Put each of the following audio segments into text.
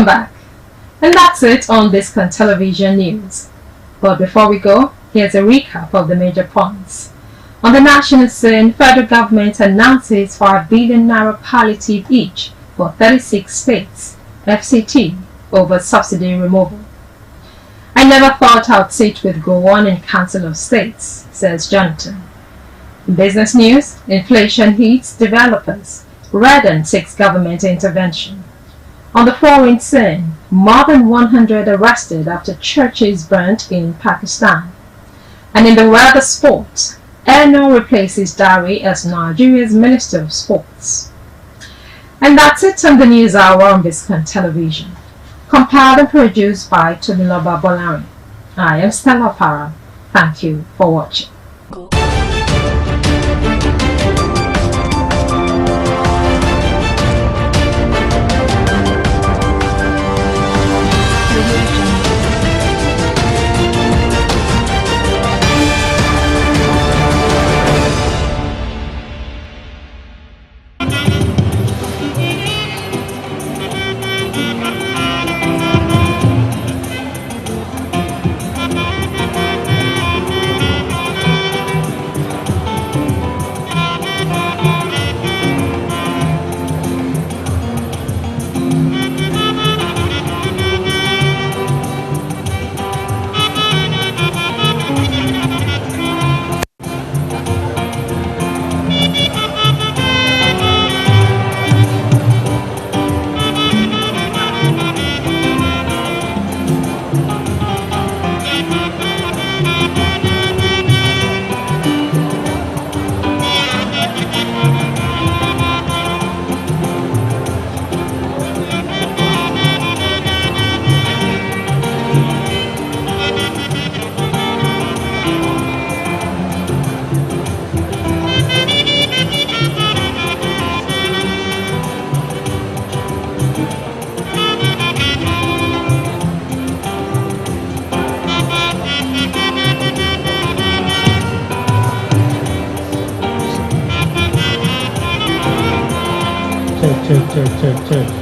back. And that's it on Biscon Television News. But before we go, here's a recap of the major points. On the national scene, federal government announces 5 billion naira palliative each for 36 states, FCT, over subsidy removal. I never thought I'd sit with Gowon in Council of States, says Jonathan. In business news, inflation hits developers. Redden seeks government intervention. On the foreign scene, more than 100 arrested after churches burnt in Pakistan. And in the weather sports, Eno replaces Dari as Nigeria's Minister of Sports. And that's it on the News Hour on Biscon Television. Compiled and produced by Tomiloba Bolari. I am Stella Para. Thank you for watching.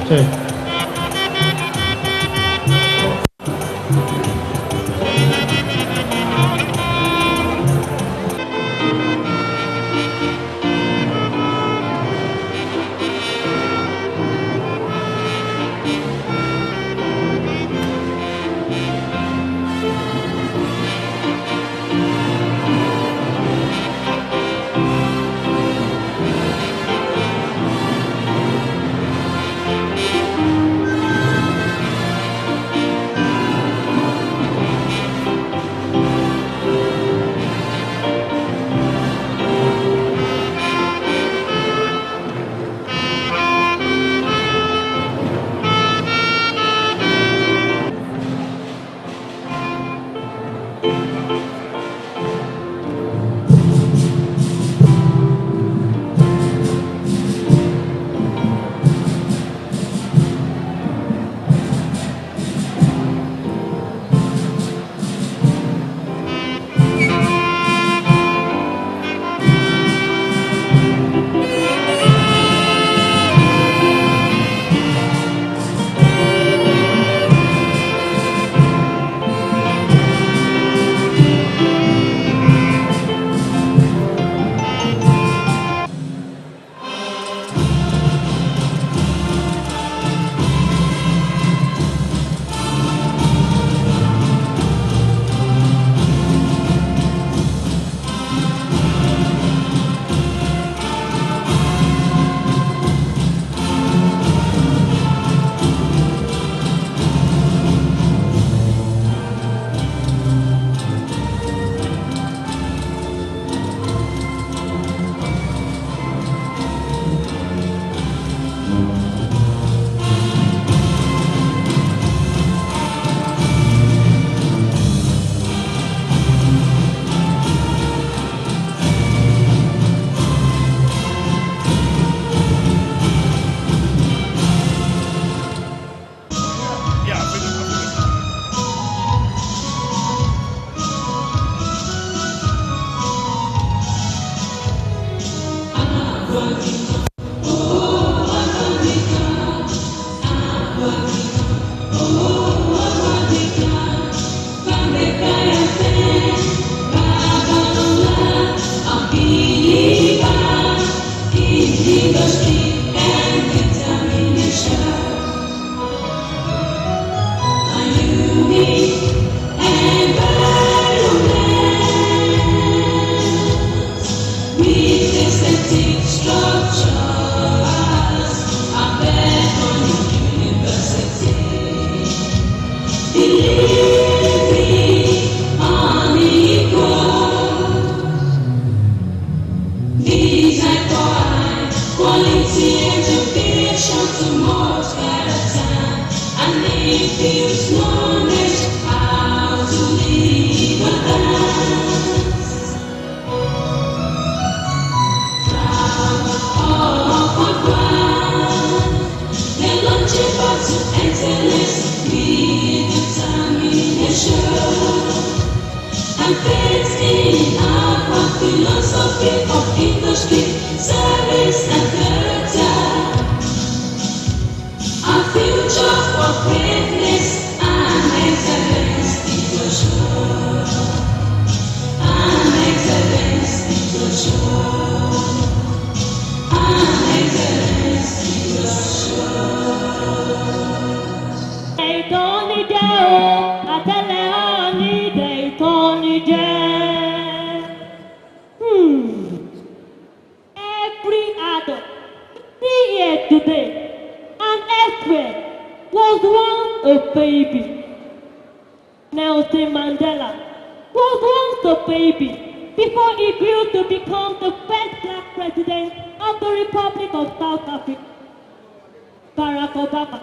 Check. diffuse knowledge how to live a dance. Proud of our ground, they're launching back to excellence with determination. And faith in our philosophy of industry, service and character. Our future for greatness and excellence is assured. And excellence is assured. And excellence is assured. They don't need you, I tell you honey, they don't need you. Every adult, see here today, and elsewhere, was once a baby. Nelson Mandela was once a baby before he grew to become the first black president of the Republic of South Africa. Barack Obama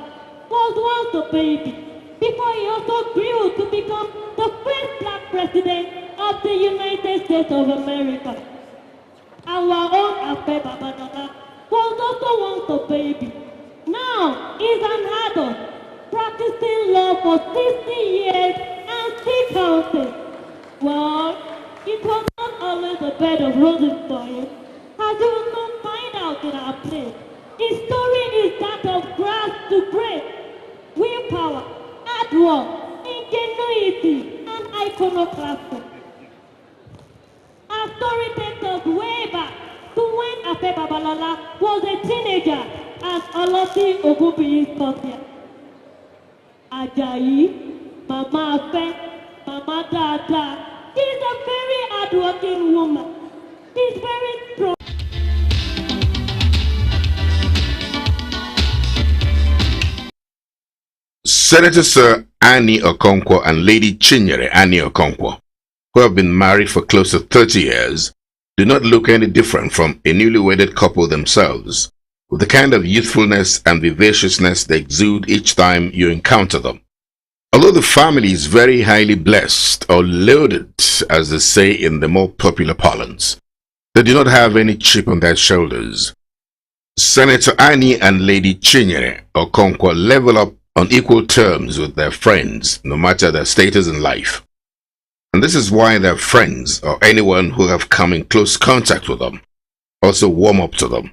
was once a baby before he also grew to become the first black president of the United States of America. Our own Afe Babalola was also once a baby. Now he's an adult, practicing law for 60 years and still counting. Well, it was not always a bed of roses for him, as you will soon find out in our play. His story is that of grass to break, willpower, hard work, ingenuity, and iconoclasm. Our story takes us way back to when Afe Babalola was a teenager as Olosi Ogunbiyi's cousin. Ajayi, Mama Afe, Mama Dada, she's a very hardworking woman. She's very strong. Senator Sir Annie Okonkwo and Lady Chinyere Annie Okonkwo, who have been married for close to 30 years, do not look any different from a newly wedded couple themselves, with the kind of youthfulness and vivaciousness they exude each time you encounter them. Although the family is very highly blessed or loaded, as they say in the more popular parlance, they do not have any chip on their shoulders. Senator Annie and Lady Chinyere Okonkwo level up on equal terms with their friends, no matter their status in life. And this is why their friends, or anyone who have come in close contact with them, also warm up to them.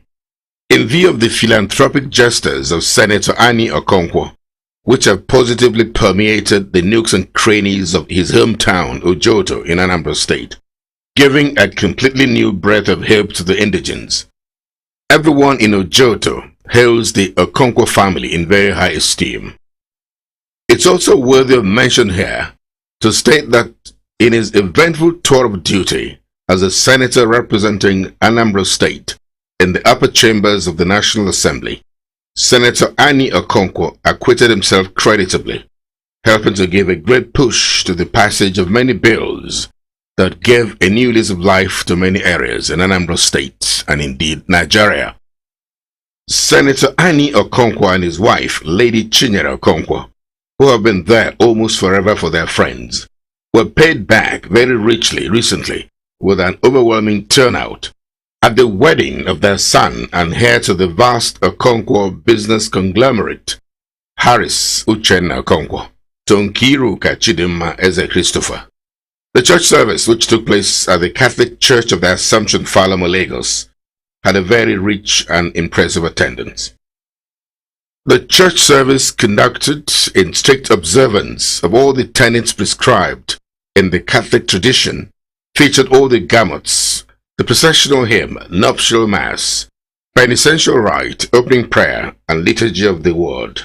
In view of the philanthropic gestures of Senator Annie Okonkwo, which have positively permeated the nooks and crannies of his hometown, Ojoto, in Anambra State, giving a completely new breath of hope to the indigents, everyone in Ojoto holds the Okonkwo family in very high esteem. It's also worthy of mention here to state that in his eventful tour of duty as a senator representing Anambra State in the upper chambers of the National Assembly, Senator Annie Okonkwo acquitted himself creditably, helping to give a great push to the passage of many bills that gave a new lease of life to many areas in Anambra State and indeed Nigeria. Senator Annie Okonkwo and his wife, Lady Chinyere Okonkwo, who have been there almost forever for their friends, were paid back very richly recently with an overwhelming turnout at the wedding of their son and heir to the vast Okonkwo business conglomerate, Harris Uchenna Okonkwo, to Nkiruka Chidimma Eze Christopher. The church service, which took place at the Catholic Church of the Assumption, Falamo, Lagos, had a very rich and impressive attendance. The church service, conducted in strict observance of all the tenets prescribed in the Catholic tradition, featured all the gamuts, the processional hymn, nuptial mass, penitential rite, opening prayer, and liturgy of the word.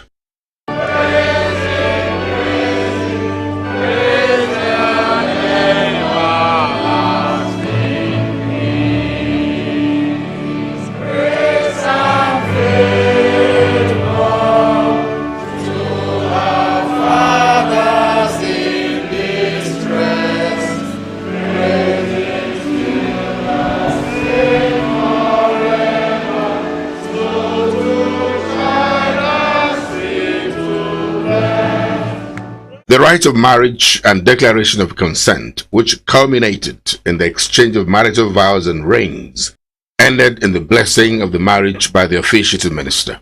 The rite of marriage and declaration of consent, which culminated in the exchange of marital vows and rings, ended in the blessing of the marriage by the officiating minister.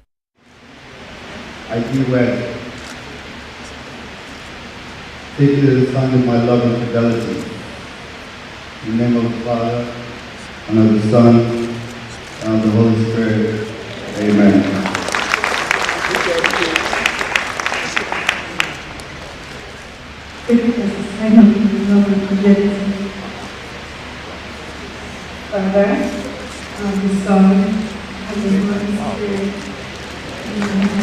I do well. Take it as a sign of my love and fidelity. In the name of the Father, and of the Son, and of the Holy Spirit. Amen. Take it as a sign of my love and fidelity. Father, and of the Son, and of the Holy Spirit. Amen.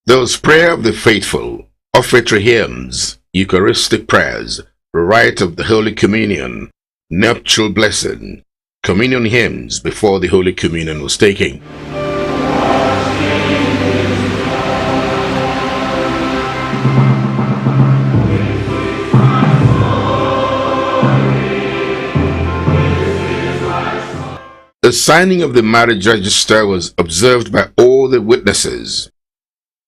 There was prayer of the faithful, offertory hymns, Eucharistic prayers, rite of the Holy Communion, nuptial blessing, communion hymns before the Holy Communion was taken. The signing of the marriage register was observed by all the witnesses.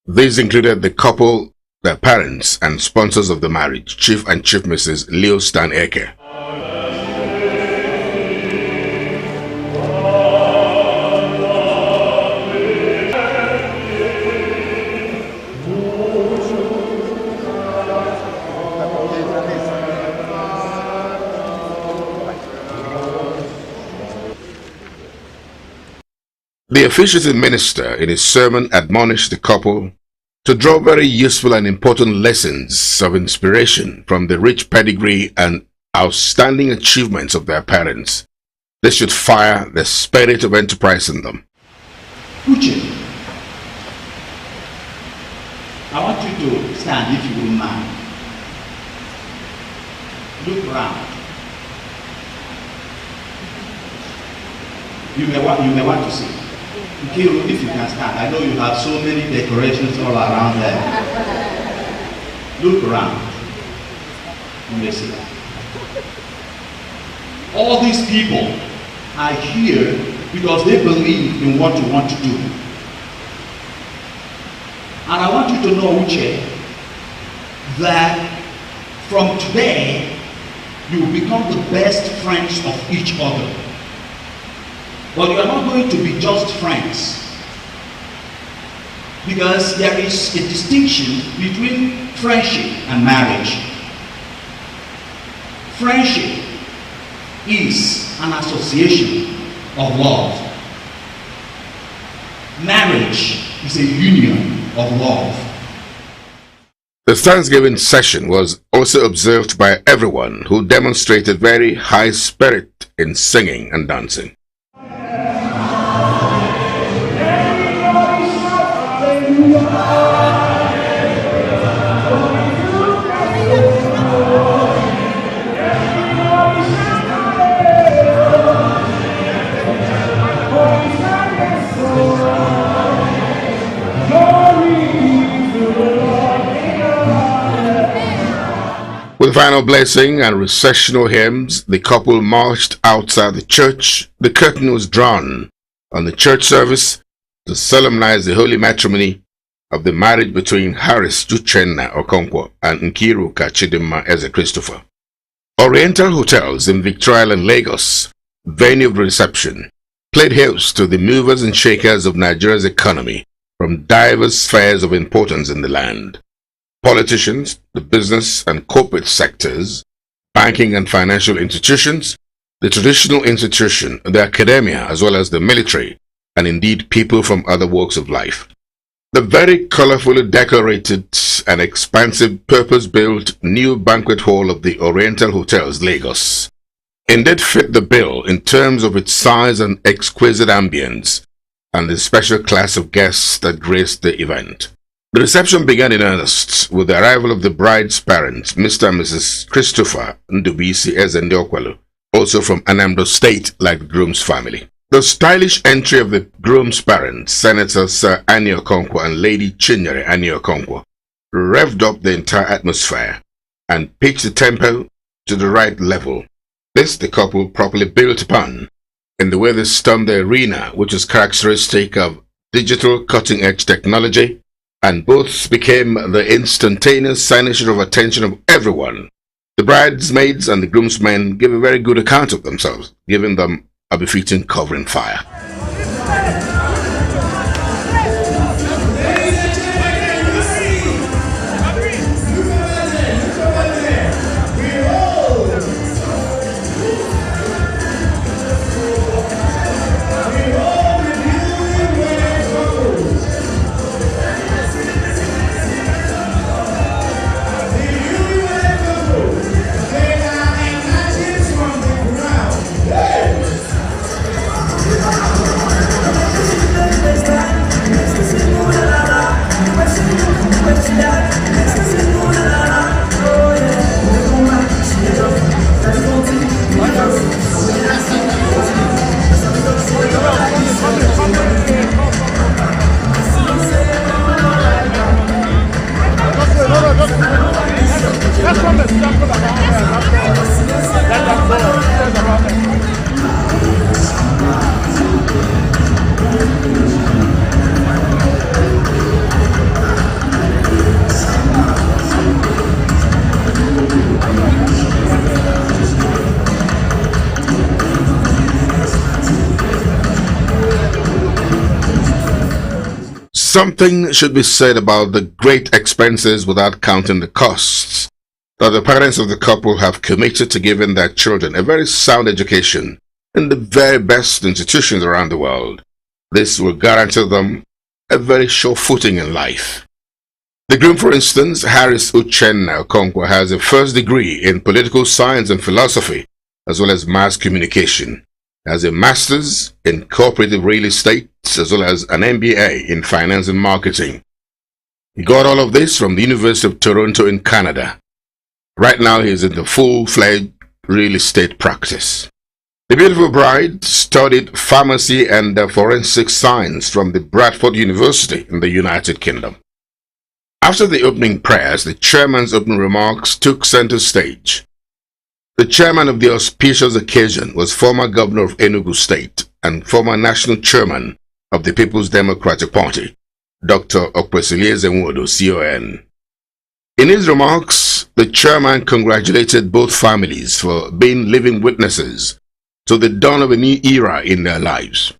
These included the couple, their parents, and sponsors of the marriage, Chief and Chief Mrs. Leo Stan Eke. The officiating minister in his sermon admonished the couple to draw very useful and important lessons of inspiration from the rich pedigree and outstanding achievements of their parents. This should fire the spirit of enterprise in them. Uche, I want you to stand, if you will mind. Look around. You may want to see. Kiru, if you can stand. I know you have so many decorations all around there. Look around. You may see. All these people are here because they believe in what you want to do. And I want you to know, Uche, that from today, you will become the best friends of each other. But you are not going to be just friends, because there is a distinction between friendship and marriage. Friendship is an association of love. Marriage is a union of love. The Thanksgiving session was also observed by everyone, who demonstrated very high spirit in singing and dancing. With final blessing and recessional hymns, the couple marched outside the church. The curtain was drawn on the church service to solemnize the holy matrimony of the marriage between Harris Uchenna Okonkwo and Nkiru Kachidimma Eze Christopher. Oriental Hotels in Victoria Island, Lagos, venue of the reception, played host to the movers and shakers of Nigeria's economy from diverse spheres of importance in the land. Politicians, the business and corporate sectors, banking and financial institutions, the traditional institution, the academia, as well as the military, and indeed people from other walks of life. The very colorfully decorated and expansive purpose-built new banquet hall of the Oriental Hotels, Lagos, indeed fit the bill in terms of its size and exquisite ambience, and the special class of guests that graced the event. The reception began in earnest with the arrival of the bride's parents, Mr. and Mrs. Christopher Ndubisi Ezendeokwalu, also from Anambra State, like the groom's family. The stylish entry of the groom's parents, Senator Sir Annie Okonkwo and Lady Chinyere Annie Okonkwo, revved up the entire atmosphere and pitched the tempo to the right level. This the couple properly built upon in the way they stormed the arena, which is characteristic of digital cutting-edge technology and both became the instantaneous signature of attention of everyone. The bridesmaids and the groomsmen gave a very good account of themselves, giving them a befitting covering fire. Something should be said about the great expenses without counting the costs that the parents of the couple have committed to giving their children a very sound education in the very best institutions around the world. This will guarantee them a very sure footing in life. The groom, for instance, Harris Uchenna Okonkwo, has a first degree in political science and philosophy, as well as mass communication. He has a master's in cooperative real estate, as well as an MBA in finance and marketing. He got all of this from the University of Toronto in Canada. Right now, he is in the full-fledged real estate practice. The beautiful bride studied pharmacy and forensic science from the Bradford University in the United Kingdom. After the opening prayers, the chairman's opening remarks took center stage. The chairman of the auspicious occasion was former governor of Enugu State and former national chairman of the People's Democratic Party, Dr. Okwesilieze Nwodo, CON. In his remarks, the chairman congratulated both families for being living witnesses to the dawn of a new era in their lives.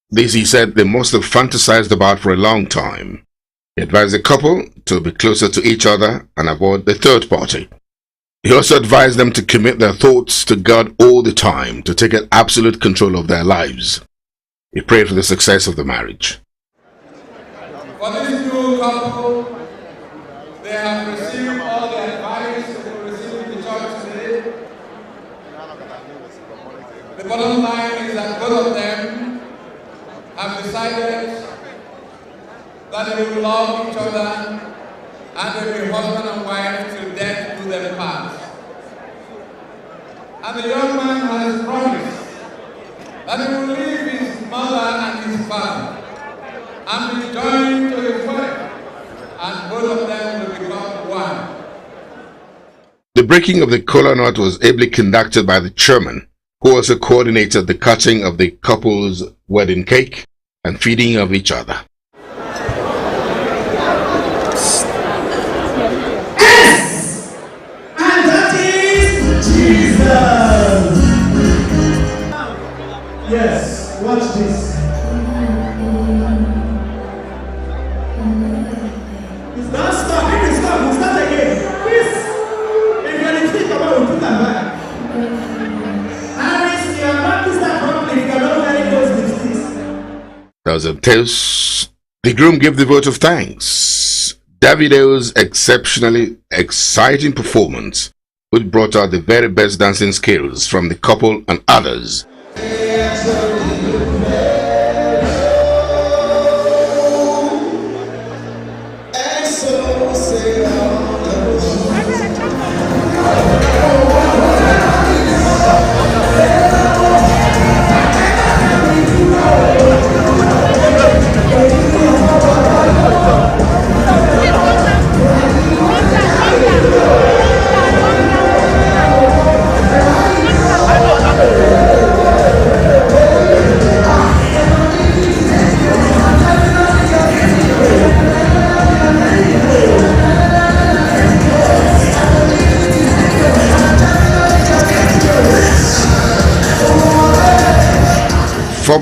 This, he said, they must have fantasized about for a long time. He advised the couple to be closer to each other and avoid the third party. He also advised them to commit their thoughts to God all the time, to take an absolute control of their lives. He prayed for the success of the marriage. For this new couple, they have received all the advice they will receive in the church today. The bottom line is that both of them have decided that they will love each other and they will be husband and wife till death do them part. And the young man has promised that he will leave his mother and his father and be joined to his wife, and both of them will become one. The breaking of the kola nut was ably conducted by the chairman, who also coordinated the cutting of the couple's wedding cake and feeding of each other. Yes, watch this. It's not stop. If it's stop, we'll start again. Please. If you're in the speak about, we'll put that back. Harris, you are not to start properly if you're not very close to this. There was a toast. The groom gave the vote of thanks. Davido's exceptionally exciting performance, which brought out the very best dancing skills from the couple and others.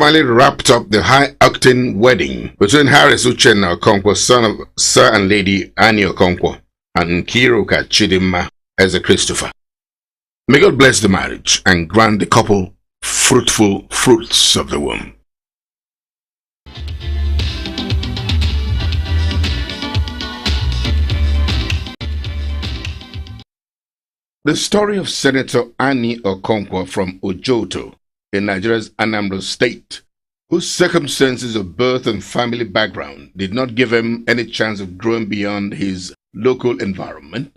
finally wrapped up the high-octane wedding between Harris Uchenna Okonkwo, son of Sir and Lady Annie Okonkwo, and Nkiruka Chidimma as a Christopher. May God bless the marriage and grant the couple fruitful fruits of the womb. The story of Senator Annie Okonkwo from Ojoto in Nigeria's Anambra State, whose circumstances of birth and family background did not give him any chance of growing beyond his local environment,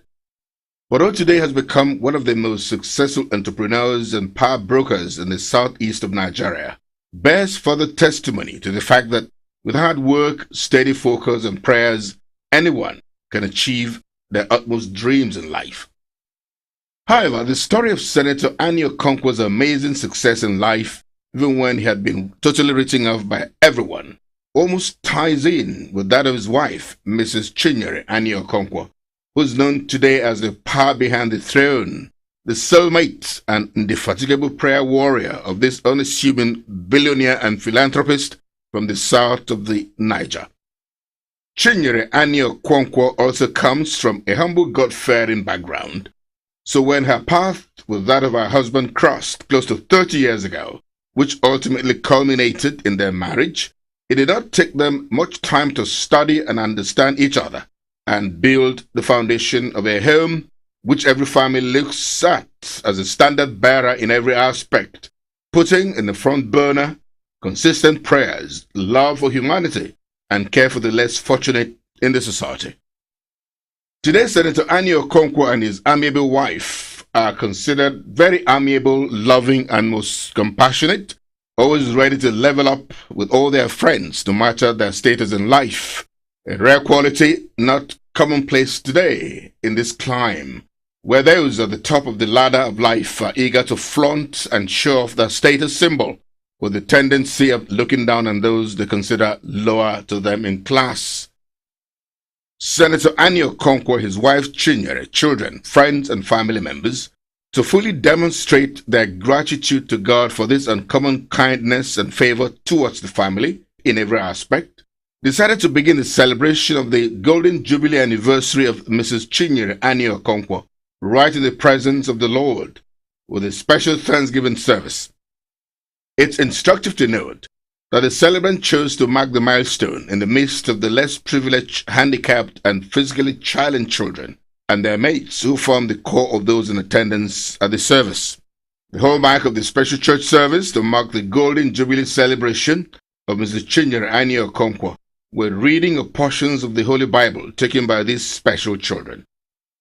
but who today has become one of the most successful entrepreneurs and power brokers in the southeast of Nigeria, bears further testimony to the fact that with hard work, steady focus, and prayers, anyone can achieve their utmost dreams in life. However, the story of Senator Annie Okonkwo's amazing success in life, even when he had been totally written off by everyone, almost ties in with that of his wife, Mrs. Chinyere Annie Okonkwo, who is known today as the power behind the throne, the soulmate and indefatigable prayer warrior of this unassuming billionaire and philanthropist from the south of the Niger. Chinyere Annie Okonkwo also comes from a humble God-fearing background. So when her path with that of her husband crossed close to 30 years ago, which ultimately culminated in their marriage, it did not take them much time to study and understand each other and build the foundation of a home which every family looks at as a standard bearer in every aspect, putting in the front burner consistent prayers, love for humanity, and care for the less fortunate in the society. Today, Senator Annie Okonkwo and his amiable wife are considered very amiable, loving, and most compassionate, always ready to level up with all their friends, no matter their status in life. A rare quality not commonplace today in this climb, where those at the top of the ladder of life are eager to flaunt and show off their status symbol, with the tendency of looking down on those they consider lower to them in class. Senator Annie Okonkwo, his wife Chinyere, children, friends, and family members, to fully demonstrate their gratitude to God for this uncommon kindness and favor towards the family in every aspect, decided to begin the celebration of the Golden Jubilee anniversary of Mrs. Chinyere Annie Okonkwo right in the presence of the Lord with a special Thanksgiving service. It's instructive to note that the celebrant chose to mark the milestone in the midst of the less privileged, handicapped, and physically challenged children and their mates who formed the core of those in attendance at the service. The hallmark of the special church service to mark the Golden Jubilee celebration of Mrs. Chinyere Annie Okonkwo were reading of portions of the Holy Bible taken by these special children.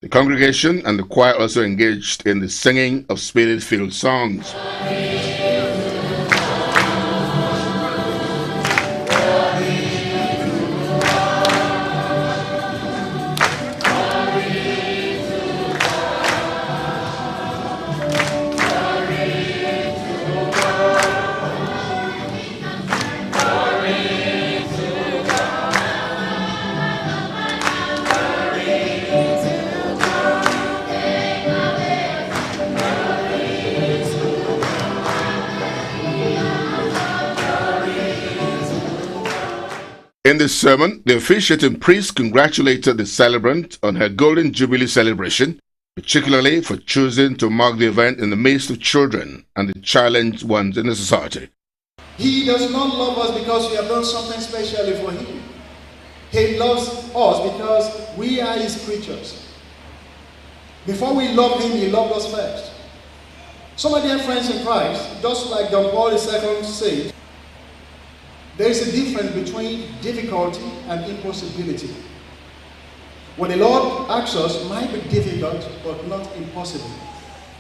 The congregation and the choir also engaged in the singing of spirit-filled songs. In this sermon, the officiating priest congratulated the celebrant on her Golden Jubilee celebration, particularly for choosing to mark the event in the midst of children and the challenged ones in the society. He does not love us because we have done something specially for him. He loves us because we are his creatures. Before we loved him, he loved us first. So my dear friends in Christ, just like John Paul II said, there is a difference between difficulty and impossibility. What the Lord asks us might be difficult, but not impossible,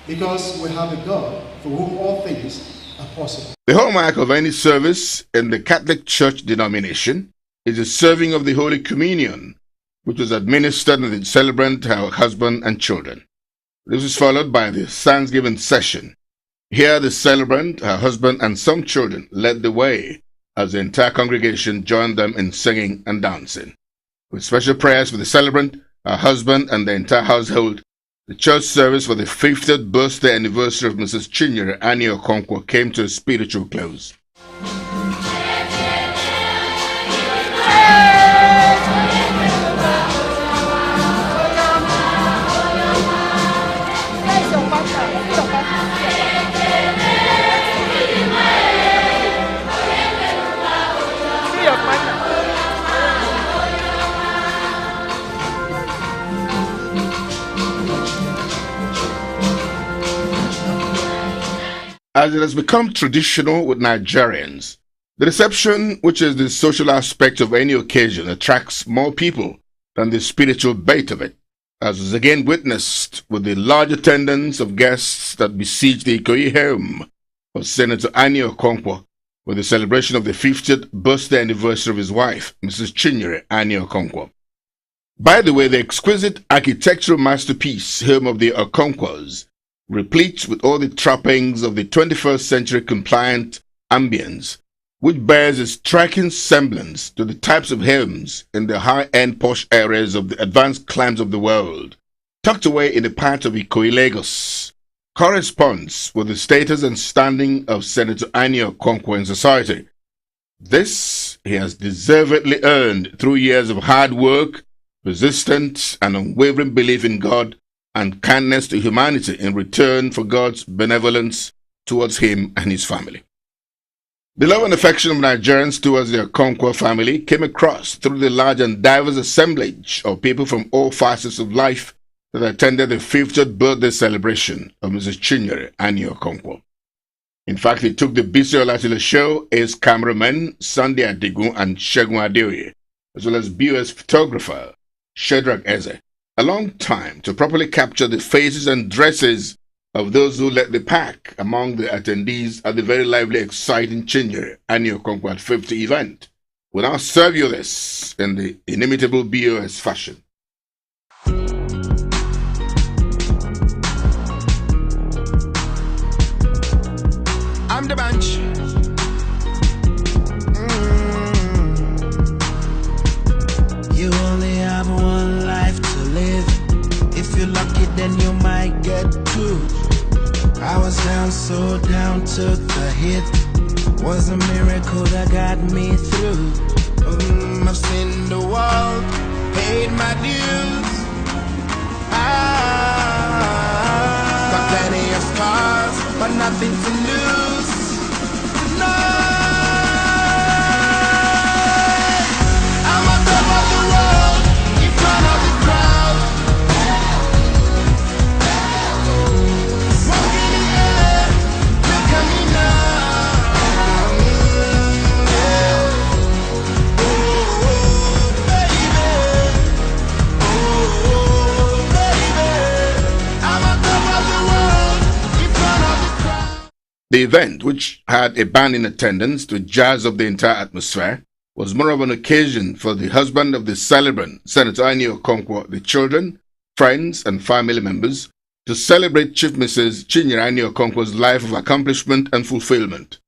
because we have a God for whom all things are possible. The hallmark of any service in the Catholic Church denomination is the serving of the Holy Communion, which was administered to the celebrant, her husband, and children. This was followed by the Thanksgiving session. Here the celebrant, her husband, and some children led the way, as the entire congregation joined them in singing and dancing. With special prayers for the celebrant, her husband, and the entire household, the church service for the 50th birthday anniversary of Mrs. Chinyere Annie Okonkwo came to a spiritual close. As it has become traditional with Nigerians, the reception, which is the social aspect of any occasion, attracts more people than the spiritual bait of it, as was again witnessed with the large attendance of guests that besieged the Ikoyi home of Senator Annie Okonkwo with the celebration of the 50th birthday anniversary of his wife, Mrs. Chinyere Annie Okonkwo. By the way, the exquisite architectural masterpiece, home of the Okonkwos, replete with all the trappings of the 21st century compliant ambience, which bears a striking semblance to the types of homes in the high-end posh areas of the advanced climes of the world, tucked away in the part of Ikoyi, Lagos, corresponds with the status and standing of Senator Annie Okonkwo in society. This he has deservedly earned through years of hard work, persistence, and unwavering belief in God and kindness to humanity in return for God's benevolence towards him and his family. The love and affection of Nigerians towards the Okonkwo family came across through the large and diverse assemblage of people from all facets of life that attended the 50th birthday celebration of Mrs. Chinyere Annie Okonkwo. In fact, it took the Bisi Olatile show, as cameraman Sunday Adigun and Shegun Adeoye, as well as BOS photographer Shedrack Eze, a long time to properly capture the faces and dresses of those who led the pack among the attendees at the very lively, exciting Chinyere Annie Okonkwo at 50 event. We'll now serve you this in the inimitable BOS fashion. I'm the bunch. You only have one life to live. If you're lucky, then you might get two. I was down, so down, took the hit. Was a miracle that got me through. I've seen the world, paid my dues. Got plenty of scars, but nothing to lose. No, I'm on top of the world, in front of the crowd. Walking in the air, look at me now. Oh, baby. Oh, baby. I'm on top of the world, in front of the crowd. The event, which had a band in attendance to jazz up the entire atmosphere, was more of an occasion for the husband of the celebrant, Senator Annie Okonkwo, the children, friends, and family members, to celebrate Chief Mrs. Chinyere Annie Okonkwo's life of accomplishment and fulfillment.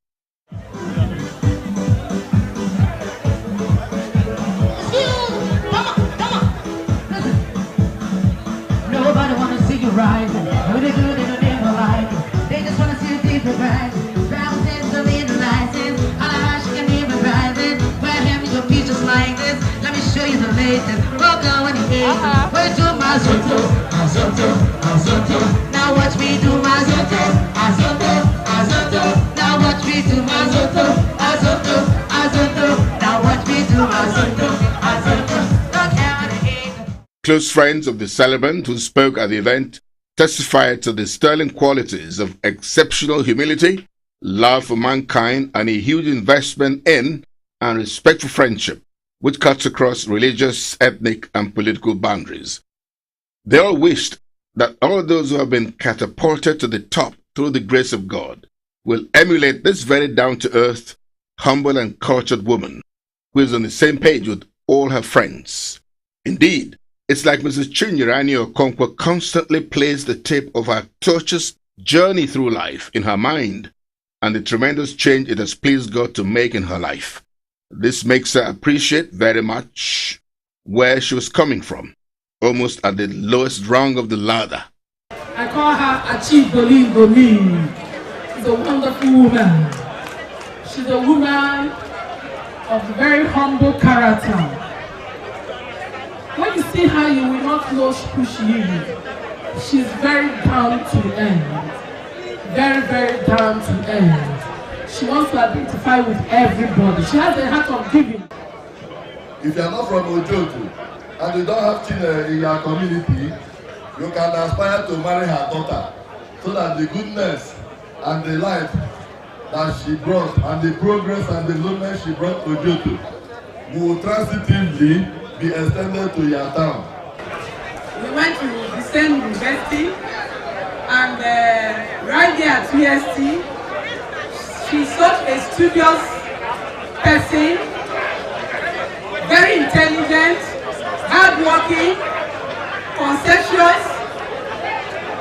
Nobody wanna see you rise. Really good in a different life. They just wanna see you deep and rise. Thousands of license. On a hush can even rise it. Where him your features like this. Let me show you the latest. Roll down when you hate. Where do my zoto? Azoto. Now watch me do my zoto. Azoto. Now watch me do my zoto. Azoto. Now watch me do my zoto. Look how they hate. Close friends of the celebrant who spoke at the event testified to the sterling qualities of exceptional humility, love for mankind, and a huge investment in and respect for friendship, which cuts across religious, ethnic, and political boundaries. They all wished that all those who have been catapulted to the top through the grace of God will emulate this very down-to-earth, humble, and cultured woman who is on the same page with all her friends. Indeed, it's like Mrs. Chinyere Annie Okonkwo constantly plays the tape of her tortuous journey through life in her mind and the tremendous change it has pleased God to make in her life. This makes her appreciate very much where she was coming from, almost at the lowest rung of the ladder. I call her Achieve Believe. She's a wonderful woman. She's a woman of very humble character. When you see her, you will not know who she is. She's very down to earth. Very, very down to earth. She wants to identify with everybody. She has a heart of giving. If you are not from Ojoto and you don't have children in your community, you can aspire to marry her daughter so that the goodness and the life that she brought and the progress and development she brought to Joto will transitively be extended to your town. We went to the same university, and right there at UST, she's such a studious person, very intelligent, hardworking, conscientious,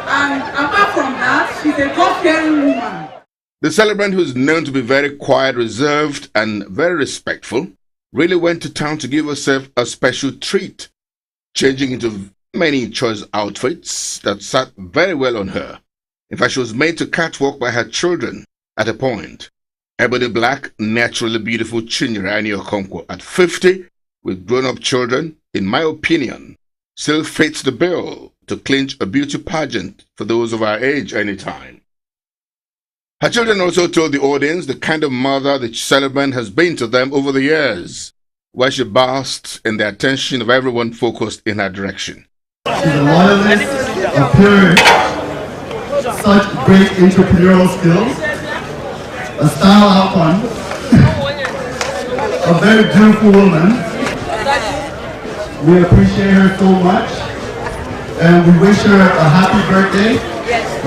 and apart from that, she's a God-fearing woman. The celebrant, who is known to be very quiet, reserved, and very respectful, really went to town to give herself a special treat, changing into many choice outfits that sat very well on her. In fact, she was made to catwalk by her children at a point. Ebony Black, naturally beautiful Chinyere Annie Okonkwo, at 50, with grown-up children, in my opinion, still fits the bill to clinch a beauty pageant for those of our age anytime. Her children also told the audience the kind of mother the celebrant has been to them over the years, where she basked in the attention of everyone focused in her direction. She's a loyalist, a purist, such great entrepreneurial skills, a style icon, a very beautiful woman. We appreciate her so much, and we wish her a happy birthday,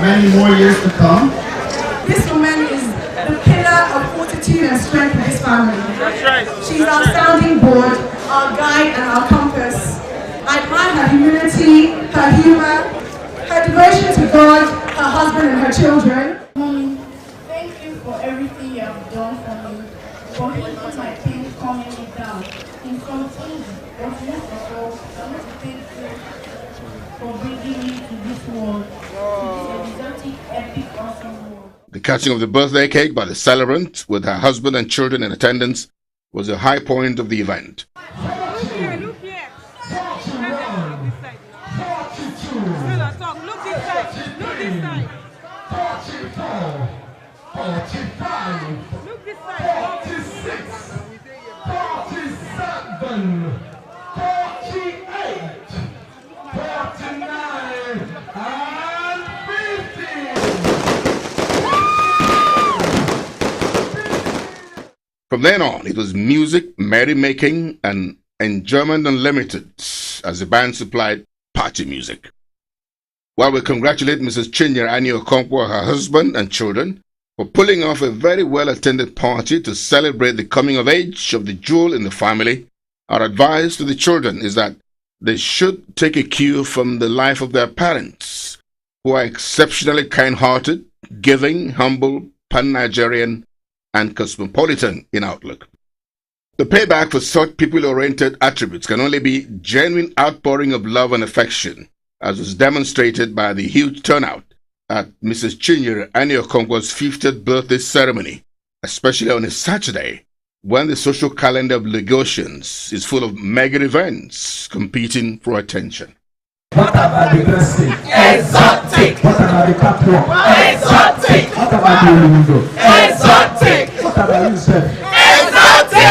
many more years to come. This woman is the pillar of fortitude and strength for this family. That's right. She's our sounding board, our guide and our compass. I admire her humility, her humor, her devotion to God, her husband and her children. Mommy, thank you for everything you have done for me, for keeping my pain calming me down. In some things, but most of all, I want to thank you for bringing me to this world. This is a exotic, epic, awesome world. The cutting of the birthday cake by the celebrant, with her husband and children in attendance, was a high point of the event. Look here. Look this side. Look this side. 44, 45, Look this side. 46, 47, 48, 49, and 50. From then on, it was music, merrymaking, and enjoyment unlimited as the band supplied party music. While we congratulate Mrs. Chinyere Annie Okonkwo, her husband and children, for pulling off a very well-attended party to celebrate the coming of age of the jewel in the family, our advice to the children is that they should take a cue from the life of their parents, who are exceptionally kind-hearted, giving, humble, pan-Nigerian, and cosmopolitan in outlook. The payback for such people-oriented attributes can only be genuine outpouring of love and affection, as was demonstrated by the huge turnout at Mrs. Chinyere Annie Okonkwo's 50th birthday ceremony, especially on a Saturday, when the social calendar of Lagosians is full of mega events competing for attention. What about the dressing? Exotic! What about the catwalk? Exotic! What about the window? Exotic! What about you, sir? Exotic!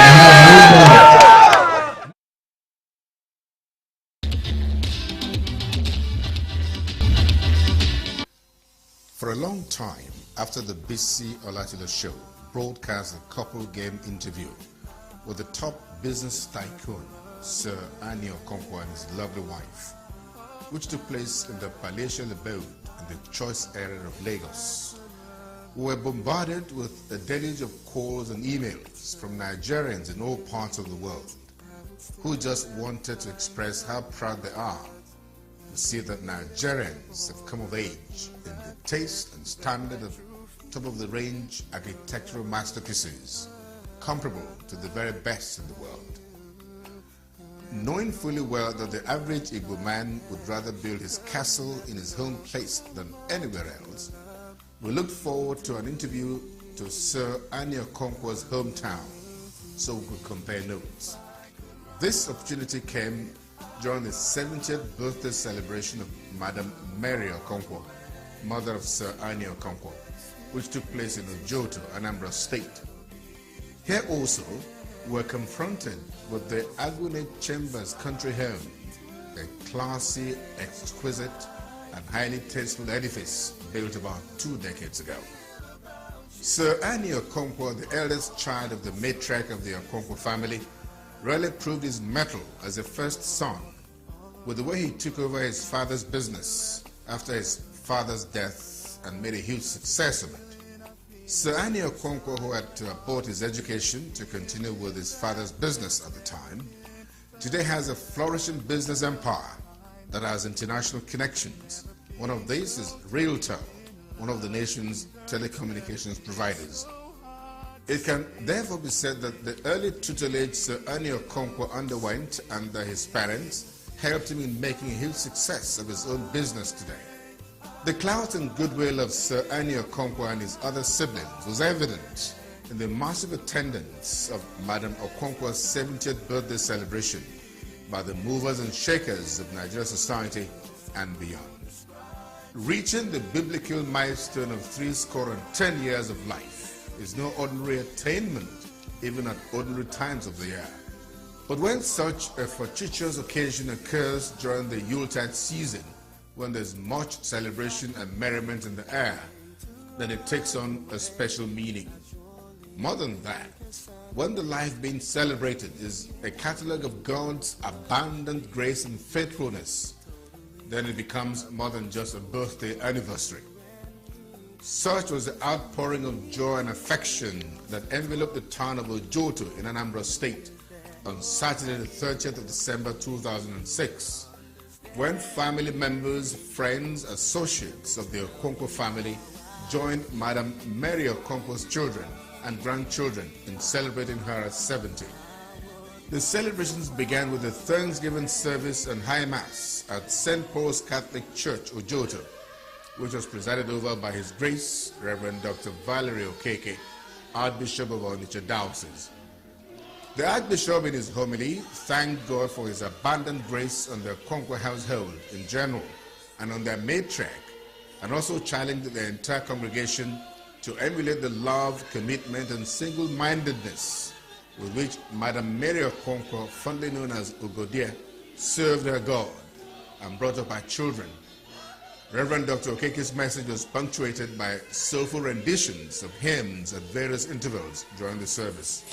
For a long time, after the BC Olatilo show broadcast a couple game interview with the top business tycoon, Sir Annie Okonkwo, and his lovely wife, which took place in the palatial abode in the choice area of Lagos, we were bombarded with a deluge of calls and emails from Nigerians in all parts of the world who just wanted to express how proud they are to see that Nigerians have come of age in the taste and standard of top-of-the-range architectural masterpieces comparable to the very best in the world. Knowing fully well that the average Igbo man would rather build his castle in his home place than anywhere else, we looked forward to an interview to Sir Annie Okonkwo's hometown so we could compare notes. This opportunity came during the 70th birthday celebration of Madam Mary Okonkwo, mother of Sir Annie Okonkwo, which took place in Ojoto, Anambra State. Here also, we were confronted with the Agune Chambers country home, a classy, exquisite, and highly tasteful edifice built about 2 decades ago. Sir Annie Okonkwo, the eldest child of the matriarch of the Okonkwo family, really proved his mettle as a first son with the way he took over his father's business after his father's death and made a huge success of it. Sir Annie Okonkwo, who had to abort his education to continue with his father's business at the time, today has a flourishing business empire that has international connections. One of these is Realtel, one of the nation's telecommunications providers. It can therefore be said that the early tutelage Sir Annie Okonkwo underwent under his parents helped him in making a huge success of his own business today. The clout and goodwill of Sir Annie Okonkwo and his other siblings was evident in the massive attendance of Madam Okonkwo's 70th birthday celebration by the movers and shakers of Nigerian society and beyond. Reaching the biblical milestone of 70 years of life is no ordinary attainment, even at ordinary times of the year. But when such a fortuitous occasion occurs during the Yuletide season, when there's much celebration and merriment in the air, then it takes on a special meaning. More than that, when the life being celebrated is a catalogue of God's abundant grace and faithfulness, then it becomes more than just a birthday anniversary. Such was the outpouring of joy and affection that enveloped the town of Ojoto in Anambra State on Saturday the 30th of December 2006, when family members, friends, associates of the Okonkwo family joined Madam Mary Okonkwo's children and grandchildren in celebrating her at 70. The celebrations began with a Thanksgiving service and High Mass at St. Paul's Catholic Church, Ojoto, which was presided over by His Grace, Reverend Dr. Valerie Okeke, Archbishop of Onitsha Diocese. The Archbishop in his homily thanked God for His abundant grace on the Okonkwo household in general and on their matriarch, and also challenged the entire congregation to emulate the love, commitment, and single-mindedness with which Madam Mary Okonkwo, fondly known as Ugodia, served her God and brought up her children. Reverend Dr. Okeke's message was punctuated by soulful renditions of hymns at various intervals during the service.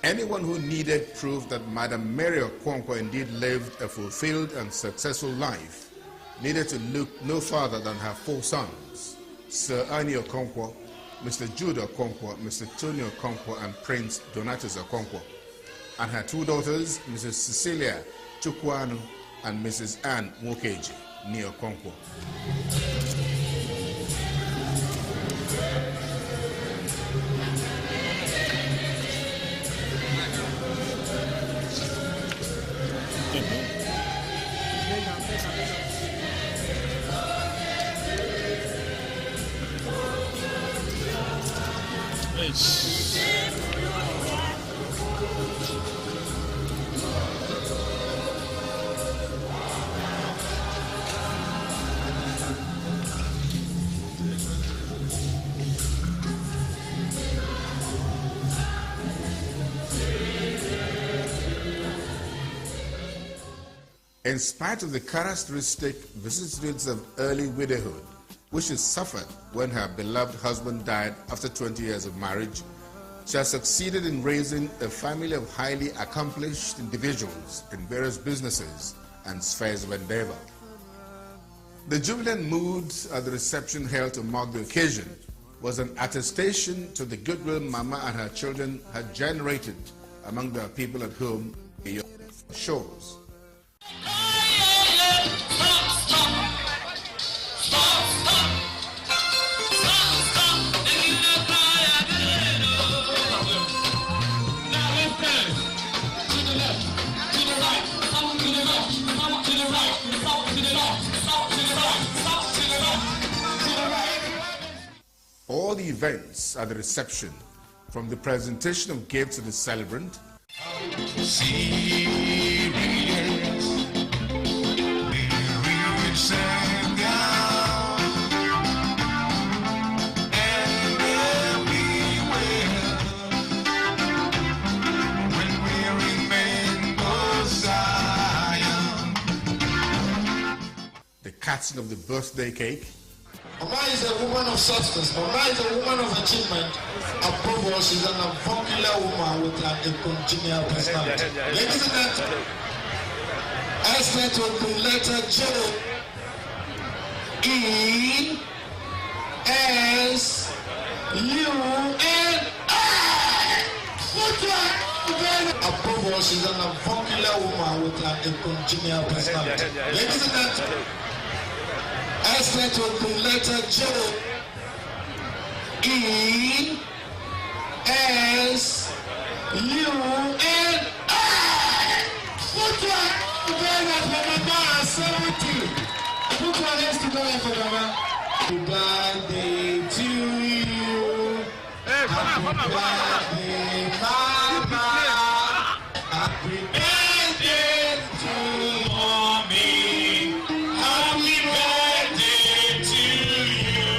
Anyone who needed proof that Madam Mary Okonkwo indeed lived a fulfilled and successful life needed to look no further than her four sons, Sir Annie Okonkwo, Mr. Jude Okonkwo, Mr. Tony Okonkwo, and Prince Donatus Okonkwo, and her two daughters, Mrs. Cecilia Chukwanu and Mrs. Anne Mokeji, née Okonkwo. In spite of the characteristic vicissitudes of early widowhood, which she suffered when her beloved husband died after 20 years of marriage, she has succeeded in raising a family of highly accomplished individuals in various businesses and spheres of endeavor. The jubilant mood at the reception held to mark the occasion was an attestation to the goodwill Mama and her children had generated among the people at home beyond shores. Stop. events at the reception, from the presentation of gifts to the celebrant, the cutting of the birthday cake, Mama is a woman of substance. Mama is a woman of achievement. Above all, she's an avuncular woman with a congenial personality. Ladies and gentlemen, Esther to the letter J E S U N I. Above all, she's an avuncular woman with a congenial personality. Ladies and gentlemen, Esther to the letter J E S U N I. Put your hands together for Mama 70. Put your hands together for Mama. Happy birthday to you. Happy birthday, Mama. Happy birthday to Mommy. Happy birthday to you.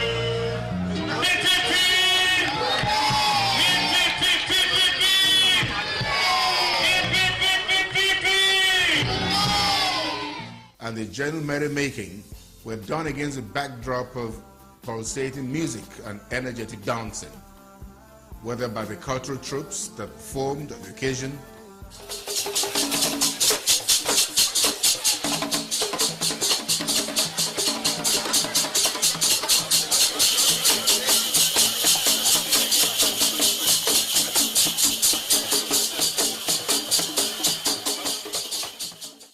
and the general merrymaking were done against the backdrop of pulsating music and energetic dancing, whether by the cultural troops that formed on the occasion,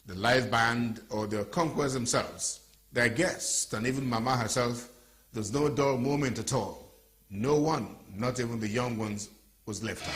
the live band or the conquerors themselves, their guests, and even Mama herself. There's no dull moment at all. No one, not even the young ones, was left out.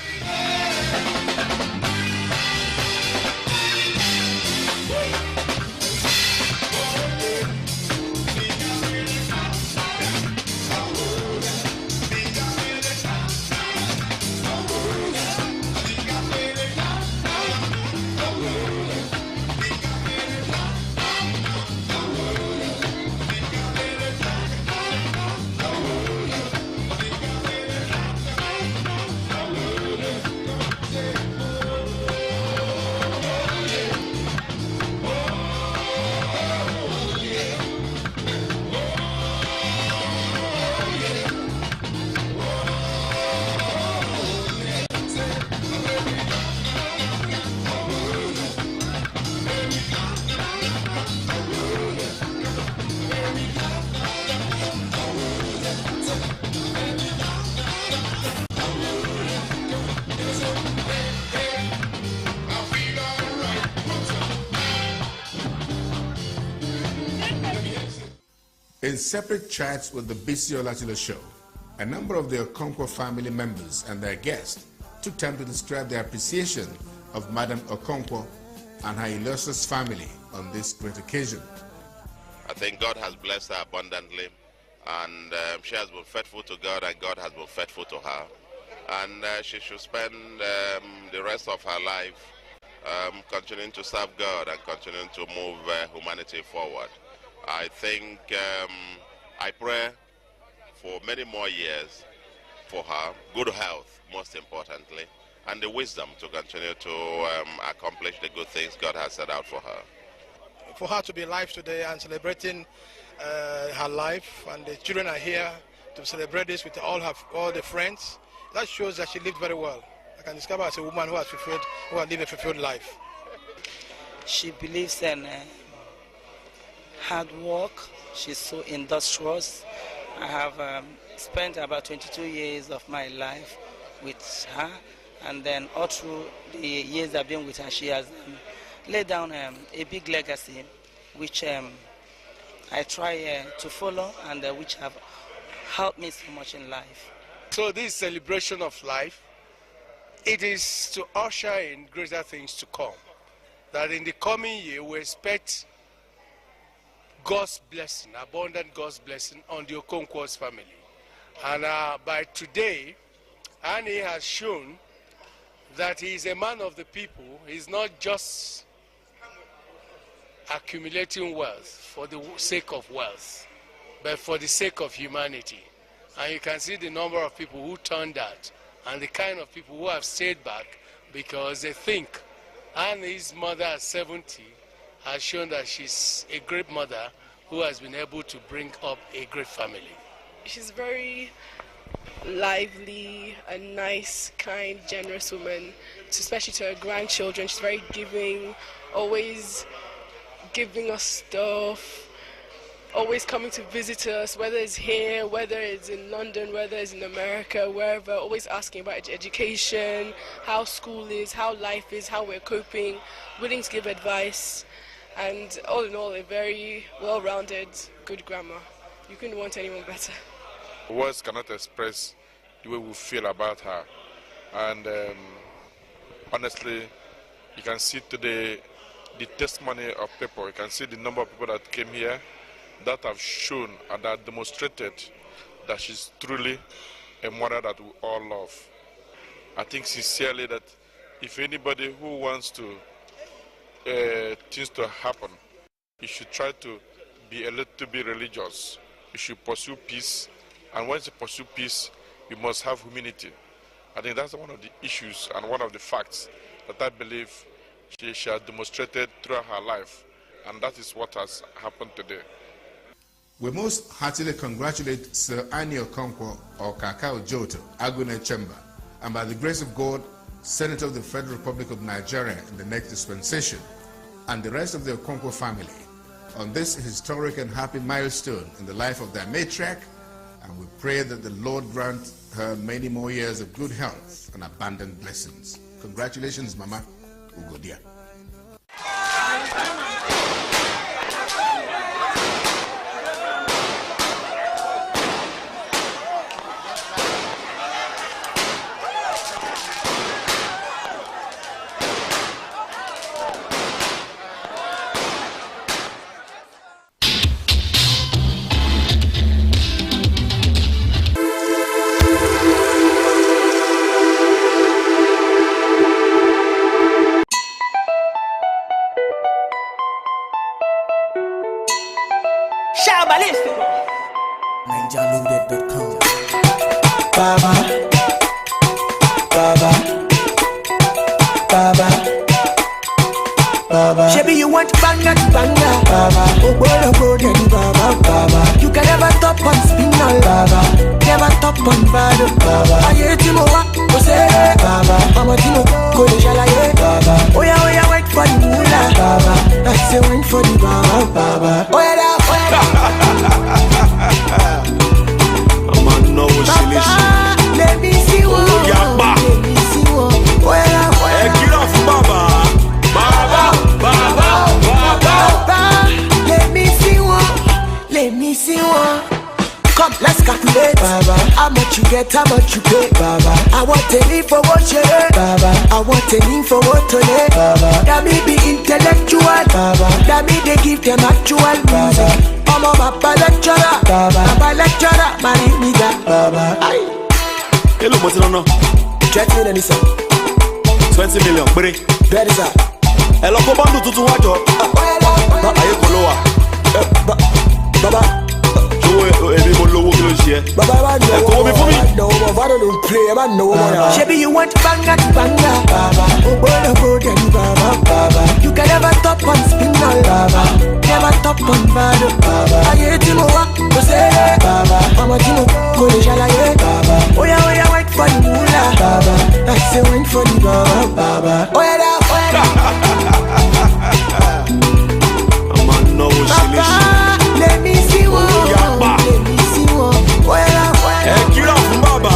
In separate chats with the Biscon show, a number of the Okonkwo family members and their guests took time to describe their appreciation of Madam Okonkwo and her illustrious family on this great occasion. I think God has blessed her abundantly, and she has been faithful to God, and God has been faithful to her. And she should spend the rest of her life continuing to serve God and continuing to move humanity forward. I think I pray for many more years for her, good health most importantly, and the wisdom to continue to accomplish the good things God has set out for her. For her to be alive today and celebrating her life, and the children are here to celebrate this with all the friends, that shows that she lived very well. I can describe her as a woman who has lived a fulfilled life. She believes in hard work. She's so industrious. I have spent about 22 years of my life with her, and then all through the years I've been with her, she has laid down a big legacy, which I try to follow, and which have helped me so much in life. So this celebration of life, it is to usher in greater things to come. That in the coming year we expect God's blessing, abundant God's blessing on the Okonkwo's family. And by today, Annie has shown that he is a man of the people. He's not just accumulating wealth for the sake of wealth, but for the sake of humanity. And you can see the number of people who turned out and the kind of people who have stayed back because they think Annie's mother at 70 has shown that she's a great mother who has been able to bring up a great family. She's very lively, a nice, kind, generous woman, especially to her grandchildren. She's very giving, always giving us stuff, always coming to visit us, whether it's here, whether it's in London, whether it's in America, wherever, always asking about education, how school is, how life is, how we're coping, willing to give advice, and all in all, a very well-rounded, good grandma. You couldn't want anyone better. Words cannot express the way we feel about her. And honestly, you can see today the testimony of people. You can see the number of people that came here that have shown and that demonstrated that she's truly a mother that we all love. I think sincerely that if anybody who wants to things to happen, you should try to be a little bit religious. You should pursue peace, and once you pursue peace, you must have humility. I think that's one of the issues and one of the facts that I believe she has demonstrated throughout her life, and that is what has happened today. We most heartily congratulate Sir Annie Okonkwo or Kakao Joto, Agune Chamber, and by the grace of God, Senator of the Federal Republic of Nigeria in the next dispensation, and the rest of the Okonkwo family on this historic and happy milestone in the life of their matriarch, and we pray that the Lord grant her many more years of good health and abundant blessings. Congratulations, Mama Ugodia. NinjaLoaded.com. Baba, Baba, Baba, Baba. Shebi you want banga to banga, Baba. Oh boy, Baba, Baba. You can never top on spinal, Baba. Never top on bado, Baba. Aye timo wa, ose, Baba. Mama timo, go de jalaye, Baba. Oh yeah, wait for the moolah, Baba. I say wait for the Baba, Baba. Oh yeah, no let me see one. Oh, yeah, let me see one. Hey, get off, Baba. Baba. Let me see one. Let me see one. Come, let's calculate, Baba. How much you get, how much you pay, Baba. I want a need for what you need, Baba. I want a need for what to need, Baba. That me be intellectual, Baba. That me they give them actual, Baba. I'm a Baba lecturer, Baba lecturer, marry me that, Baba. Hello, what's it on? 20 million, sir. 20 million, buddy. That is that. Hello, go back to water. Are you Koloa? Baba. Shebi you want banga to banga, Baba. Oh boy, Baba. You can never top on spinal, Baba. Never top on bado, Baba. Aye timo wa, ose, Baba. Mama timo, go de jalaye, Baba. Oh yeah, wait for the moolah, Baba. I say wait for the Baba. Oh yeah, I'm on no Baba. Let me see one. Let me see one. Hey, get off, Baba.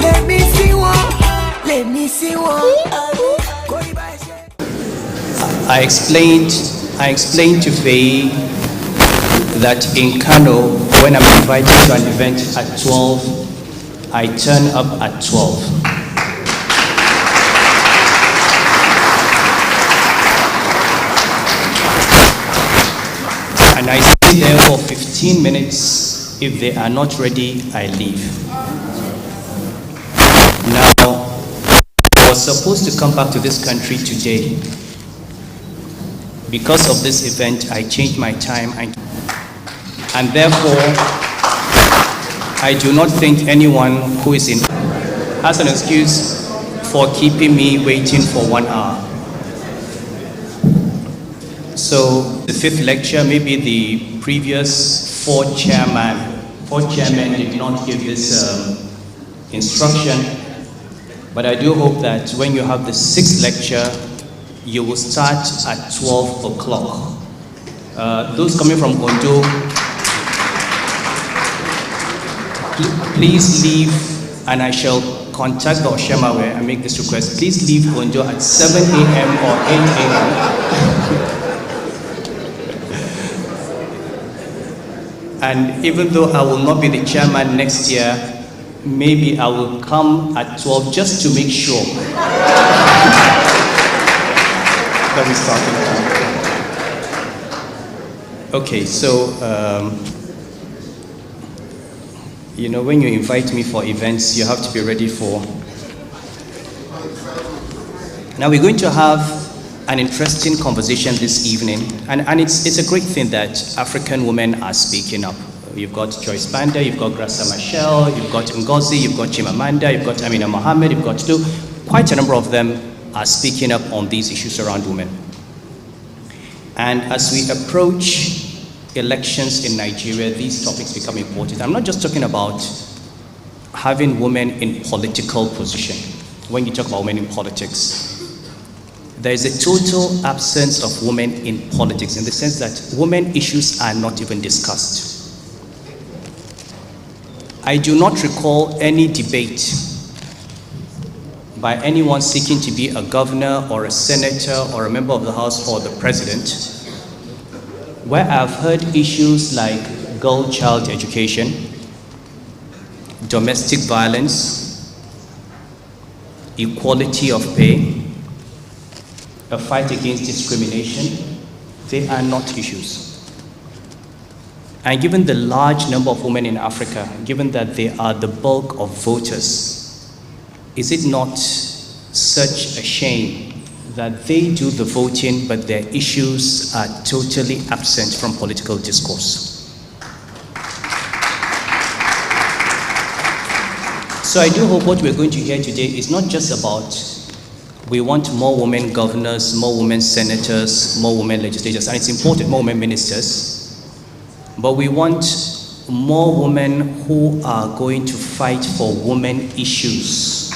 Let me see one. Let me see one. I explained to Faye that in Kano, when I'm invited to an event at 12, I turn up at 12. And I say stay there for 15 minutes. If they are not ready, I leave. Now, I was supposed to come back to this country today. Because of this event, I changed my time, and therefore, I do not think anyone who is in has an excuse for keeping me waiting for 1 hour. So the 5th lecture, maybe the previous four chairmen did not give this instruction, but I do hope that when you have the 6th lecture, you will start at 12 o'clock. Those coming from Ondo, please leave, and I shall contact the Oshemawe and make this request. Please leave Ondo at 7 a.m. or 8 a.m. And even though I will not be the chairman next year, maybe I will come at 12 just to make sure that we start. Okay, so you know, when you invite me for events, you have to be ready for. Now we're going to have an interesting conversation this evening, and it's a great thing that African women are speaking up. You've got Joyce Banda, you've got Grasa Michelle, you've got Ngozi, you've got Chimamanda, you've got Amina Mohammed, you've got quite a number of them are speaking up on these issues around women. And as we approach elections in Nigeria, these topics become important. I'm not just talking about having women in political position. When you talk about women in politics, there is a total absence of women in politics, in the sense that women issues are not even discussed. I do not recall any debate by anyone seeking to be a governor or a senator or a member of the House or the president where I've heard issues like girl child education, domestic violence, equality of pay, a fight against discrimination. They are not issues. And given the large number of women in Africa, given that they are the bulk of voters, is it not such a shame that they do the voting, but their issues are totally absent from political discourse? So I do hope what we're going to hear today is not just about we want more women governors, more women senators, more women legislators, and it's important, more women ministers, but we want more women who are going to fight for women issues.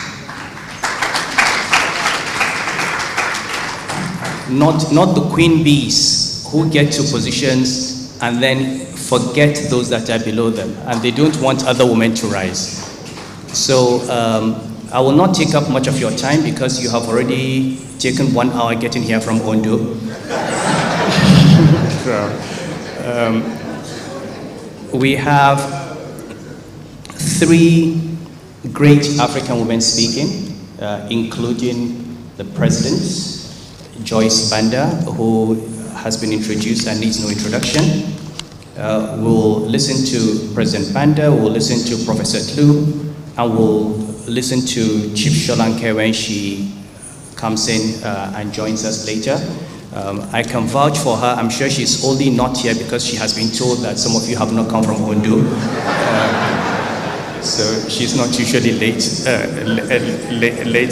Not the queen bees who get to positions and then forget those that are below them, and they don't want other women to rise. So I will not take up much of your time because you have already taken 1 hour getting here from Ondo. We have 3 great African women speaking, including the President, Joyce Banda, who has been introduced and needs no introduction. We'll listen to President Banda, we'll listen to Professor Tlu, and we'll listen to Chief Sholanke when she comes in and joins us later. I can vouch for her. I'm sure she's only not here because she has been told that some of you have not come from Ondo. So she's not usually late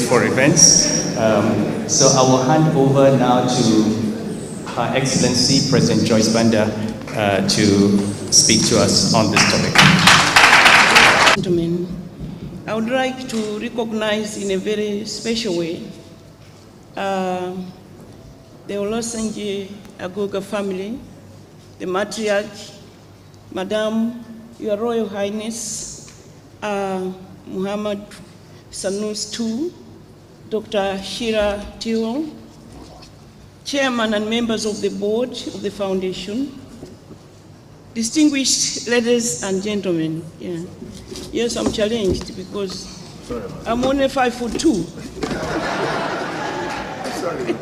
for events. So I will hand over now to Her Excellency President Joyce Banda to speak to us on this topic. Gentlemen, I would like to recognize in a very special way the Olosenji Agoga family, the matriarch, Madam, Your Royal Highness, Muhammad Sanus II, Dr. Shira Tio, Chairman and members of the board of the foundation, distinguished ladies and gentlemen. Yes, I'm challenged because I'm only 5'2". Sorry.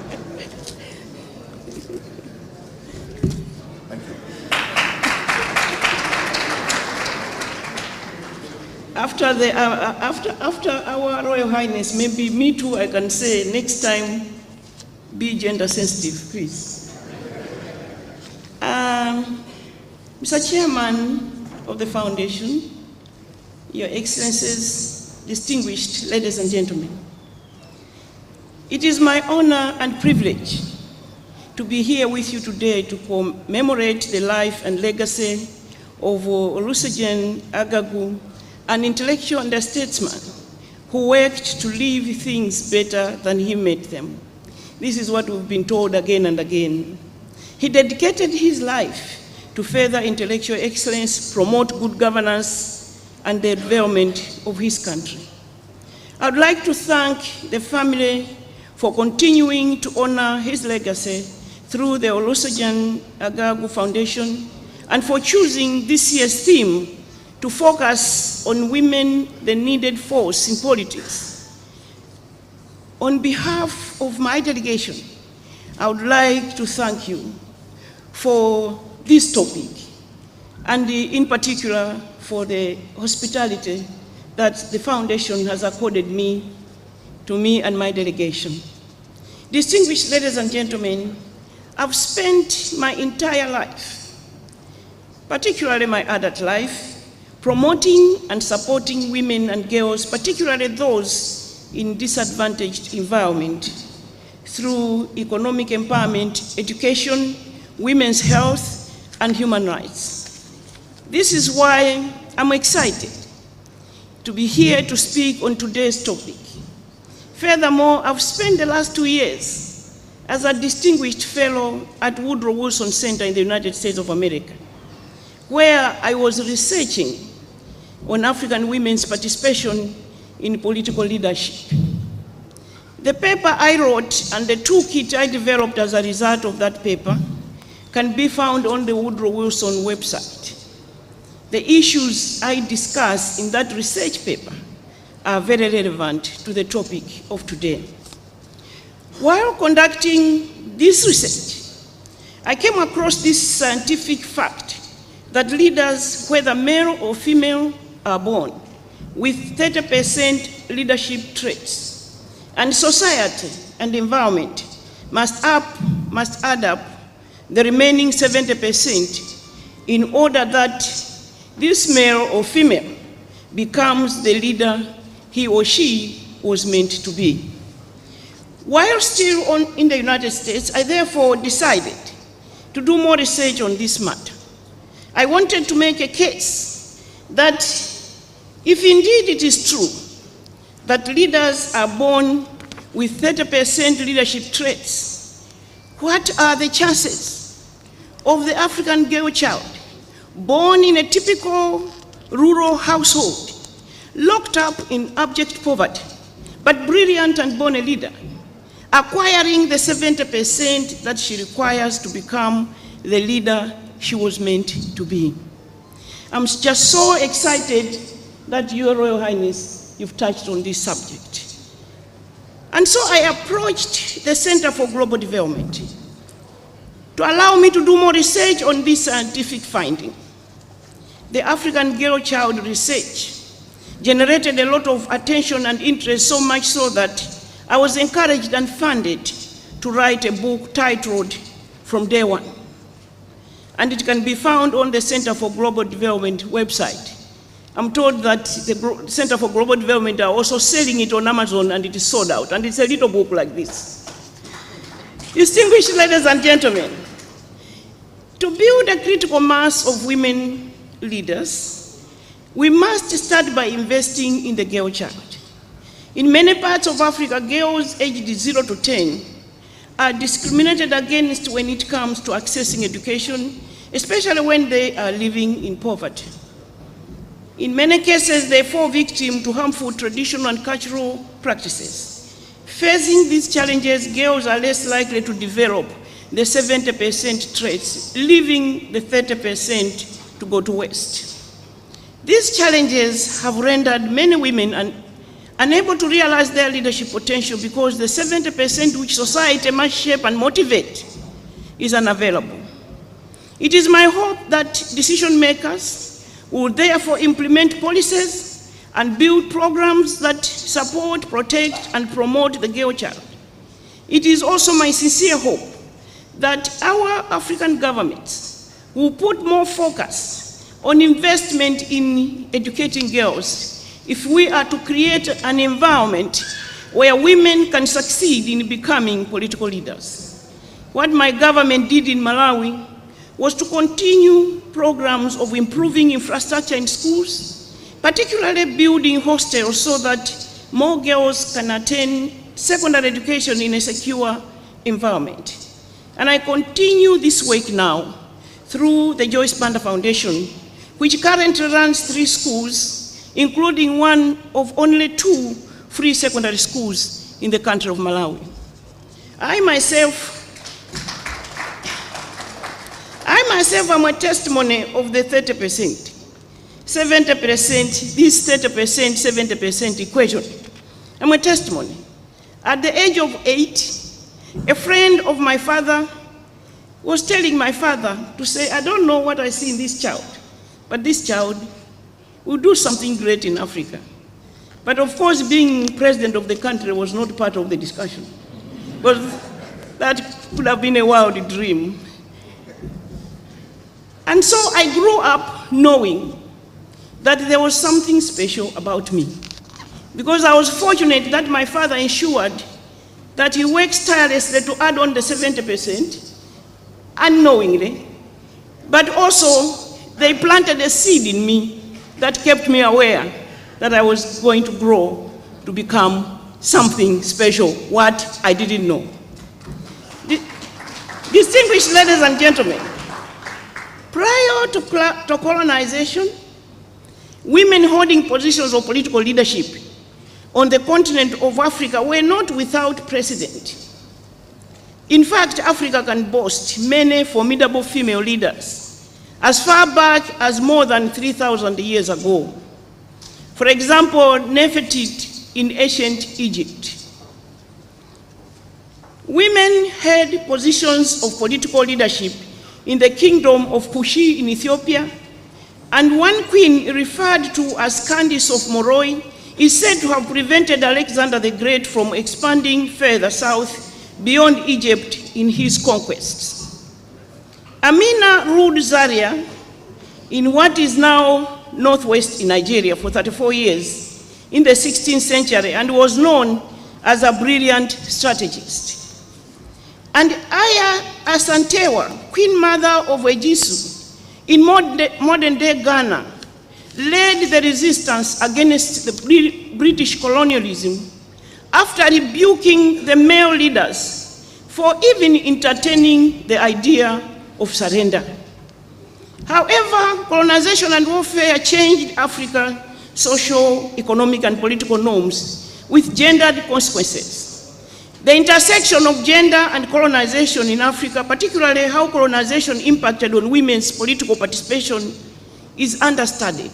After our Royal Highness, maybe me too, I can say next time, be gender sensitive, please. Mr. Chairman of the Foundation, Your Excellencies, distinguished ladies and gentlemen, it is my honor and privilege to be here with you today to commemorate the life and legacy of Olusegun Agagu, an intellectual and a statesman who worked to leave things better than he made them. This is what we've been told again and again. He dedicated his life to further intellectual excellence, promote good governance, and the development of his country. I would like to thank the family for continuing to honor his legacy through the Olusegun Agagu Foundation and for choosing this year's theme to focus on women, the needed force in politics. On behalf of my delegation, I would like to thank you for this topic, and in particular for the hospitality that the Foundation has accorded to me and my delegation. Distinguished ladies and gentlemen, I've spent my entire life, particularly my adult life, promoting and supporting women and girls, particularly those in disadvantaged environment, through economic empowerment, education, women's health, and human rights. This is why I'm excited to be here to speak on today's topic. Furthermore, I've spent the last 2 years as a distinguished fellow at Woodrow Wilson Center in the United States of America, where I was researching on African women's participation in political leadership. The paper I wrote and the toolkit I developed as a result of that paper can be found on the Woodrow Wilson website. The issues I discuss in that research paper are very relevant to the topic of today. While conducting this research, I came across this scientific fact that leaders, whether male or female, are born with 30% leadership traits, and society and environment must add up the remaining 70% in order that this male or female becomes the leader he or she was meant to be. While still in the United States, I therefore decided to do more research on this matter. I wanted to make a case that if indeed it is true that leaders are born with 30% leadership traits, what are the chances of the African girl child born in a typical rural household, locked up in abject poverty, but brilliant and born a leader, acquiring the 70% that she requires to become the leader she was meant to be? I'm just so excited that Your Royal Highness, you've touched on this subject. And so I approached the Center for Global Development to allow me to do more research on this scientific finding. The African girl child research generated a lot of attention and interest, so much so that I was encouraged and funded to write a book titled From Day One. And it can be found on the Center for Global Development website. I'm told that the Center for Global Development are also selling it on Amazon, and it is sold out. And it's a little book like this. Distinguished ladies and gentlemen, to build a critical mass of women leaders, we must start by investing in the girl child. In many parts of Africa, girls aged 0 to 10 are discriminated against when it comes to accessing education, especially when they are living in poverty. In many cases, they fall victim to harmful traditional and cultural practices. Facing these challenges, girls are less likely to develop the 70% traits, leaving the 30% to go to waste. These challenges have rendered many women unable to realize their leadership potential because the 70% which society must shape and motivate is unavailable. It is my hope that decision makers will therefore implement policies and build programs that support, protect, and promote the girl child. It is also my sincere hope that our African governments will put more focus on investment in educating girls if we are to create an environment where women can succeed in becoming political leaders. What my government did in Malawi was to continue programs of improving infrastructure in schools, particularly building hostels so that more girls can attend secondary education in a secure environment. And I continue this work now through the Joyce Banda Foundation, which currently runs 3 schools, including one of only 2 free secondary schools in the country of Malawi. I myself am a testimony of the 30%, 70%, this 30%, 70% equation. I'm a testimony. At the age of 8, a friend of my father was telling my father to say, I don't know what I see in this child, but this child will do something great in Africa. But of course, being president of the country was not part of the discussion, but that could have been a wild dream. And so I grew up knowing that there was something special about me, because I was fortunate that my father ensured that he works tirelessly to add on the 70%, unknowingly, but also they planted a seed in me that kept me aware that I was going to grow to become something special, what I didn't know. Distinguished ladies and gentlemen, prior to colonization, women holding positions of political leadership on the continent of Africa were not without precedent. In fact, Africa can boast many formidable female leaders as far back as more than 3,000 years ago. For example, Nefertiti in ancient Egypt. Women held positions of political leadership in the kingdom of Kushi in Ethiopia, and one queen referred to as Candace of Moroi is said to have prevented Alexander the Great from expanding further south beyond Egypt in his conquests. Amina ruled Zaria in what is now northwest in Nigeria for 34 years in the 16th century and was known as a brilliant strategist. And Aya Asantewa, Queen Mother of Ejisu in modern-day Ghana, led the resistance against the British colonialism after rebuking the male leaders for even entertaining the idea of surrender. However, colonization and warfare changed Africa's social, economic, and political norms with gendered consequences. The intersection of gender and colonization in Africa, particularly how colonization impacted on women's political participation, is understudied.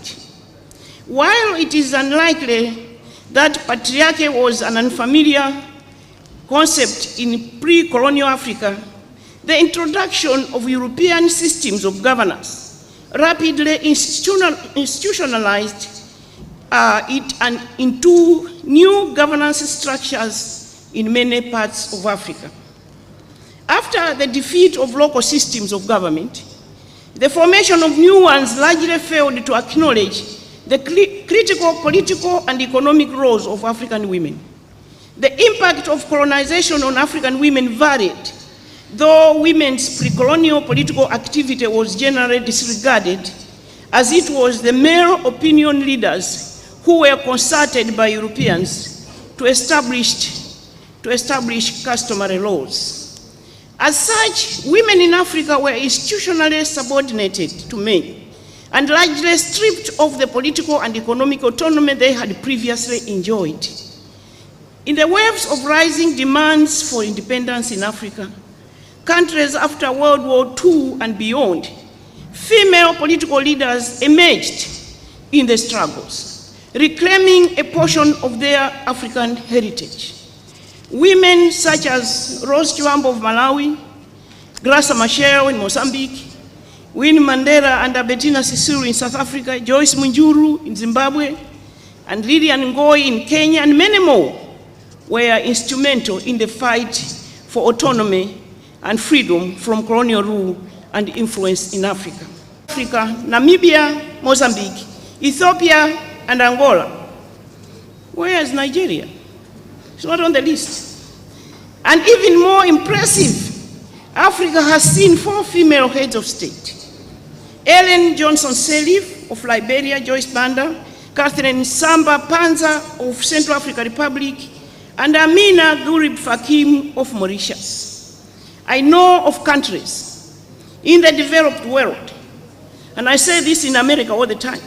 While it is unlikely that patriarchy was an unfamiliar concept in pre-colonial Africa, the introduction of European systems of governance rapidly institutionalized it into new governance structures in many parts of Africa. After the defeat of local systems of government, the formation of new ones largely failed to acknowledge the critical political and economic roles of African women. The impact of colonization on African women varied, though women's pre-colonial political activity was generally disregarded, as it was the male opinion leaders who were consulted by Europeans to establish customary laws. As such, women in Africa were institutionally subordinated to men and largely stripped of the political and economic autonomy they had previously enjoyed. In the waves of rising demands for independence in Africa, countries after World War II and beyond, female political leaders emerged in the struggles, reclaiming a portion of their African heritage. Women such as Rose Chiwambo of Malawi, Graça Machel in Mozambique, Winnie Mandela and Albertina Sisulu in South Africa, Joyce Munjuru in Zimbabwe, and Lilian Ngoyi in Kenya, and many more were instrumental in the fight for autonomy and freedom from colonial rule and influence in Africa. Namibia, Mozambique, Ethiopia, and Angola. Where is Nigeria? It's not on the list. And even more impressive, Africa has seen 4 female heads of state. Ellen Johnson Sirleaf of Liberia, Joyce Banda, Catherine Samba Panza of Central African Republic, and Amina Gurib Fakim of Mauritius. I know of countries in the developed world, and I say this in America all the time,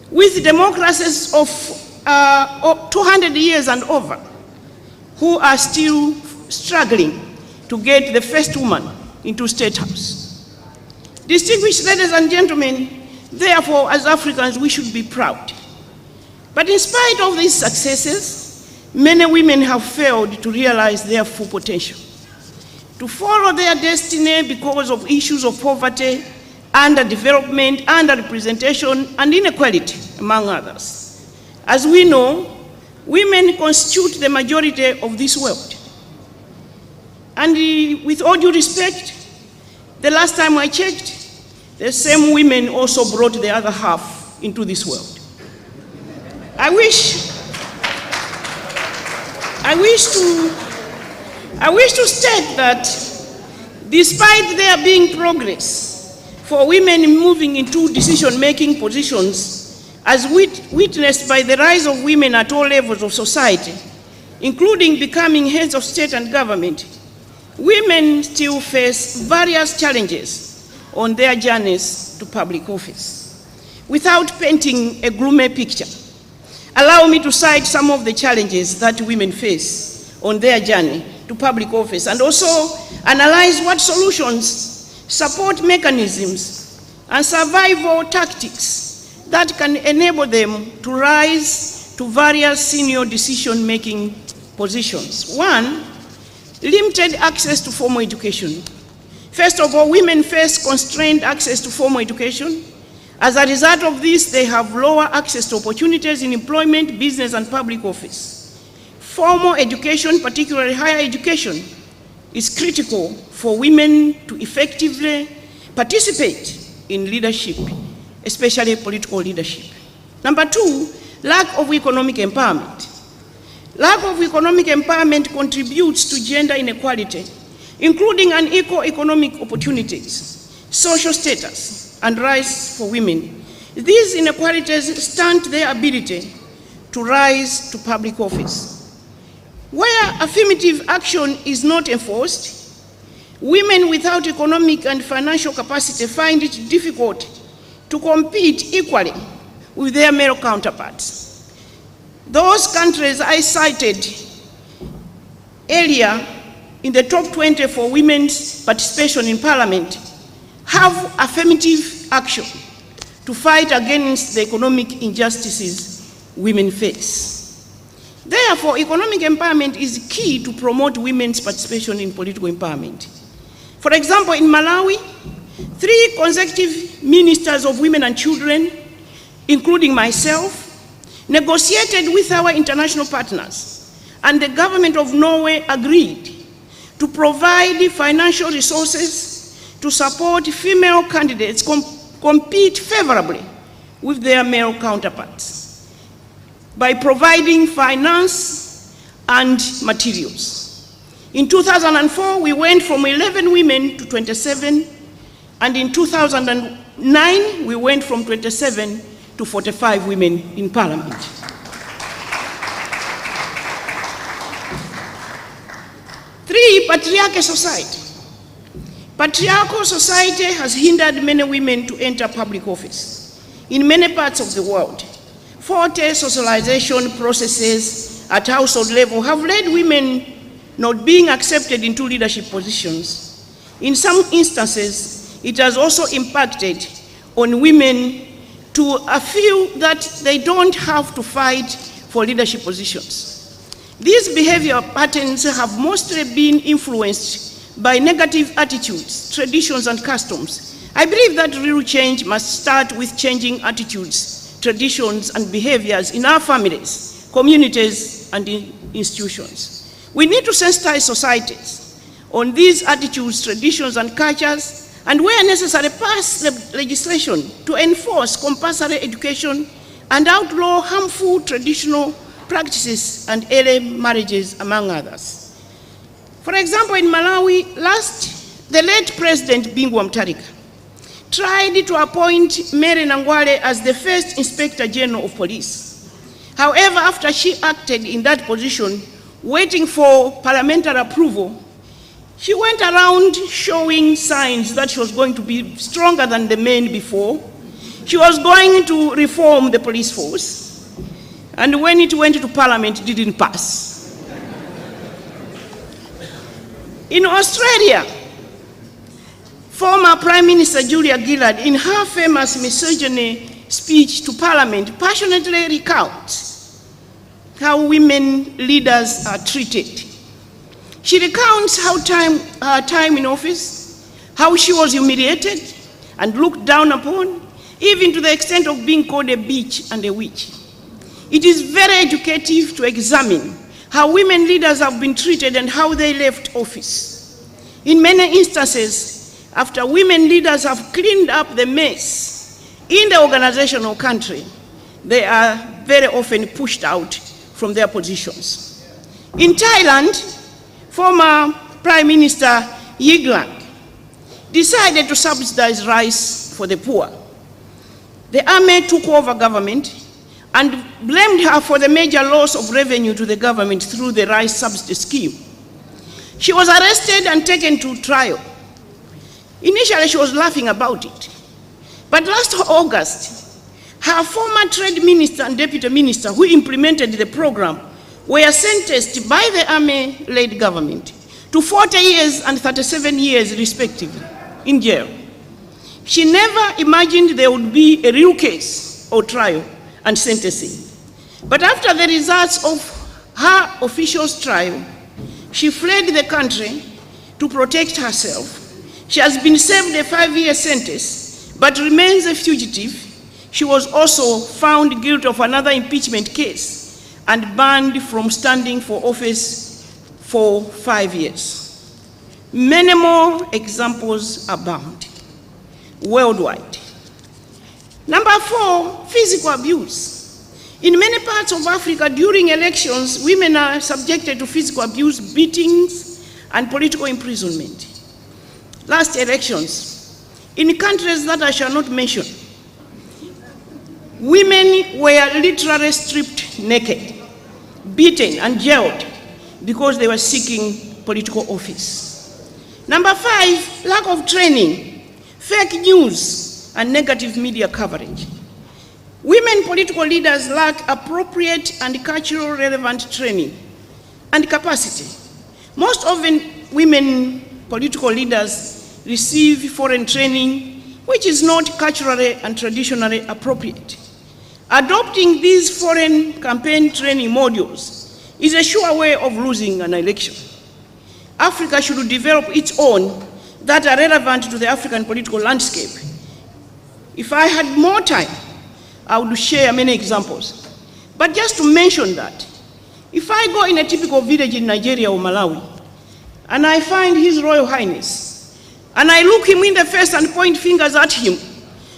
with democracies of 200 years and over, who are still struggling to get the first woman into State House. Distinguished ladies and gentlemen, therefore, as Africans, we should be proud. But in spite of these successes, many women have failed to realize their full potential, to follow their destiny because of issues of poverty, underdevelopment, underrepresentation, and inequality, among others. As we know, women constitute the majority of this world. And with all due respect, the last time I checked, the same women also brought the other half into this world. I wish to state that despite there being progress for women moving into decision-making positions, as witnessed by the rise of women at all levels of society, including becoming heads of state and government, women still face various challenges on their journeys to public office. Without painting a gloomy picture, allow me to cite some of the challenges that women face on their journey to public office, and also analyze what solutions, support mechanisms, and survival tactics that can enable them to rise to various senior decision-making positions. 1, limited access to formal education. First of all, women face constrained access to formal education. As a result of this, they have lower access to opportunities in employment, business, and public office. Formal education, particularly higher education, is critical for women to effectively participate in leadership, especially political leadership. Number 2, lack of economic empowerment. Lack of economic empowerment contributes to gender inequality, including unequal economic opportunities, social status, and rights for women. These inequalities stunt their ability to rise to public office. Where affirmative action is not enforced, women without economic and financial capacity find it difficult to compete equally with their male counterparts. Those countries I cited earlier in the top 20 for women's participation in parliament have affirmative action to fight against the economic injustices women face. Therefore, economic empowerment is key to promote women's participation in political empowerment. For example, in Malawi, 3 consecutive ministers of women and children, including myself, negotiated with our international partners, and the government of Norway agreed to provide financial resources to support female candidates compete favorably with their male counterparts by providing finance and materials. In 2004, we went from 11 women to 27, and in 2009, we went from 27 to 45 women in parliament. Three, patriarchal society. Patriarchal society has hindered many women to enter public office. In many parts of the world, faulty socialization processes at household level have led women not being accepted into leadership positions. In some instances, it has also impacted on women to feel that they don't have to fight for leadership positions. These behavior patterns have mostly been influenced by negative attitudes, traditions, and customs. I believe that real change must start with changing attitudes traditions, and behaviors in our families, communities, and institutions. We need to sensitize societies on these attitudes, traditions, and cultures, and where necessary, pass legislation to enforce compulsory education and outlaw harmful traditional practices and early marriages, among others. For example, in Malawi, the late President Bingwa Mutharika tried to appoint Mary Nangwale as the first Inspector General of Police. However, after she acted in that position, waiting for parliamentary approval, she went around showing signs that she was going to be stronger than the men before. She was going to reform the police force, and when it went to parliament, it didn't pass. In Australia, former Prime Minister Julia Gillard, in her famous misogyny speech to Parliament, passionately recounts how women leaders are treated. She recounts how her time in office, how she was humiliated and looked down upon, even to the extent of being called a bitch and a witch. It is very educative to examine how women leaders have been treated and how they left office. In many instances, after women leaders have cleaned up the mess in the organization or country, they are very often pushed out from their positions. In Thailand, former Prime Minister Yingluck decided to subsidize rice for the poor. The army took over government and blamed her for the major loss of revenue to the government through the rice subsidy scheme. She was arrested and taken to trial. Initially, she was laughing about it. But last August, her former trade minister and deputy minister who implemented the program were sentenced by the army-led government to 40 years and 37 years respectively in jail. She never imagined there would be a real case or trial and sentencing. But after the results of her official's trial, she fled the country to protect herself. She has been served a 5-year sentence, but remains a fugitive. She was also found guilty of another impeachment case and banned from standing for office for 5 years. Many more examples abound worldwide. Number 4, physical abuse. In many parts of Africa, during elections, women are subjected to physical abuse, beatings, and political imprisonment. Last elections, in countries that I shall not mention, women were literally stripped naked, beaten, and jailed because they were seeking political office. Number 5, lack of training, fake news, and negative media coverage. Women political leaders lack appropriate and culturally relevant training and capacity. Most often, women political leaders receive foreign training, which is not culturally and traditionally appropriate. Adopting these foreign campaign training modules is a sure way of losing an election. Africa should develop its own that are relevant to the African political landscape. If I had more time, I would share many examples. But just to mention that, if I go in a typical village in Nigeria or Malawi, and I find His Royal Highness, and I look him in the face and point fingers at him,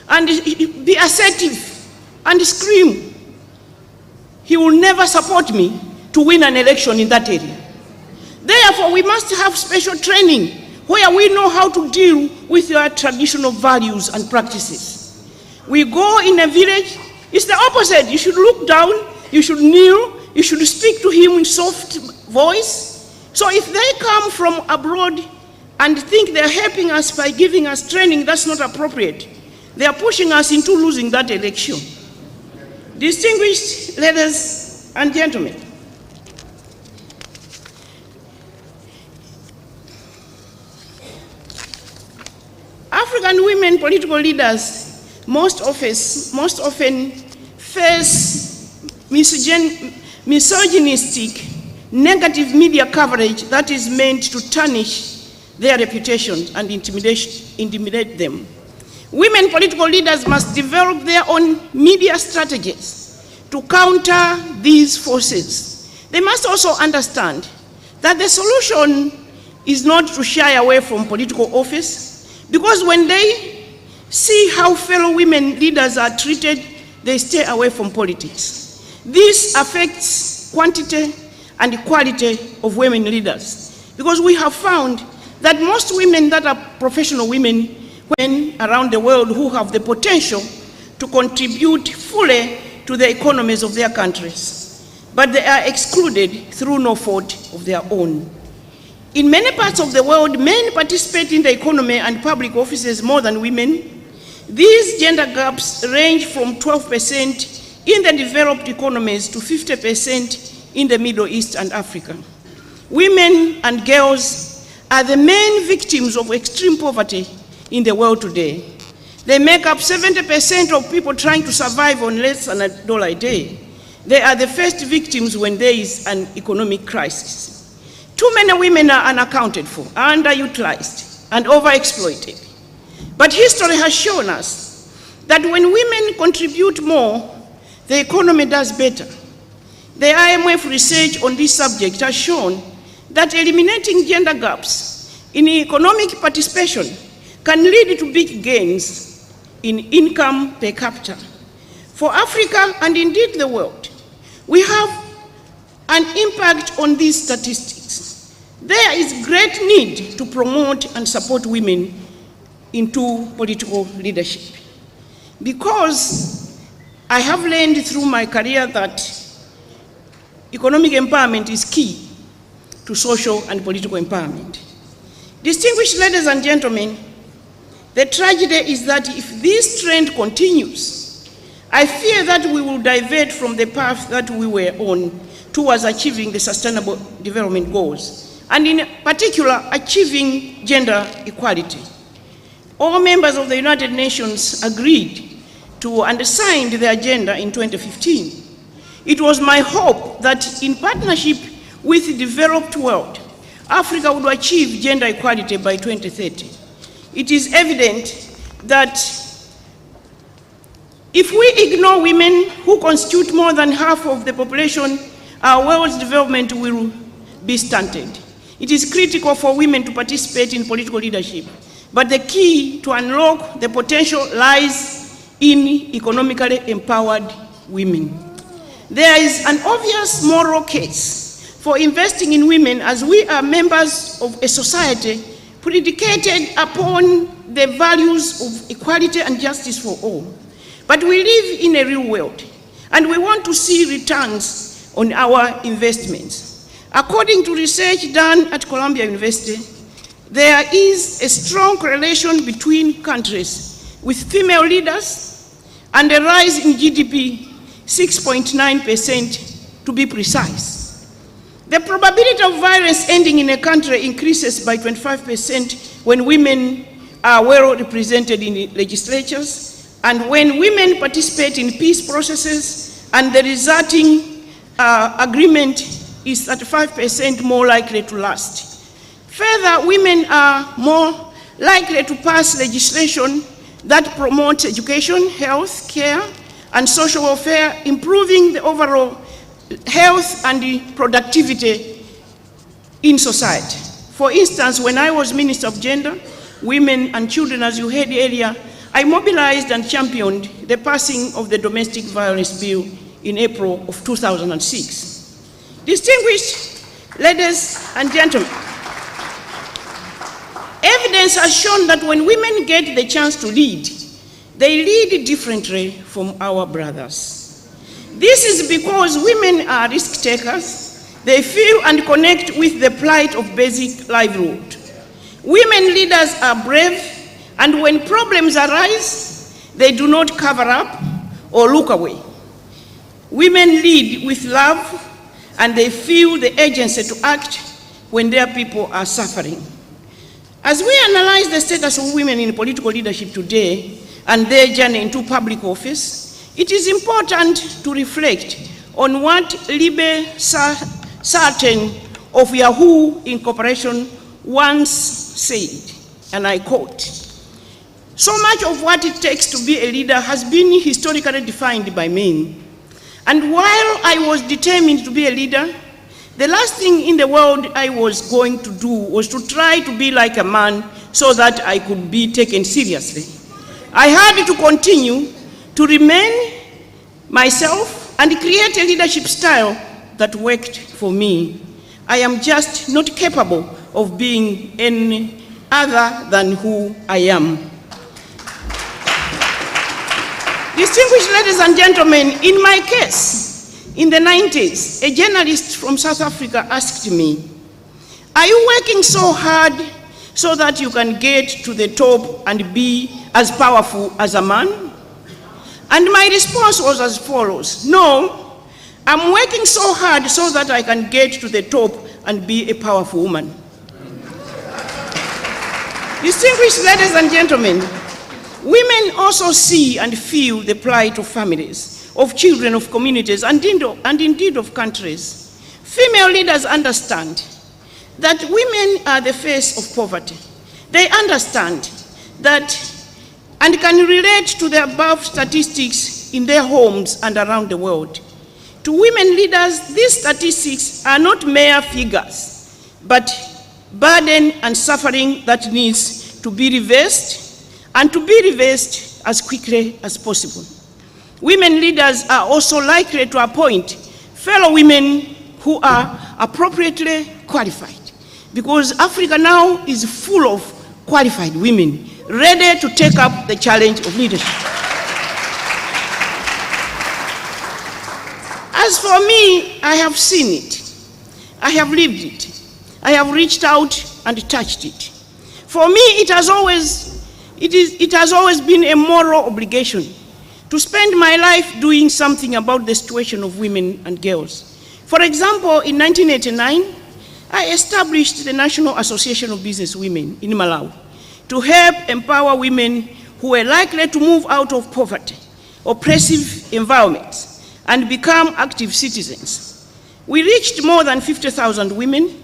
and be assertive and scream, he will never support me to win an election in that area. Therefore, we must have special training where we know how to deal with your traditional values and practices. We go in a village, it's the opposite. You should look down, you should kneel, you should speak to him in soft voice. So if they come from abroad and think they're helping us by giving us training, that's not appropriate. They are pushing us into losing that election. Distinguished ladies and gentlemen, African women political leaders most often face misogynistic, negative media coverage that is meant to tarnish their reputations and intimidate them. Women political leaders must develop their own media strategies to counter these forces. They must also understand that the solution is not to shy away from political office, because when they see how fellow women leaders are treated, they stay away from politics. This affects quantity and quality of women leaders, because we have found that most women that are professional women around the world who have the potential to contribute fully to the economies of their countries, but they are excluded through no fault of their own. In many parts of the world, men participate in the economy and public offices more than women. These gender gaps range from 12% in the developed economies to 50% in the Middle East and Africa. Women and girls are the main victims of extreme poverty in the world today. They make up 70% of people trying to survive on less than $1 a day. They are the first victims when there is an economic crisis. Too many women are unaccounted for, underutilized, and overexploited. But history has shown us that when women contribute more, the economy does better. The IMF research on this subject has shown that eliminating gender gaps in economic participation can lead to big gains in income per capita. For Africa and indeed the world, we have an impact on these statistics. There is great need to promote and support women into political leadership, because I have learned through my career that economic empowerment is key to social and political empowerment. Distinguished ladies and gentlemen, the tragedy is that if this trend continues, I fear that we will divert from the path that we were on towards achieving the Sustainable Development Goals, and in particular, achieving gender equality. All members of the United Nations agreed to and signed the agenda in 2015. It was my hope that in partnership with the developed world, Africa would achieve gender equality by 2030. It is evident that if we ignore women who constitute more than half of the population, our world's development will be stunted. It is critical for women to participate in political leadership, but the key to unlock the potential lies in economically empowered women. There is an obvious moral case for investing in women, as we are members of a society predicated upon the values of equality and justice for all. But we live in a real world, and we want to see returns on our investments. According to research done at Columbia University, there is a strong correlation between countries with female leaders and a rise in GDP, 6.9% to be precise. The probability of violence ending in a country increases by 25% when women are well represented in legislatures, and when women participate in peace processes, and the resulting agreement is 35% more likely to last. Further, women are more likely to pass legislation that promotes education, health care, and social welfare, improving the overall health and the productivity in society. For instance, when I was Minister of Gender, Women and Children, as you heard earlier, I mobilized and championed the passing of the Domestic Violence Bill in April of 2006. Distinguished ladies and gentlemen, evidence has shown that when women get the chance to lead, they lead differently from our brothers. This is because women are risk takers. They feel and connect with the plight of basic livelihood. Women leaders are brave, and when problems arise, they do not cover up or look away. Women lead with love, and they feel the agency to act when their people are suffering. As we analyze the status of women in political leadership today and their journey into public office, it is important to reflect on what Libby Sartain of Yahoo Incorporation once said, and I quote, So much of what it takes to be a leader has been historically defined by men. And while I was determined to be a leader, the last thing in the world I was going to do was to try to be like a man so that I could be taken seriously. I had to continue to remain myself and create a leadership style that worked for me. I am just not capable of being any other than who I am. Distinguished ladies and gentlemen, in my case, in the 90s, a journalist from South Africa asked me, "Are you working so hard so that you can get to the top and be as powerful as a man?" And my response was as follows: "No, I'm working so hard so that I can get to the top and be a powerful woman." Distinguished ladies and gentlemen, women also see and feel the plight of families, of children, of communities, and indeed of countries. Female leaders understand that women are the face of poverty. They understand that and can relate to the above statistics in their homes and around the world. To women leaders, these statistics are not mere figures, but burden and suffering that needs to be reversed, and to be reversed as quickly as possible. Women leaders are also likely to appoint fellow women who are appropriately qualified, because Africa now is full of qualified women ready to take up the challenge of leadership. As for me, I have seen it, I have lived it, I have reached out and touched it. For me, it has always been a moral obligation to spend my life doing something about the situation of women and girls. For example, in 1989, I established the National Association of Business Women in Malawi to help empower women who were likely to move out of poverty, oppressive environments, and become active citizens. We reached more than 50,000 women,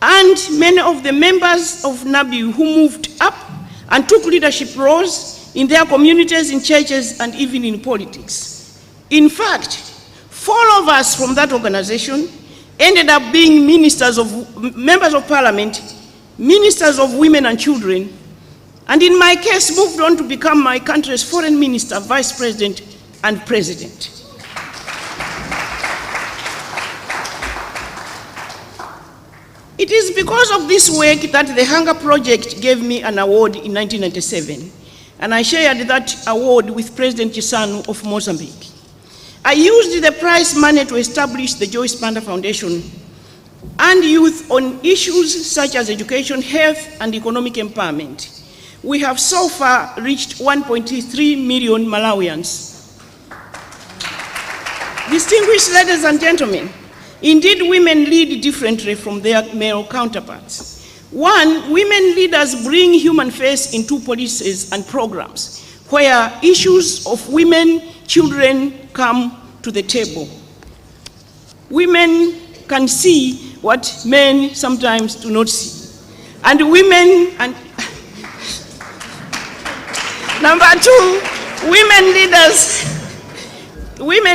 and many of the members of NABU who moved up and took leadership roles in their communities, in churches, and even in politics. In fact, 4 of us from that organization ended up being members of parliament, ministers of women and children, and in my case, moved on to become my country's foreign minister, vice president, and president. It is because of this work that the Hunger Project gave me an award in 1997, and I shared that award with President Chisano of Mozambique. I used the prize money to establish the Joyce Panda Foundation and youth on issues such as education, health, and economic empowerment. We have so far reached 1.3 million Malawians. Distinguished ladies and gentlemen, indeed women lead differently from their male counterparts. 1, women leaders bring human face into policies and programs where issues of women, children come to the table. Women can see what men sometimes do not see. And women, and number 2, women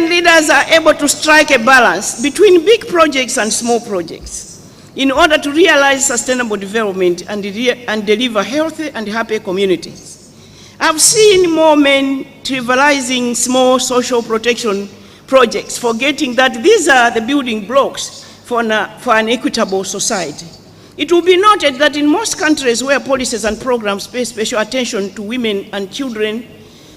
leaders are able to strike a balance between big projects and small projects in order to realize sustainable development and deliver healthy and happy communities. I've seen more men trivializing small social protection projects, forgetting that these are the building blocks for an equitable society. It will be noted that in most countries where policies and programs pay special attention to women and children,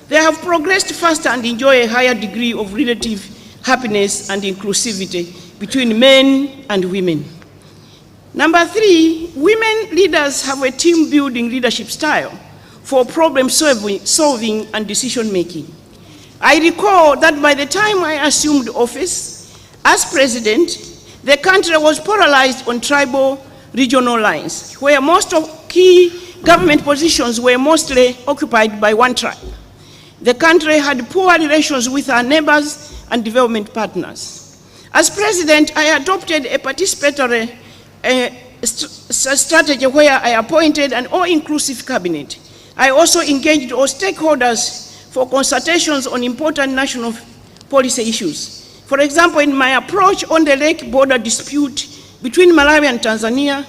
they have progressed faster and enjoy a higher degree of relative happiness and inclusivity between men and women. Number 3, women leaders have a team-building leadership style for problem solving and decision making. I recall that by the time I assumed office as president, the country was polarized on tribal regional lines, where most of key government positions were mostly occupied by one tribe. The country had poor relations with our neighbors and development partners. As president, I adopted a participatory strategy where I appointed an all-inclusive cabinet I also engaged all stakeholders for consultations on important national policy issues. For example, in my approach on the lake border dispute between Malawi and Tanzania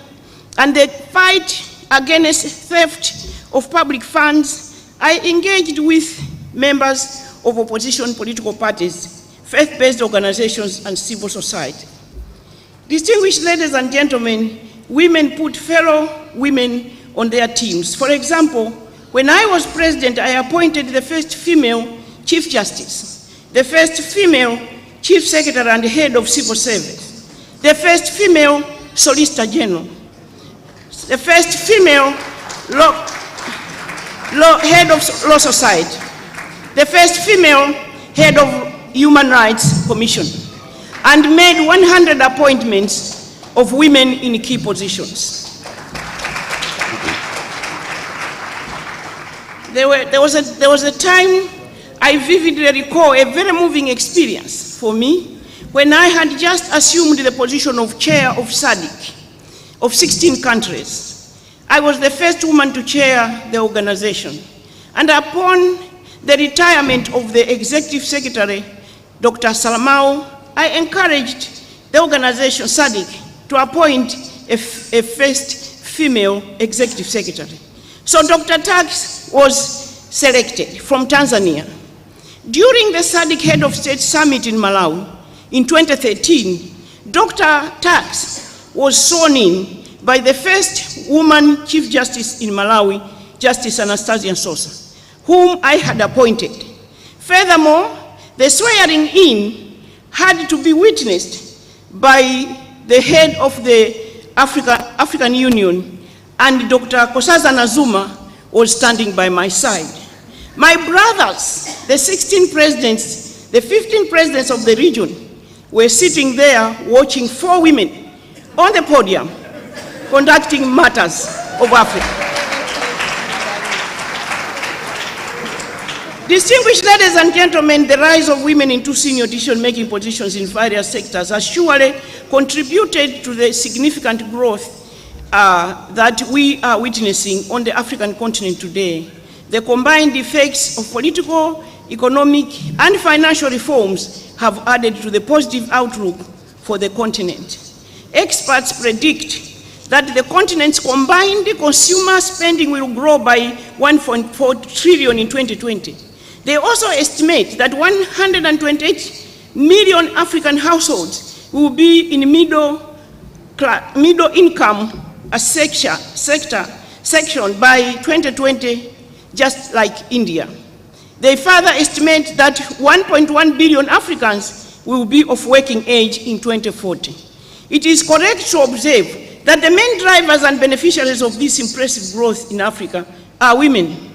and the fight against theft of public funds, I engaged with members of opposition political parties, faith-based organizations, and civil society. Distinguished ladies and gentlemen, women put fellow women on their teams. For example, when I was president, I appointed the first female Chief Justice, the first female Chief Secretary and Head of Civil Service, the first female Solicitor General, the first female Head of Law Society, the first female Head of Human Rights Commission, and made 100 appointments of women in key positions. There was a time I vividly recall, a very moving experience for me, when I had just assumed the position of chair of SADC of 16 countries. I was the first woman to chair the organization. And upon the retirement of the executive secretary, Dr. Salamau, I encouraged the organization, SADC, to appoint a first female executive secretary. So Dr. Tax was selected from Tanzania. During the SADC Head of State Summit in Malawi in 2013, Dr. Tax was sworn in by the first woman Chief Justice in Malawi, Justice Anastasia Sosa, whom I had appointed. Furthermore, the swearing in had to be witnessed by the head of the African Union, and Dr. Nkosazana Zuma was standing by my side. My brothers, the 16 presidents, the 15 presidents of the region, were sitting there watching 4 women on the podium conducting matters of Africa. Distinguished ladies and gentlemen, the rise of women into senior decision-making positions in various sectors has surely contributed to the significant growth that we are witnessing on the African continent today. The combined effects of political, economic, and financial reforms have added to the positive outlook for the continent. Experts predict that the continent's combined consumer spending will grow by 1.4 trillion in 2020. They also estimate that 128 million African households will be in middle income section by 2020, just like India. They further estimate that 1.1 billion Africans will be of working age in 2040. It is correct to observe that the main drivers and beneficiaries of this impressive growth in Africa are women.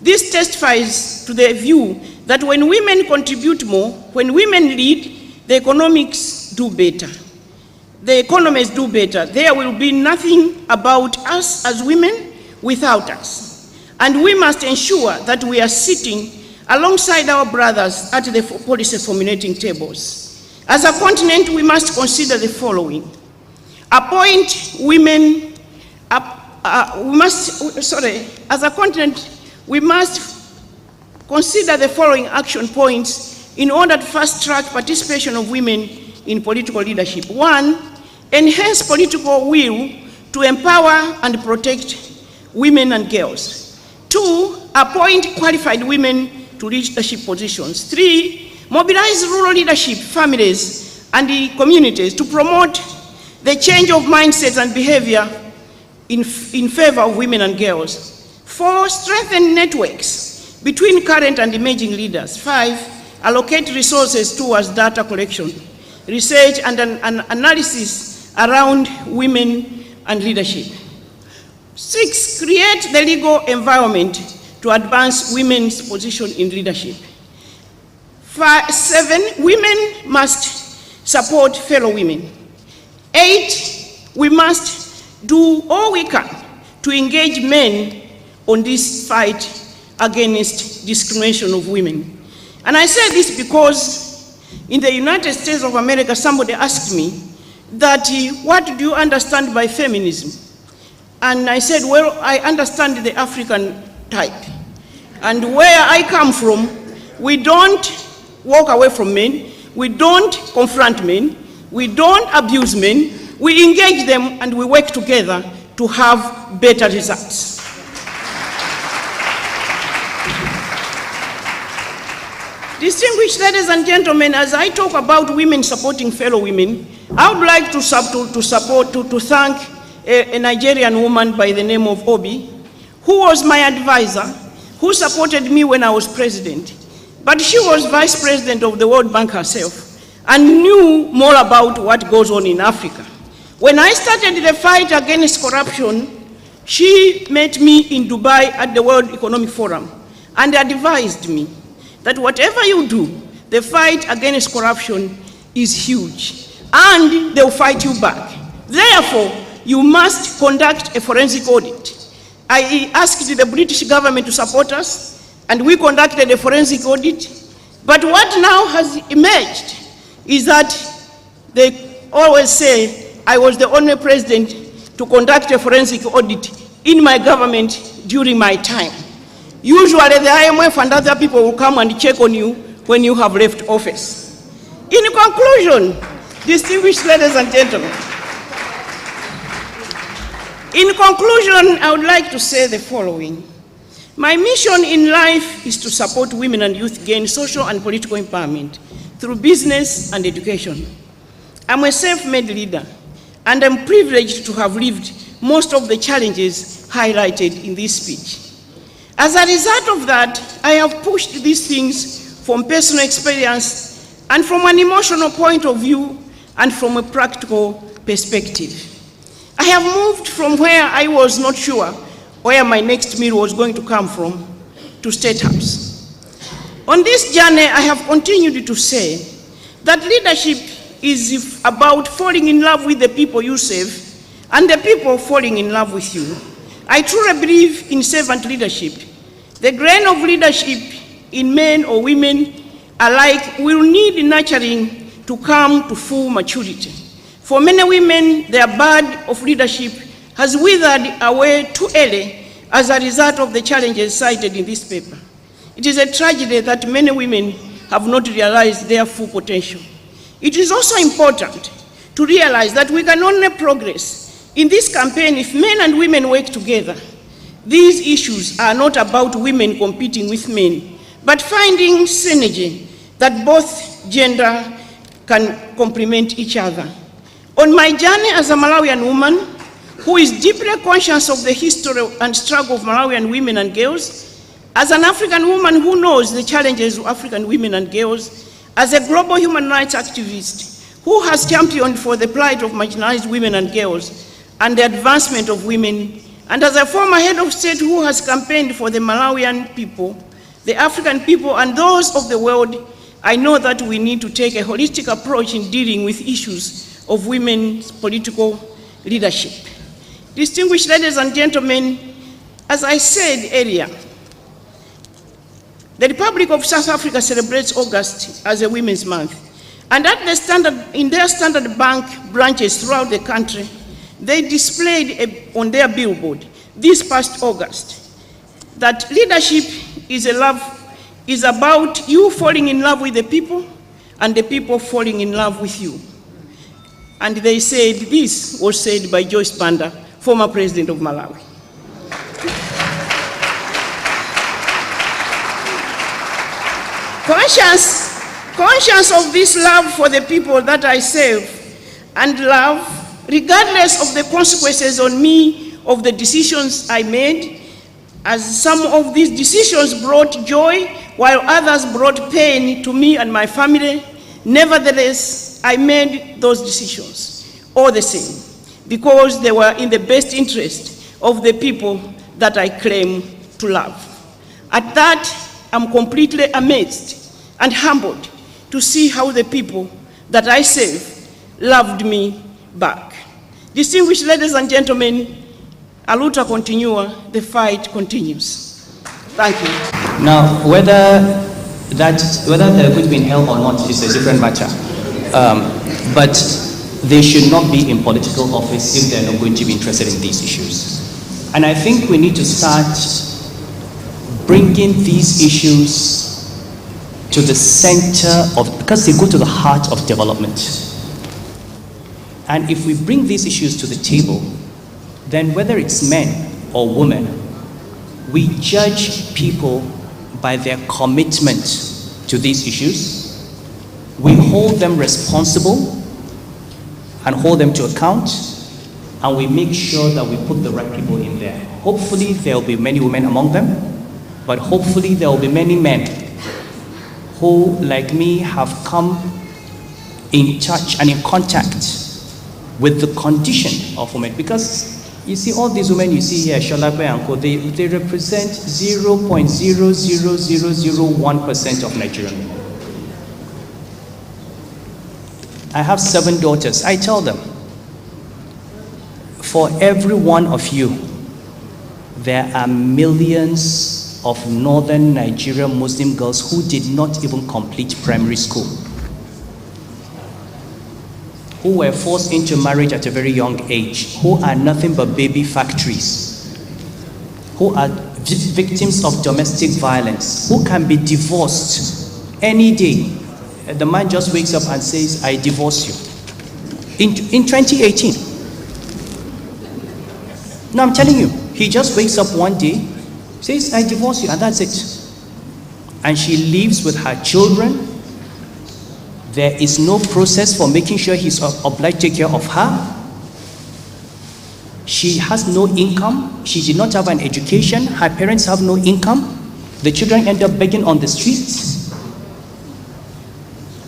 This testifies to the view that when women contribute more, when women lead, the economics do better. The economies do better. There will be nothing about us as women without us. And we must ensure that we are sitting alongside our brothers at the policy formulating tables. As a continent, we must consider the following. Appoint women, as a continent, we must consider the following action points in order to fast-track participation of women in political leadership. 1, enhance political will to empower and protect women and girls. 2, appoint qualified women to leadership positions. 3, mobilize rural leadership, families, and the communities to promote the change of mindsets and behavior in favor of women and girls. 4, strengthen networks between current and emerging leaders. 5, allocate resources towards data collection, research, and an analysis around women and leadership. 6, create the legal environment to advance women's position in leadership. 7, women must support fellow women. 8, we must do all we can to engage men on this fight against discrimination of women. And I say this because in the United States of America, somebody asked me that, what do you understand by feminism? And I said, well, I understand the African type. And where I come from, we don't walk away from men, we don't confront men, we don't abuse men, we engage them and we work together to have better results. Distinguished ladies and gentlemen, as I talk about women supporting fellow women, I would like to thank a Nigerian woman by the name of Obi, who was my advisor, who supported me when I was president. But she was vice president of the World Bank herself and knew more about what goes on in Africa. When I started the fight against corruption, she met me in Dubai at the World Economic Forum and advised me that whatever you do, the fight against corruption is huge and they'll fight you back. Therefore, you must conduct a forensic audit. I asked the British government to support us and we conducted a forensic audit. But what now has emerged is that they always say I was the only president to conduct a forensic audit in my government during my time. Usually the IMF and other people will come and check on you when you have left office. In conclusion, distinguished ladies and gentlemen, in conclusion, I would like to say the following. My mission in life is to support women and youth gain social and political empowerment through business and education. I'm a self-made leader, and I'm privileged to have lived most of the challenges highlighted in this speech. As a result of that, I have pushed these things from personal experience and from an emotional point of view and from a practical perspective. I have moved from where I was not sure where my next meal was going to come from to State House. On this journey, I have continued to say that leadership is about falling in love with the people you serve and the people falling in love with you. I truly believe in servant leadership. The grain of leadership in men or women alike will need nurturing to come to full maturity. For many women, their bud of leadership has withered away too early as a result of the challenges cited in this paper. It is a tragedy that many women have not realized their full potential. It is also important to realize that we can only progress in this campaign if men and women work together. These issues are not about women competing with men, but finding synergy that both gender can complement each other. On my journey as a Malawian woman who is deeply conscious of the history and struggle of Malawian women and girls, as an African woman who knows the challenges of African women and girls, as a global human rights activist who has championed for the plight of marginalized women and girls and the advancement of women, and as a former head of state who has campaigned for the Malawian people, the African people, and those of the world, I know that we need to take a holistic approach in dealing with issues of women's political leadership. Distinguished ladies and gentlemen, as I said earlier, the Republic of South Africa celebrates August as a Women's Month. And in their Standard Bank branches throughout the country, they displayed on their billboard this past August that leadership is about you falling in love with the people and the people falling in love with you. And they said, this was said by Joyce Banda, former president of Malawi. Conscious of this love for the people that I serve and love, regardless of the consequences on me of the decisions I made, as some of these decisions brought joy while others brought pain to me and my family, nevertheless, I made those decisions all the same because they were in the best interest of the people that I claim to love. At that, I'm completely amazed and humbled to see how the people that I serve loved me back. Distinguished ladies and gentlemen, a luta continua, the fight continues. Thank you. Now, whether they're going to be in hell or not is a different matter. But they should not be in political office if they're not going to be interested in these issues. And I think we need to start bringing these issues to the center of, because they go to the heart of development. And if we bring these issues to the table, then whether it's men or women, we judge people by their commitment to these issues. We hold them responsible and hold them to account, and we make sure that we put the right people in there. Hopefully there will be many women among them, but hopefully there will be many men who, like me, have come in touch and in contact with the condition of women. Because you see, all these women you see here, Sholape and Co, they represent 0.00001% of Nigerian women. I have 7 daughters. I tell them, for every one of you, there are millions of northern Nigerian Muslim girls who did not even complete primary school, who were forced into marriage at a very young age, who are nothing but baby factories, who are victims of domestic violence, who can be divorced any day. The man just wakes up and says, I divorce you. In 2018. No, I'm telling you, he just wakes up one day, says, I divorce you, and that's it. And she lives with her children. There is no process for making sure he's obliged to take care of her. She has no income. She did not have an education. Her parents have no income. The children end up begging on the streets.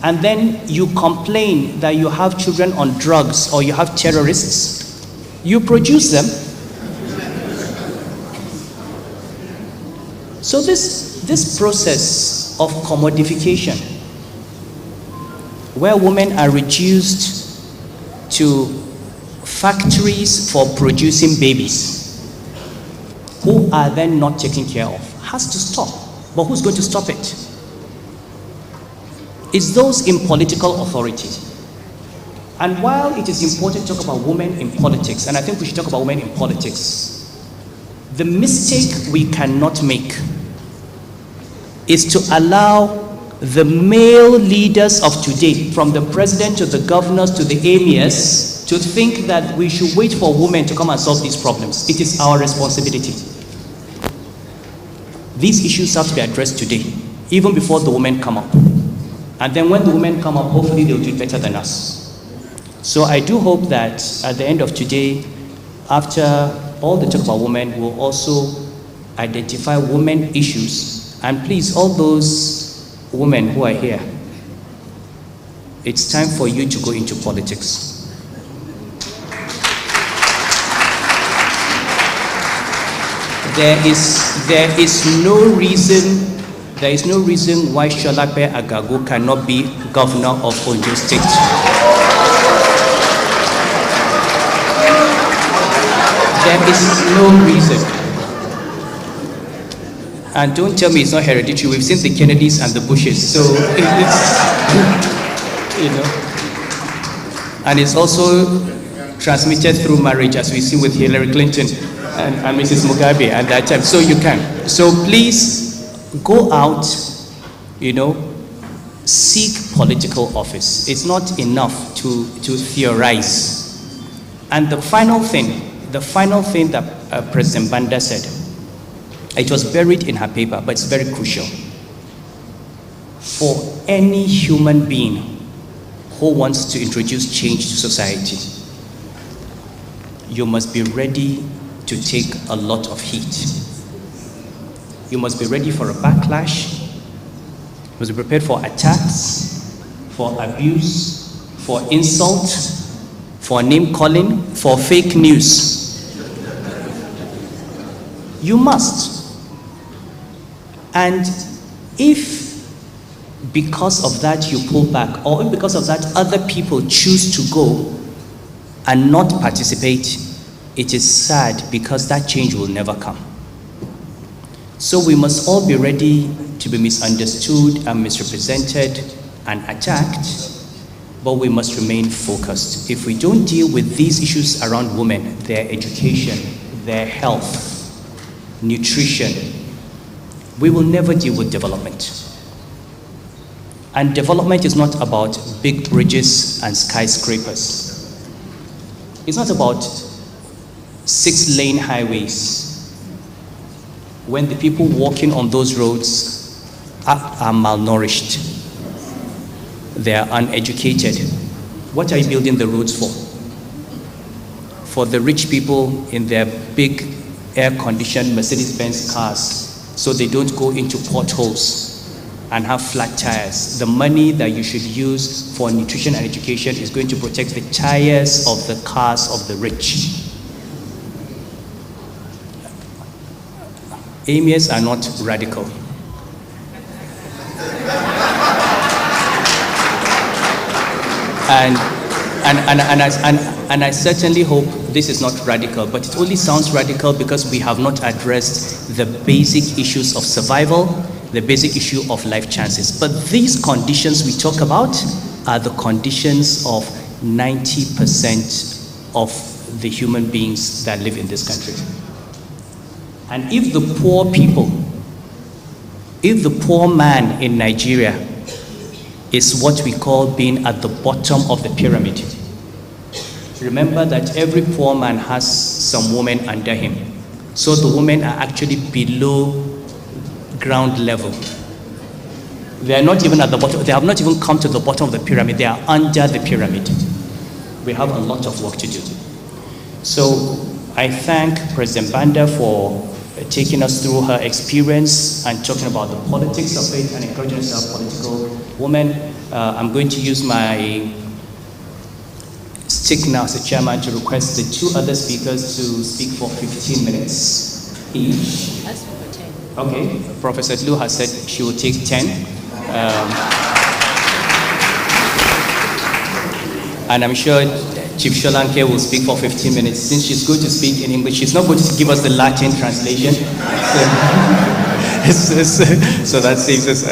And then you complain that you have children on drugs or you have terrorists. You produce them. So this process of commodification, where women are reduced to factories for producing babies, who are then not taken care of, has to stop. But who's going to stop it? It's those in political authority. And while it is important to talk about women in politics, and I think we should talk about women in politics, the mistake we cannot make is to allow the male leaders of today, from the president to the governors to the emirs, to think that we should wait for women to come and solve these problems. It is our responsibility. These issues have to be addressed today, even before the women come up. And then when the women come up, hopefully they'll do it better than us. So I do hope that at the end of today, after all the talk about women, we'll also identify women issues. And please, all those women who are here, it's time for you to go into politics. There is no reason why Sholape Agago cannot be governor of Ondo State. There is no reason. And don't tell me it's not hereditary. We've seen the Kennedys and the Bushes, so it's, you know. And it's also transmitted through marriage, as we see with Hillary Clinton and Mrs. Mugabe at that time. So you can. So please go out, you know, seek political office. It's not enough to theorize. And the final thing that President Banda said, it was buried in her paper, but it's very crucial. For any human being who wants to introduce change to society, you must be ready to take a lot of heat. You must be ready for a backlash. You must be prepared for attacks, for abuse, for insult, for name calling, for fake news. You must. And if because of that you pull back, or if because of that other people choose to go and not participate, it is sad, because that change will never come. So we must all be ready to be misunderstood and misrepresented and attacked, but we must remain focused. If we don't deal with these issues around women, their education, their health, nutrition, we will never deal with development. And development is not about big bridges and skyscrapers. It's not about 6-lane highways when the people walking on those roads are malnourished. They are uneducated. What are you building the roads for? For the rich people in their big air-conditioned Mercedes-Benz cars, so they don't go into potholes and have flat tires. The money that you should use for nutrition and education is going to protect the tires of the cars of the rich. Amirs are not radical. And I certainly hope this is not radical, but it only sounds radical because we have not addressed the basic issues of survival, the basic issue of life chances. But these conditions we talk about are the conditions of 90% of the human beings that live in this country. And if the poor people, if the poor man in Nigeria is what we call being at the bottom of the pyramid, remember that every poor man has some women under him. So the women are actually below ground level. They are not even at the bottom, they have not even come to the bottom of the pyramid, they are under the pyramid. We have a lot of work to do. So I thank President Banda for taking us through her experience and talking about the politics of it and encouraging us to have political women. I'm going to use my stick now as a chairman to request the two other speakers to speak for 15 minutes each. Okay, Professor Lu has said she will take 10. And I'm sure Chief Sholanke will speak for 15 minutes. Since she's going to speak in English, she's not going to give us the Latin translation. So that saves us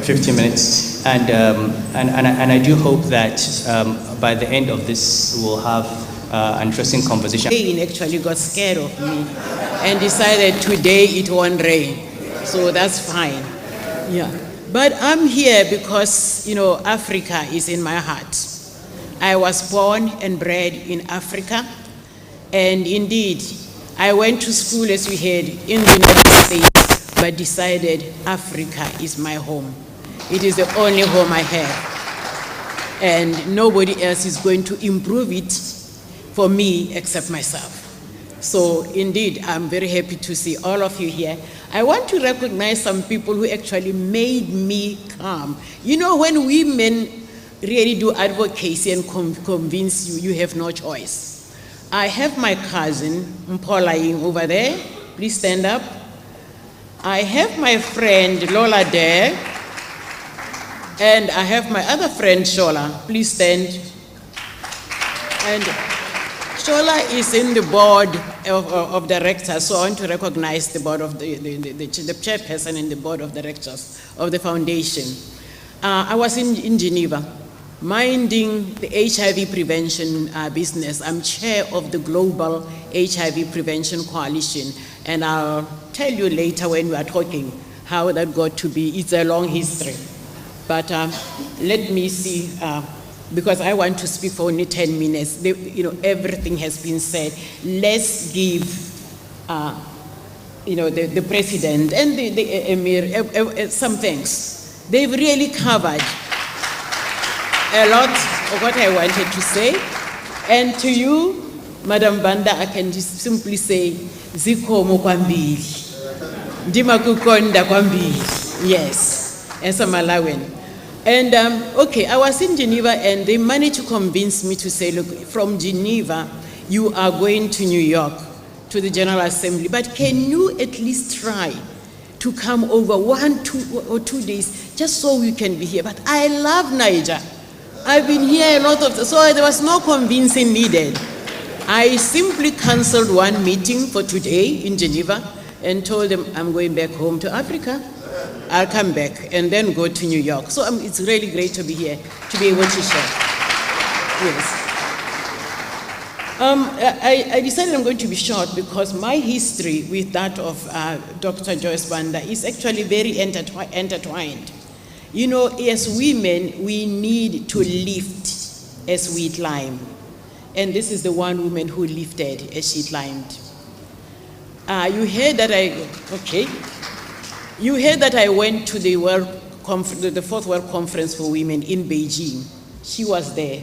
15 minutes. And I do hope that by the end of this, we'll have an interesting conversation. Rain actually got scared of me and decided today it won't rain. So that's fine. Yeah. But I'm here because, you know, Africa is in my heart. I was born and bred in Africa, and indeed, I went to school, as we heard, in the United States, but decided Africa is my home. It is the only home I have, and nobody else is going to improve it for me except myself. So indeed, I'm very happy to see all of you here. I want to recognize some people who actually made me calm. You know, when women really do advocacy and convince you, you have no choice. I have my cousin, Mpolaing, over there. Please stand up. I have my friend, Lola, there. And I have my other friend, Shola. Please stand. And Shola is in the board of directors, so I want to recognize the board of the chairperson in the board of directors of the foundation. I was in Geneva, minding the HIV prevention business. I'm chair of the Global HIV Prevention Coalition, and I'll tell you later when we are talking how that got to be. It's a long history. But let me see, because I want to speak for only 10 minutes. You know, everything has been said. Let's give you know, the president and the emir some thanks. They've really covered a lot of what I wanted to say. And to you, Madam Banda, I can just simply say, Zikomo kwambili. Ndima kukonda kwambili. Yes, as a Malawian. And okay, I was in Geneva and they managed to convince me to say, look, from Geneva, you are going to New York, to the General Assembly, but can you at least try to come over 1, 2, or 2 days, just so we can be here? But I love Niger. I've been here a lot of, so there was no convincing needed. I simply canceled one meeting for today in Geneva and told them I'm going back home to Africa. I'll come back and then go to New York. So it's really great to be here, to be able to share. Yes. I decided I'm going to be short because my history with that of Dr. Joyce Banda is actually very intertwined. You know, as women, we need to lift as we climb. And this is the one woman who lifted as she climbed. You heard that You heard that I went to the the Fourth World Conference for Women in Beijing. She was there.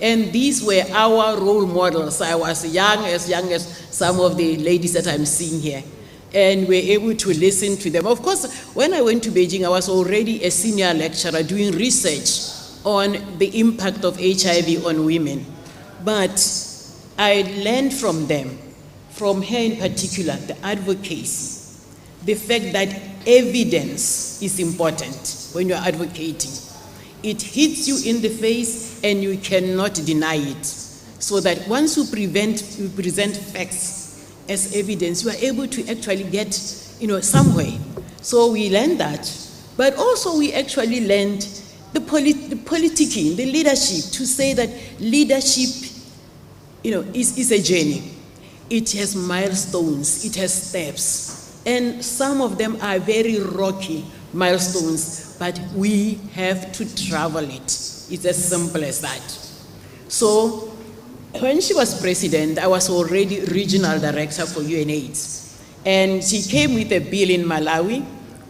And these were our role models. I was young as some of the ladies that I'm seeing here. And we're able to listen to them. Of course, when I went to Beijing, I was already a senior lecturer doing research on the impact of HIV on women. But I learned from them, from her in particular, the advocacy, the fact that evidence is important when you're advocating. It hits you in the face and you cannot deny it. So that once you present facts as evidence, you are able to actually get, somewhere. So we learned that. But also we actually learned the politicking, the leadership, to say that leadership, is a journey. It has milestones, it has steps. And some of them are very rocky milestones, but we have to travel it. It's as simple as that. So when she was president, I was already regional director for UNAIDS. And she came with a bill in Malawi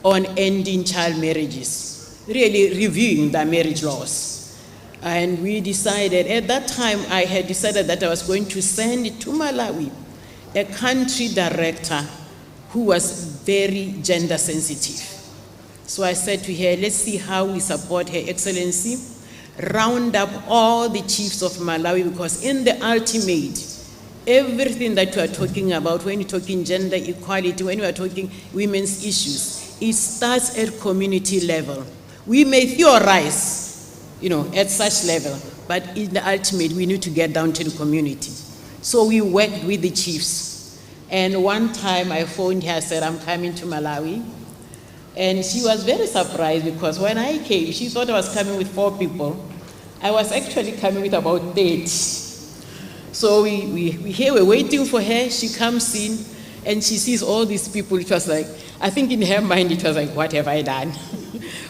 on ending child marriages, really reviewing the marriage laws. And we decided, at that time, I had decided that I was going to send it to Malawi, a country director who was very gender sensitive. So I said to her, let's see how we support Her Excellency, round up all the chiefs of Malawi, because in the ultimate, everything that you are talking about, when you're talking gender equality, when you are talking women's issues, it starts at community level. We may theorize, at such level, but in the ultimate, we need to get down to the community. So we worked with the chiefs. And one time I phoned her, said, I'm coming to Malawi. And she was very surprised because when I came, she thought I was coming with 4 people. I was actually coming with about 30. So we're waiting for her. She comes in and she sees all these people. It was like, I think in her mind, it was like, what have I done?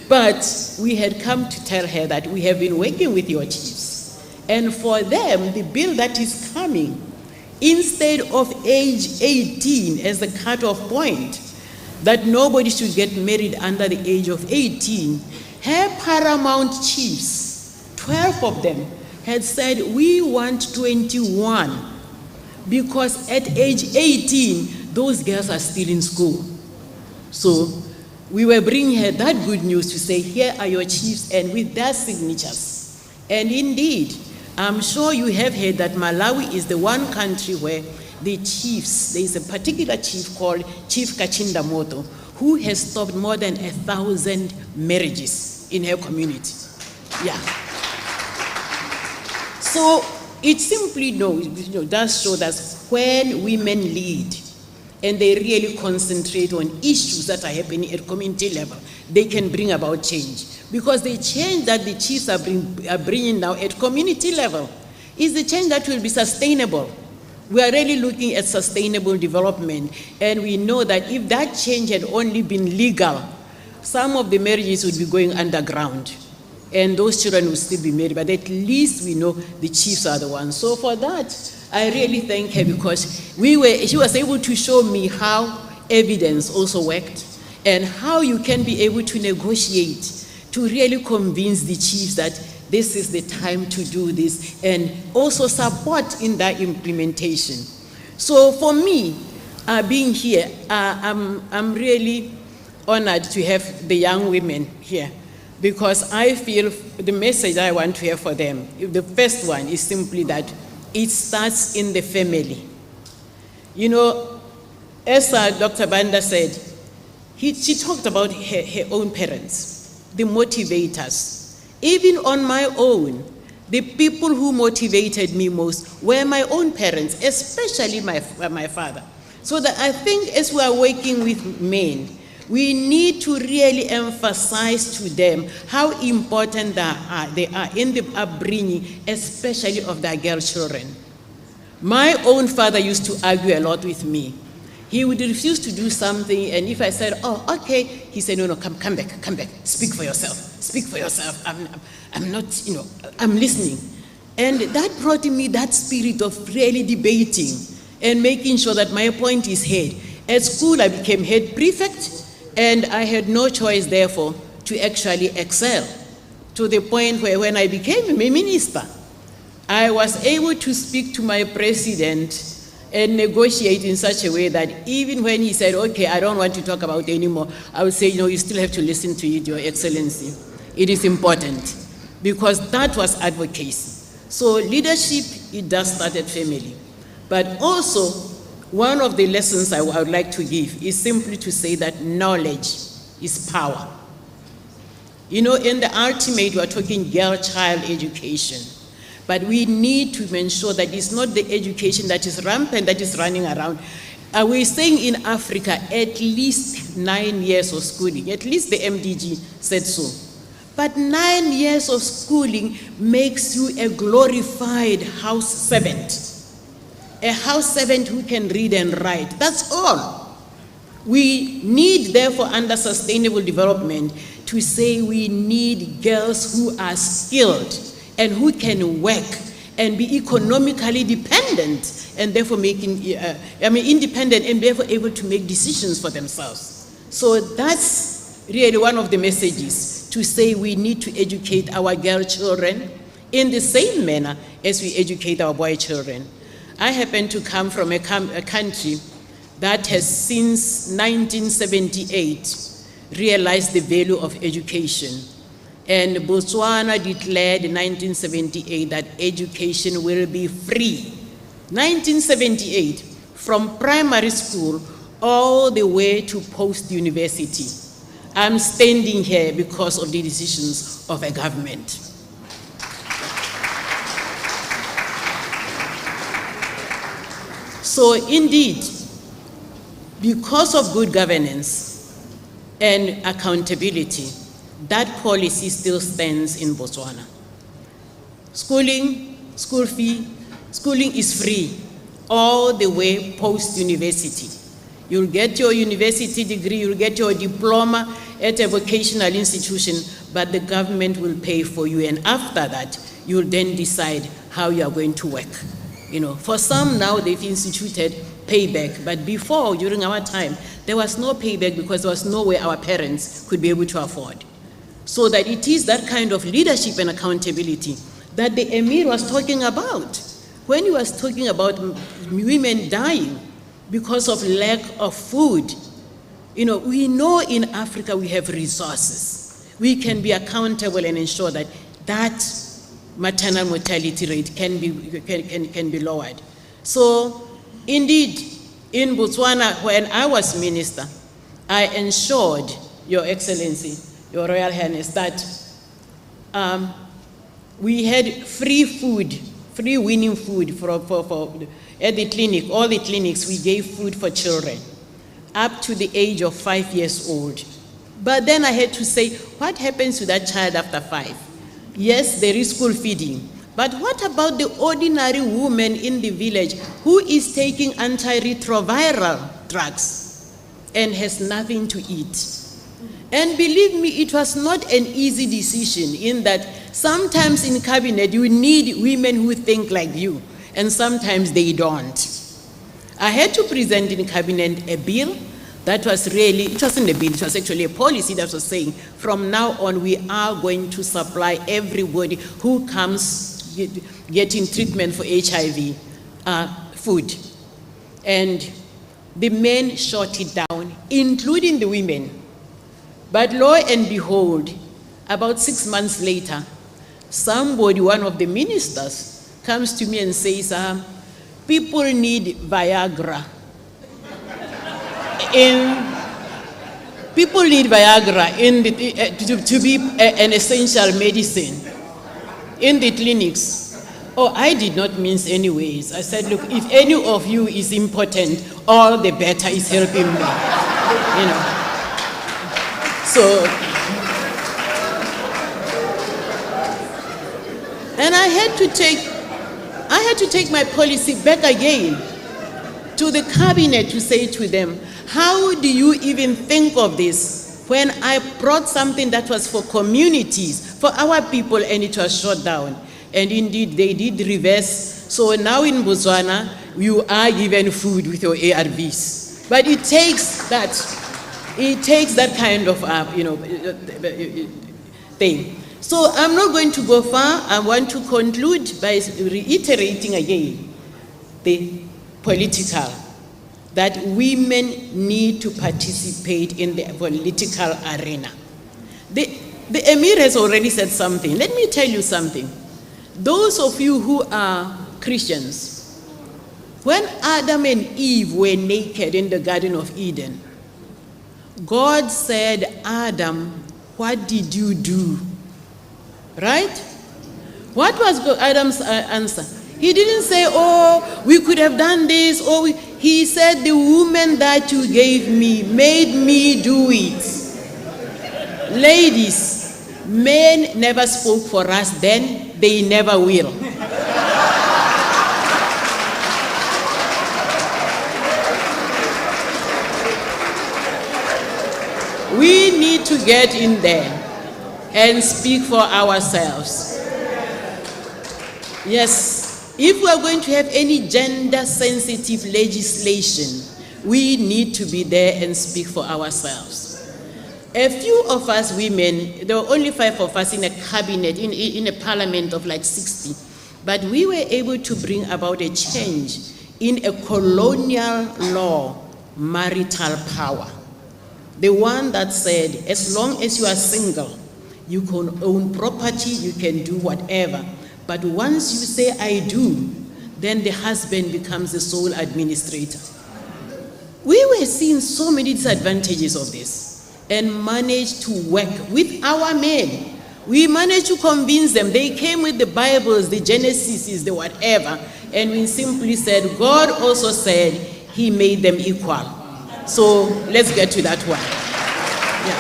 But we had come to tell her that we have been working with your chiefs. And for them, the bill that is coming, instead of age 18 as the cutoff point, that nobody should get married under the age of 18, her paramount chiefs, 12 of them, had said, we want 21, because at age 18, those girls are still in school. So we were bringing her that good news to say, here are your chiefs, and with their signatures. And indeed, I'm sure you have heard that Malawi is the one country where the chiefs, there is a particular chief called Chief Kachinda Moto, who has stopped more than 1,000 marriages in her community. Yeah. So it simply does show that when women lead and they really concentrate on issues that are happening at community level, they can bring about change. Because the change that the chiefs are bringing now at community level is the change that will be sustainable. We are really looking at sustainable development, and we know that if that change had only been legal, some of the marriages would be going underground, and those children would still be married, but at least we know the chiefs are the ones. So for that, I really thank her, because she was able to show me how evidence also worked, and how you can be able to negotiate to really convince the chiefs that this is the time to do this, and also support in that implementation. So for me, being here, I'm really honored to have the young women here, because I feel the message I want to have for them, the first one is simply that it starts in the family. As Dr. Banda said, she talked about her own parents, the motivators. Even on my own, the people who motivated me most were my own parents, especially my father. So that I think as we are working with men, we need to really emphasize to them how important they are in the upbringing, especially of their girl children. My own father used to argue a lot with me. He would refuse to do something, and if I said, oh, okay, he said, no, come back, speak for yourself. I'm not, I'm listening. And that brought in me that spirit of really debating and making sure that my point is heard. At school, I became head prefect, and I had no choice, therefore, to actually excel, to the point where when I became a minister, I was able to speak to my president and negotiate in such a way that even when he said, okay, I don't want to talk about it anymore, I would say, you still have to listen to it, Your Excellency. It is important, because that was advocacy. So leadership, it does start at family. But also, one of the lessons I would like to give is simply to say that knowledge is power. In the ultimate, we are talking girl-child education. But we need to ensure that it's not the education that is rampant, that is running around. We're saying in Africa, at least 9 years of schooling. At least the MDG said so. But 9 years of schooling makes you a glorified house servant. A house servant who can read and write. That's all. We need, therefore, under sustainable development, to say we need girls who are skilled and who can work and be economically dependent, and therefore independent, and therefore able to make decisions for themselves. So that's really one of the messages, to say we need to educate our girl children in the same manner as we educate our boy children. I happen to come from a country that has since 1978 realized the value of education. And Botswana declared in 1978 that education will be free. 1978, from primary school all the way to post-university. I'm standing here because of the decisions of a government. So indeed, because of good governance and accountability, that policy still stands in Botswana. Schooling is free all the way post-university. You'll get your university degree, you'll get your diploma at a vocational institution, but the government will pay for you, and after that, you'll then decide how you are going to work. For some now, they've instituted payback, but before, during our time, there was no payback because there was no way our parents could be able to afford. So that it is that kind of leadership and accountability that the Emir was talking about when he was talking about women dying because of lack of food. We know in Africa we have resources. We can be accountable and ensure that that maternal mortality rate can be lowered. So indeed, in Botswana, when I was minister, I ensured, Your Excellency, Your Royal Highness, that we had free food, free winning food at the clinic. All the clinics, we gave food for children up to the age of 5 years old. But then I had to say, what happens to that child after 5? Yes, there is school feeding. But what about the ordinary woman in the village who is taking antiretroviral drugs and has nothing to eat? And believe me, it was not an easy decision, in that sometimes in cabinet you need women who think like you, and sometimes they don't. I had to present in cabinet a bill that was really, it wasn't a bill, it was actually a policy that was saying, from now on we are going to supply everybody who comes getting treatment for HIV food. And the men shot it down, including the women. But lo and behold, about 6 months later, somebody, one of the ministers, comes to me and says, people need Viagra. People need Viagra to be an essential medicine in the clinics. Oh, I did not mince any ways. I said, look, if any of you is impotent, all the better is helping me. So, and I had to take I had to take my policy back again to the cabinet to say to them, how do you even think of this when I brought something that was for communities, for our people, and it was shut down? And indeed, they did reverse. So now in Botswana, you are given food with your ARVs. But it takes that kind of, thing. So I'm not going to go far. I want to conclude by reiterating again the political, that women need to participate in the political arena. The Emir has already said something. Let me tell you something. Those of you who are Christians, when Adam and Eve were naked in the Garden of Eden, God said, Adam, what did you do? Right? What was Adam's answer? He didn't say, oh, we could have done this. He said, the woman that you gave me made me do it. Ladies, men never spoke for us then, they never will. We need to get in there and speak for ourselves. Yes, if we are going to have any gender-sensitive legislation, we need to be there and speak for ourselves. A few of us women, there were only 5 of us in a cabinet, in a parliament of like 60, but we were able to bring about a change in a colonial law, marital power. The one that said, as long as you are single, you can own property, you can do whatever. But once you say, I do, then the husband becomes the sole administrator. We were seeing so many disadvantages of this and managed to work with our men. We managed to convince them. They came with the Bibles, the Genesis, the whatever, and we simply said, God also said he made them equal. So let's get to that one. Yeah.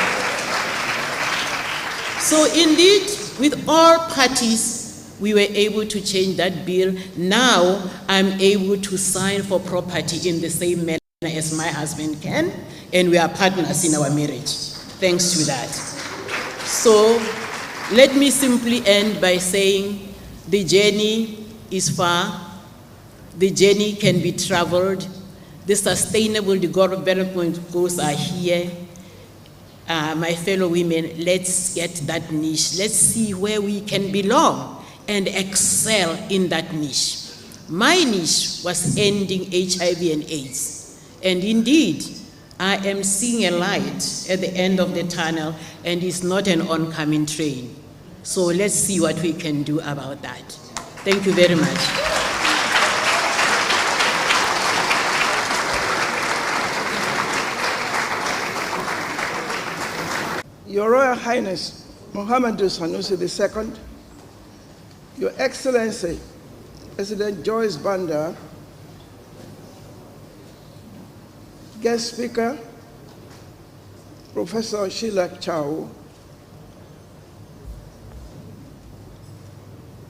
So indeed, with all parties, we were able to change that bill. Now I'm able to sign for property in the same manner as my husband can, and we are partners in our marriage, thanks to that. So let me simply end by saying the journey is far, the journey can be traveled, the sustainable development goals are here. My fellow women, let's get that niche. Let's see where we can belong and excel in that niche. My niche was ending HIV and AIDS. And indeed, I am seeing a light at the end of the tunnel, and it's not an oncoming train. So let's see what we can do about that. Thank you very much. Your Royal Highness, Mohammed Sanusi II, Your Excellency, President Joyce Banda, Guest Speaker, Professor Sheila Chow,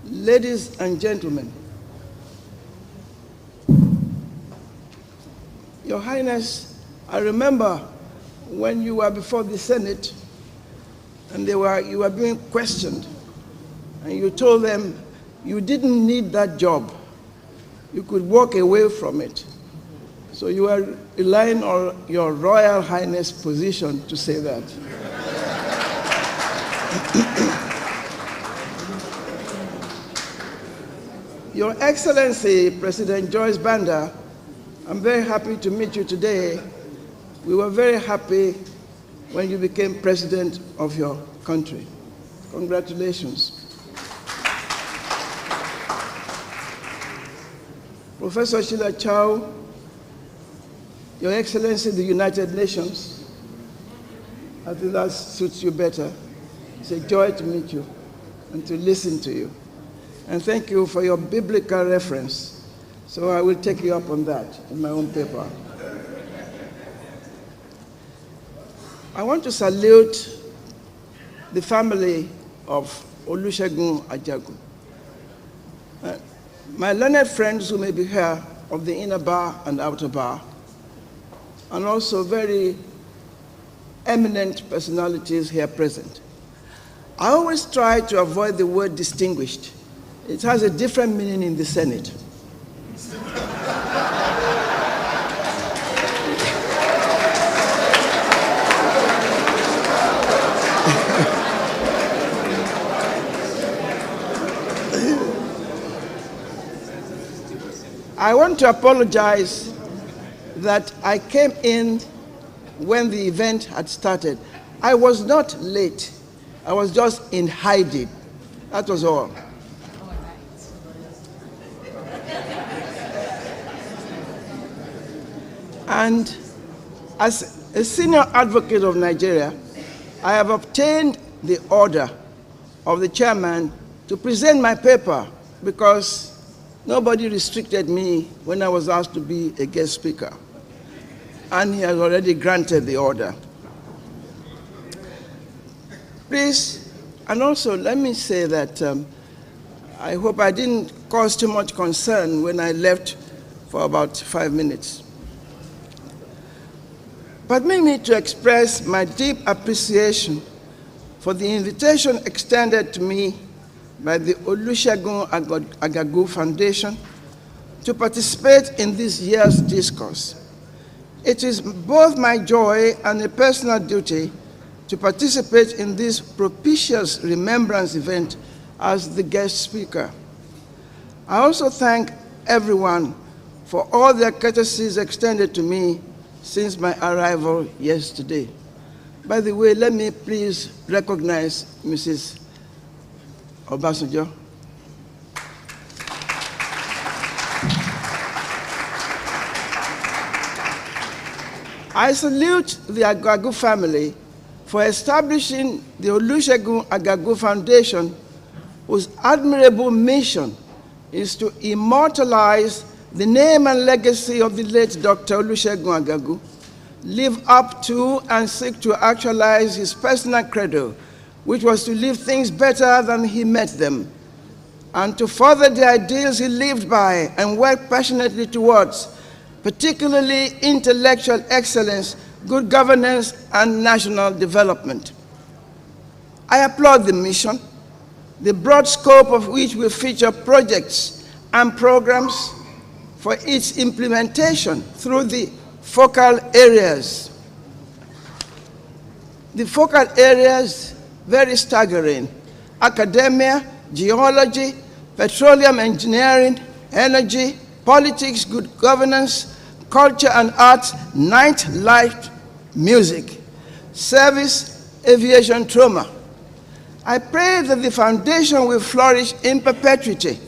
ladies and gentlemen, Your Highness, I remember when you were before the Senate and you were being questioned, and you told them you didn't need that job. You could walk away from it. So you were relying on your Royal Highness position to say that. Your Excellency, President Joyce Banda, I'm very happy to meet you today. We were very happy when you became president of your country. Congratulations. Professor Sheila Chow, Your Excellency, the United Nations, I think that suits you better. It's a joy to meet you and to listen to you. And thank you for your biblical reference. So I will take you up on that in my own paper. I want to salute the family of Olusegun Ajagun. my learned friends who may be here of the inner bar and outer bar, and also very eminent personalities here present. I always try to avoid the word distinguished. It has a different meaning in the Senate. I want to apologize that I came in when the event had started. I was not late. I was just in hiding. That was all. And as a senior advocate of Nigeria, I have obtained the order of the chairman to present my paper because nobody restricted me when I was asked to be a guest speaker. And he has already granted the order. Please, and also let me say that I hope I didn't cause too much concern when I left for about 5 minutes. Permit me to express my deep appreciation for the invitation extended to me by the Olusegun Agagu Foundation to participate in this year's discourse. It is both my joy and a personal duty to participate in this propitious remembrance event as the guest speaker. I also thank everyone for all their courtesies extended to me since my arrival yesterday. By the way, let me please recognize Mrs. Obasanjo. I salute the Agagu family for establishing the Olusegun Agagu Foundation, whose admirable mission is to immortalize the name and legacy of the late Dr. Olusegun Agagu, live up to and seek to actualize his personal credo, which was to leave things better than he met them, and to further the ideals he lived by and worked passionately towards, particularly intellectual excellence, good governance, and national development. I applaud the mission, the broad scope of which will feature projects and programs for its implementation through the focal areas. The focal areas, very staggering: academia, geology, petroleum engineering, energy, politics, good governance, culture and arts, nightlife, music, service, aviation, trauma. I pray that the foundation will flourish in perpetuity.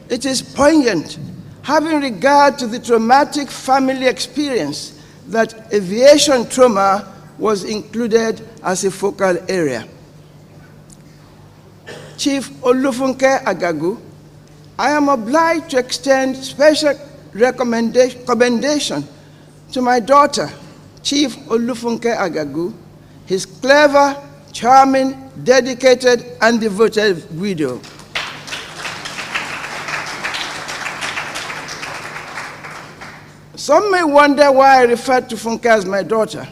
It is poignant, having regard to the traumatic family experience, that aviation trauma was included as a focal area. Chief Olufunke Agagu, I am obliged to extend special commendation to my daughter, Chief Olufunke Agagu, his clever, charming, dedicated, and devoted widow. Some may wonder why I refer to Funke as my daughter.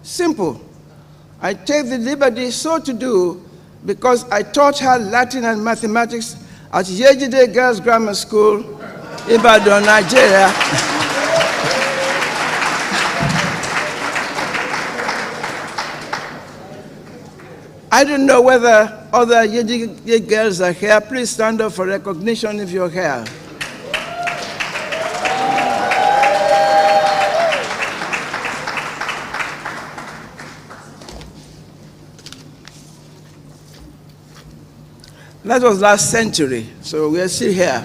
Simple. I take the liberty so to do because I taught her Latin and mathematics at Yejide Girls Grammar School, Ibadan, Nigeria. I don't know whether other Yejide girls are here. Please stand up for recognition if you're here. That was last century, so we are still here.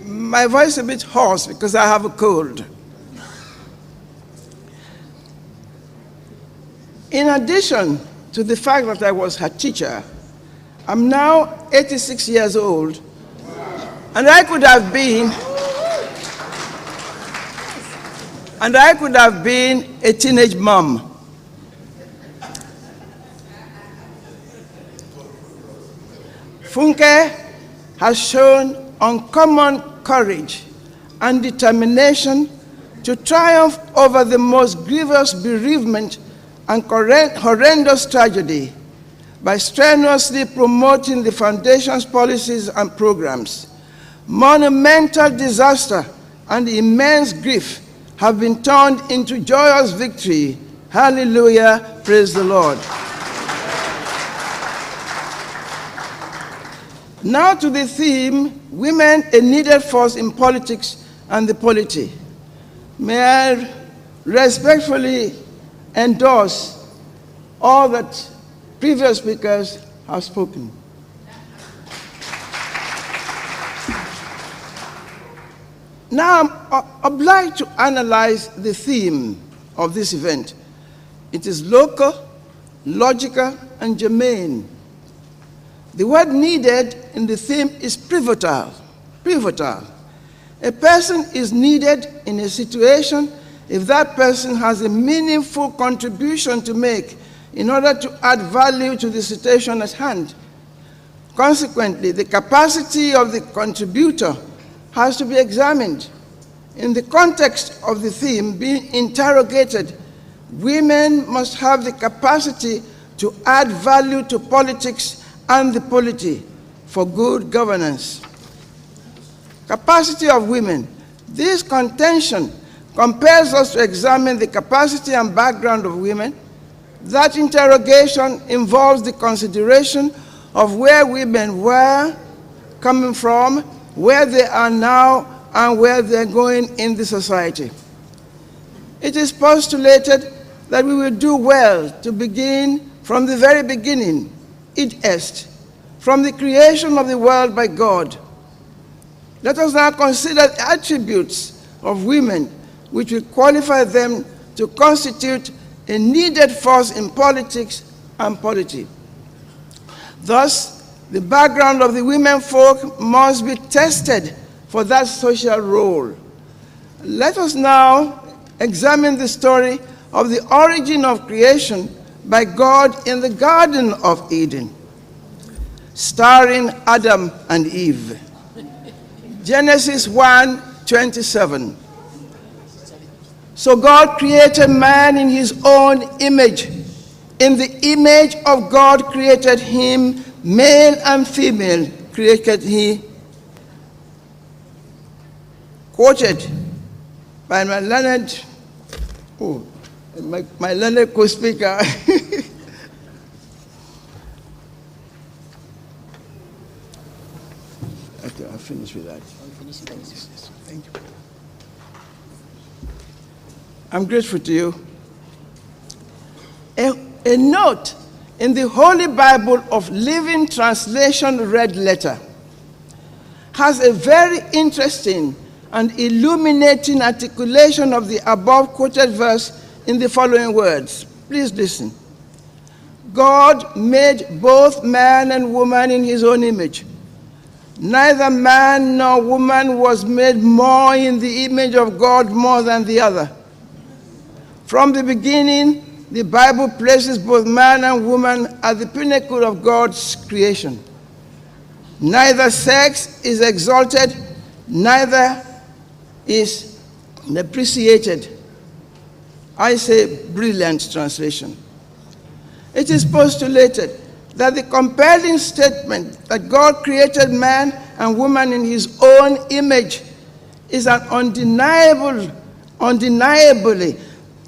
My voice is a bit hoarse because I have a cold. In addition to the fact that I was her teacher, I'm now 86 years old, and I could have been a teenage mom. Funke has shown uncommon courage and determination to triumph over the most grievous bereavement and horrendous tragedy by strenuously promoting the Foundation's policies and programs. Monumental disaster and immense grief have been turned into joyous victory. Hallelujah, praise the Lord. Now to the theme, Women, a Needed Force in Politics and the Polity. May I respectfully endorse all that previous speakers have spoken. Now I'm obliged to analyze the theme of this event. It is local, logical, and germane. The word needed in the theme is pivotal. Pivotal. A person is needed in a situation if that person has a meaningful contribution to make in order to add value to the situation at hand. Consequently, the capacity of the contributor has to be examined. In the context of the theme being interrogated, women must have the capacity to add value to politics and the polity for good governance. Capacity of women. This contention compels us to examine the capacity and background of women. That interrogation involves the consideration of where women were coming from, where they are now, and where they're going in the society. It is postulated that we will do well to begin from the very beginning, id est, from the creation of the world by God. Let us now consider the attributes of women which will qualify them to constitute a needed force in politics and polity. Thus, the background of the women folk must be tested for that social role. Let us now examine the story of the origin of creation by God in the Garden of Eden, starring Adam and Eve. Genesis 1:27. So God created man in his own image. In the image of God created him, male and female created he. Quoted by my learned, my learned co-speaker. Okay, I'll finish with that. Thank you. I'm grateful to you. A note in the Holy Bible of Living Translation Red Letter has a very interesting and illuminating articulation of the above quoted verse in the following words. Please listen. God made both man and woman in his own image. Neither man nor woman was made more in the image of God more than the other. From the beginning, the Bible places both man and woman at the pinnacle of God's creation. Neither sex is exalted, neither is depreciated. I say brilliant translation. It is postulated that the compelling statement that God created man and woman in his own image is an undeniably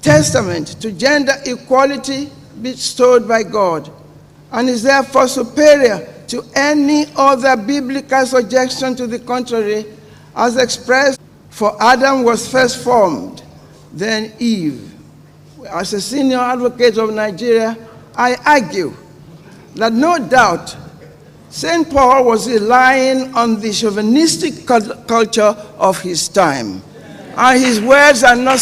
testament to gender equality bestowed by God, and is therefore superior to any other biblical suggestion to the contrary, as expressed, for Adam was first formed, then Eve. As a senior advocate of Nigeria, I argue that no doubt St. Paul was relying on the chauvinistic culture of his time, and his words are not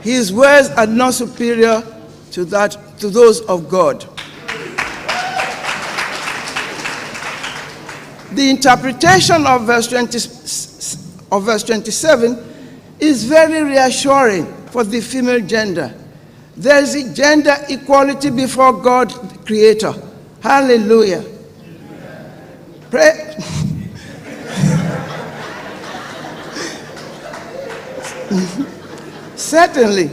his words are not superior to those of God. The interpretation of verse 27 is very reassuring for the female gender. There is a gender equality before God, Creator, Hallelujah. Pray. Certainly,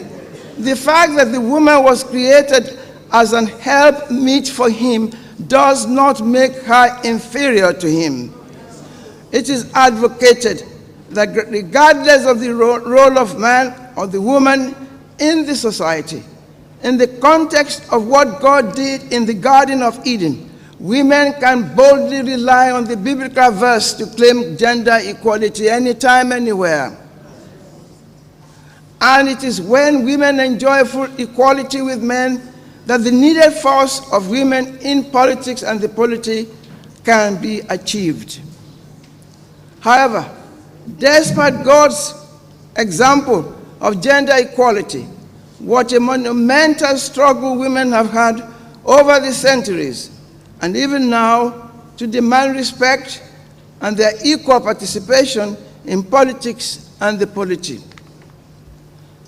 the fact that the woman was created as an helpmeet for him does not make her inferior to him. It is advocated that regardless of the role of man or the woman in the society, in the context of what God did in the Garden of Eden, women can boldly rely on the biblical verse to claim gender equality anytime, anywhere. And it is when women enjoy full equality with men that the needed force of women in politics and the polity can be achieved. However, despite God's example of gender equality, what a monumental struggle women have had over the centuries, and even now, to demand respect and their equal participation in politics and the polity.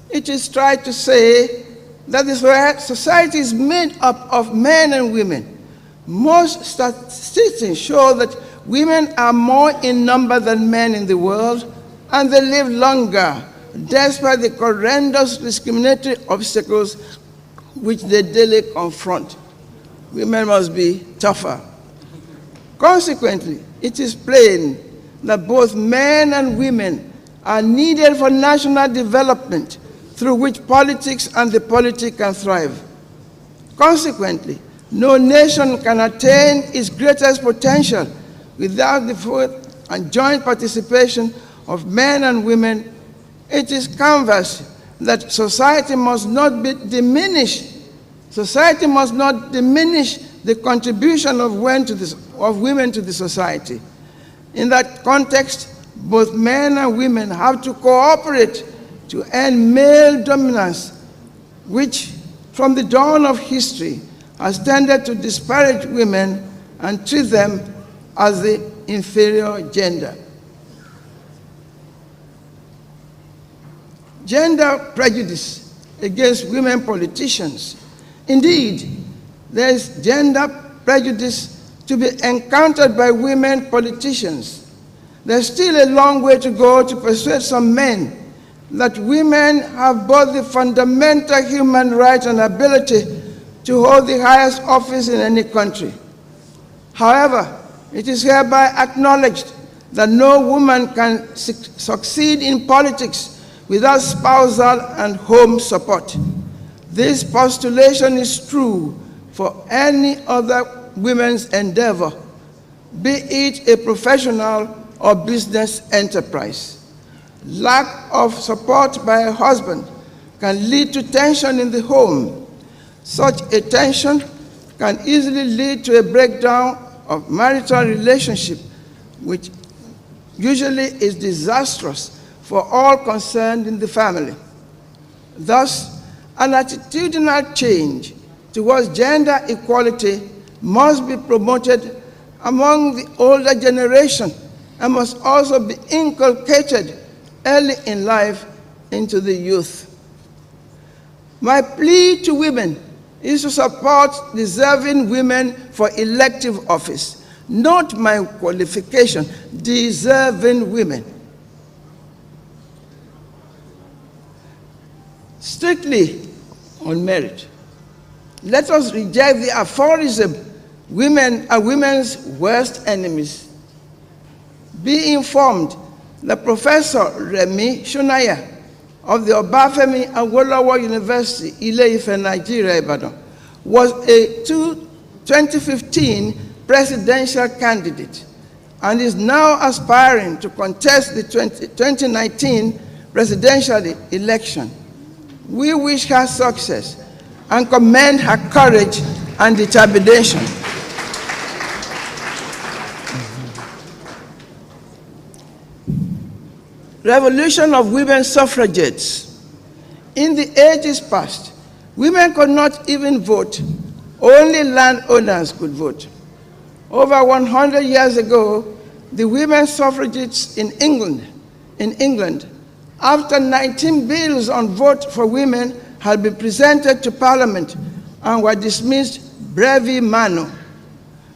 It is tried to say that the society is made up of men and women. Most statistics show that women are more in number than men in the world, and they live longer, despite the horrendous discriminatory obstacles which they daily confront. Women must be tougher. Consequently, it is plain that both men and women are needed for national development, through which politics and the polity can thrive. Consequently, no nation can attain its greatest potential without the full and joint participation of men and women. It is canvassed that society must not diminish the contribution of women to the society. In that context, both men and women have to cooperate to end male dominance, which from the dawn of history has tended to disparage women and treat them as the inferior gender. Gender prejudice against women politicians. Indeed, there is gender prejudice to be encountered by women politicians. There's still a long way to go to persuade some men that women have both the fundamental human right and ability to hold the highest office in any country. However, it is hereby acknowledged that no woman can succeed in politics without spousal and home support. This postulation is true for any other women's endeavor, be it a professional or business enterprise. Lack of support by a husband can lead to tension in the home. Such a tension can easily lead to a breakdown of marital relationship, which usually is disastrous for all concerned in the family. Thus, an attitudinal change towards gender equality must be promoted among the older generation and must also be inculcated early in life into the youth. My plea to women is to support deserving women for elective office. Not my qualification, deserving women. Strictly on merit. Let us reject the aphorism, women are women's worst enemies. Be informed that Professor Remi Shunaya of the Obafemi Awolowo University, Ile-Ife, Nigeria, Ibadan, was a 2015 presidential candidate and is now aspiring to contest the 2019 presidential election. We wish her success and commend her courage and determination. Revolution of women suffragettes. In the ages past, women could not even vote. Only landowners could vote. Over 100 years ago, the women suffragettes in England, after 19 bills on vote for women had been presented to Parliament and were dismissed brevi manu,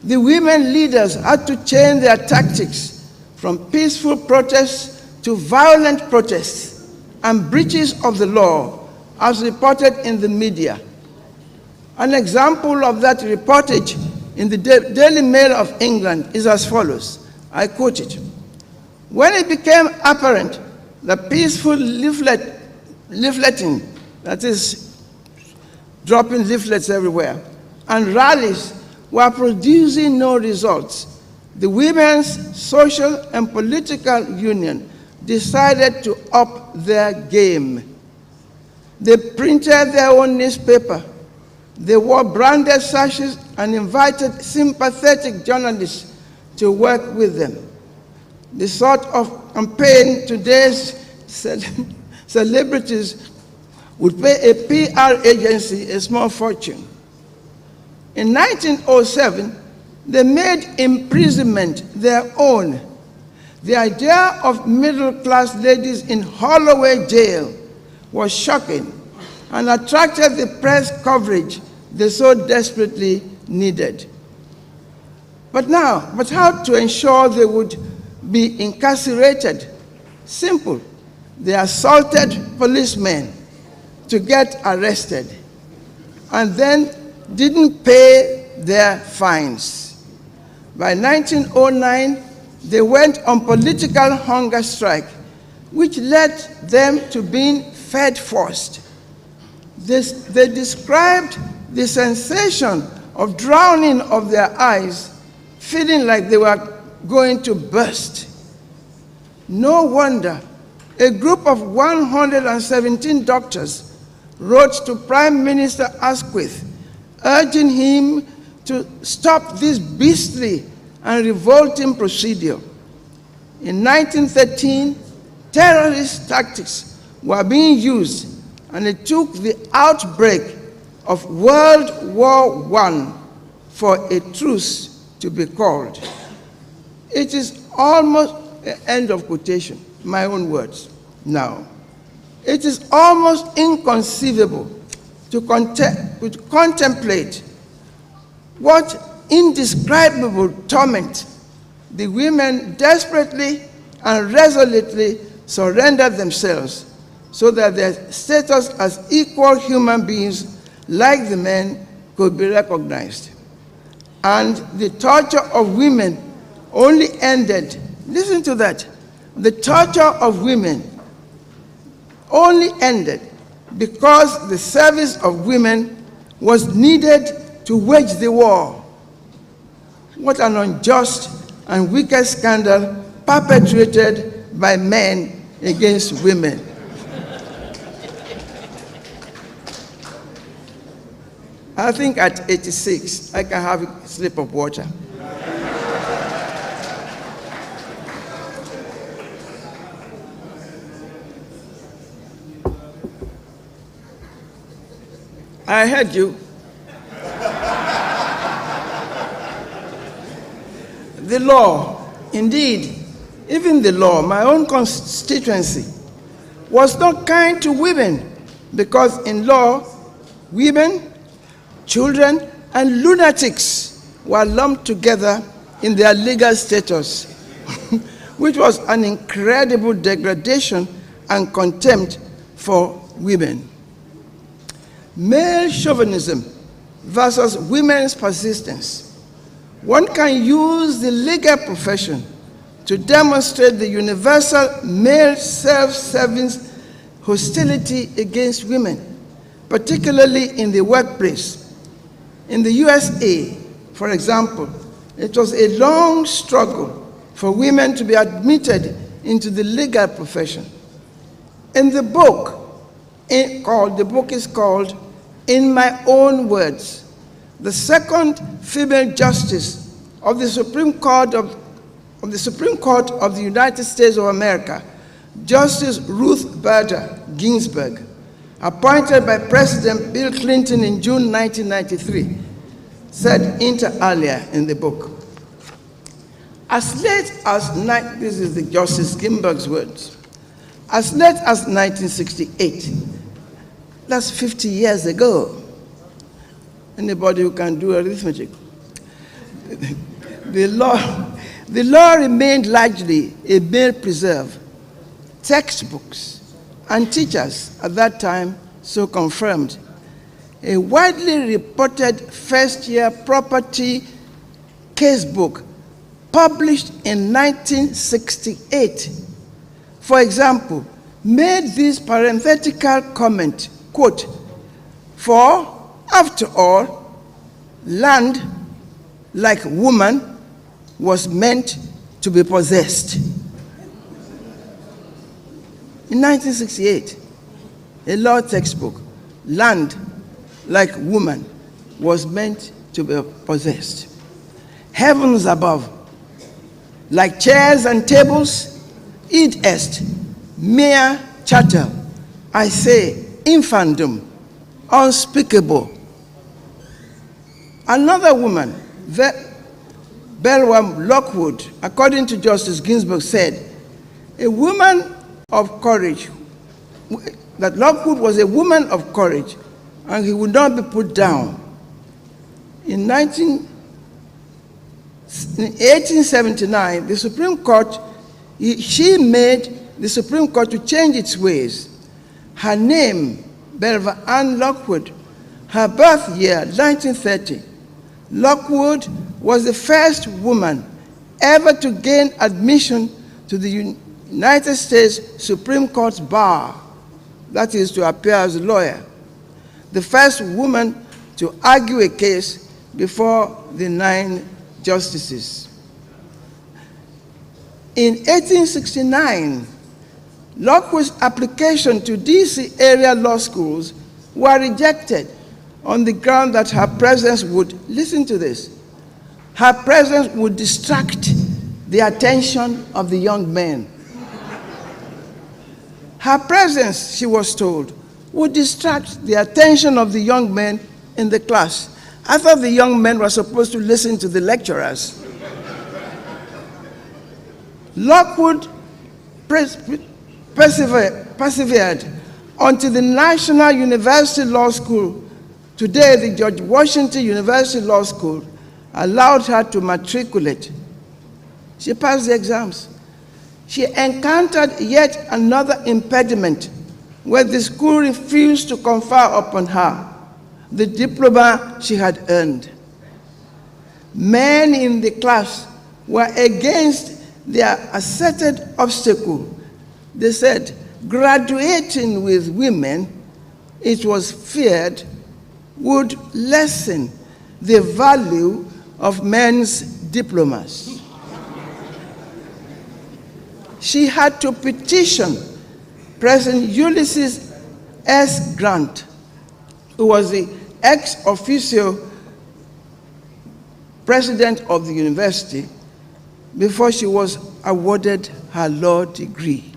the women leaders had to change their tactics from peaceful protests to violent protests and breaches of the law, as reported in the media. An example of that reportage in the Daily Mail of England is as follows. I quote it. When it became apparent that peaceful leafleting, that is dropping leaflets everywhere, and rallies were producing no results, the Women's Social and Political Union decided to up their game. They printed their own newspaper. They wore branded sashes and invited sympathetic journalists to work with them. The sort of campaign today's celebrities would pay a PR agency a small fortune. In 1907, they made imprisonment their own. The idea of middle-class ladies in Holloway jail was shocking and attracted the press coverage they so desperately needed. But how to ensure they would be incarcerated? Simple. They assaulted policemen to get arrested and then didn't pay their fines. By 1909, they went on political hunger strike, which led them to being fed first. They described the sensation of drowning of their eyes, feeling like they were going to burst. No wonder a group of 117 doctors wrote to Prime Minister Asquith, urging him to stop this beastly and revolting procedure. In 1913, terrorist tactics were being used, and it took the outbreak of World War I for a truce to be called. It is almost, end of quotation, my own words now. It is almost inconceivable to contemplate what indescribable torment the women desperately and resolutely surrendered themselves so that their status as equal human beings like the men could be recognized. And the torture of women only ended, listen to that, the torture of women only ended because the service of women was needed to wage the war. What an unjust and wicked scandal perpetrated by men against women. I think at 86, I can have a slip of water. I heard you. The law, indeed, even the law, my own constituency, was not kind to women because in law, women, children, and lunatics were lumped together in their legal status, which was an incredible degradation and contempt for women. Male chauvinism versus women's persistence. One can use the legal profession to demonstrate the universal male self-serving hostility against women, particularly in the workplace. In the USA, for example, it was a long struggle for women to be admitted into the legal profession. In the book, the book is called In My Own Words, the second female justice of the Supreme Court of the United States of America, Justice Ruth Bader Ginsburg, appointed by President Bill Clinton in June 1993, said inter alia in the book, as late as, this is the Justice Ginsburg's words, as late as 1968, that's 50 years ago. Anybody who can do arithmetic. the law remained largely a male preserve. Textbooks and teachers at that time so confirmed. A widely reported first-year property casebook published in 1968, for example, made this parenthetical comment, quote, "For, after all, land, like woman, was meant to be possessed." In 1968, a law textbook, "Land, like woman, was meant to be possessed." Heavens above, like chairs and tables, id est, mere chattel, I say, infandom, unspeakable. Another woman, Belwam Lockwood, according to Justice Ginsburg, said, a woman of courage, that Lockwood was a woman of courage, and he would not be put down. In 1879, the Supreme Court, she made the Supreme Court to change its ways. Her name, Belva Ann Lockwood, her birth year, 1930. Lockwood was the first woman ever to gain admission to the United States Supreme Court's bar, that is, to appear as a lawyer. The first woman to argue a case before the 9 justices. In 1869, Lockwood's application to DC area law schools were rejected on the ground that her presence would, listen to this, her presence would distract the attention of the young men. Her presence, she was told, would distract the attention of the young men in the class. I thought the young men were supposed to listen to the lecturers. Lockwood persevered until the National University Law School, today the George Washington University Law School, allowed her to matriculate. She passed the exams. She encountered yet another impediment where the school refused to confer upon her the diploma she had earned. Men in the class were against their asserted obstacle. They said, graduating with women, it was feared, would lessen the value of men's diplomas. She had to petition President Ulysses S. Grant, who was the ex officio president of the university, before she was awarded her law degree.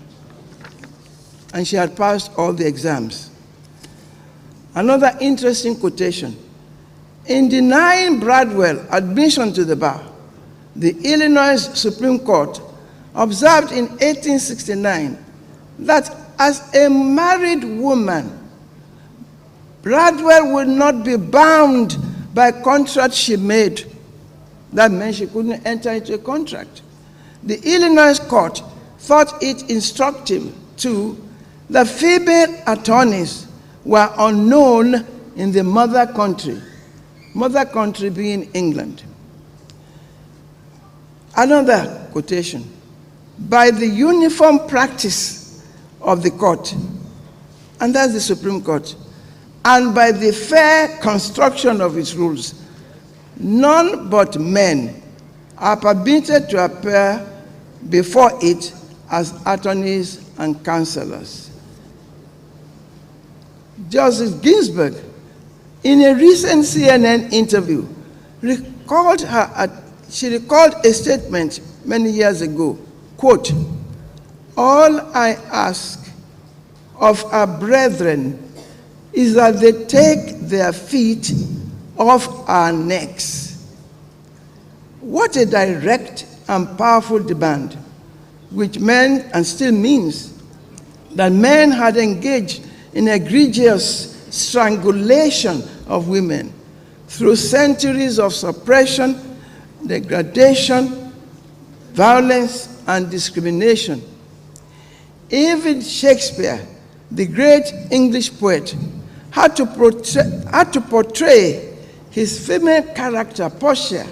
And she had passed all the exams. Another interesting quotation. In denying Bradwell admission to the bar, the Illinois Supreme Court observed in 1869 that as a married woman, Bradwell would not be bound by contract she made. That meant she couldn't enter into a contract. The Illinois court thought it instructive, too, that female attorneys were unknown in the mother country being England. Another quotation. By the uniform practice of the court, and that's the Supreme Court, and by the fair construction of its rules, none but men are permitted to appear before it as attorneys and counselors. Justice Ginsburg, in a recent CNN interview, recalled a statement many years ago, quote, "All I ask of our brethren is that they take their feet off our necks." What a direct and powerful demand, which meant and still means that men had engaged in egregious strangulation of women through centuries of suppression degradation, violence, and discrimination. Even Shakespeare, the great English poet, had to portray his female character, Portia,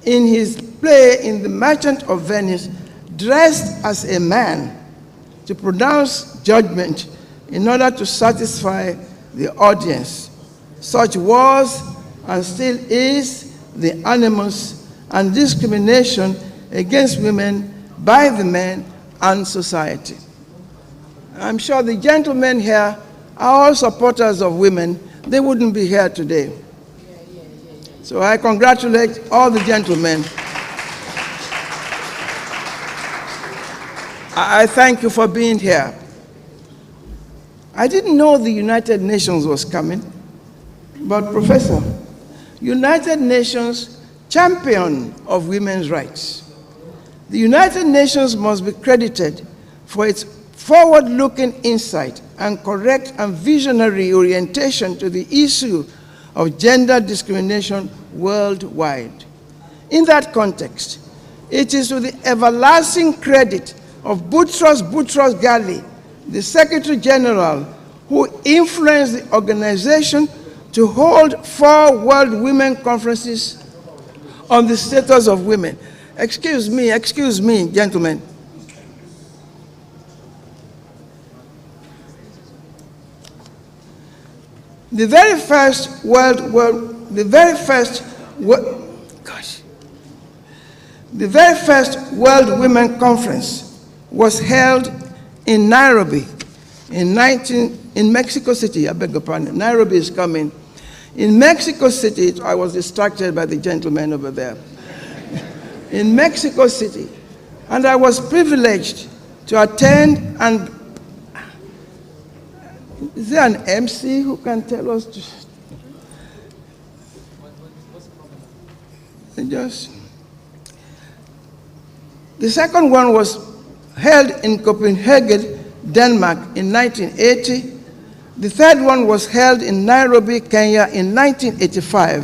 in his play in The Merchant of Venice, dressed as a man to pronounce judgment in order to satisfy the audience. Such was and still is the animus and discrimination against women by the men and society. I'm sure the gentlemen here are all supporters of women. They wouldn't be here today. So I congratulate all the gentlemen. I thank you for being here. I didn't know the United Nations was coming, but Professor, United Nations champion of women's rights. The United Nations must be credited for its forward-looking insight and correct and visionary orientation to the issue of gender discrimination worldwide. In that context, it is to the everlasting credit of Boutros Ghali, the Secretary General, who influenced the organization to hold 4 World Women Conferences on the status of women. Excuse me, gentlemen. The very first World Women Conference was held in Nairobi in Mexico City. I beg your pardon. Nairobi is coming. In Mexico City, I was distracted by the gentleman over there. In Mexico City, and I was privileged to attend. And is there an MC who can tell us? The second one was held in Copenhagen, Denmark in 1980. The third one was held in Nairobi, Kenya in 1985,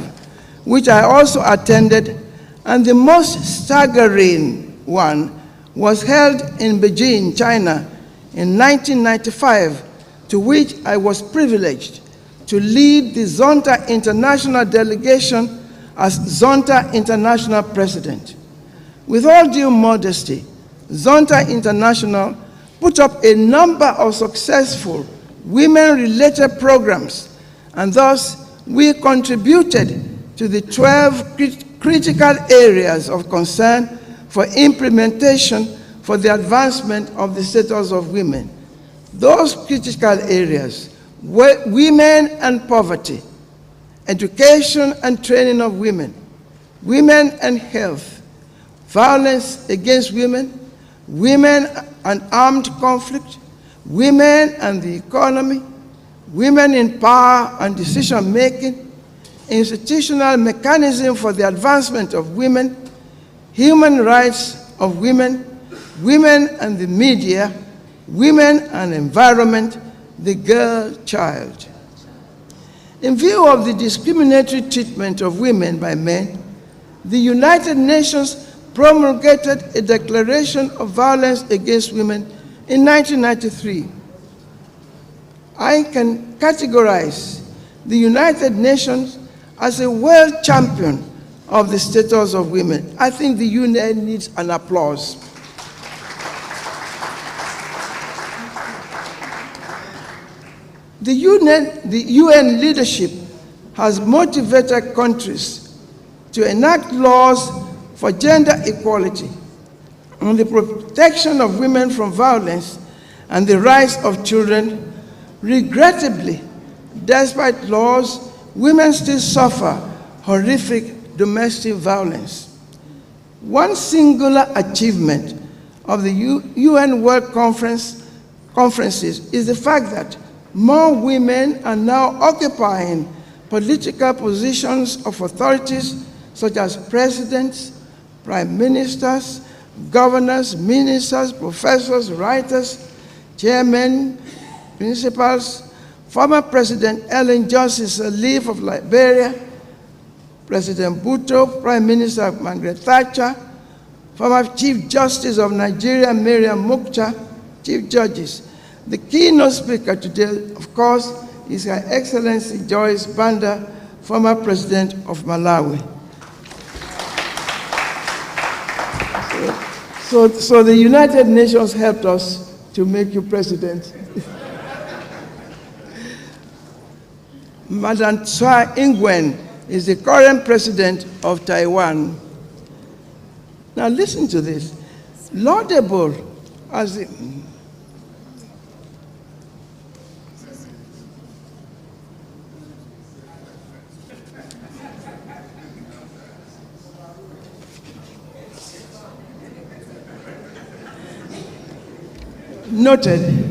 which I also attended. And the most staggering one was held in Beijing, China in 1995, to which I was privileged to lead the Zonta International delegation as Zonta International President. With all due modesty, Zonta International put up a number of successful women-related programs, and thus we contributed to the 12 critical areas of concern for implementation for the advancement of the status of women. Those critical areas were women and poverty, education and training of women, women and health, violence against women, women and armed conflict, women and the economy, women in power and decision-making, institutional mechanism for the advancement of women, human rights of women, women and the media, women and environment, the girl child. In view of the discriminatory treatment of women by men, the United Nations promulgated a declaration of violence against women in 1993. I can categorize the United Nations as a world champion of the status of women. I think the UN needs an applause. The UN leadership has motivated countries to enact laws for gender equality, on the protection of women from violence, and the rights of children. Regrettably, despite laws, women still suffer horrific domestic violence. One singular achievement of the UN World Conferences is the fact that more women are now occupying political positions of authorities such as presidents, prime ministers, governors, ministers, professors, writers, chairmen, principals. Former President Ellen Johnson Sirleaf of Liberia President Bhutto, Prime Minister Margaret Thatcher, former Chief Justice of Nigeria Miriam Mukhtar, Chief Judges. The keynote speaker today, of course, is Her Excellency Joyce Banda, former President of Malawi. So the United Nations helped us to make you president. Madam Tsai Ing-wen is the current president of Taiwan. Now listen to this. Laudable as the... Noted.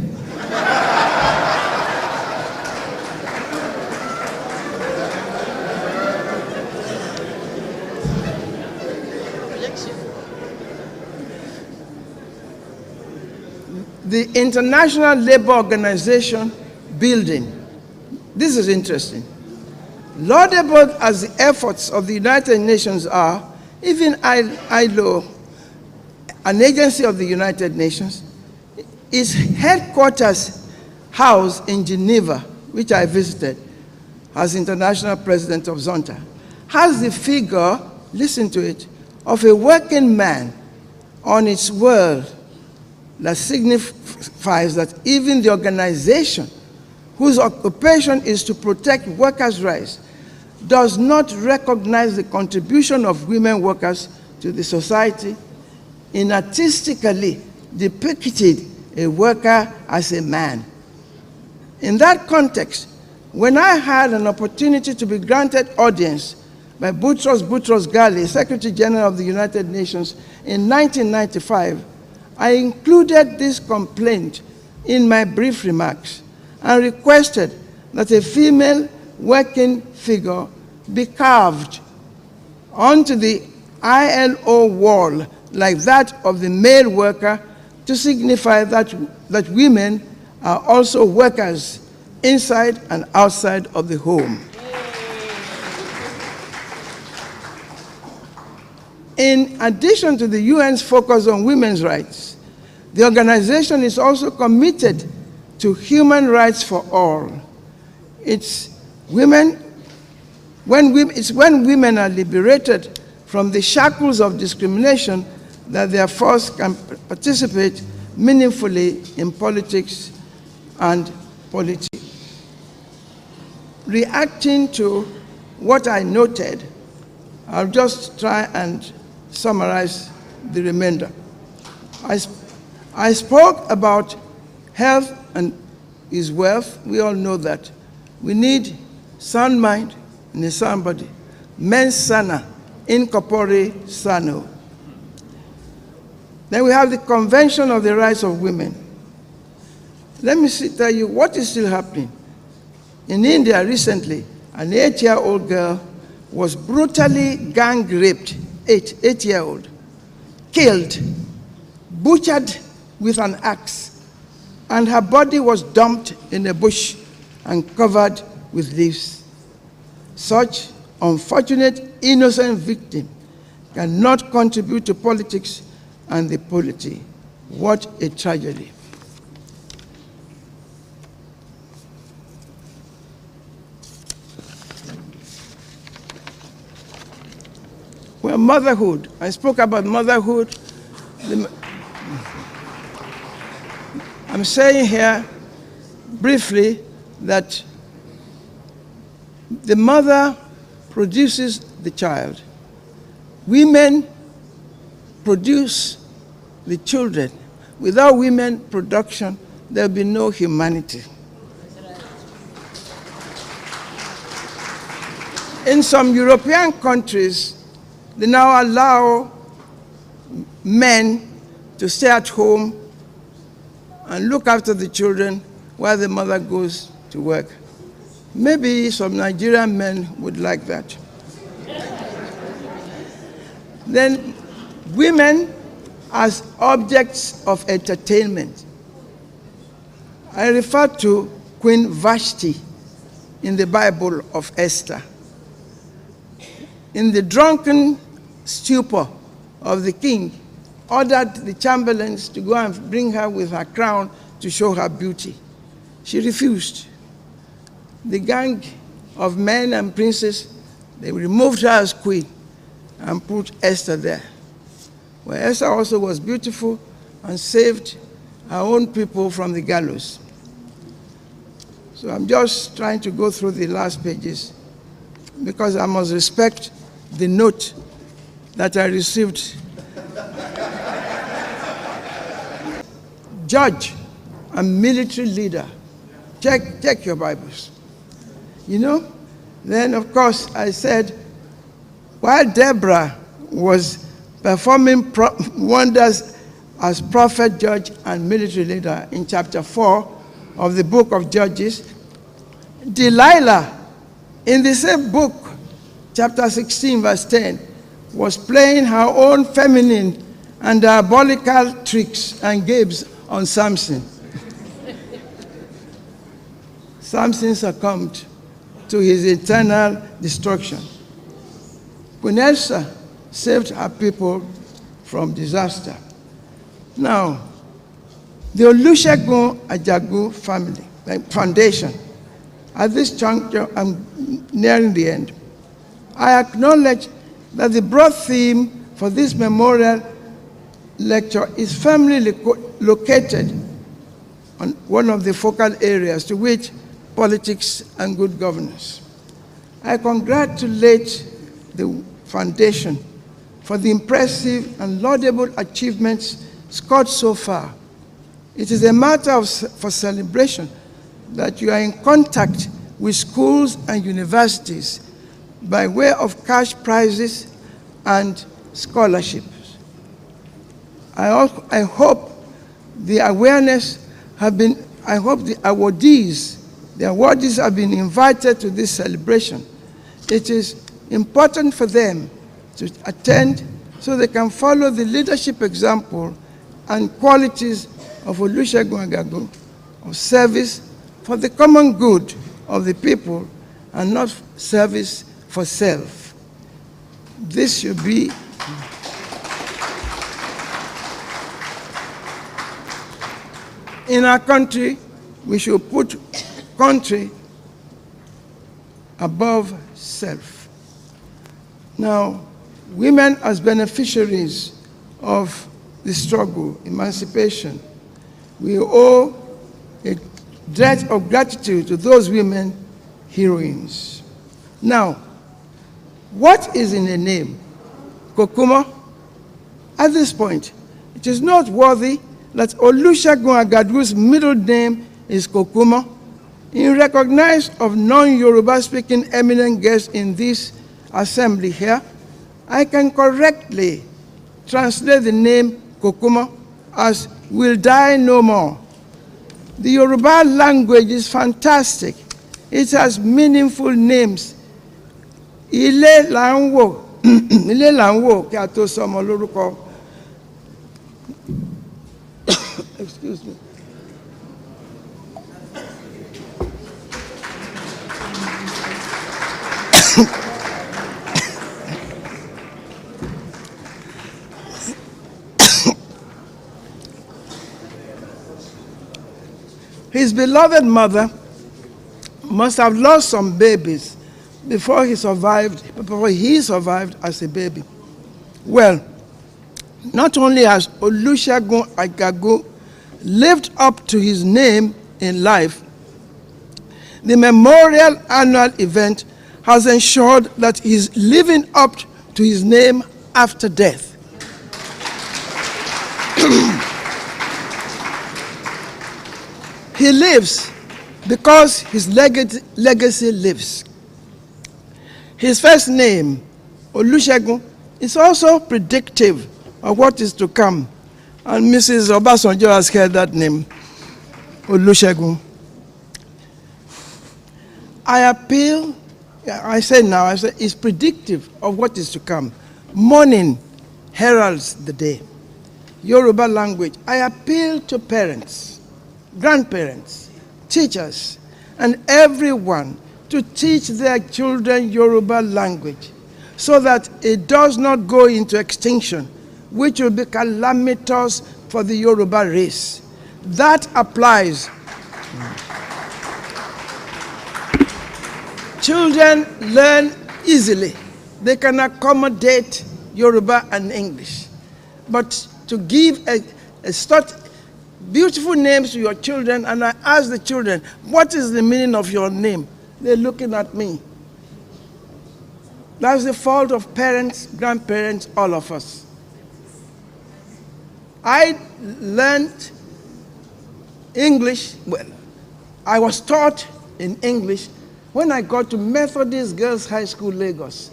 The International Labour Organization building. This is interesting. Laudable as the efforts of the United Nations are, even ILO, an agency of the United Nations, its headquarters housed in Geneva, which I visited as international president of Zonta, has the figure, listen to it, of a working man on its world. That signifies that even the organization whose occupation is to protect workers' rights does not recognize the contribution of women workers to the society in artistically depicting a worker as a man. In that context, when I had an opportunity to be granted audience by Boutros Ghali, Secretary General of the United Nations, in 1995, I included this complaint in my brief remarks and requested that a female working figure be carved onto the ILO wall like that of the male worker to signify that women are also workers inside and outside of the home. In addition to the UN's focus on women's rights, the organization is also committed to human rights for all. It's when women are liberated from the shackles of discrimination that their force can participate meaningfully in politics and polity. Reacting to what I noted, I'll just try and summarize the remainder. I spoke about health and is wealth. We all know that. We need sound mind and a sound body. Mens sana, in corpore sano. Then we have the Convention of the Rights of Women. Let me tell you what is still happening. In India recently, an 8-year-old girl was brutally gang raped, 8-year-old, killed, butchered with an axe, and her body was dumped in a bush and covered with leaves. Such unfortunate, innocent victim cannot contribute to politics and the polity. What a tragedy. Well, motherhood. I spoke about motherhood. I'm saying here briefly that the mother produces the child. Women produce the children. Without women production, there'll be no humanity. In some European countries, they now allow men to stay at home and look after the children while the mother goes to work. Maybe some Nigerian men would like that. Then women as objects of entertainment. I refer to Queen Vashti in the Bible of Esther. in the drunken stupor of the king, ordered the chamberlains to go and bring her with her crown to show her beauty. She refused. The gang of men and princes, they removed her as queen and put Esther there. Well, Esther also was beautiful and saved her own people from the gallows. So I'm just trying to go through the last pages because I must respect the note that I received. Judge and military leader. Check your Bibles. You know, then of course I said, while Deborah was performing wonders as prophet, judge, and military leader in chapter 4 of the book of Judges, Delilah, in the same book, chapter 16, verse 10, was playing her own feminine and diabolical tricks and games on Samson. Samson succumbed to his eternal destruction. Queen Esther saved her people from disaster. Now, the Olusegun Ajagun family foundation, at this juncture, I'm nearing the end. I acknowledge that the broad theme for this memorial lecture is firmly located on one of the focal areas, to which politics and good governance. I congratulate the foundation for the impressive and laudable achievements scored so far. It is a matter for celebration that you are in contact with schools and universities by way of cash prizes and scholarships. I hope the awardees have been invited to this celebration. It is important for them to attend so they can follow the leadership example and qualities of Olusegun Ajagun, of service for the common good of the people and not service for self. This should be in our country. We should put country above self. Now, women as beneficiaries of the struggle, emancipation, we owe a debt of gratitude to those women heroines. Now, what is in a name? Kokuma? At this point, it is noteworthy that Olusegun Agagun's middle name is Kokuma. In recognition of non-Yoruba speaking eminent guests in this assembly here, I can correctly translate the name Kokuma as will die no more. The Yoruba language is fantastic. It has meaningful names. Ile la ń wò, ilé la ń wò kí a tó sọmọ lórúkọ. Excuse me. His beloved mother must have lost some babies before he survived as a baby. Well, not only has Olusegun Ajagun lived up to his name in life, the memorial annual event has ensured that he is living up to his name after death. He lives because his legacy lives. His first name, Olusegun, is also predictive of what is to come. And Mrs. Obasanjo has heard that name, Olusegun. I say it's predictive of what is to come. Morning heralds the day. Yoruba language. I appeal to parents, grandparents, teachers, and everyone to teach their children Yoruba language. so that it does not go into extinction, which will be calamitous for the Yoruba race. That applies. Children learn easily. They can accommodate Yoruba and English. But to give such beautiful names to your children, and I ask the children, what is the meaning of your name? They're looking at me. That's the fault of parents, grandparents, all of us. I learned English, well, I was taught in English when I got to Methodist Girls High School, Lagos.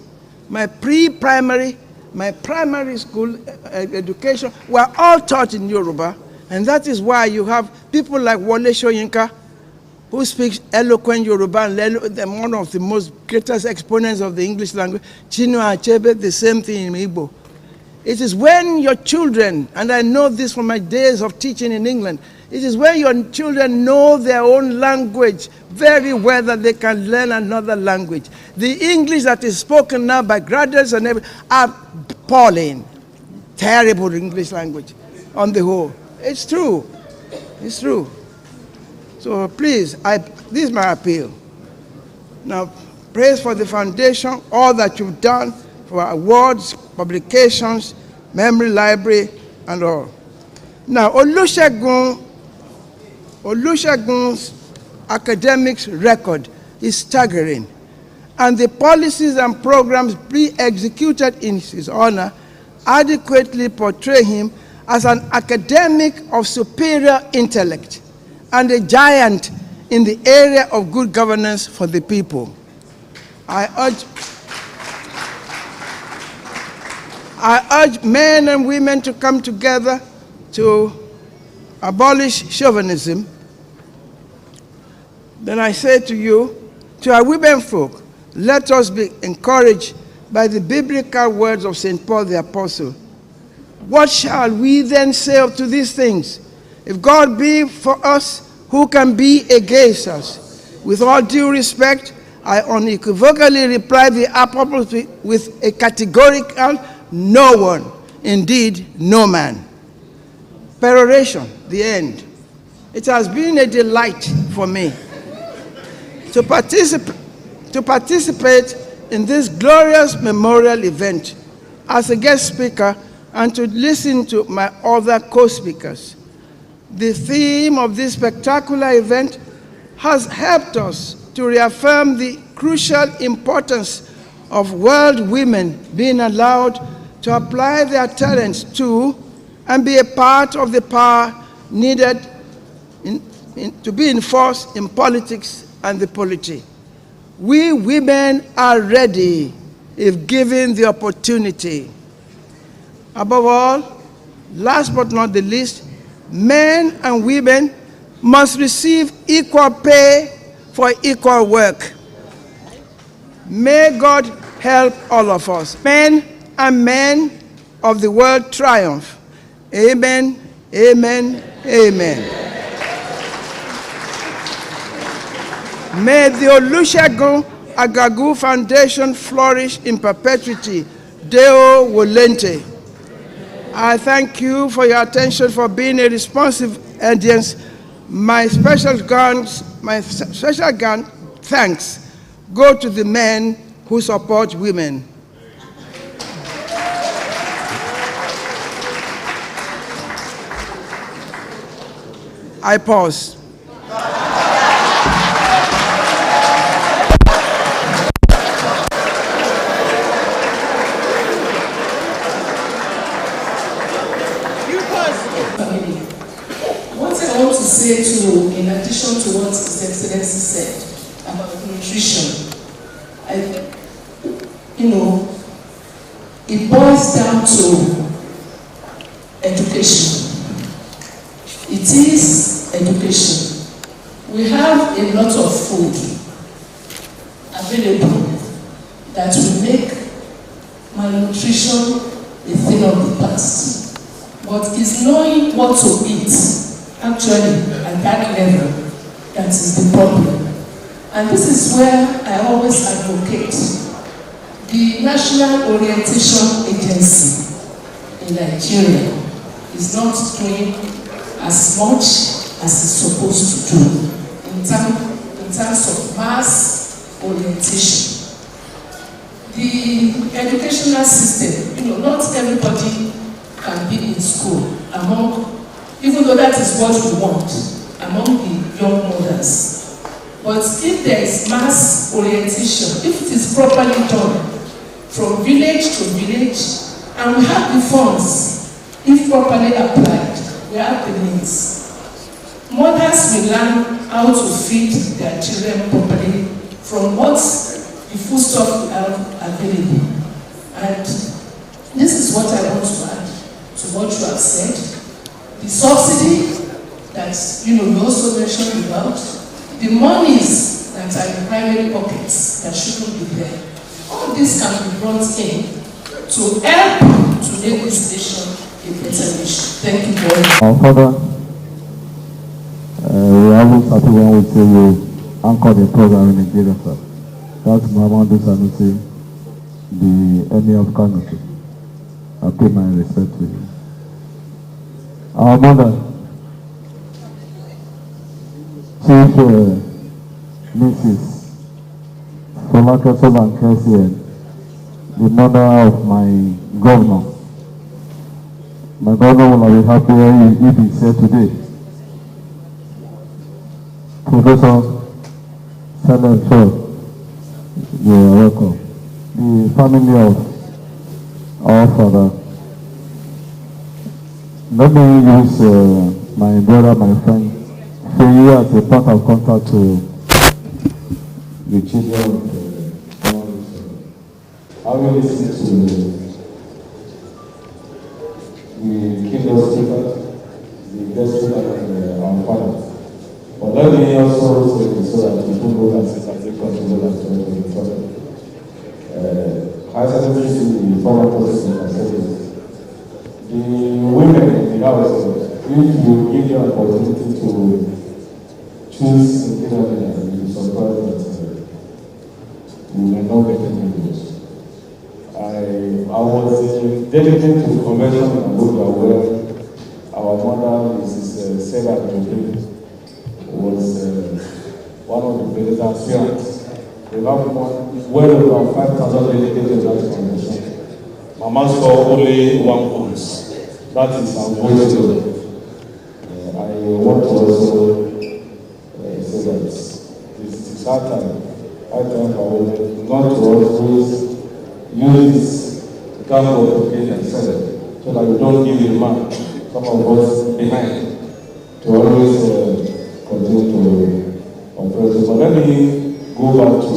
My pre-primary, my primary school education were all taught in Yoruba, and that is why you have people like Wole Soyinka, who speaks eloquent Yoruba, and one of the most greatest exponents of the English language. Chinua Achebe, the same thing in Igbo. It is when your children, and I know this from my days of teaching in England, it is when your children know their own language very well that they can learn another language. The English that is spoken now by graduates and everything are appalling, terrible English language on the whole. It's true. It's true. So please, this is my appeal. Now, praise for the foundation, all that you've done for awards, publications, memory library, and all. Now, Olusegun's academics record is staggering, and the policies and programs executed in his honor adequately portray him as an academic of superior intellect and a giant in the area of good governance for the people. I urge men and women to come together to abolish chauvinism. Then I say to you, to our women folk, let us be encouraged by the biblical words of St. Paul the Apostle. What shall we then say to these things? If God be for us, who can be against us? With all due respect, I unequivocally reply the apostle with a categorical no one, indeed no man. Peroration, the end. It has been a delight for me to participate in this glorious memorial event as a guest speaker and to listen to my other co-speakers. The theme of this spectacular event has helped us to reaffirm the crucial importance of world women being allowed to apply their talents to and be a part of the power needed to be enforced in politics and the polity. We women are ready if given the opportunity. Above all, last but not the least, men and women must receive equal pay for equal work. May God help all of us. Men and men of the world triumph. Amen, amen, amen. May the Olusegun Agagu Foundation flourish in perpetuity. Deo Wolente. I thank you for your attention, for being a responsive audience. My special thanks go to the men who support women. I pause. What I want to say to, in addition to what His Excellency said about nutrition, it boils down to education. It is education. We have a lot of food available that will make malnutrition a thing of the past. But it's knowing what to eat, actually, at that level, that is the problem. And this is where I always advocate. The National Orientation Agency in Nigeria is not doing as much as it's supposed to do in terms of mass orientation. The educational system, not everybody can be in school even though that is what we want among the young mothers. But if there is mass orientation, if it is properly done from village to village, and we have the funds, if properly applied, we have the means. Mothers will learn how to feed their children properly from what the foodstuff we have available. And this is what I want to add to what you have said. The subsidy that you also mentioned about, the monies that are in primary pockets that shouldn't be there. All this can be brought in to help to make this nation a better nation. Thank you very much. Our Father, we are always happy when we see you anchor the program in Nigeria, sir. That's Muhammadu Sanusi, the Emir of Kano. I pay my respect to you. Our mother, Chief Mrs. Folake Solan, the mother of my governor. My governor will be happy if he's here today. Professor Salem Shaw, you are welcome. The family of our father. Let me use my brother, my friend, Feyi as a point of contact to the children. I will listen to the kingdom speaker, the guest speaker, and our father. But let me also say so that people go and sit and take control of the father. I started to see the former president and said it. The women in the house, if you give them an opportunity to choose a leader, you will surprise that you may not get any news. I was dedicated to the convention in Abuja where our mother, Mrs. Sarah Jobe, was one of the president's parents. We have well over 5,000 delegates at that convention. Mama saw only one vote. That is our vote. I want to also say that this is our time for women not to always use this kind of education so that we don't give the man, some of us behind, to always continue to oppress. But let me go back to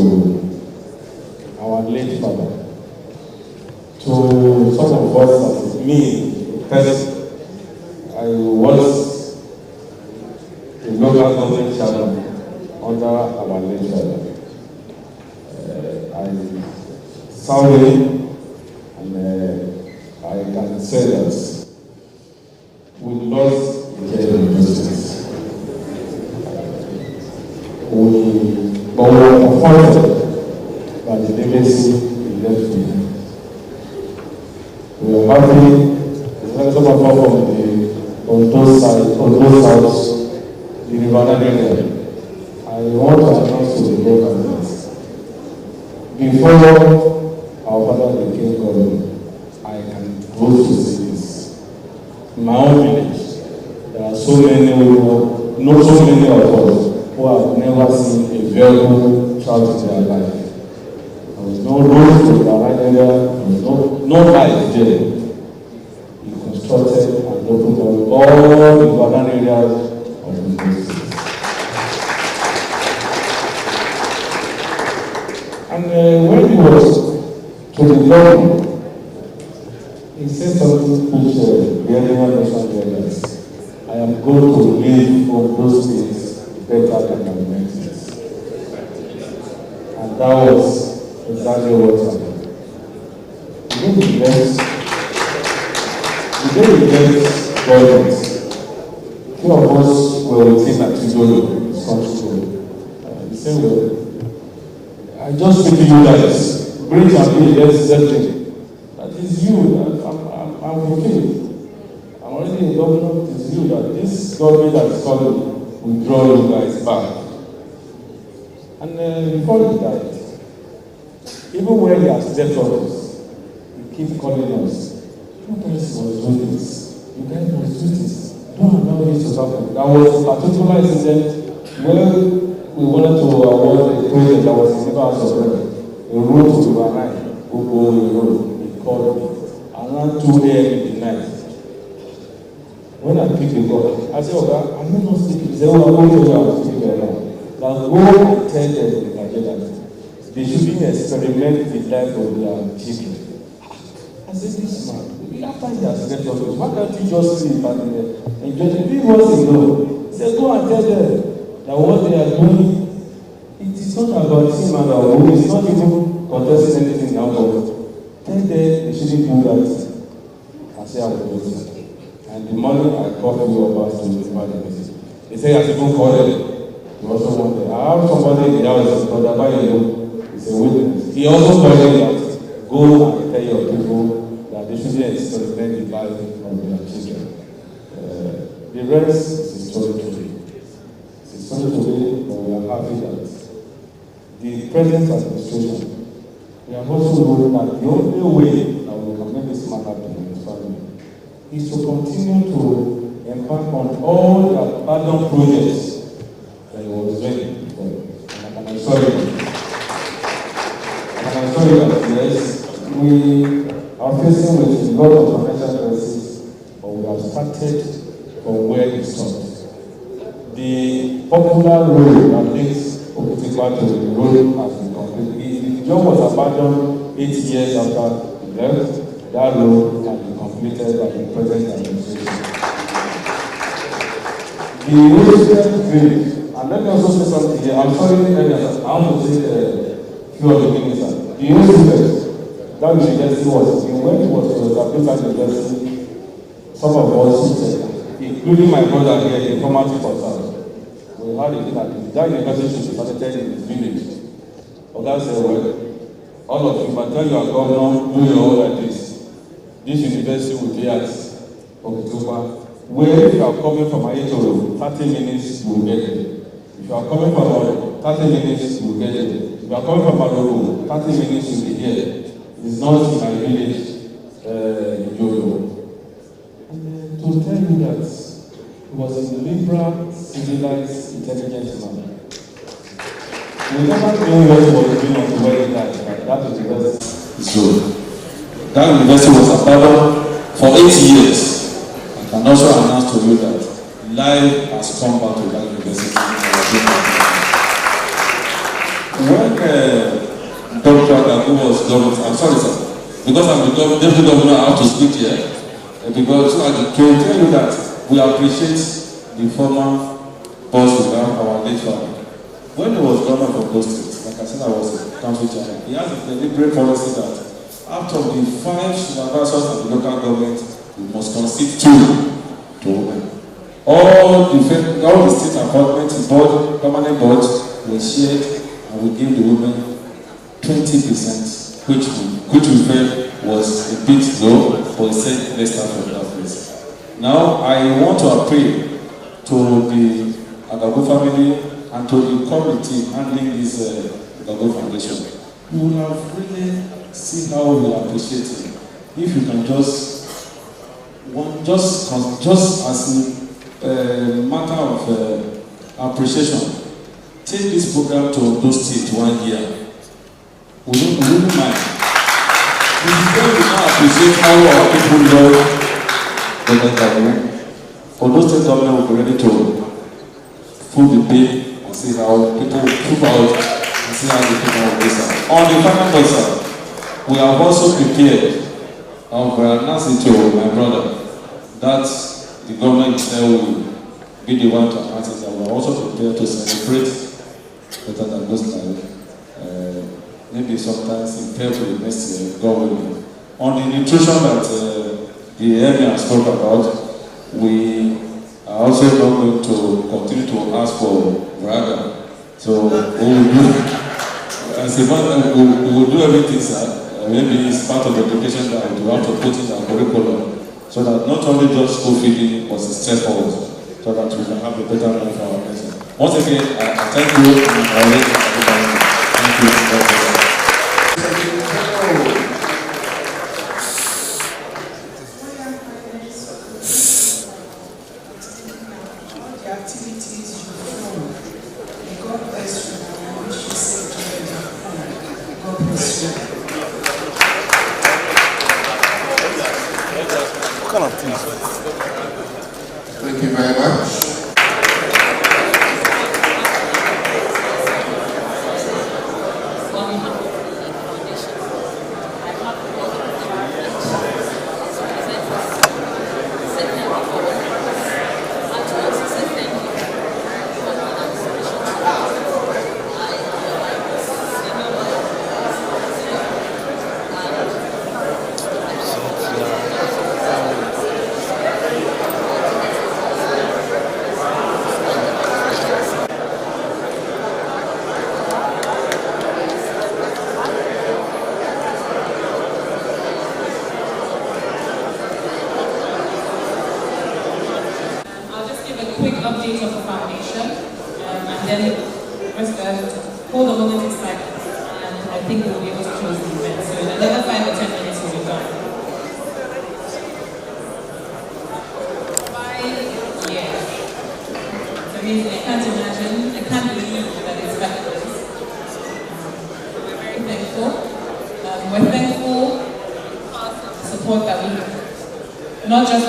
our late father. To some of us, as me, first, I was a local government chairman under our late father. I served him, and I can say that we lost the business. But we were comforted by the legacy he left behind. We are happy. Some of us on those sides, the River area. I want to announce to the broadcasters. Before our father became governor, I can go to see this. In my own village, there are so many people, not so many of us, who have never seen a vehicle travel in their life. There was no road to the area, there was no light there. Constructed and opened up all the urban areas of the state. And when he was to the government, he said something which really understand that I am going to live on those things better than my mentors. And that was exactly what happened. He didn't invest. The day we get government, few of us were with him at Tidolo in some school. He said, well, I just speak to you guys. bring champagne, let's drink. That is you, I'm fulfilled. I'm already a governor, it is you that this government that is coming will draw you guys back. And before he died, even when he has left office, he keeps calling us. You guys was doing this. You guys was doing this. Don't allow this to happen. There was a particular incident where we wanted to award a project that was in the House of Revenue. A road to Ivanai, he called me around 2 a.m. in the night. When I picked the call, I said, okay, I'm not sleeping. He said, oh, I'm going to go and sleep right now. Now go and tell them in Nigeria that they shouldn't experiment the life of their children. I said, this man, after he has left office, why can't you just sleep and enjoy the people alone? He said, go and tell them that what they are doing, it is not about him and our own. It's not even contesting anything now, but tell them they shouldn't do that. I said, I will do it. And the morning I called you about to the message. They say I should go call them. He also wanted. I have somebody in the house, Brother Bayo, he's a witness. He also told me that go and tell your people that they shouldn't experiment the life of their children. The rest is history today. It's history today, but we are happy that the present administration, we have also known that the only way that we can make this man happen in his family is to continue to embark on all the abandoned projects that he was doing. And I'm sorry. And I'm sorry that yes, we are facing with a lot of financial crisis, but we have started from where it stopped. The popular road that links Okitikpa to the road has been completed. The job was abandoned 8 years after he left. That road has been completed by the present administration. The resident village, and let me also say something here. I'm sorry, I want to say a few of the ministers. The resident, that university was, when it was established university, some of us, including my brother here, the former chief of staff, we had a thing at that university should be started in the village. Oga said, well, all of you, by the time you are governor, do your own like this. This university will be at Okitopa. Where if you are coming from Ayetoro, 30 minutes you will get it. If you are coming from 30 minutes you will get it. If you are coming from Arogo, 30 minutes you will be here. It's not in my village, in Yoyo. And to tell you that he was a liberal, civilized, intelligent man. We never knew what was doing on the way he died. That was the best. So, that university was abandoned for 8 years. I can also announce to you that life has come back to that university. When Dr. Agabu was governor, I'm sorry sir, because I'm the deputy governor, I have to speak here. Because to tell you that we appreciate the former boss we have, our late father. When he was governor of those states, like I said, I was a council chairman, he has a deliberate policy that out of the 5 supervisors of the local government, we must concede 2 to women. All the state appointments, board, permanent boards were shared, and we gave the women 20%, which we felt was a bit low, but we said let's start from that place. Now I want to appeal to the Agabu family and to the committee handling this Agabu Foundation. You will have really see how we appreciate it. If you can just as a matter of appreciation, take this program to those states 1 year. We don't mind. We don't appreciate how our people love the for those state government will be ready to food the bill and see how people prove out and see how the people will do that. On the final note, we have also prepared and we are announcing to my brother that the government will be the one to announce it, and we are also prepared to celebrate better than those life. Maybe sometimes in February next year, God willing. On the nutrition that the emir spoke about, we are also not going to continue to ask for Braga. So we will do as a man, we will do everything, sir. Maybe it's part of the education that we have to put in our curriculum, so that not only just school feeding, but it's straightforward, so that we can have a better life for our person. Once again, I thank you. Thank you. Thank you very much. Update of the foundation, and then hold a moment in silence, and I think we'll be able to close the event. So in another 5 or 10 minutes we'll be done. 5 years. It's amazing. I can't imagine, I can't believe that it's back this. We're very thankful. We're thankful for the support that we have. Not just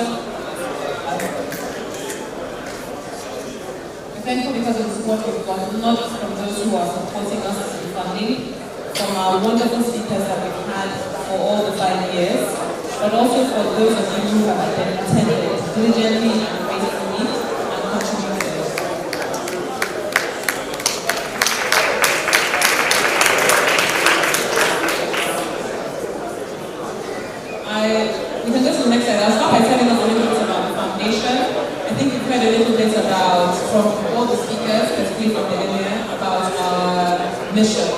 thankful because of the support we've got, not just from those who are supporting us in funding, from our wonderful speakers that we've had for all the 5 years, but also for those of you who have attended diligently and faithfully and contributed. We can go to the next slide. I'll start by telling us a little bit about the foundation. I think you've heard a little bit about, from all the speakers, especially from the area, about our mission.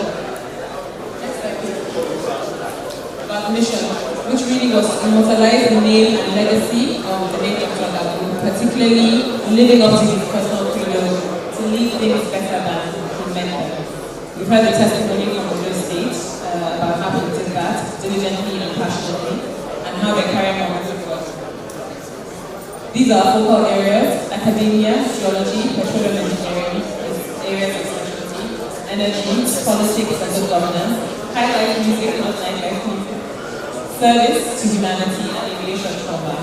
About the mission, which really was to immortalize the name and legacy of the late Dr. Gabu, particularly living up to his personal credo to leave things better than he meant them. We've heard the testimony from the state about how he did that diligently and passionately, and how they're carrying on with God. These are focal areas: academia, geology, petroleum engineering, areas of specialty, energy, politics and good governance, highlight music, not nightlife music, service to humanity, and aviation trauma.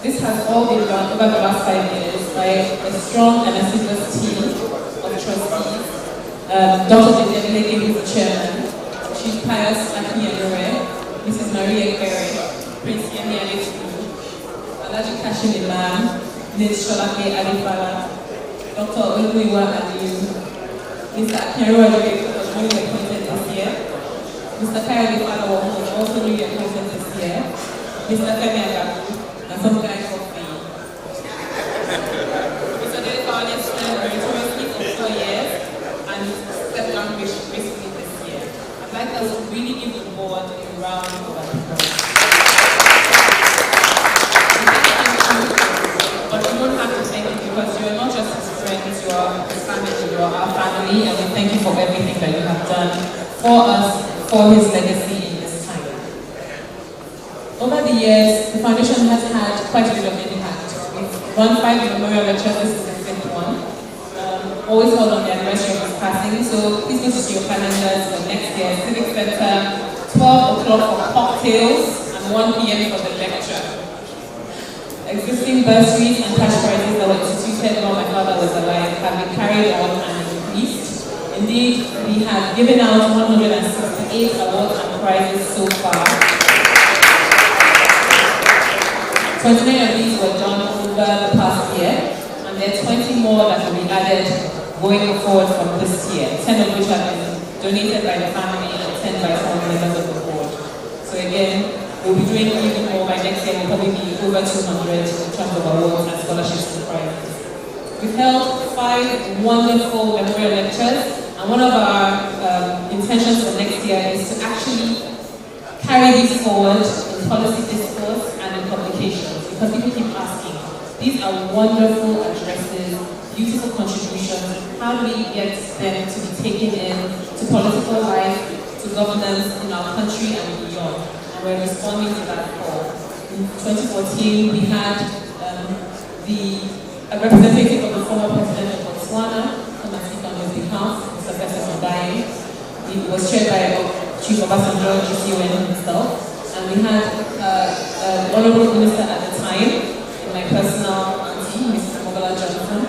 This has all been done over the last 5 years by a strong and assiduous team of trustees. Dr. Dedele is the chairman, Chief Pius Akiyanore, Mrs. Maria Kerry, Prince Yemi Alexu, Alaji Kashim Imam, Ms. Sholake Alifala, Dr. Oluiwa Aliyu, Mr. Akiyanore was newly appointed this year, Mr. Kayode Falawo was also newly appointed this year, Mr. Femi Agabu, and some guy called Fee. Mr. Dedele spent meritoriously for 4 years and stepped down recently this year. I'd like us to really give the board a round of applause. But you don't have to thank it because you are not just his friends, you are his family, you are our family, and we thank you for everything that you have done for us, for his legacy in this time. Over the years, the foundation has had quite a bit of impact. We've run 5 memorial lectures, this is the 5th one. Always held on the anniversary of his passing, so please go to see your calendars for next year. Civic Center, 12 o'clock for cocktails and 1 p.m. for the lecture. Existing bursaries and cash prizes that were instituted while my father was alive have been carried on and increased. Indeed, we have given out 168 awards and prizes so far. 29 of these were done over the past year, and there are 20 more that will be added going forward from this year, 10 of which have been donated by the family and 10 by some members of the board. So again, we'll be doing even more by next year. We'll probably be over 200 in terms of awards and scholarships and prizes. We've held 5 wonderful memorial lectures And one of our intentions for next year is to actually carry this forward in policy discourse and in publications, because people keep asking. These are wonderful addresses, beautiful contributions. How do we get them to be taken in to political life, to governance in our country and beyond? And we're responding to that call. In 2014, we had a representative of the former president of Botswana come and speak on his behalf, Mr. Festus Obaye. It was chaired by Chief Obasanjo, GCON himself. And we had Honorable Minister at the time, my personal auntie, Mrs. Mogola Johnson,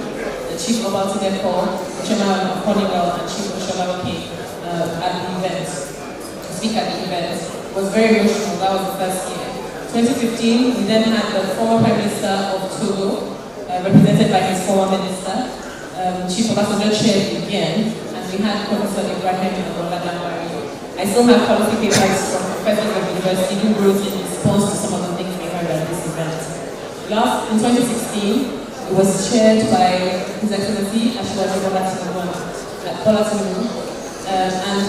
the Chief of Altineko, the Chairman of Honeywell, and Chief of Sholaroke at the event, to speak at the event. It was very emotional. That was the first year. 2015, we then had the former Prime Minister of Togo, represented by his former minister, Chief Obasanjo chaired again, and we had Professor Ibrahim Abdullah. I still have policy papers from professors of the university who wrote in response to some of the things we heard at this event. In 2016, it was chaired by His Excellency Ashwaji Bola Tinubu, and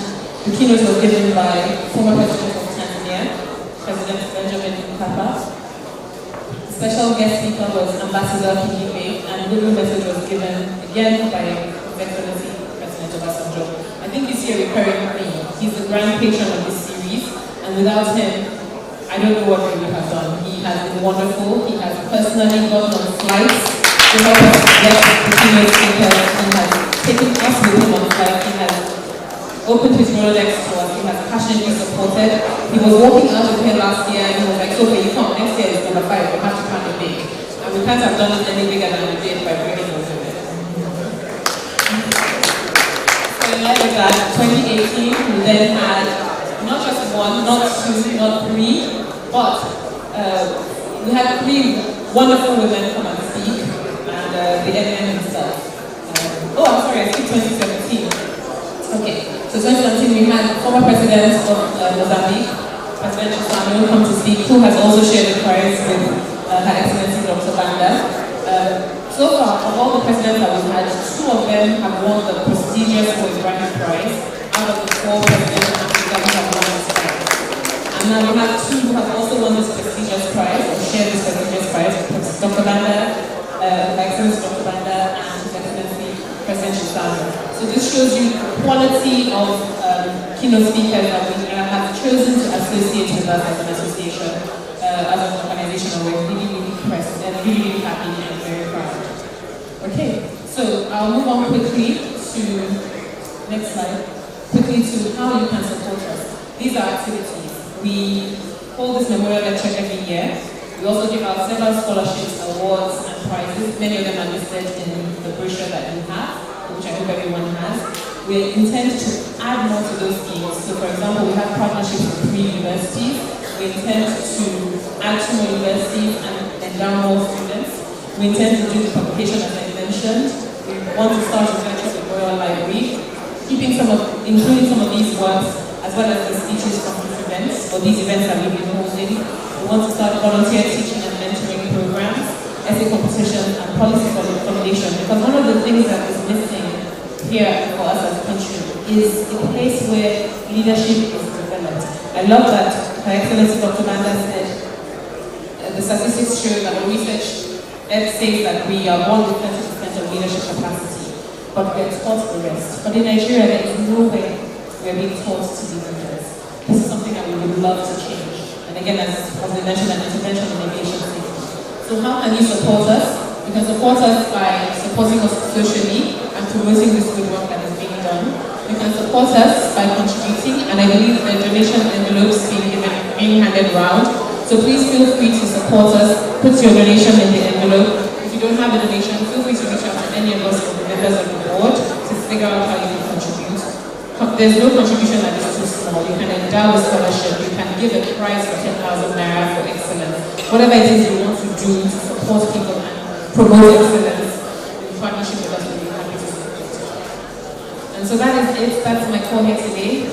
the keynote was given by former President of Tanzania, President Benjamin Mkapa. The special guest speaker was Ambassador Kigibe, and the little message was given again by His Excellency President Obasanjo. I think this year recurring theme. He's the grand patron of this series, and without him, I don't know what we would have done. He has been wonderful. He has personally gotten on flights to help us get the keynote speakers. He has taken us with him on flights. He has opened his Rolodex to us. He has passionately supported. He was walking out of here last year and he was like, okay, you come, next year is number 5, we have to plan it big. And we can't have done it any bigger than we did by bringing us in there. So in light of that, 2018, we then had not just 1, not 2, not 3, but we had 3 wonderful women come and speak, and the MN himself. I'm sorry, I skipped 2017. Okay, so 2017 we had former president of Mozambique, President Chisano, come to speak, who has also shared the prize with Her Excellency Dr. Banda. So far, of all the presidents that we've had, 2 of them have won the prestigious Fulbright Prize out of the 4 presidents that have won this prize. And now we have 2 who have also won this prestigious prize, or shared this prestigious prize, Dr. Banda, Her Excellency Dr. Banda, and His Excellency President Chisano. So this shows you the quality of keynote speakers that we have chosen to associate with us as an association, as an organization, and we're really, really impressed and really, really happy and very proud. Okay, so I'll move on quickly to, next slide, quickly to how you can support us. These are activities. We hold this memorial lecture every year. We also give out several scholarships, awards, and prizes. Many of them are listed in the brochure that you have, which I hope everyone has. We intend to add more to those schemes. So for example, we have partnerships with 3 universities. We intend to add 2 more universities and endow more students. We intend to do the publication as I mentioned. We want to start research at the Royal Library, including some of these works, as well as the speeches from these events, or these events that we've been holding. We want to start volunteer teaching and mentoring programs, essay competitions, and policy formulation. Because one of the things that is missing here for us as a country is a place where leadership is developed. I love that Her Excellency Dr. Banda said the statistics show that the research says that we are 1 to 30% of leadership capacity, but we are taught the rest. But in Nigeria, there is no way we are being taught to be leaders. This is something that we would love to change. And again, as we mentioned, an intervention in aviation safety. So how can you support us? You can support us by supporting us socially and promoting this good work that is being done. You can support us by contributing, and I believe the donation envelopes being handed around. So please feel free to support us. Put your donation in the envelope. If you don't have a donation, feel free to reach out to any of us or the members of the board to figure out how you can contribute. There's no contribution that is too small. You can endow a scholarship. You can give a prize for 10,000 naira for excellence. Whatever it is you want to do to support people and promote excellence in partnership with us, we'll be happy to support. And so that is it. That's my call here today.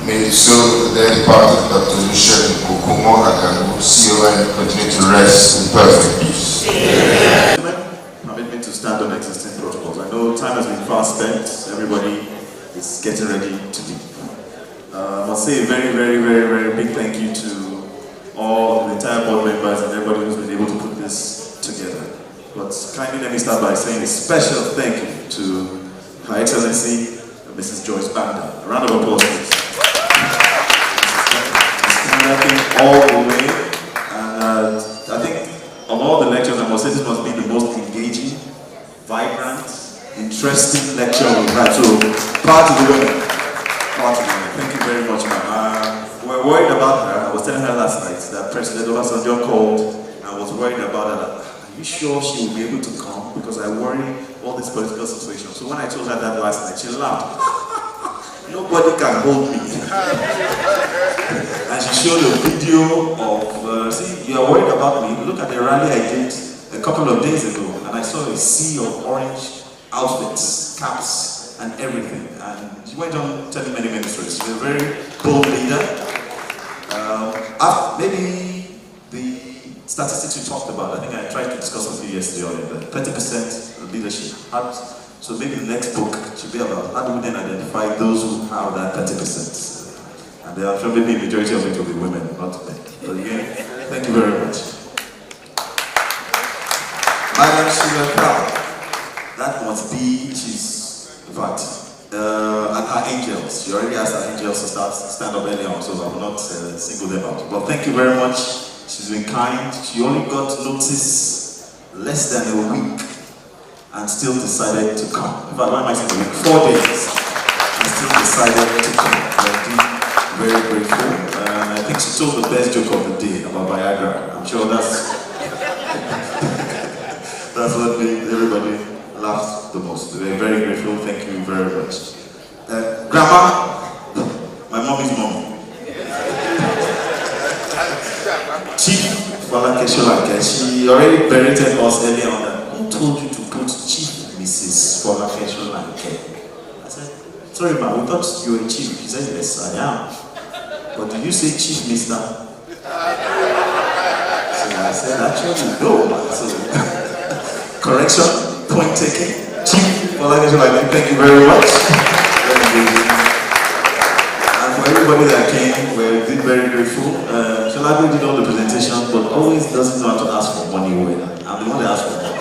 May the soul of the dead departed Dr. Lucian Kukumo Akamu see you and continue to rest in perfect peace. Permit me to stand on existing protocols. I know time has been fast spent. Everybody is getting ready to leave. I must say a very, very, very, very big thank you to all the entire board members and everybody who's been able to put this together. But kindly let me start by saying a special thank you to Her Excellency Mrs. Joyce Banda. A round of applause, please. All the way, and I think of all the lectures, I must say this must be the most engaging, vibrant, interesting lecture we've had. So, power to the women. Power to the women. Thank you very much, ma'am. We're worried about her. I was telling her last night that President Obasanjo called and was worried about her. Are you sure she will be able to come? Because I worry all this political situation. So when I told her that last night, she laughed. Nobody can hold me. And she showed a video of, see, you are worried about me. Look at the rally I did a couple of days ago, and I saw a sea of orange outfits, caps, and everything. And she went on telling many, many stories. She's a very bold leader. Maybe the statistics you talked about, I think I tried to discuss with you yesterday on it, that 30% leadership. So maybe the next book should be about how do we then identify those who have that 30%. And I'm sure maybe the majority of it will be women, not men. But again, thank you very much. Madam Shiraka, that must be, she's, in fact, and her angels. She already asked her angels to stand up early on, so I will not single them out. But thank you very much. She's been kind. She only got notice less than a week and still decided to come. In fact, why am I saying a week? 4 days. And still decided to come. Very grateful. I think she told the best joke of the day about Viagra. I'm sure that's what made everybody laugh the most. We're very grateful. Thank you very much. Grandma, my mommy's mom. Chief Falake, she already berated us earlier on that. Who told you to put Chief Mrs. Falake? I said, sorry ma, we thought you were chief. She said, yes, I am. But did you say Chief Mister? So I said, actually, no. So, correction, point taken. Chief Falake, thank you very much. And for everybody that came, we're very grateful. Shalabi did all the presentation, but always doesn't know how to ask for money when I'm the one that asks for money.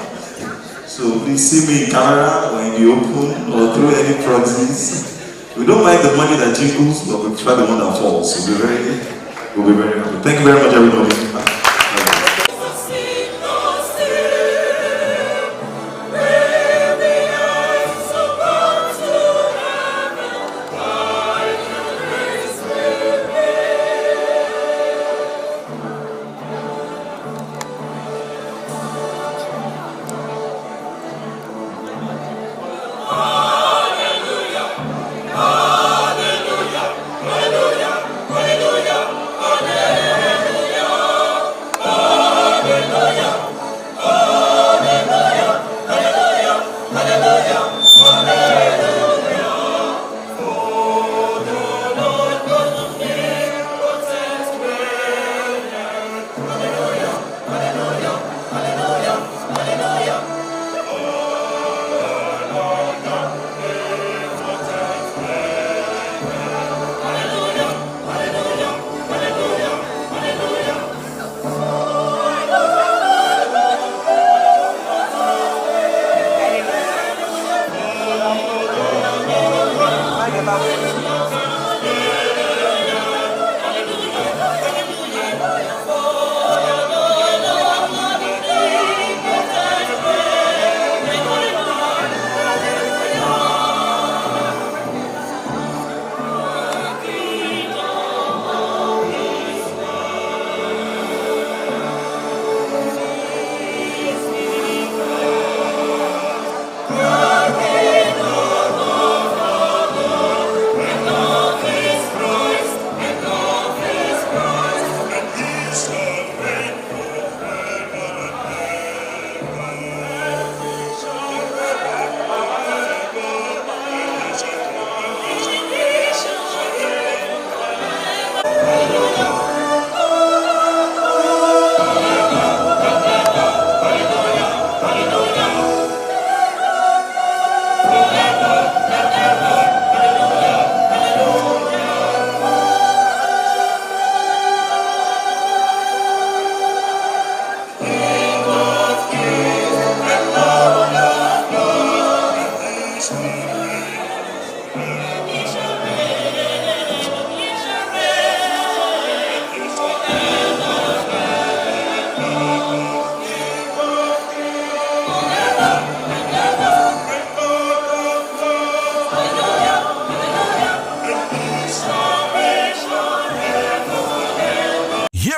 So please see me in camera or in the open or through any proxies. We don't mind the money that jingles, but we try the one that falls. So we'll be very happy. Thank you very much, everybody. Here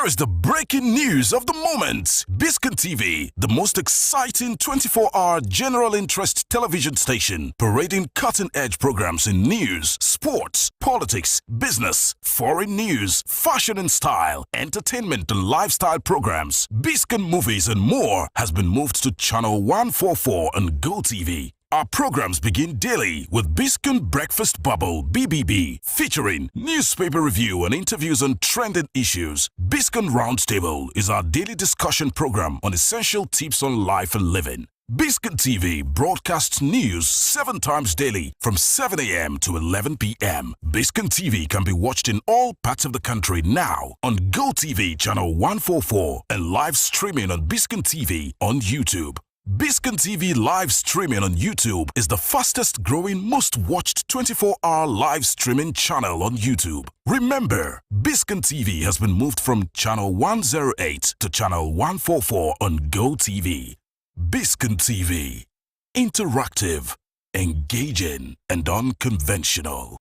is the breaking news of the moment. Biscon TV, the most exciting 24-hour general interest television station, parading cutting-edge programs in news, sports, politics, business, foreign news, fashion and style, entertainment and lifestyle programs, Biscon movies and more, has been moved to channel 144 on GoTV. Our programs begin daily with Biscon Breakfast Bubble (BBB), featuring newspaper review and interviews on trending issues. Biscon Roundtable is our daily discussion program on essential tips on life and living. Biscon TV broadcasts news 7 times daily from 7 a.m. to 11 p.m. Biscon TV can be watched in all parts of the country now on GoTV channel 144 and live streaming on Biscon TV on YouTube. Biscon TV live streaming on YouTube is the fastest growing, most watched 24-hour live streaming channel on YouTube. Remember, Biscon TV has been moved from channel 108 to channel 144 on GoTV. Biscon TV, interactive, engaging, and unconventional.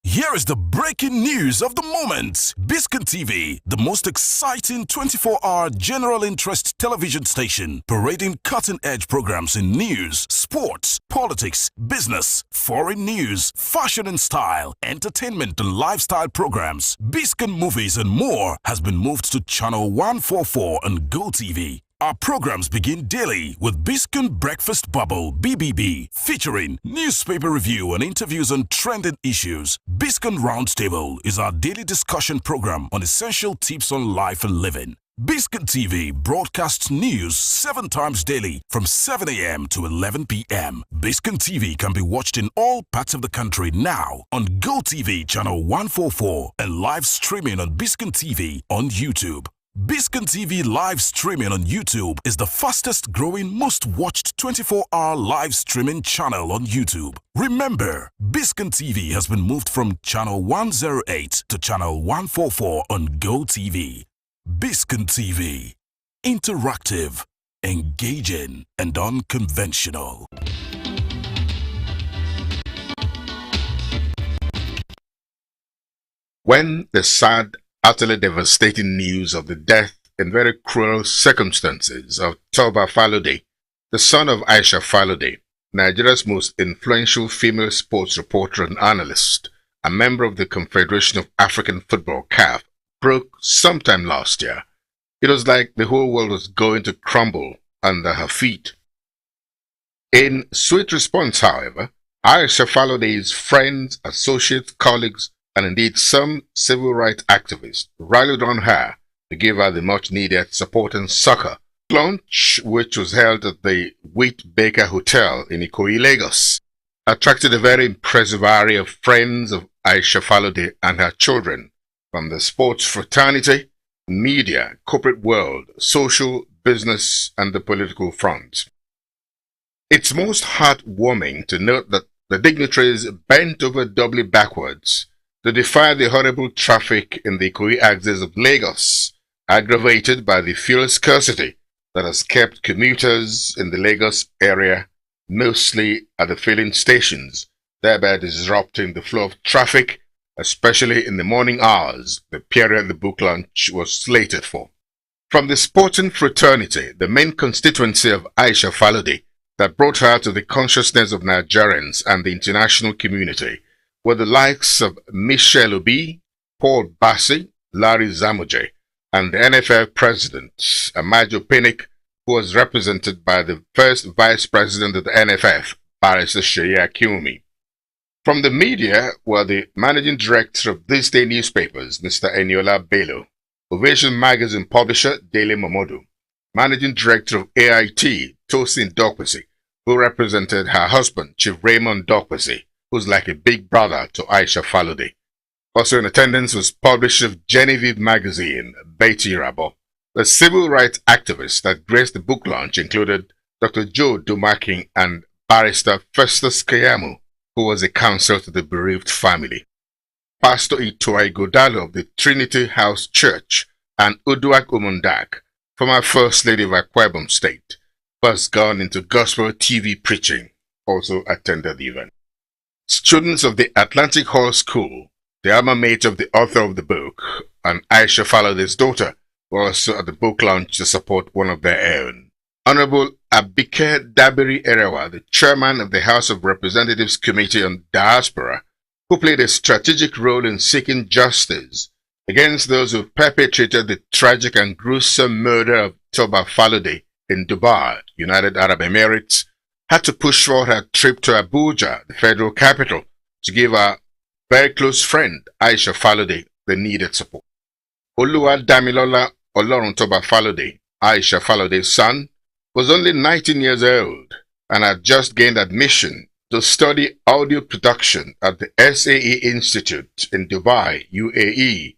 Here is the breaking news of the moment. Biscon TV, the most exciting 24-hour general interest television station, parading cutting-edge programs in news, sports, politics, business, foreign news, fashion and style, entertainment and lifestyle programs, Biscon movies and more, has been moved to channel 144 on GoTV. Our programs begin daily with Biscon Breakfast Bubble (BBB), featuring newspaper review and interviews on trending issues. Biscon Roundtable is our daily discussion program on essential tips on life and living. Biscon TV broadcasts news 7 times daily from 7 a.m. to 11 p.m. Biscon TV can be watched in all parts of the country now on GoTV channel 144 and live streaming on Biscon TV on YouTube. Biscon TV live streaming on YouTube is the fastest growing, most watched 24-hour live streaming channel on YouTube. Remember, Biscon TV has been moved from channel 108 to channel 144 on GoTV. Biscon TV, interactive, engaging, and unconventional. When the sad, utterly devastating news of the death in very cruel circumstances of Toba Falode, the son of Aisha Falode, Nigeria's most influential female sports reporter and analyst, a member of the Confederation of African Football (CAF), broke sometime last year, it was like the whole world was going to crumble under her feet. In swift response, however, Aisha Falode's friends, associates, colleagues, and indeed some civil rights activists rallied on her to give her the much-needed support and succor. Lunch, which was held at the Wheat Baker Hotel in Ikoyi, Lagos, attracted a very impressive array of friends of Aisha Falode and her children from the sports fraternity, media, corporate world, social, business, and the political front. It's most heartwarming to note that the dignitaries bent over doubly backwards to defy the horrible traffic in the Ikoyi axis of Lagos, aggravated by the fuel scarcity that has kept commuters in the Lagos area mostly at the filling stations, thereby disrupting the flow of traffic, especially in the morning hours, the period the book launch was slated for. From the sporting fraternity, the main constituency of Aisha Falode that brought her to the consciousness of Nigerians and the international community were the likes of Michelle Obi, Paul Bassi, Larry Zamoje, and the NFF president, Amajo Pinnick, who was represented by the first vice president of the NFF, Barrister Sheyi Akiwumi. From the media were the managing director of This Day newspapers, Mr. Eniola Bello, Ovation magazine publisher, Daily Momodu, managing director of AIT, Tosin Dokwesi, who represented her husband, Chief Raymond Dokwesi, who's like a big brother to Aisha Falode. Also in attendance was publisher of Genevieve magazine, Betty Rabo. The civil rights activists that graced the book launch included Dr. Joe Dumaking and barrister Festus Kayamu, who was a counsel to the bereaved family. Pastor Ituai Godalo of the Trinity House Church and Uduak Umundak, former First Lady of Akwa Ibom State, first gone into gospel TV preaching, also attended the event. Students of the Atlantic Hall School, the alma mater of the author of the book, and Aisha Falode's daughter, were also at the book launch to support one of their own. Honorable Abike Dabiri Erewa, the chairman of the House of Representatives Committee on Diaspora, who played a strategic role in seeking justice against those who perpetrated the tragic and gruesome murder of Toba Falode in Dubai, United Arab Emirates, had to push forward her trip to Abuja, the federal capital, to give her very close friend, Aisha Falode, the needed support. Oluwa Damilola Olorun Toba Falode, Aisha Falode's son, was only 19 years old and had just gained admission to study audio production at the SAE Institute in Dubai, UAE,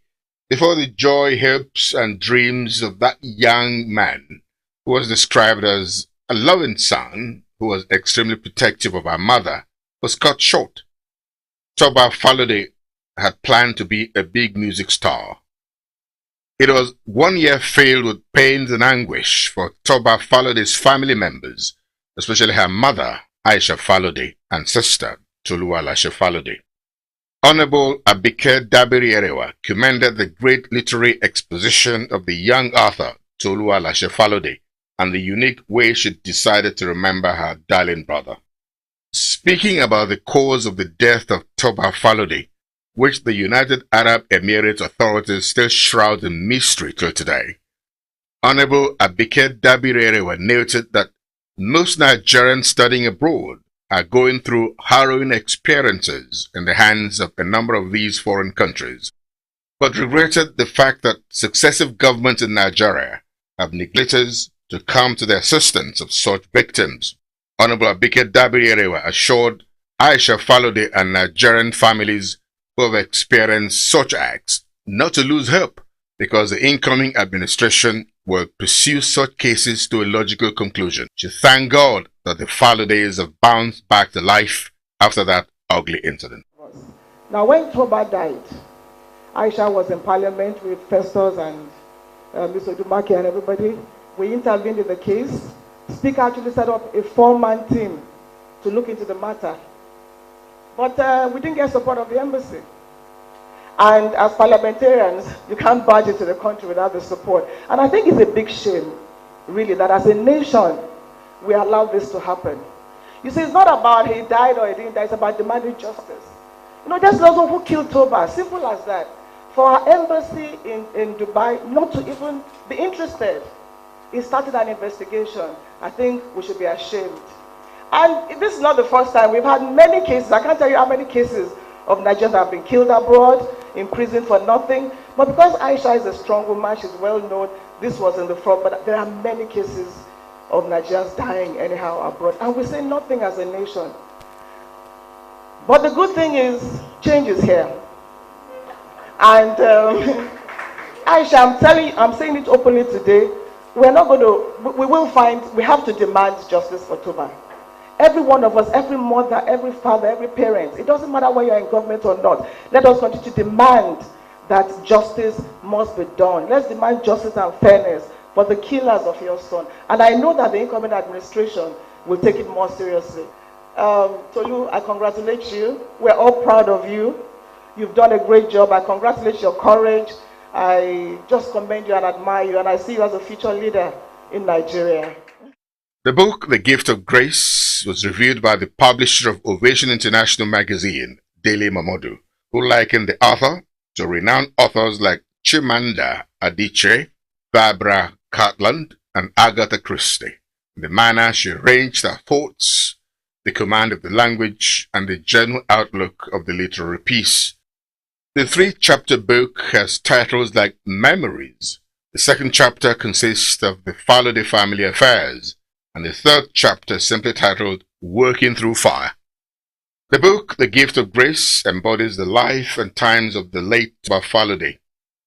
before the joy, hopes, and dreams of that young man, who was described as a loving son who was extremely protective of her mother, was cut short. Toba Falode had planned to be a big music star. It was 1 year filled with pains and anguish for Toba Falode's family members, especially her mother, Aisha Falode, and sister, Toluwa Lashe Falode. Honorable Abike Dabiri Erewa commended the great literary exposition of the young author, Toluwa Lashe Falode, and the unique way she decided to remember her darling brother. Speaking about the cause of the death of Toba Falode, which the United Arab Emirates authorities still shroud in mystery till today, Honorable Abike Dabiri Erewa noted that most Nigerians studying abroad are going through harrowing experiences in the hands of a number of these foreign countries, but regretted the fact that successive governments in Nigeria have neglected to come to the assistance of such victims. Honorable Abike Dabiri Erewa assured Aisha Falode and Nigerian families who have experienced such acts not to lose hope, because the incoming administration will pursue such cases to a logical conclusion. She thanked God that the Falodes have bounced back to life after that ugly incident. Now, when Toba died, Aisha was in parliament with Festus and Mr. Dumaki and everybody. We intervened in the case. Speaker actually set up a 4-man team to look into the matter. But we didn't get support of the embassy. And as parliamentarians, you can't barge into the country without the support. And I think it's a big shame, really, that as a nation, we allow this to happen. You see, it's not about he died or he didn't die, it's about demanding justice. You know, just those who killed Toba, simple as that. For our embassy in Dubai not to even be interested, it started an investigation. I think we should be ashamed. And this is not the first time. We've had many cases. I can't tell you how many cases of Nigerians that have been killed abroad, in prison for nothing. But because Aisha is a strong woman, she's well known, this was in the front. But there are many cases of Nigerians dying anyhow abroad. And we say nothing as a nation. But the good thing is, change is here. And Aisha, I'm saying it openly today, we're not going to, we have to demand justice for Toba. Every one of us, every mother, every father, every parent, it doesn't matter whether you're in government or not, let us continue to demand that justice must be done. Let's demand justice and fairness for the killers of your son. And I know that the incoming administration will take it more seriously. Tolu, I congratulate you. We're all proud of you. You've done a great job. I congratulate your courage. I just commend you and admire you, and I see you as a future leader in Nigeria. The book, The Gift of Grace, was reviewed by the publisher of Ovation International magazine, Daily Momodu, who likened the author to renowned authors like Chimamanda Adichie, Barbara Cartland, and Agatha Christie. In the manner she arranged her thoughts, the command of the language, and the general outlook of the literary piece. The 3-chapter book has titles like Memories. The 2nd chapter consists of the Fallowday family affairs, and the 3rd chapter is simply titled Working Through Fire. The book, The Gift of Grace, embodies the life and times of the late Toba Fallowday,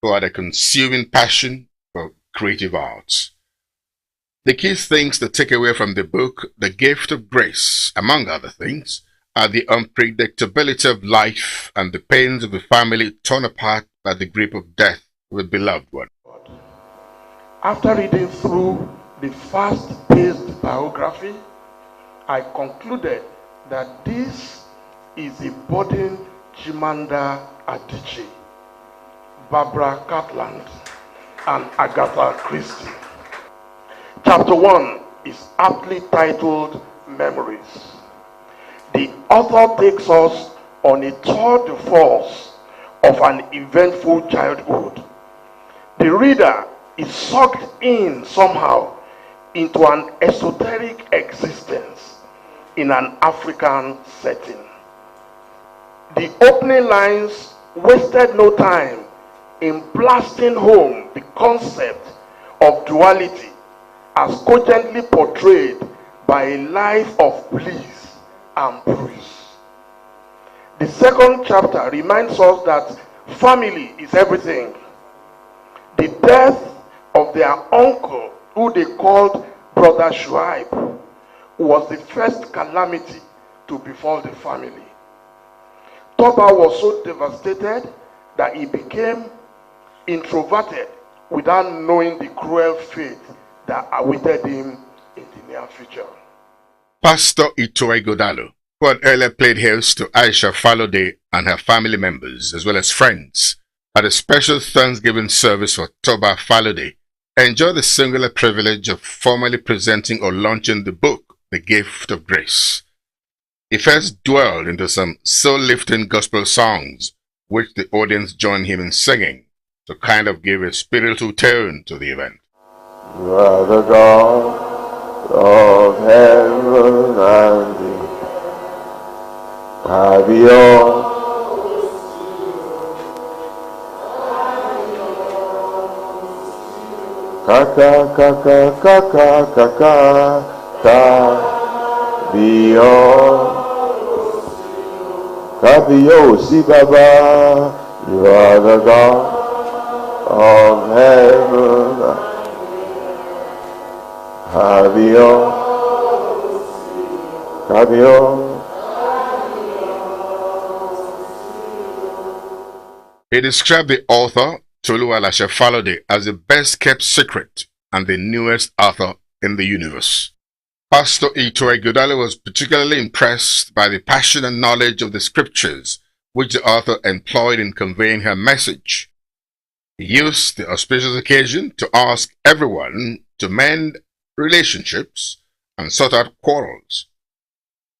who had a consuming passion for creative arts. The key things to take away from the book, The Gift of Grace, among other things, are the unpredictability of life and the pains of a family torn apart by the grip of death of a beloved one. After reading through the fast-paced biography, I concluded that this is a budding Chimamanda Adichie, Barbara Cartland, and Agatha Christie. Chapter 1 is aptly titled Memories. The author takes us on a tour de force of an eventful childhood. The reader is sucked in somehow into an esoteric existence in an African setting. The opening lines wasted no time in blasting home the concept of duality as cogently portrayed by a life of bliss and praise. The 2nd chapter reminds us that family is everything. The death of their uncle, who they called Brother Shuaib, was the first calamity to befall the family. Toba was so devastated that he became introverted without knowing the cruel fate that awaited him in the near future. Pastor Itoe Godalo, who had earlier played host to Aisha Fallowday and her family members as well as friends, at a special Thanksgiving service for Toba Fallowday, enjoyed the singular privilege of formally presenting or launching the book, The Gift of Grace. He first dwelled into some soul-lifting gospel songs, which the audience joined him in singing, to kind of give a spiritual tone to the event. You are the God of heaven and earth. Have your Kaka kaka kaka kaka kabio kabio si baba, you are the God of heaven. Kabio kabio. He described the author, Tolu Alashe Fallowday, as the best-kept secret and the newest author in the universe. Pastor Itoe Godalo was particularly impressed by the passion and knowledge of the scriptures which the author employed in conveying her message. He used the auspicious occasion to ask everyone to mend relationships and sort out quarrels.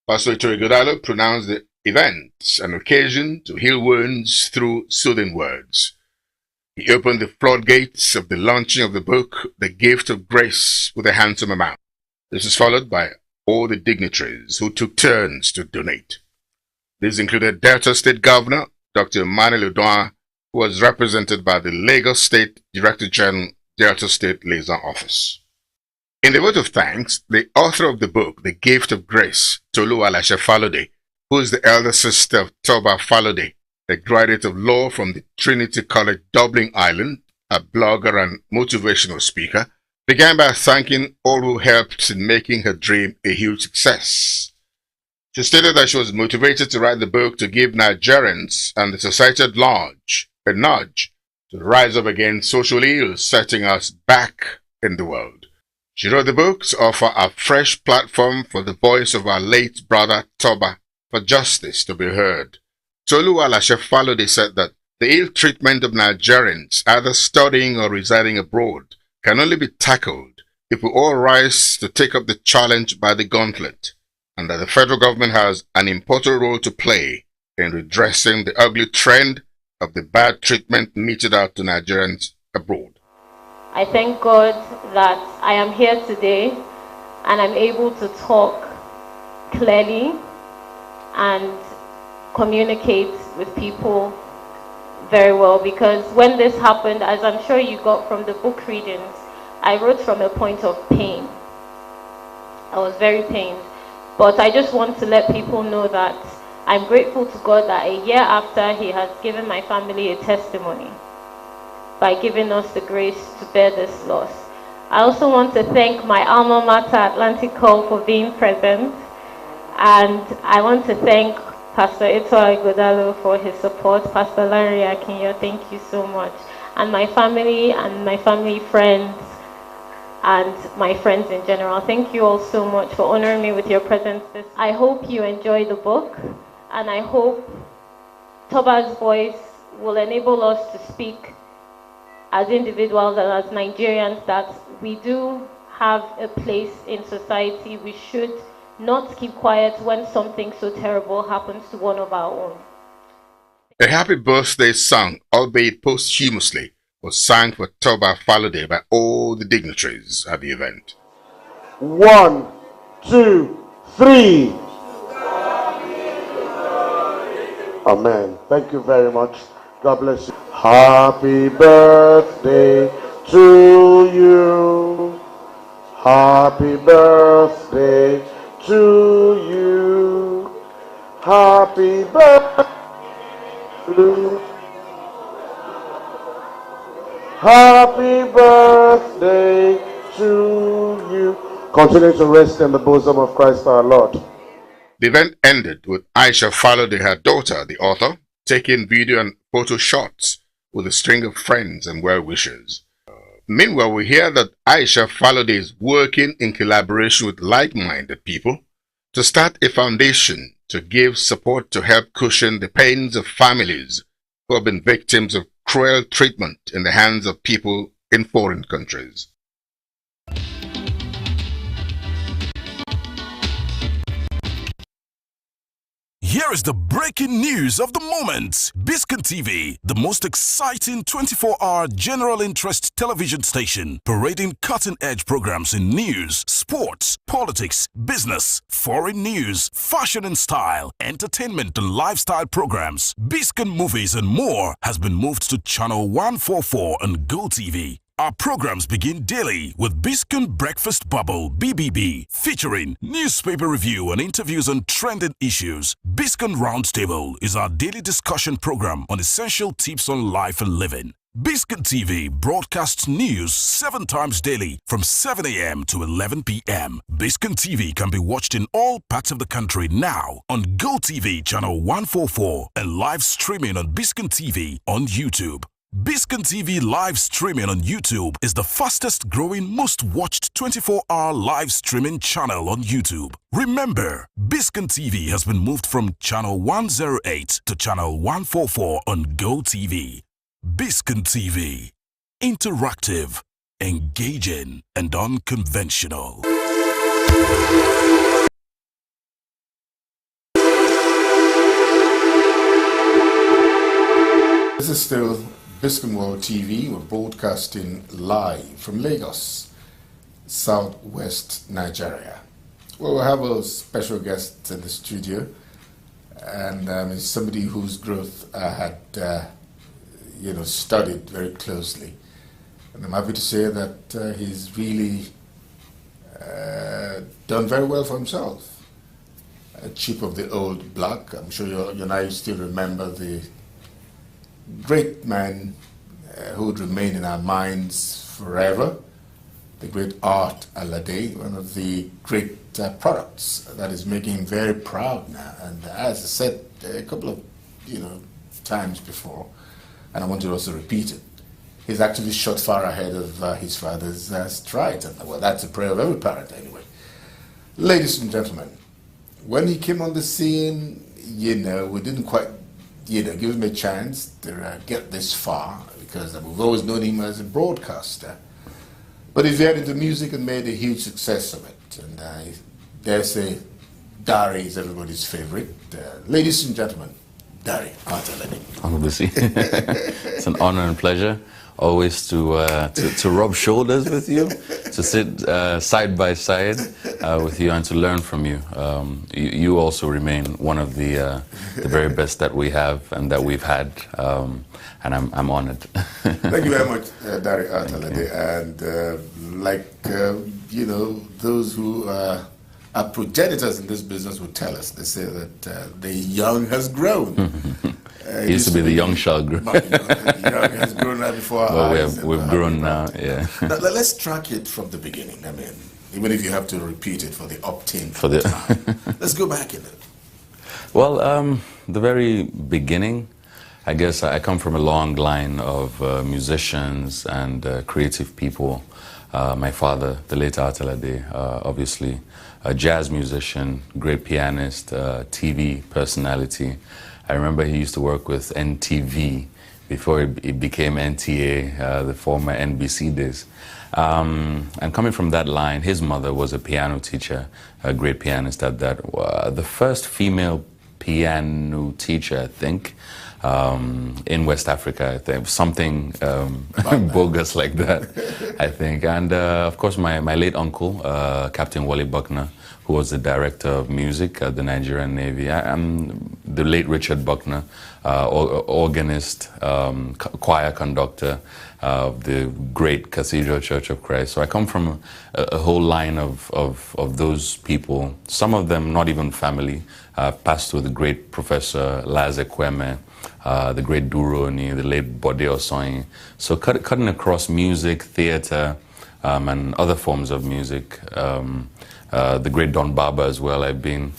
Pastor Itoe Godalo pronounced the event an occasion to heal wounds through soothing words. He opened the floodgates of the launching of the book, The Gift of Grace, with a handsome amount. This is followed by all the dignitaries who took turns to donate. These included Delta State Governor Dr. Emmanuel Udoma, who was represented by the Lagos State Director General, Delta State Liaison Office. In the vote of thanks, the author of the book, The Gift of Grace, Tolu Alashe Fallowday, who is the elder sister of Toba Fallowday, a graduate of law from the Trinity College, Dublin, Ireland, a blogger and motivational speaker, began by thanking all who helped in making her dream a huge success. She stated that she was motivated to write the book to give Nigerians and the society at large a nudge to rise up against social ills setting us back in the world. She wrote the book to offer a fresh platform for the voice of our late brother Toba for justice to be heard. Tolu Alashe Fallowday said that the ill treatment of Nigerians, either studying or residing abroad, can only be tackled if we all rise to take up the challenge by the gauntlet, and that the federal government has an important role to play in redressing the ugly trend of the bad treatment meted out to Nigerians abroad. I thank God that I am here today and I'm able to talk clearly and communicate with people very well, because when this happened, as I'm sure you got from the book readings, I wrote from a point of pain. I was very pained. But I just want to let people know that I'm grateful to God that a year after, He has given my family a testimony by giving us the grace to bear this loss. I also want to thank my alma mater, Atlantic Call, for being present. And I want to thank Pastor Ito Igodalo for his support. Pastor Larry Akinyo, thank you so much. And my family friends, and my friends in general. Thank you all so much for honoring me with your presence. I hope you enjoy the book, and I hope Toba's voice will enable us to speak as individuals and as Nigerians that we do have a place in society. We should not keep quiet when something so terrible happens to one of our own. A happy birthday song, albeit posthumously, was sung for Toba Falode by all the dignitaries at the event. 1, 2, 3. Amen. Thank you very much. God bless you. Happy birthday to you. Happy birthday to you. Happy birthday. Happy birthday to you. Continue to rest in the bosom of Christ our Lord. The event ended with Aisha Falode, her daughter, the author, taking video and photo shots with a string of friends and well-wishers. Meanwhile, we hear that Aisha Falode is working in collaboration with like-minded people to start a foundation to give support to help cushion the pains of families who have been victims of cruel treatment in the hands of people in foreign countries. Here is the breaking news of the moment. Biscon TV, the most exciting 24-hour general interest television station, parading cutting-edge programs in news, sports, politics, business, foreign news, fashion and style, entertainment and lifestyle programs, Biscon movies and more, has been moved to channel 144 on GoTV. Our programs begin daily with Biscon Breakfast Bubble BBB, featuring newspaper review and interviews on trending issues. Biscon Roundtable is our daily discussion program on essential tips on life and living. Biscon TV broadcasts news 7 times daily from 7 a.m. to 11 p.m. Biscon TV can be watched in all parts of the country now on GoTV channel 144 and live streaming on Biscon TV on YouTube. Biscon TV live streaming on YouTube is the fastest growing, most watched 24-hour live streaming channel on YouTube. Remember, Biscon TV has been moved from channel 108 to channel 144 on GoTV. Biscon TV. Interactive, engaging, and unconventional. This is still Biscon World TV. We're broadcasting live from Lagos, southwest Nigeria. Well, we'll have a special guest in the studio, and it's somebody whose growth I had, studied very closely. And I'm happy to say that he's really done very well for himself. A chief of the old block. I'm sure you and I still remember the great man who would remain in our minds forever, the great Art Alade, one of the great products that is making him very proud now. And as I said a couple of times before, and I want to also repeat it, he's actually shot far ahead of his father's stride. And well, that's a prayer of every parent anyway. Ladies and gentlemen, when he came on the scene, we didn't quite give him a chance to get this far, because we've always known him as a broadcaster. But he veered into music and made a huge success of it. And I dare say Dari is everybody's favorite. Ladies and gentlemen, Dari Artalani. It's an honor and pleasure. always to rub shoulders with you, to sit side by side with you, and to learn from you. You also remain one of the very best that we have and that we've had, and I'm honored. Thank you very much, Dari Atalade. And you know, those who are progenitors in this business would tell us. They say that the young has grown. It used to be the young shall grow. The young has grown right before our eyes. We've grown now, yeah. Now, let's track it from the beginning. I mean, even if you have to repeat it for the up-10 for the time. Let's go back in it. Well, the very beginning, I guess I come from a long line of musicians and creative people. My father, the late Atalade, obviously a jazz musician, great pianist, TV personality. I remember he used to work with NTV before it became NTA, the former NBC days. And coming from that line, his mother was a piano teacher, a great pianist at that. The first female piano teacher, I think, in West Africa, I think, something bogus like that, I think. And of course, my late uncle, Captain Wally Buckner, who was the director of music at the Nigerian Navy. The late Richard Buckner, organist, choir conductor of the great Cathedral Church of Christ. So I come from a whole line of those people, some of them not even family. I've passed through the great Professor Laz Ekweme, the great Duroni, the late Bode Osoyin. So cutting across music, theater, and other forms of music. The great Don Baba as well, I've been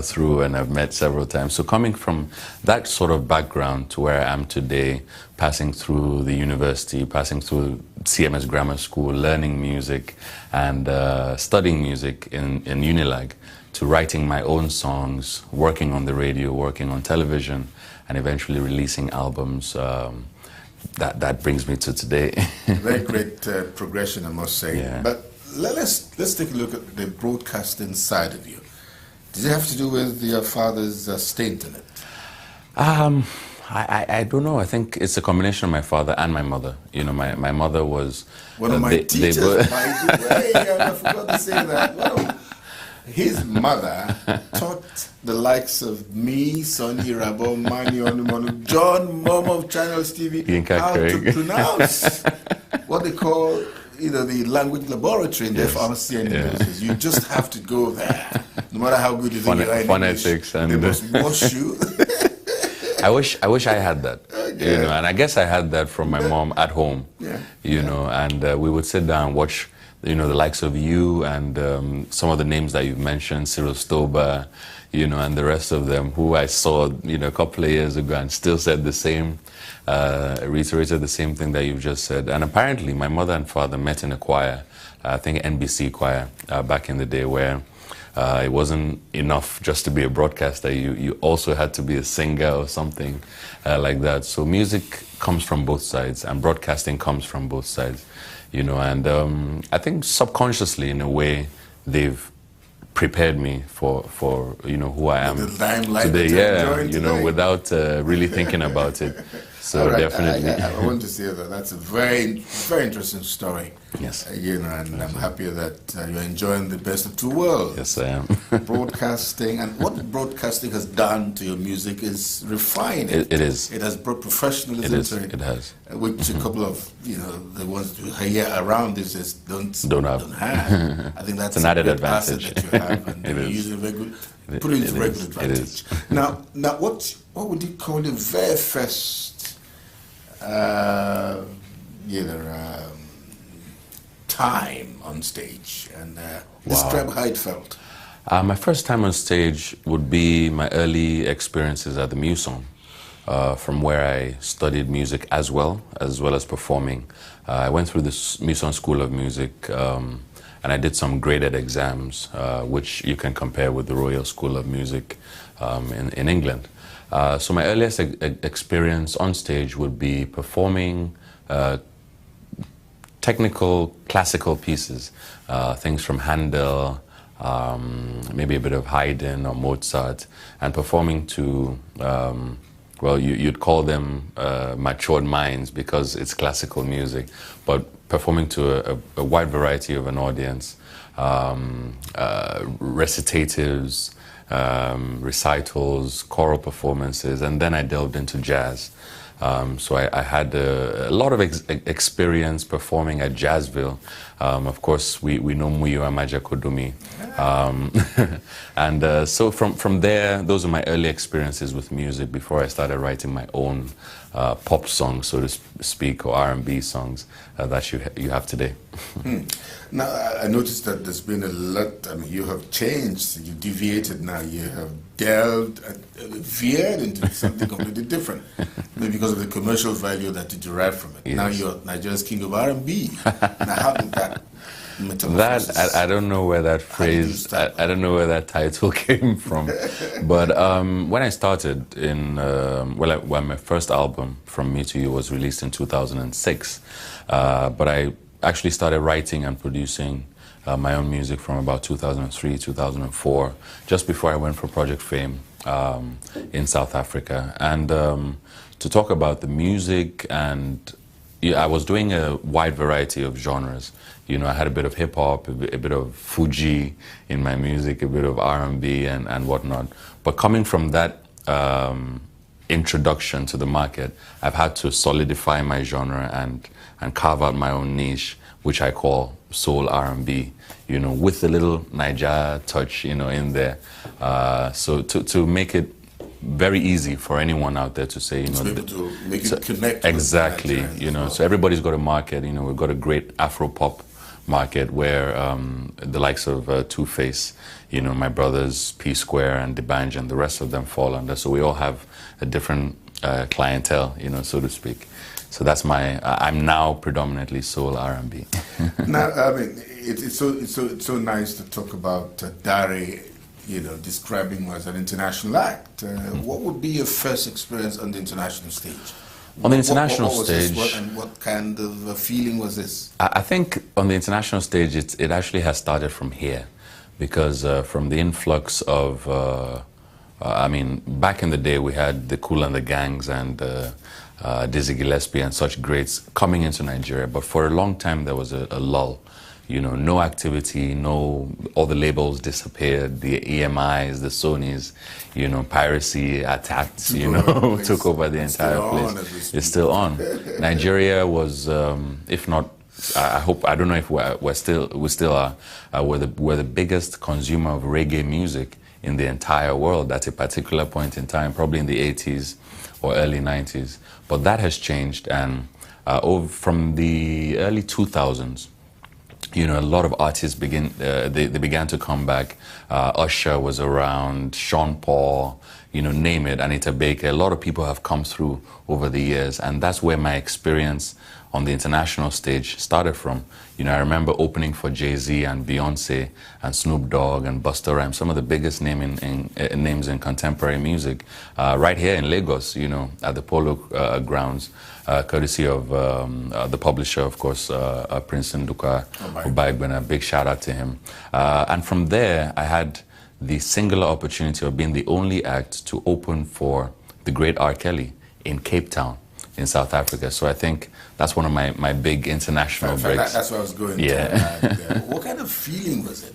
through and I've met several times. So coming from that sort of background to where I am today, passing through the university, passing through CMS Grammar School, learning music and studying music in Unilag, to writing my own songs, working on the radio, working on television, and eventually releasing albums. That brings me to today. Very great progression, I must say. Yeah. But let's take a look at the broadcasting side of you. Does it have to do with your father's stint in it? I don't know. I think it's a combination of my father and my mother. You know, my mother was one of my teachers, by the way. I forgot to say that. His mother taught the likes of me, Sonny Rabo, Mani Onumonu, John Mom of Channels TV how to pronounce what they call the language laboratory in the pharmacy and universities. You just have to go there. No matter how good you think you are in phonetics, English, they must wash you. I wish I had that. You know, and I guess I had that from my mom at home. You know, and we would sit down and watch, the likes of you and some of the names that you've mentioned, Cyril Stober, and the rest of them, who I saw, a couple of years ago and still said the same, reiterated the same thing that you've just said. And apparently my mother and father met in a choir, I think NBC choir, back in the day, where it wasn't enough just to be a broadcaster. You also had to be a singer or something like that. So music comes from both sides and broadcasting comes from both sides. And I think subconsciously, in a way, they've prepared me for who I am today. Today. Without really thinking about it. So right. Definitely. I want to say that that's a very, very interesting story. Yes. And I'm happy that you're enjoying the best of two worlds. Yes, I am. Broadcasting, and what broadcasting has done to your music is refining. It is. It has brought professionalism to it. It has. Which a couple of, the ones here around this is don't have. I think that's an added advantage advantage that you have, and it you is. use it very good. Put it into regular advantage. Now, what would you call the very first time on stage, and describe how it felt? My first time on stage would be my early experiences at the Muson, from where I studied music as well as performing. I went through the Muson School of Music, and I did some graded exams, which you can compare with the Royal School of Music in England. So my earliest experience on stage would be performing technical classical pieces, things from Handel, maybe a bit of Haydn or Mozart, and performing to well, you'd call them matured minds because it's classical music, but performing to a wide variety of an audience, recitatives, recitals, choral performances, and then I delved into jazz. So I had a lot of experience performing at Jazzville. Of course, we know Muyo Amaja Kodumi. And so from there, those are my early experiences with music before I started writing my own pop songs, so to speak, or R&B songs that you have today. Now, I noticed that there's been a lot. I mean, you have changed, you deviated now, you have delved, veered into something completely different, maybe because of the commercial value that you derive from it. Yes. Now you're Nigeria's king of R&B. Now, how did that metamorphosis? That, I don't know where that phrase, I don't know where that title came from. But when I started in, when my first album, From Me to You, was released in 2006, but I actually started writing and producing my own music from about 2003, 2004, just before I went for Project Fame in South Africa. And to talk about the music, and I was doing a wide variety of genres. You know, I had a bit of hip hop, a bit of Fuji in my music, a bit of R&B and whatnot. But coming from that introduction to the market, I've had to solidify my genre and carve out my own niche, which I call soul R&B, you know, with a little Naija touch, you know, in there. So to make it very easy for anyone out there to say, you know, to make it connect. Exactly, you know. So everybody's got a market. You know, we've got a great Afro pop market where the likes of Two-Face, you know, my brothers P Square and D'banj and the rest of them fall under. So we all have a different clientele, you know, so to speak. So that's I'm now predominantly soul R&B. Now, I mean, it's so nice to talk about Dare, you know, describing as an international act. What would be your first experience on the international stage? On the international stage, what kind of a feeling was this? I think on the international stage, it actually has started from here, because from the influx of, I mean, back in the day we had the Kool and the Gangs and Dizzy Gillespie and such greats coming into Nigeria, but for a long time there was a lull. You know, no activity, all the labels disappeared, the EMIs, the Sonys, you know, piracy attacked, you know, took over the entire place. It's still on. Nigeria was, if not, I don't know if we still are, we're the biggest consumer of reggae music in the entire world at a particular point in time, probably in the 80s or early 90s. But that has changed, and from the early 2000s, you know, a lot of artists they began to come back. Usher was around, Sean Paul, you know, name it, Anita Baker. A lot of people have come through over the years, and that's where my experience on the international stage started from. You know, I remember opening for Jay-Z and Beyonce and Snoop Dogg and Busta Rhymes, some of the biggest names in contemporary music, right here in Lagos, you know, at the Polo grounds, courtesy of the publisher, of course, Prince Nduka Ubaigben. A big shout out to him. And from there, I had the singular opportunity of being the only act to open for the great R. Kelly in Cape Town in South Africa. So I think that's one of my big international breaks. That's what I was going to. Yeah. What kind of feeling was it?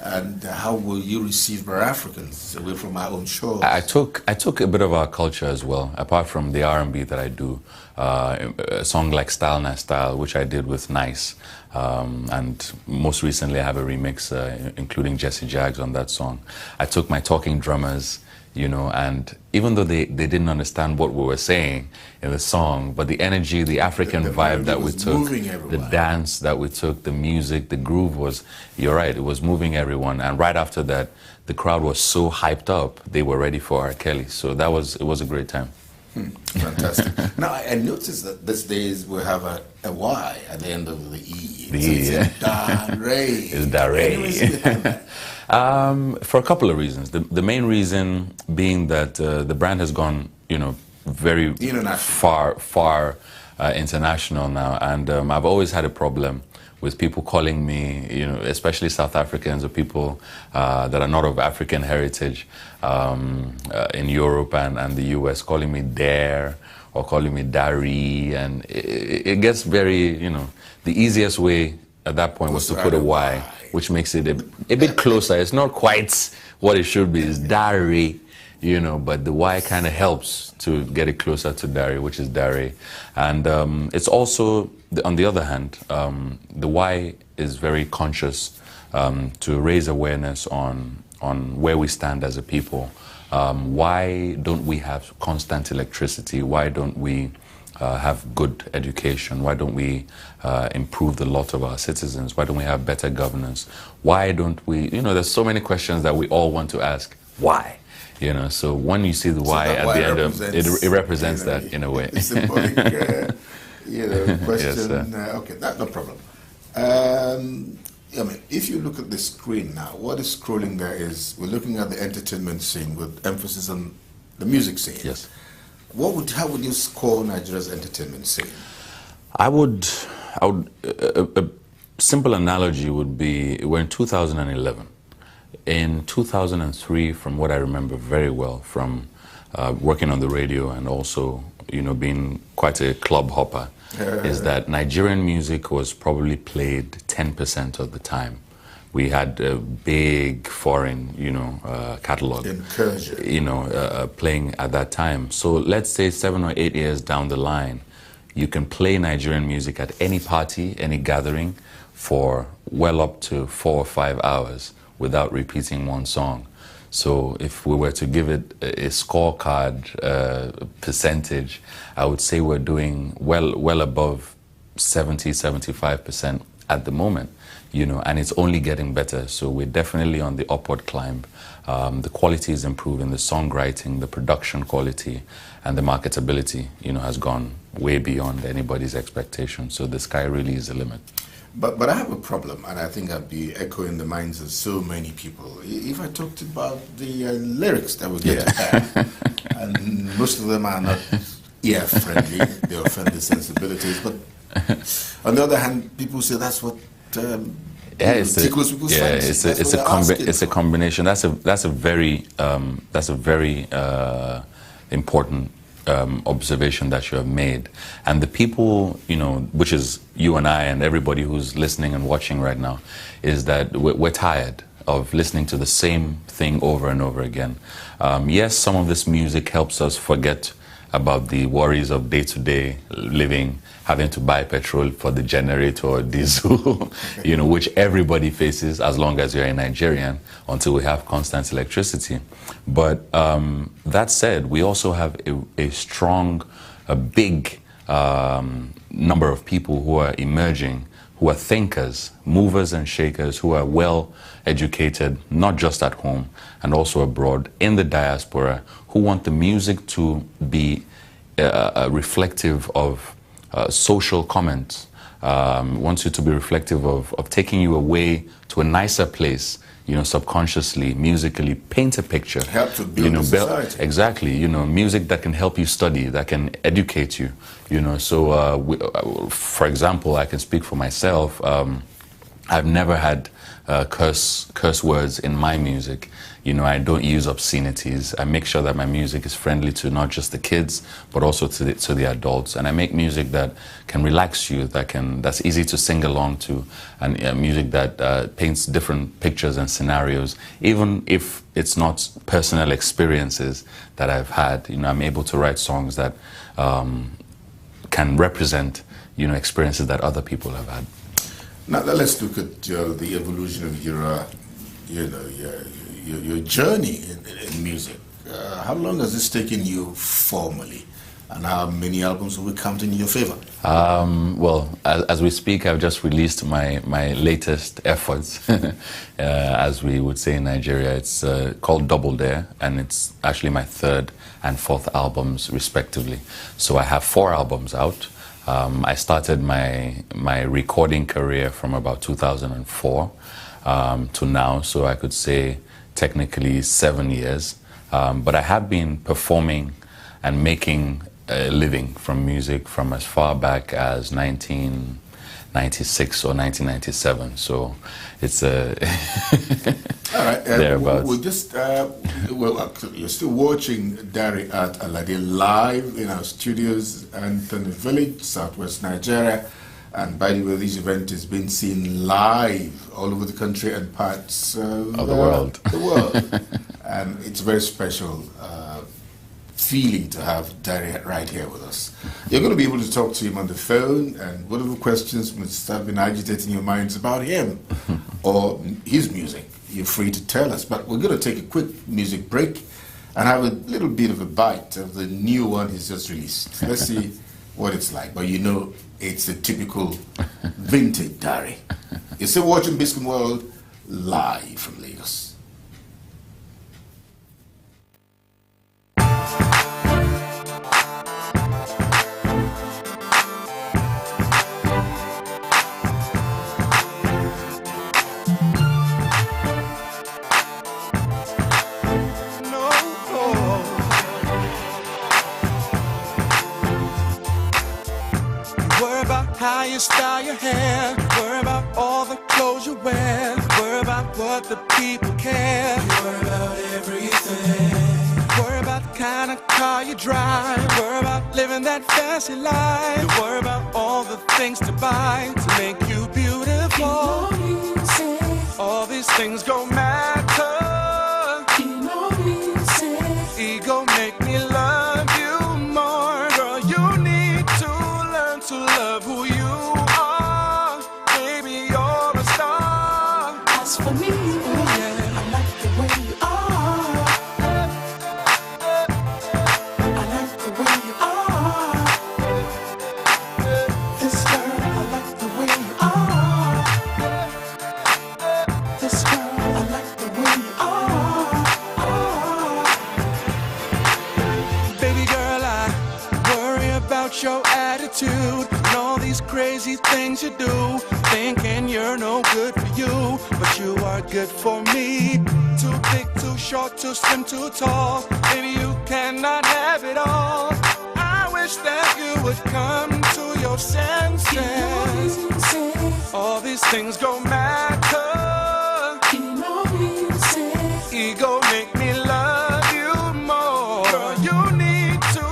And how will you receive our Africans away from our own shores? I took a bit of our culture as well, apart from the R&B that I do. A song like Style Na Style, which I did with Nice. And most recently I have a remix including Jesse Jaggs on that song. I took my talking drummers, you know, and even though they didn't understand what we were saying in the song, but the energy, the African vibe that we took, the dance that we took, the music, the groove was, you're right, it was moving everyone. And right after that, the crowd was so hyped up, they were ready for R. Kelly. So it was a great time. Fantastic. Now, I noticed that these days we have a Y at the end of the E. The E, yeah. It's Dare. For a couple of reasons. The main reason being that the brand has gone, you know, very far international now, and I've always had a problem with people calling me, especially South Africans or people that are not of African heritage in Europe and the US, calling me Dare or calling me Dari, and it gets very, the easiest way at that point was to put a Y, which makes it a bit closer. It's not quite what it should be. It's Dari, but the Y kind of helps to get it closer to Dari, which is Dari. And it's also, on the other hand, the Y is very conscious to raise awareness on where we stand as a people. Why don't we have constant electricity? Why don't we have good education? Why don't we improve the lot of our citizens? Why don't we have better governance? Why don't we, there's so many questions that we all want to ask. Why? So when you see the Y at the end of it represents that in a way. Symbolic, question. Yes, okay, that's no problem. If you look at the screen now, what is scrolling there is we're looking at the entertainment scene with emphasis on the music scene. Yes. How would you score Nigeria's entertainment scene? A simple analogy would be, we're in 2011. In 2003, from what I remember very well from working on the radio and also, being quite a club hopper, is that Nigerian music was probably played 10% of the time. We had a big foreign, catalog, playing at that time. So let's say 7 or 8 years down the line, you can play Nigerian music at any party, any gathering, for well up to 4 or 5 hours without repeating one song. So if we were to give it a scorecard percentage, I would say we're doing well above 70-75% at the moment, and it's only getting better. So we're definitely on the upward climb. The quality is improving, the songwriting, the production quality, and the marketability, has gone way beyond anybody's expectation. So the sky really is the limit. But I have a problem, and I think I'd be echoing the minds of so many people. If I talked about the lyrics that we get to have, and most of them are not ear-friendly, they offend the sensibilities, but on the other hand, people say that's what tickles people's fancy. It's a combination. That's a very important observation that you have made. And the people, which is you and I and everybody who's listening and watching right now, is that we're tired of listening to the same thing over and over again. Yes, some of this music helps us forget about the worries of day-to-day living, having to buy petrol for the generator or diesel, which everybody faces as long as you're a Nigerian, until we have constant electricity. But that said, we also have a big number of people who are emerging, who are thinkers, movers and shakers, who are well educated, not just at home and also abroad, in the diaspora, who want the music to be reflective of social comments, wants you to be reflective of taking you away to a nicer place, subconsciously, musically, paint a picture. Help to build society. Exactly, music that can help you study, that can educate you, So, for example, I can speak for myself. I've never had curse words in my music. I don't use obscenities. I make sure that my music is friendly to not just the kids, but also to the adults. And I make music that can relax you, that's easy to sing along to, and music that paints different pictures and scenarios. Even if it's not personal experiences that I've had, I'm able to write songs that can represent, experiences that other people have had. Now let's look at the evolution of your journey in music. How long has this taken you formally, and how many albums will we count in your favor? Well, as we speak, I've just released my latest efforts, as we would say in Nigeria. It's called Double Dare, and it's actually my 3rd and 4th albums, respectively. So I have 4 albums out. I started my recording career from about 2004 to now, so I could say technically 7 years. But I have been performing and making a living from music from as far back as 1996 or 1997. So it's a all right. thereabouts. We'll just you're still watching Dari at Alade live in our studios, Anthony Village, Southwest Nigeria. And by the way, this event is being seen live all over the country and parts of the world. And it's a very special feeling to have Dari right here with us. You're going to be able to talk to him on the phone, and whatever questions must have been agitating your minds about him or his music, you're free to tell us. But we're going to take a quick music break and have a little bit of a bite of the new one he's just released. Let's see what it's like. But you know, it's a typical vintage Dari. You're still watching Biscon World live from Lagos. How you style your hair, worry about all the clothes you wear, worry about what the people care, you worry about everything, worry about the kind of car you drive, worry about living that fancy life, you worry about all the things to buy to make you beautiful, all these things don't matter, ego make me love you more, girl, you need to learn to love who you are, baby, you're a star. As for me, oh yeah, I like the way you are. I like the way you are. This girl, I like the way you are. This girl, I like the way you are. Baby girl, I worry about your attitude and all these crazy things you do, thinking you're no good for you, but you are good for me. Too big, too short, too slim, too tall, baby, you cannot have it all. I wish that you would come to your senses. All these things don't matter. Ego make me love you more. Girl, you need to.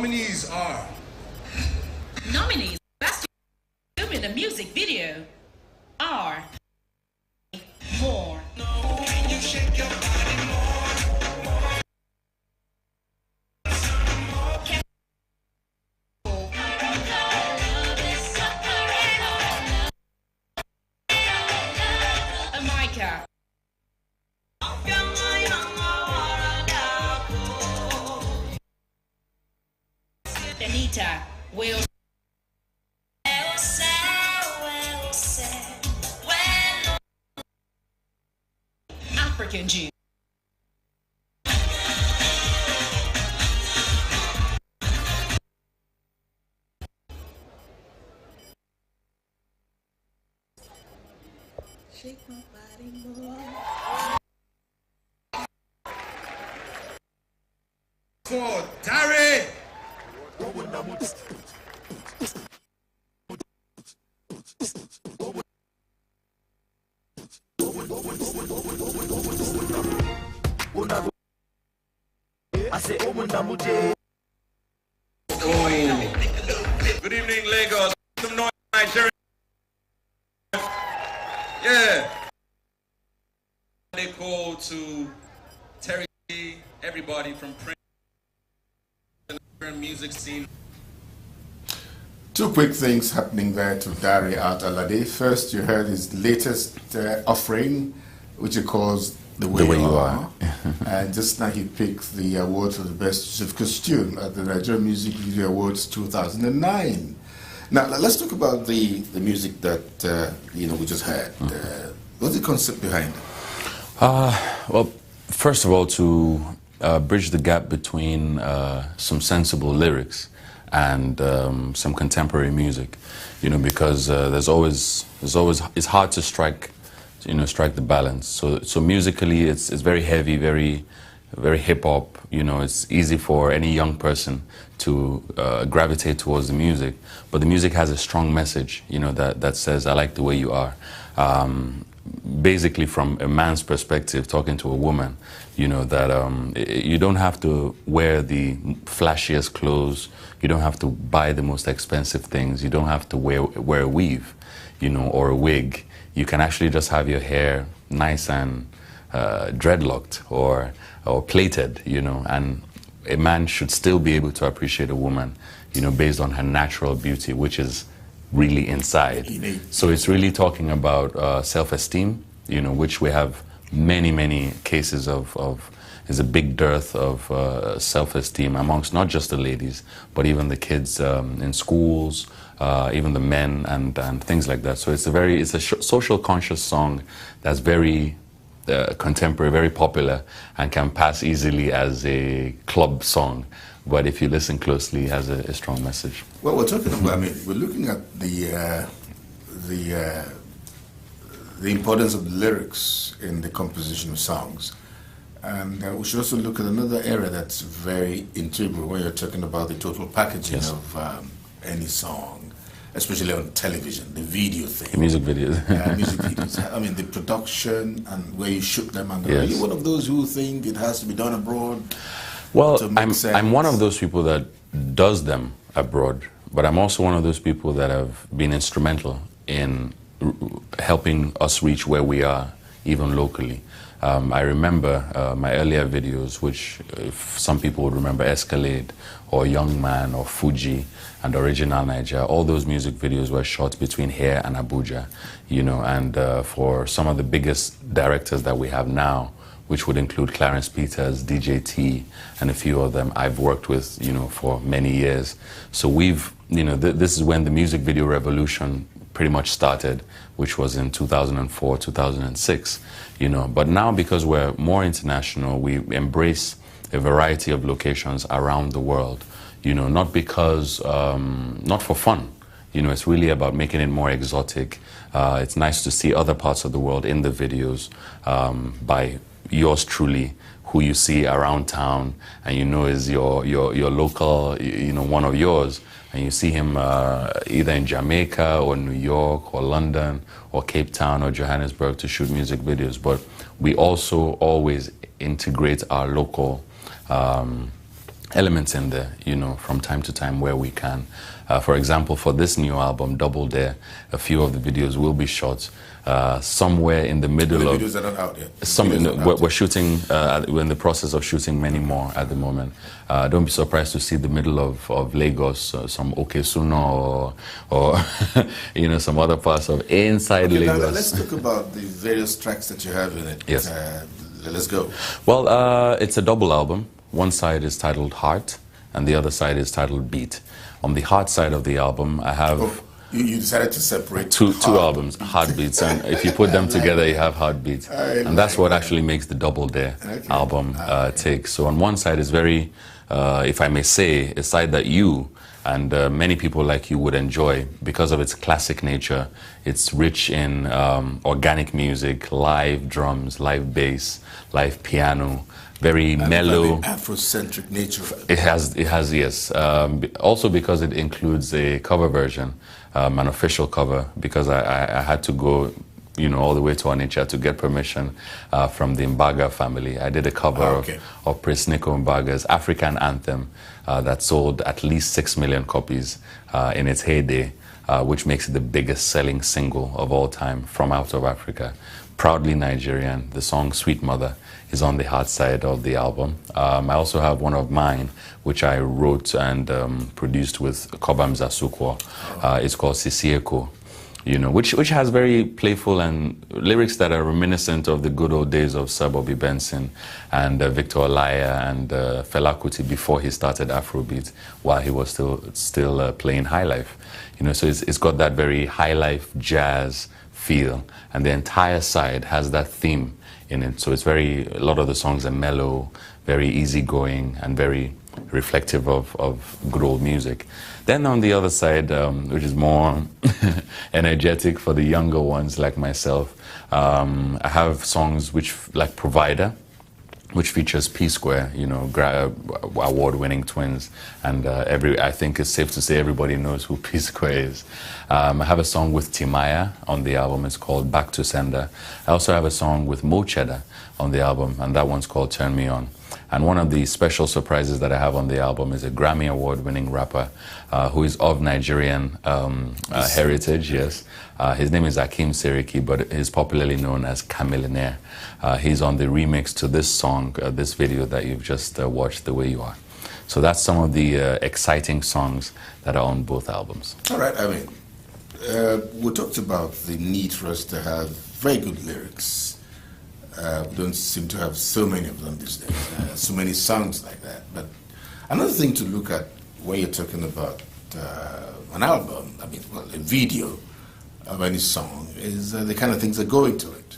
nominees are... Nominees Best Film in a Music Video are... More. Anita will. African Jew. Shake my body more. For Dari. Good evening, Lagos. Some noise, Nigeria. Yeah. They call to Terry, everybody from Prince, music scene. Two quick things happening there to Dari Alade. First, you heard his latest offering, which he calls The Way You Are. And just now he picked the award for the best use of costume at the Nigerian Music Video Awards 2009. Now, let's talk about the music that we just heard. What's the concept behind it? Well, first of all, to bridge the gap between some sensible lyrics and some contemporary music, because it's hard to strike the balance. So musically, it's very heavy, very hip hop. It's easy for any young person to gravitate towards the music, but the music has a strong message, that says, "I like the way you are." Basically, from a man's perspective, talking to a woman, that you don't have to wear the flashiest clothes, you don't have to buy the most expensive things, you don't have to wear a weave, or a wig. You can actually just have your hair nice and dreadlocked or plaited, and a man should still be able to appreciate a woman, based on her natural beauty, which is really inside. So it's really talking about self-esteem, which we have many cases of. There's a big dearth of self-esteem amongst not just the ladies, but even the kids in schools, even the men and things like that. So it's a social conscious song that's very contemporary, very popular, and can pass easily as a club song. But if you listen closely, it has a strong message. Well, we're talking about, we're looking at the importance of the lyrics in the composition of songs. And we should also look at another area that's very integral when you're talking about the total packaging of any song, especially on television, the video thing. The music videos. Music videos. The production and where you shoot them. And are you one of those who think it has to be done abroad? Well, I'm one of those people that does them abroad, but I'm also one of those people that have been instrumental in helping us reach where we are, even locally. I remember my earlier videos, which some people would remember, Escalade, or Young Man, or Fuji, and Original Niger. All those music videos were shot between here and Abuja, and for some of the biggest directors that we have now, which would include Clarence Peters, DJ T, and a few of them I've worked with, for many years. So we've, this is when the music video revolution pretty much started, which was in 2004, 2006, But now, because we're more international, we embrace a variety of locations around the world, not because, not for fun. It's really about making it more exotic. It's nice to see other parts of the world in the videos by yours truly, who you see around town and is your local, one of yours, and you see him either in Jamaica or New York or London or Cape Town or Johannesburg to shoot music videos. But we also always integrate our local elements in there, from time to time where we can. For example, for this new album, Double Dare, a few of the videos will be shot somewhere in the middle of... The videos are not out yet. We're shooting, we're in the process of shooting many more at the moment. Don't be surprised to see the middle of Lagos, some Okesuno or some other parts of inside Lagos. Now let's talk about the various tracks that you have in it. Yes. Let's go. Well, it's a double album. One side is titled Heart, and the other side is titled Beat. On the hard side of the album, I have you decided to separate two albums, Heartbeats, and if you put them together, you have Heartbeats, and that's what actually makes the Double Dare album take. So on one side is very, if I may say, a side that you and many people like you would enjoy because of its classic nature. It's rich in organic music, live drums, live bass, live piano, very mellow. Afrocentric nature. It has, yes. Also because it includes a cover version, an official cover, because I had to go, all the way to Onitsha to get permission from the Mbaga family. I did a cover of Prince Nico Mbaga's African anthem that sold at least 6 million copies in its heyday, which makes it the biggest selling single of all time from out of Africa. Proudly Nigerian. The song Sweet Mother is on the hard side of the album. I also have one of mine, which I wrote and produced with Kobam Zasukwo. It's called Sisieko, which has very playful and lyrics that are reminiscent of the good old days of Sir Bobby Benson and Victor Olaya and Fela Kuti before he started Afrobeat, while he was still playing high life. So it's got that very high life jazz feel, and the entire side has that theme in it. So a lot of the songs are mellow, very easygoing, and very reflective of good old music. Then on the other side, which is more energetic for the younger ones like myself, I have songs like Provider, which features P-Square, award-winning twins, and I think it's safe to say everybody knows who P-Square is. I have a song with Timaya on the album. It's called Back to Sender. I also have a song with Mo Cheddar on the album, and that one's called Turn Me On. And one of the special surprises that I have on the album is a Grammy Award-winning rapper who is of Nigerian heritage, yes. His name is Akeem Seriki, but he's popularly known as Chameleonaire. He's on the remix to this song, this video that you've just watched, The Way You Are. So that's some of the exciting songs that are on both albums. All right, we talked about the need for us to have very good lyrics. We don't seem to have so many of them these days, so many songs like that. But another thing to look at when you're talking about an album, a video of any song, is the kind of things that go into it.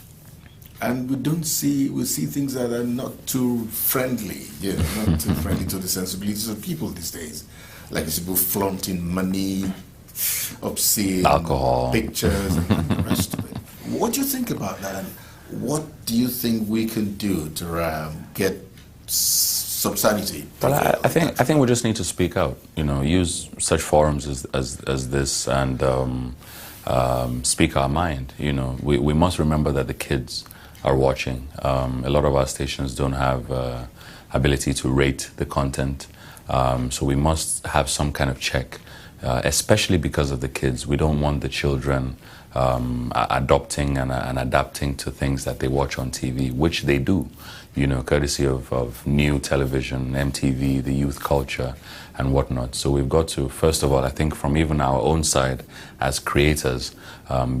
And we see things that are not too friendly, not too friendly to the sensibilities of people these days. Like people flaunting money, obscene alcohol, pictures, and the rest of it. What do you think about that? And what do you think we can do to get subsanity? Well, I think we just need to speak out. Use such forums as this and speak our mind. We must remember that the kids are watching. A lot of our stations don't have ability to rate the content, so we must have some kind of check, especially because of the kids. We don't want the children adopting and adapting to things that they watch on TV, which they do, courtesy of new television, MTV, the youth culture, and whatnot. So we've got to, first of all, I think from even our own side as creators,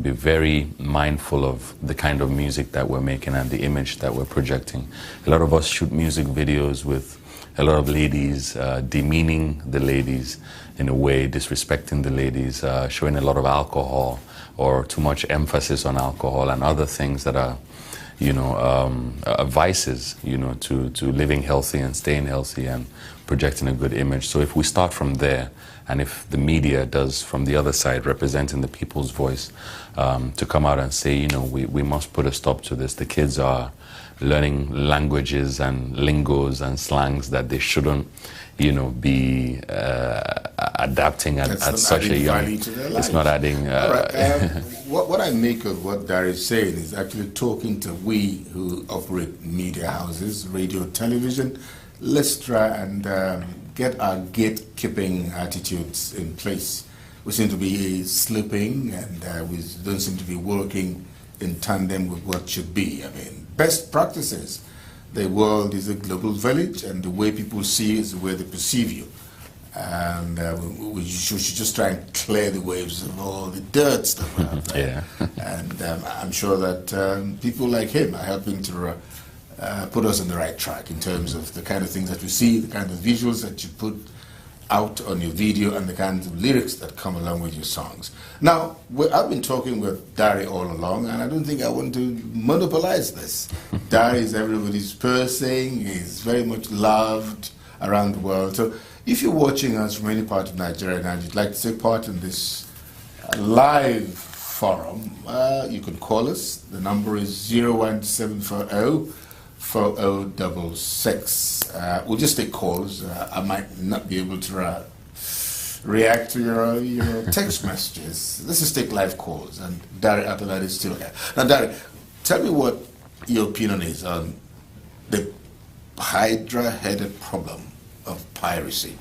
be very mindful of the kind of music that we're making and the image that we're projecting. A lot of us shoot music videos with a lot of ladies, demeaning the ladies in a way, disrespecting the ladies, showing a lot of alcohol or too much emphasis on alcohol and other things that are, vices, to living healthy and staying healthy and projecting a good image. So if we start from there, and if the media does from the other side, representing the people's voice, to come out and say, we must put a stop to this. The kids are learning languages and lingos and slangs that they shouldn't, be adapting at such a young. It's not adding. What I make of what Dari is saying is actually talking to we who operate media houses, radio, television. Let's try and get our gatekeeping attitudes in place. We seem to be slipping, and we don't seem to be working in tandem with what should be. Best practices. The world is a global village, and the way people see you is the way they perceive you. And we should just try and clear the waves of all the dirt stuff out there. And I'm sure that people like him are helping to put us on the right track in terms of the kind of things that we see, the kind of visuals that you put out on your video and the kinds of lyrics that come along with your songs. Now, I've been talking with Dari all along, and I don't think I want to monopolize this. Dari is everybody's person. He's very much loved around the world. So if you're watching us from any part of Nigeria and you'd like to take part in this live forum, you can call us. The number is 01740 4066. We'll just take calls. I might not be able to react to your text messages. Let's just take live calls. And Dari, after that, is still here. Now, Dari, tell me what your opinion is on the hydra-headed problem of piracy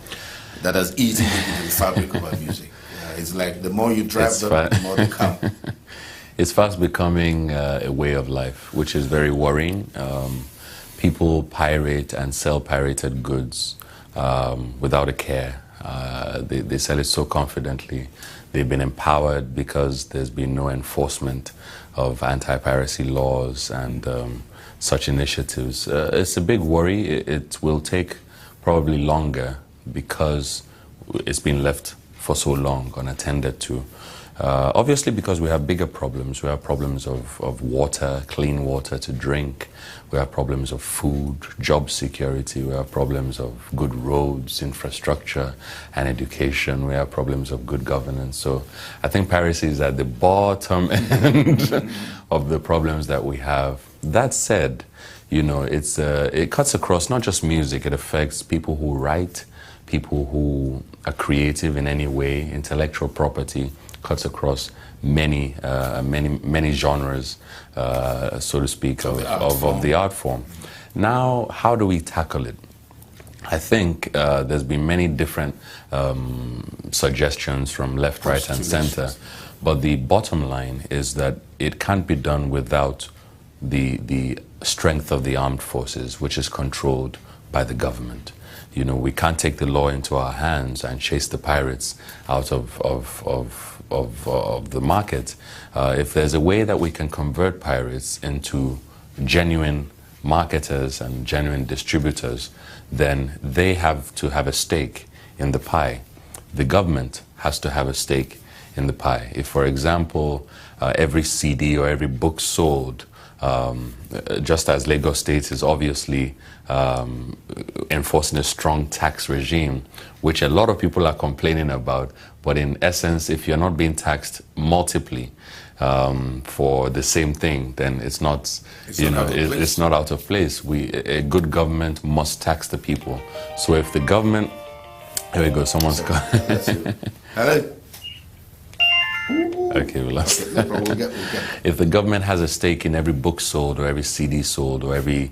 that has eaten into the fabric of our music. It's like the more you drive them, the more they come. It's fast becoming a way of life, which is very worrying. People pirate and sell pirated goods without a care. They sell it so confidently. They've been empowered because there's been no enforcement of anti-piracy laws and such initiatives. It's a big worry. It will take probably longer because it's been left for so long unattended to. Obviously because we have bigger problems. We have problems of water, clean water to drink. We have problems of food, job security. We have problems of good roads, infrastructure, and education. We have problems of good governance. So I think piracy is at the bottom end of the problems that we have. That said, you know, it cuts across not just music. It affects people who write, people who are creative in any way. Intellectual property cuts across many genres, so to speak, of the art form. Now, how do we tackle it? I think there's been many different suggestions from left, right, and center, but the bottom line is that it can't be done without the strength of the armed forces, which is controlled by the government. You know, we can't take the law into our hands and chase the pirates out of the market. If there's a way that we can convert pirates into genuine marketers and genuine distributors, then they have to have a stake in the pie. The government has to have a stake in the pie. If, for example, every CD or every book sold, just as Lagos State is obviously enforcing a strong tax regime, which a lot of people are complaining about, but in essence, if you're not being taxed multiply for the same thing, then it's not, it's not out of place. A good government must tax the people. So if the government, here we go, someone's got. Hello. Okay, we'll if the government has a stake in every book sold or every CD sold or every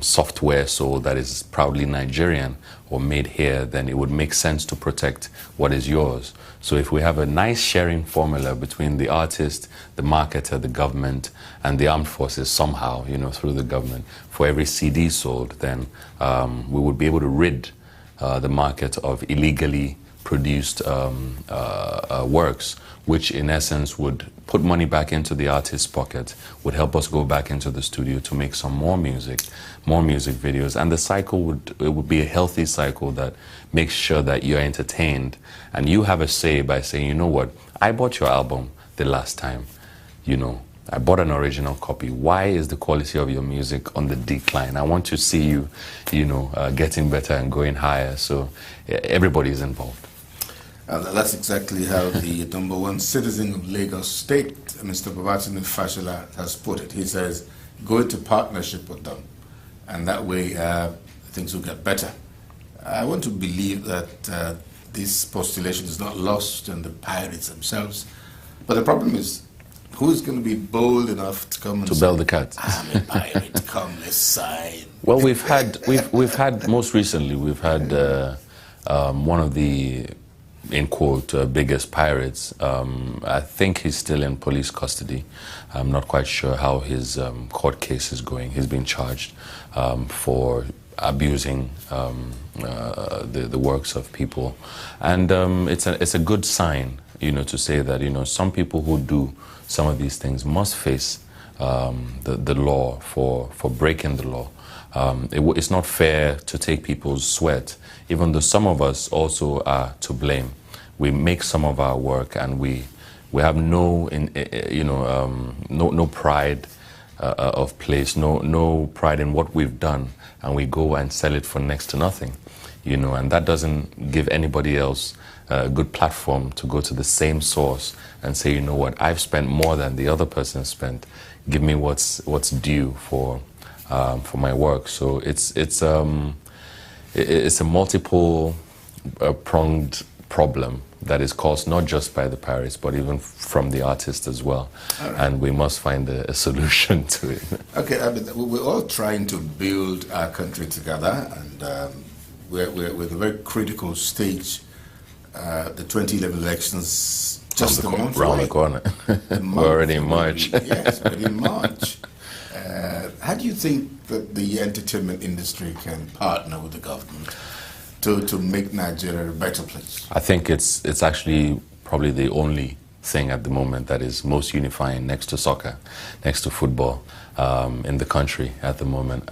software sold that is proudly Nigerian or made here, then it would make sense to protect what is yours. So if we have a nice sharing formula between the artist, the marketer, the government, and the armed forces somehow, you know, through the government, for every CD sold, then we would be able to rid the market of illegally produced works, which in essence would put money back into the artist's pocket, would help us go back into the studio to make some more music videos. And the cycle would be a healthy cycle that makes sure that you're entertained and you have a say by saying, you know what, I bought your album the last time, you know, I bought an original copy. Why is the quality of your music on the decline? I want to see you, you know, getting better and going higher. So everybody is involved. That's exactly how the number one citizen of Lagos State, Mr. Babatunde Fashola, has put it. He says, go into partnership with them, and that way things will get better. I want to believe that this postulation is not lost on the pirates themselves, but the problem is, who's going to be bold enough to come and to bell the cat? I'm a pirate, come, let's sign. Well, we've had most recently, we've had one of the, in quote, biggest pirates. I think he's still in police custody. I'm not quite sure how his court case is going. He's been charged for abusing the works of people, and it's a good sign, you know, to say that, you know, some people who do some of these things must face the law for breaking the law. It's not fair to take people's sweat, even though some of us also are to blame. We make some of our work, and we have no pride of place, no pride in what we've done, and we go and sell it for next to nothing, and that doesn't give anybody else a good platform to go to the same source and say, you know what, I've spent more than the other person spent. Give me what's due for my work. So it's a multiple pronged problem that is caused not just by the pirates, but even from the artists as well. Right. And we must find a solution to it. Okay, I mean, we're all trying to build our country together, and we're at a very critical stage. The 2011 elections just a month around the corner. We're already in March. Yes, but in March. How do you think that the entertainment industry can partner with the government to make Nigeria a better place? I think it's actually probably the only thing at the moment that is most unifying next to soccer, next to football in the country at the moment.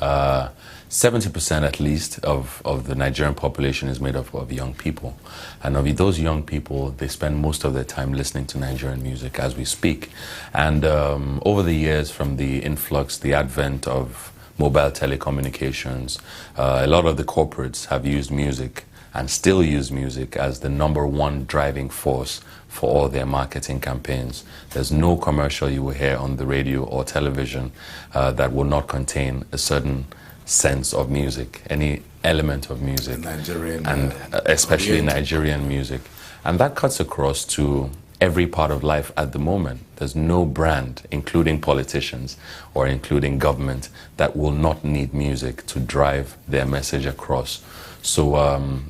70% at least of the Nigerian population is made up of young people. And of those young people, they spend most of their time listening to Nigerian music as we speak. And over the years, from the influx, the advent of mobile telecommunications, a lot of the corporates have used music and still use music as the #1 driving force for all their marketing campaigns. There's no commercial you will hear on the radio or television that will not contain a certain sense of music, any element of music, Nigerian, and especially Nigerian music. And that cuts across to every part of life at the moment. There's no brand, including politicians or including government, that will not need music to drive their message across. So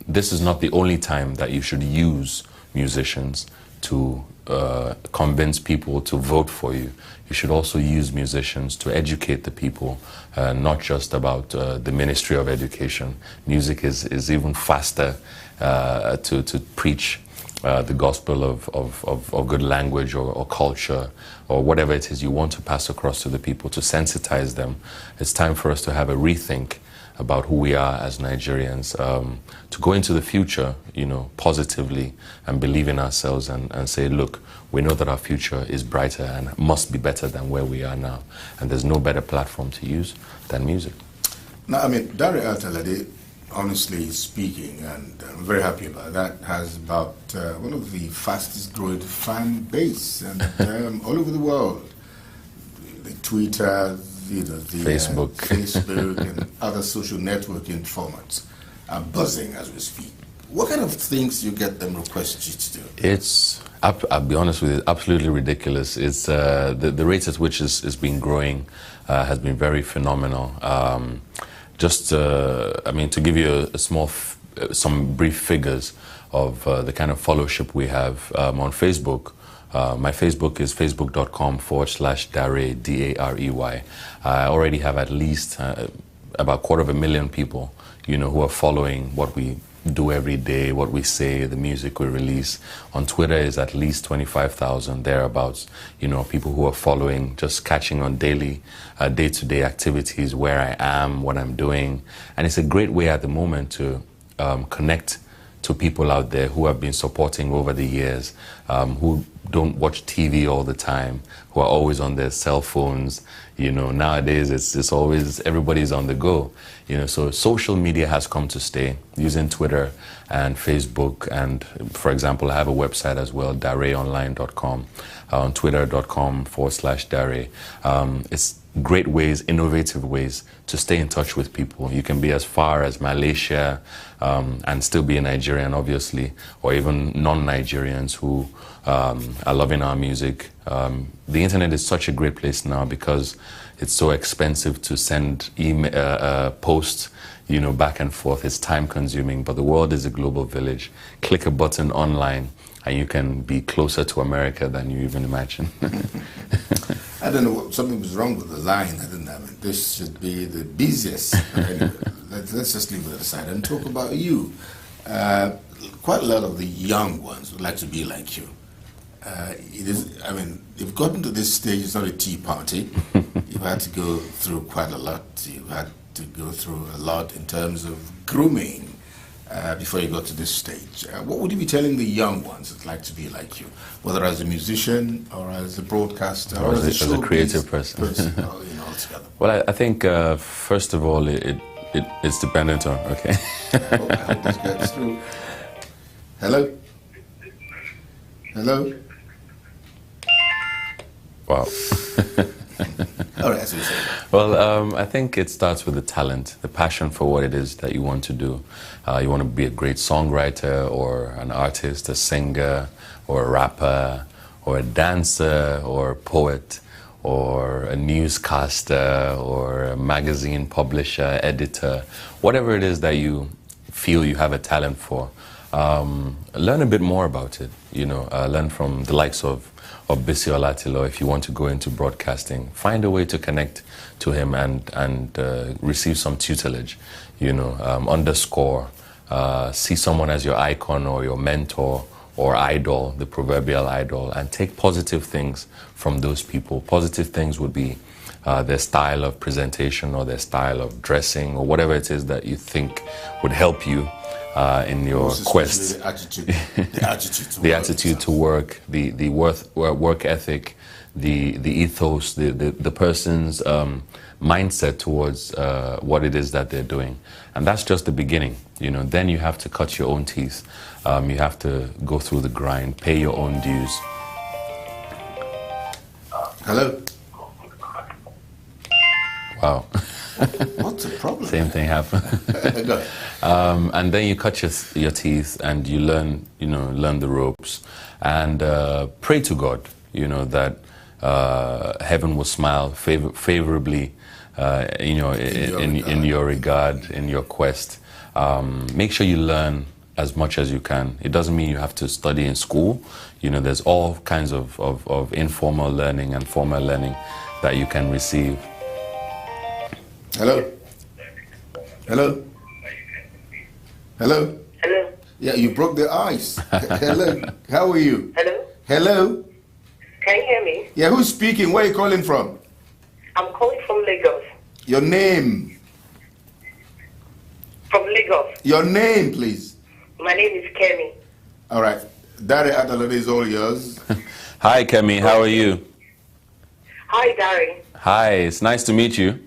this is not the only time that you should use musicians to convince people to vote for you. You should also use musicians to educate the people, not just about the Ministry of Education. Music is even faster to preach the gospel of good language or culture or whatever it is you want to pass across to the people, to sensitize them. It's time for us to have a rethink about who we are as Nigerians, to go into the future, positively and believe in ourselves and say, look, we know that our future is brighter and must be better than where we are now. And there's no better platform to use than music. Now, I mean, Dare Altalade, honestly speaking, and I'm very happy about that, has about one of the fastest growing fan base and all over the world. The Twitter, the Facebook and other social networking formats are buzzing as we speak. What kind of things you get them request you to do? It's, I'll be honest with you, absolutely ridiculous. It's the rate at which it's been growing has been very phenomenal. I mean, to give you some brief figures of the kind of followership we have on Facebook. My Facebook is facebook.com/Darey, D-A-R-E-Y. I already have at least about 250,000 people, who are following what we do every day, what we say, the music we release. On Twitter is at least 25,000 thereabouts. People who are following, just catching on daily, day-to-day activities, where I am, what I'm doing, and it's a great way at the moment to connect to people out there who have been supporting over the years, who don't watch TV all the time, who are always on their cell phones. Nowadays it's always, everybody's on the go. So social media has come to stay, using Twitter and Facebook. And for example, I have a website as well, dareyonline.com, on twitter.com/Darey. It's great ways, innovative ways to stay in touch with people. You can be as far as Malaysia and still be a Nigerian, obviously, or even non-Nigerians who are loving our music. The internet is such a great place now because it's so expensive to send posts, back and forth. It's time consuming, but the world is a global village. Click a button online and you can be closer to America than you even imagine. I don't know, something was wrong with the line. I mean, this should be the busiest. Anyway, let's just leave it aside and talk about you. Quite a lot of the young ones would like to be like you. You've gotten to this stage, it's not a tea party. You've had to go through quite a lot. You've had to go through a lot in terms of grooming before you got to this stage. What would you be telling the young ones that like to be like you, whether as a musician or as a broadcaster or as a creative person? Altogether. Well, I think first of all, it's dependent on, okay. I hope this gets through. Hello? Hello? Wow. All right, as you say. Well, I think it starts with the talent, the passion for what it is that you want to do. You want to be a great songwriter or an artist, a singer or a rapper or a dancer or a poet or a newscaster or a magazine publisher, editor, whatever it is that you feel you have a talent for. Learn a bit more about it, learn from the likes of Bisi Olatilo. If you want to go into broadcasting, find a way to connect to him and receive some tutelage, underscore, see someone as your icon or your mentor or idol, the proverbial idol, and take positive things from those people. Positive things would be their style of presentation or their style of dressing or whatever it is that you think would help you in your quest. The attitude to work, the work ethic, the ethos, the person's mindset towards what it is that they're doing. And that's just the beginning. Then you have to cut your own teeth. You have to go through the grind, pay your own dues. Hello? Wow. What's the problem? Same thing happened. And then you cut your teeth and you learn the ropes and pray to God, that heaven will smile favorably, in your regard, in your quest. Make sure you learn as much as you can. It doesn't mean you have to study in school. There's all kinds of informal learning and formal learning that you can receive. Hello? Hello? Hello? Hello? Yeah, you broke the ice. Hello? How are you? Hello? Hello? Can you hear me? Yeah, who's speaking? Where are you calling from? I'm calling from Lagos. Your name? From Lagos. Your name, please. My name is Kemi. All right. Dari Adalade is all yours. Hi, Kemi. How are you? Hi, Dari. Hi. It's nice to meet you.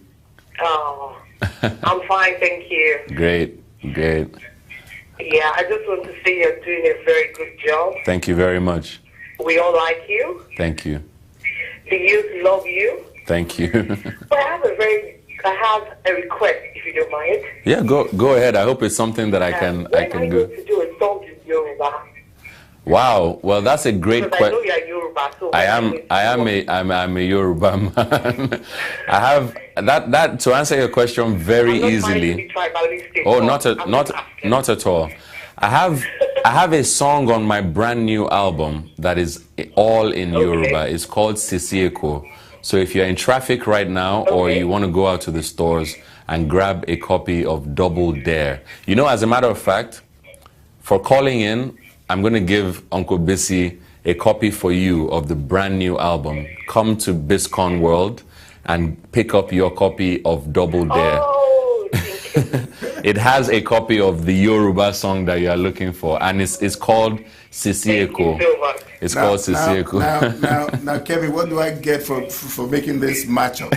Oh, I'm fine, thank you. Great. Yeah, I just want to say you're doing a very good job. Thank you very much. We all like you. Thank you. The youth love you. Thank you. But I have a request, if you don't mind. Yeah, go ahead. I hope it's something that I can do. To do a song in Yoruba. Wow. Well, that's a great question. I know you're Yoruba, so I'm a Yoruba man. I have that to answer your question very easily. Oh, not at all. I have a song on my brand new album that is all in Yoruba. It's called Sisieko. So if you're in traffic right now or you want to go out to the stores and grab a copy of Double Dare. As a matter of fact, for calling in, I'm going to give Uncle Bisi a copy for you of the brand new album. Come to Biscon World and pick up your copy of Double Dare. Oh, thank you. It has a copy of the Yoruba song that you are looking for, and it's called Sisieko. It's called Sisieko. Now, Kevin, what do I get for making this matchup?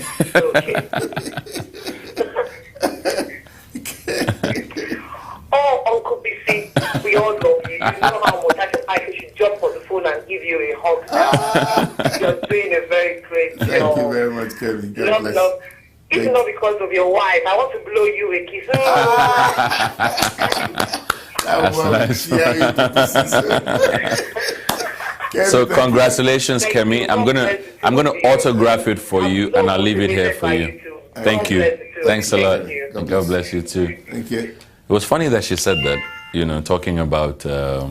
Oh, Uncle BC, we all love you. You know how much I should jump on the phone and give you a hug now. You're doing a very great job. Thank you very much, Kevin. God bless. Love. It's not because of your wife. I want to blow you a kiss. That's nice. So congratulations, Kemi. I'm gonna autograph it for you, and I'll leave it here for you. Thank you. Thanks a lot. God bless you too. Thank you. It was funny that she said that, talking about a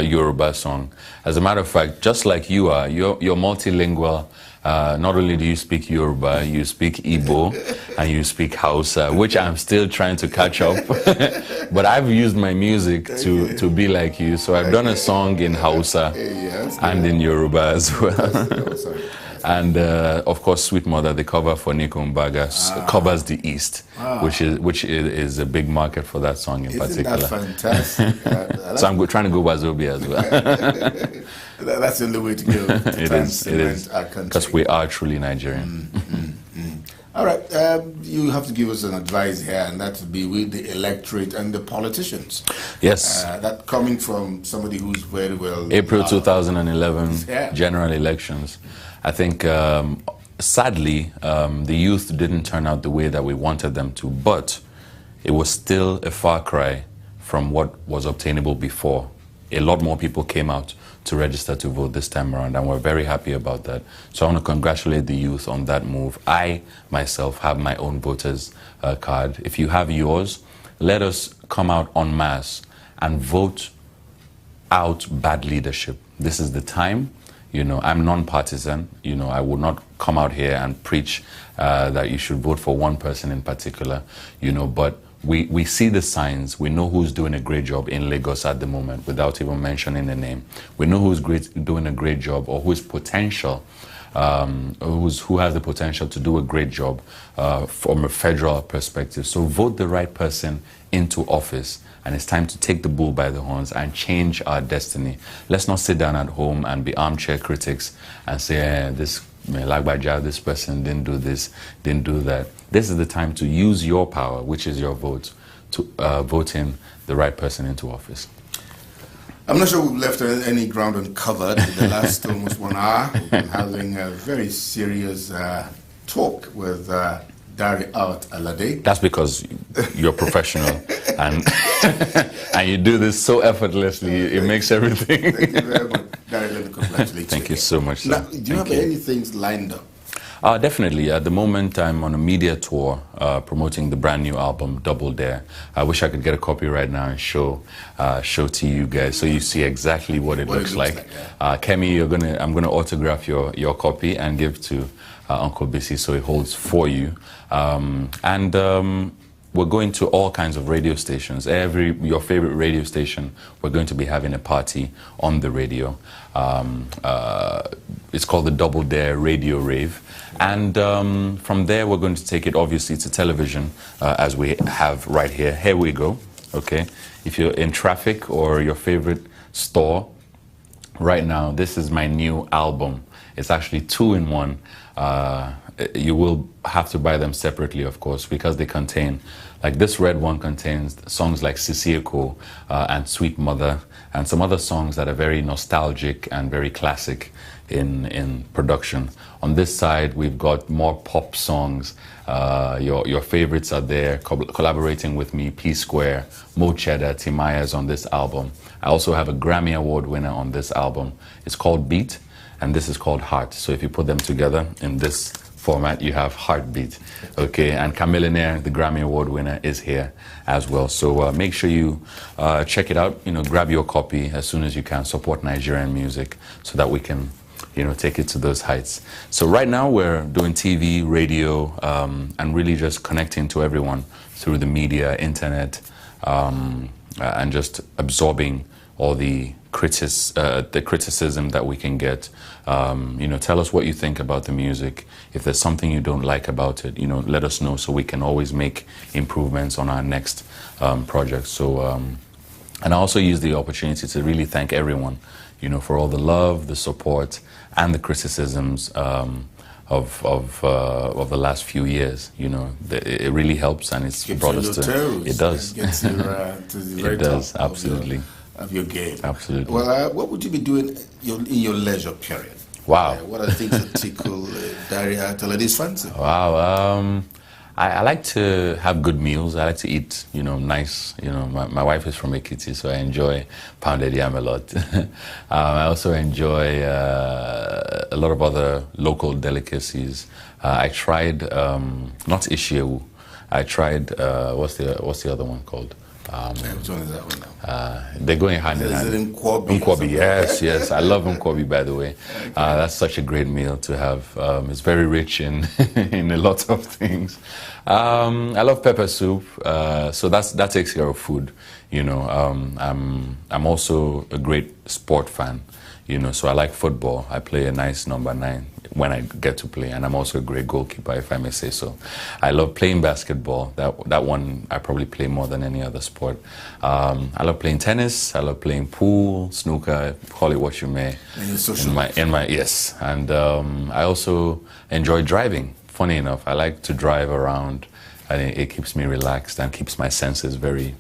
Yoruba song. As a matter of fact, just like you are, you're multilingual Not only do you speak Yoruba, you speak Igbo, and you speak Hausa, which I'm still trying to catch up. But I've used my music to be like you. So I've done a song in Hausa and in Yoruba as well. And of course, Sweet Mother, the cover for Nico Mbaga, covers the East, which is a big market for that song in particular. Isn't that fantastic? So I'm trying to go Wazobia as well. That's the only way to go. It is, because we are truly Nigerian. All right, you have to give us an advice here, and that would be with the electorate and the politicians. Yes. That coming from somebody who's very well... April 2011, general elections. I think, sadly, the youth didn't turn out the way that we wanted them to, but it was still a far cry from what was obtainable before. A lot more people came out to register to vote this time around, and we're very happy about that. So I want to congratulate the youth on that move. I, myself, have my own voters card. If you have yours, let us come out en masse and vote out bad leadership. This is the time. You know, I'm non-partisan. You know, I would not come out here and preach that you should vote for one person in particular, you know, but we see the signs. We know who's doing a great job in Lagos at the moment without even mentioning the name. We know who's doing a great job, or who's potential, who has the potential to do a great job from a federal perspective. So vote the right person into office, and it's time to take the bull by the horns and change our destiny. Let's not sit down at home and be armchair critics and say, this person didn't do this, didn't do that. This is the time to use your power, which is your vote, to vote in the right person into office. I'm not sure we've left any ground uncovered in the last almost 1 hour. We've been having a very serious talk with Dari Out Alade. That's because you're professional and and you do this so effortlessly. It makes everything. Thank you very much. Dari, let me congratulate you. Thank you so much, sir. Now, do you have any things lined up? Definitely. At the moment, I'm on a media tour promoting the brand new album, Double Dare. I wish I could get a copy right now and show to you guys so you see exactly what it looks like. Kemi, I'm gonna autograph your copy and give to Uncle Bisi so it holds for you. We're going to all kinds of radio stations. Your favorite radio station, we're going to be having a party on the radio. It's called the Double Dare Radio Rave. And from there, we're going to take it, obviously, to television, as we have right here. Here we go, okay? If you're in traffic or your favorite store, right now, this is my new album. It's actually 2-in-1. You will have to buy them separately, of course, because they contain, like this red one contains songs like Sisieko and Sweet Mother, and some other songs that are very nostalgic and very classic in production. On this side, we've got more pop songs. Your favorites are there, collaborating with me, P Square, Mo Cheddar, Timaya's on this album. I also have a Grammy Award winner on this album. It's called Beat, and this is called Heart. So if you put them together in this format, you have Heartbeat, okay? And Chameleonaire, the Grammy Award winner, is here as well. So make sure you check it out. You know, grab your copy as soon as you can. Support Nigerian music so that we can, you know, take it to those heights. So right now we're doing TV, radio, and really just connecting to everyone through the media, internet, and just absorbing all the criticism that we can get. You know, tell us what you think about the music. If there's something you don't like about it, you know, let us know so we can always make improvements on our next project. So, and I also use the opportunity to really thank everyone, you know, for all the love, the support, and the criticisms of the last few years. You know, it really helps, and it's brought us to. Toes. It does. It gets you to the very it does, top absolutely. Of your game. Absolutely. Well, what would you be doing in your leisure period? Wow. What are the things that tickle Daria Tolade's fancy? Wow. I like to have good meals. I like to eat, you know, nice. You know, my wife is from Ekiti, so I enjoy pounded yam a lot. I also enjoy a lot of other local delicacies. I tried not ishewu. I tried what's the other one called? Which one is that one now? They're going hand in hand. Is it Nkwobi? Nkwobi, yes. I love Nkwobi, by the way. Okay. That's such a great meal to have. It's very rich in in a lot of things. I love pepper soup, so that takes care of food. You know, I'm also a great sport fan. You know, so I like football. I play a nice number 9 when I get to play, and I'm also a great goalkeeper, if I may say so. I love playing basketball. That one I probably play more than any other sport. I love playing tennis. I love playing pool, snooker, call it what you may. Yes, and I also enjoy driving. Funny enough, I like to drive around, and it keeps me relaxed and keeps my senses very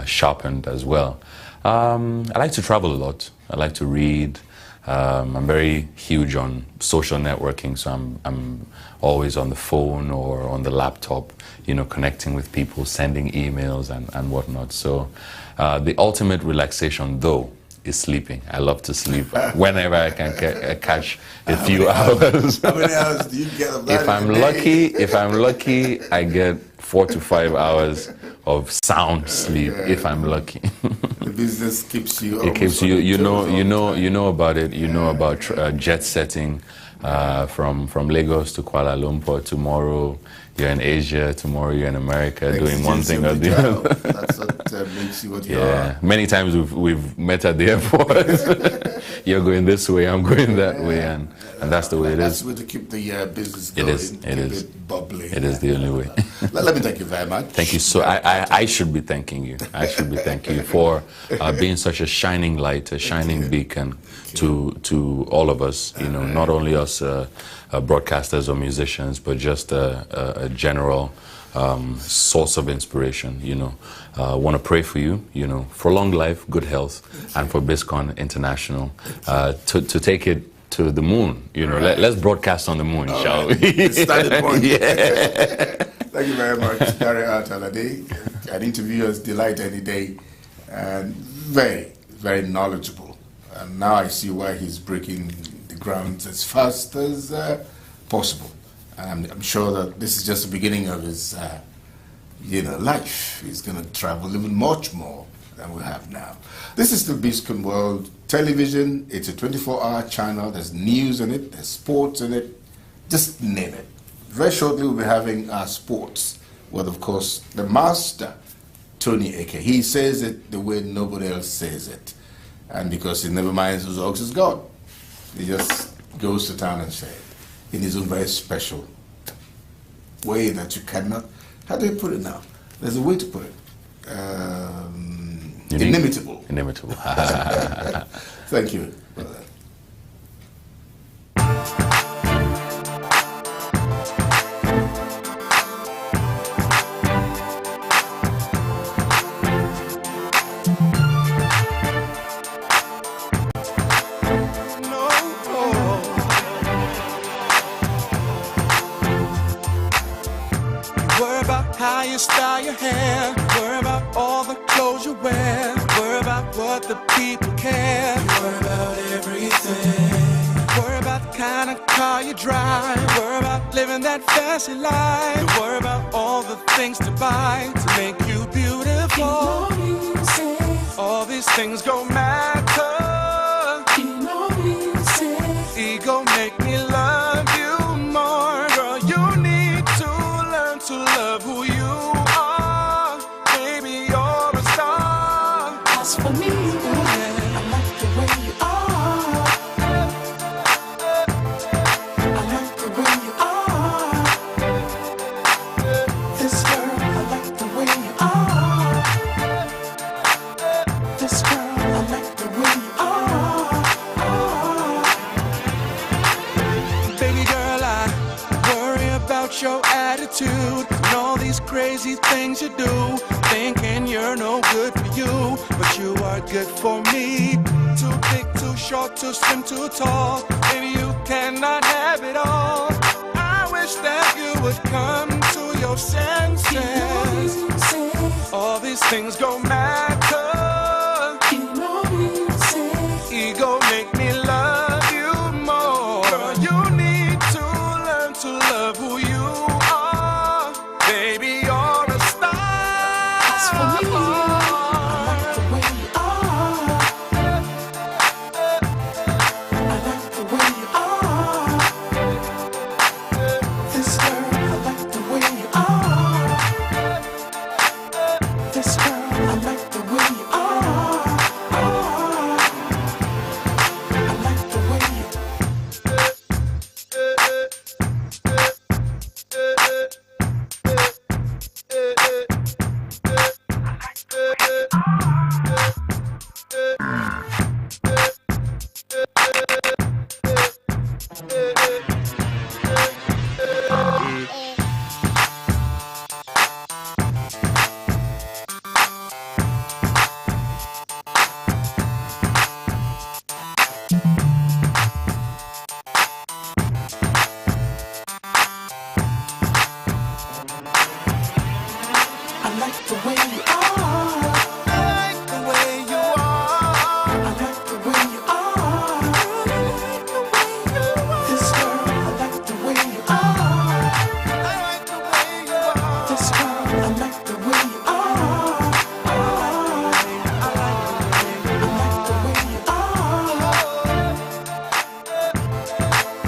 sharpened as well. I like to travel a lot. I like to read. I'm very huge on social networking, so I'm always on the phone or on the laptop, you know, connecting with people, sending emails and whatnot. So the ultimate relaxation, though, is sleeping. I love to sleep whenever I can catch a few hours. How many hours do you get of that? If I'm lucky, I get 4 to 5 hours of sound sleep. If I'm lucky. The business keeps you. It keeps you. You know about it. You know about jet setting from Lagos to Kuala Lumpur. Tomorrow you're in Asia. Tomorrow you're in America, doing one thing or the other. That's what makes you what you are. Many times we've met at the airport. You're going this way, I'm going that way, and that's the way it is. That's the way to keep the business going. It is bubbly. It is the only way. Let me thank you very much. Thank you. So I should be thanking you. I should be thanking you for being such a shining light, a shining beacon to all of us. You know, not only us broadcasters or musicians, but just a general source of inspiration. You know, want to pray for you. You know, for long life, good health, and for Biscon International to take it to the moon. You know, let's broadcast on the moon, shall we? Starting point. Yeah. Thank you very much, Gary Altalade. An interviewer's delight any day, and very, very knowledgeable. And now I see why he's breaking the grounds as fast as possible. And I'm sure that this is just the beginning of his, life. He's going to travel even much more than we have now. This is the Biscon World Television. It's a 24-hour channel. There's news in it. There's sports in it. Just name it. Very shortly, we'll be having our sports with, of course, the master, Tony Eke. He says it the way nobody else says it. And because he never minds whose ox is God, he just goes to town and says it in his own very special way that you cannot, how do you put it now? There's a way to put it. Inimitable. Inimitable. Thank you, brother. How you style your hair, worry about all the clothes you wear, worry about what the people care, worry about everything, worry about the kind of car you drive, worry about living that fancy life, worry about all the things to buy to make you beautiful. All these things don't matter. Ego make me love you more, girl. You need to learn to love who you are. Baby, you're a star. As for me, I like the way you are. I like the way you are. This girl, I like the way you are. This girl, I like the way you are. Baby girl, I worry about your attitude and all these crazy things you do, thinking you're no good for you, but you are good for me. Too big, too short, too slim, too tall, baby, you cannot have it all. I wish that you would come to your senses. All these things don't matter. Ego make me love you more. Girl, you need to learn to love who you are. Baby, you're a star. As for me,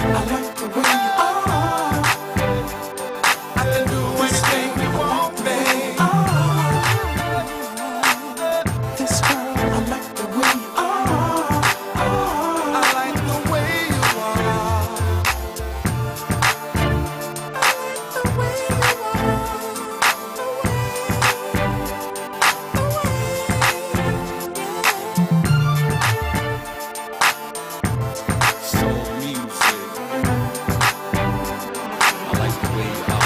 I like the way you are. I can do anything you want, babe. This girl, I like the way you are. I like the way you are. Soul music. I like the way you are.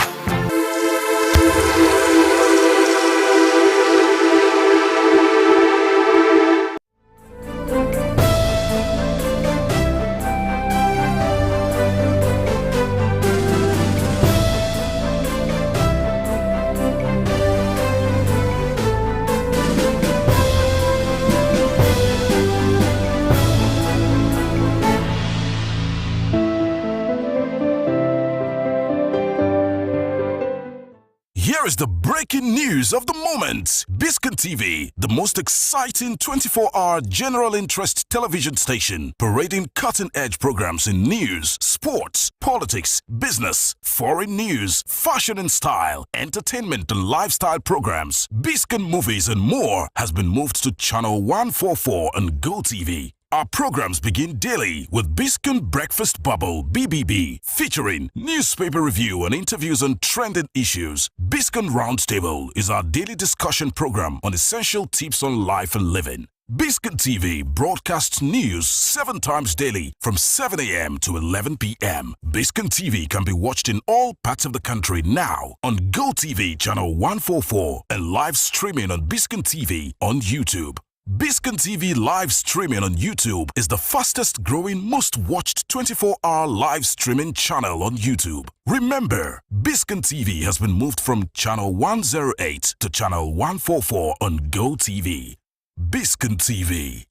Here is the breaking news of the moment. Biscon TV, the most exciting 24-hour general interest television station, parading cutting-edge programs in news, sports, politics, business, foreign news, fashion and style, entertainment and lifestyle programs, Biscon movies and more, has been moved to channel 144 on GoTV. Our programs begin daily with Biscon Breakfast Bubble (BBB), featuring newspaper review and interviews on trending issues. Biscon Roundtable is our daily discussion program on essential tips on life and living. Biscon TV broadcasts news 7 times daily from 7 a.m. to 11 p.m. Biscon TV can be watched in all parts of the country now on GoTV channel 144 and live streaming on Biscon TV on YouTube. Biscon TV live streaming on YouTube is the fastest growing, most watched 24-hour live streaming channel on YouTube. Remember, Biscon TV has been moved from channel 108 to channel 144 on GoTV. Biscon TV.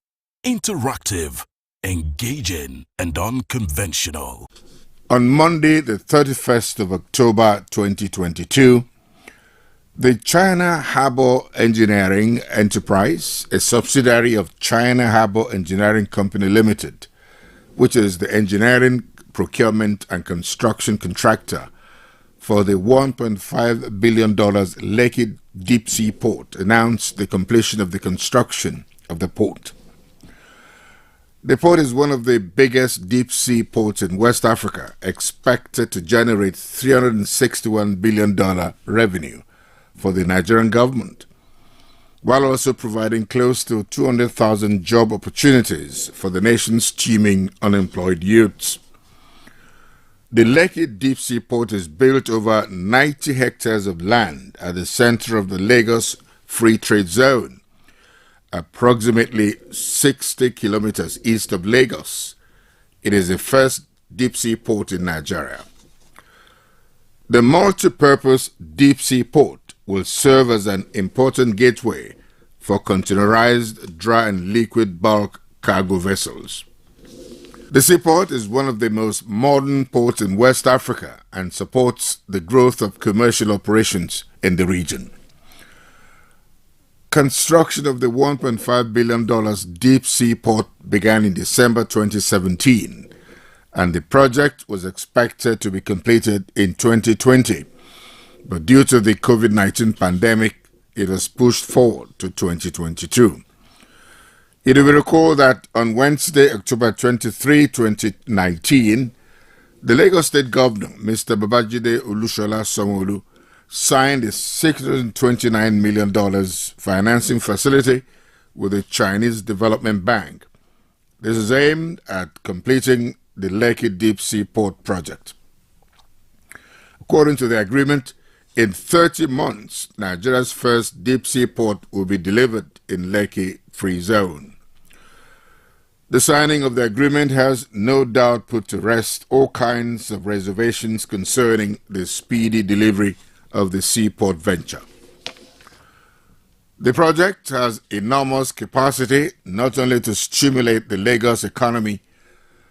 Interactive, engaging, and unconventional. On Monday, the 31st of October 2022, the China Harbour Engineering Enterprise, a subsidiary of China Harbour Engineering Company Limited, which is the engineering, procurement and construction contractor for the $1.5 billion Lekki Deep Sea Port, announced the completion of the construction of the port. The port is one of the biggest deep sea ports in West Africa, expected to generate $361 billion revenue for the Nigerian government, while also providing close to 200,000 job opportunities for the nation's teeming unemployed youths. The Lekki Deep Sea Port is built over 90 hectares of land at the center of the Lagos Free Trade Zone, approximately 60 kilometers east of Lagos. It is the first deep sea port in Nigeria. The multi-purpose deep sea port will serve as an important gateway for containerized dry and liquid bulk cargo vessels. The seaport is one of the most modern ports in West Africa and supports the growth of commercial operations in the region. Construction of the $1.5 billion deep sea port began in December 2017, and the project was expected to be completed in 2020. But due to the COVID-19 pandemic, it was pushed forward to 2022. It will be recalled that on Wednesday, October 23, 2019, the Lagos State Governor, Mr. Babajide Olusola Sanwo-Olu, signed a $629 million financing facility with the Chinese Development Bank. This is aimed at completing the Lekki Deep Sea Port project. According to the agreement, in 30 months, Nigeria's first deep sea port will be delivered in Lekki Free Zone. The signing of the agreement has no doubt put to rest all kinds of reservations concerning the speedy delivery of the seaport venture. The project has enormous capacity not only to stimulate the Lagos economy,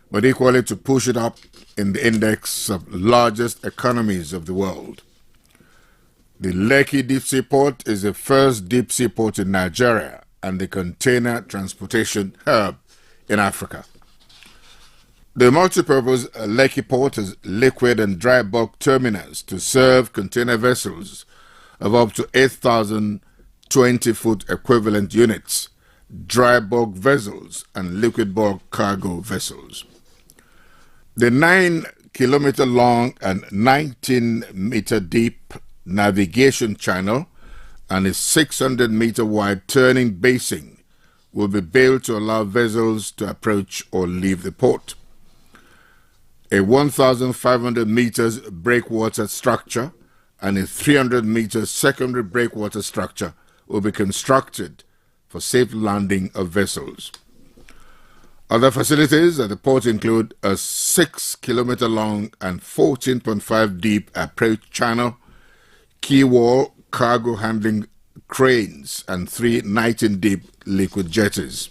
but equally to push it up in the index of largest economies of the world. The Lekki Deep Sea Port is the first deep sea port in Nigeria and the container transportation hub in Africa. The multipurpose Lekki Port has liquid and dry bulk terminals to serve container vessels of up to 8,000 20-foot equivalent units, dry bulk vessels, and liquid bulk cargo vessels. The 9-kilometer long and 19-meter deep navigation channel and a 600-meter wide turning basin will be built to allow vessels to approach or leave the port. A 1,500 meters breakwater structure and a 300 meter secondary breakwater structure will be constructed for safe landing of vessels. Other facilities at the port include a 6-kilometer long and 14.5 deep approach channel, quay wall, cargo handling cranes, and 3 19-deep liquid jetties.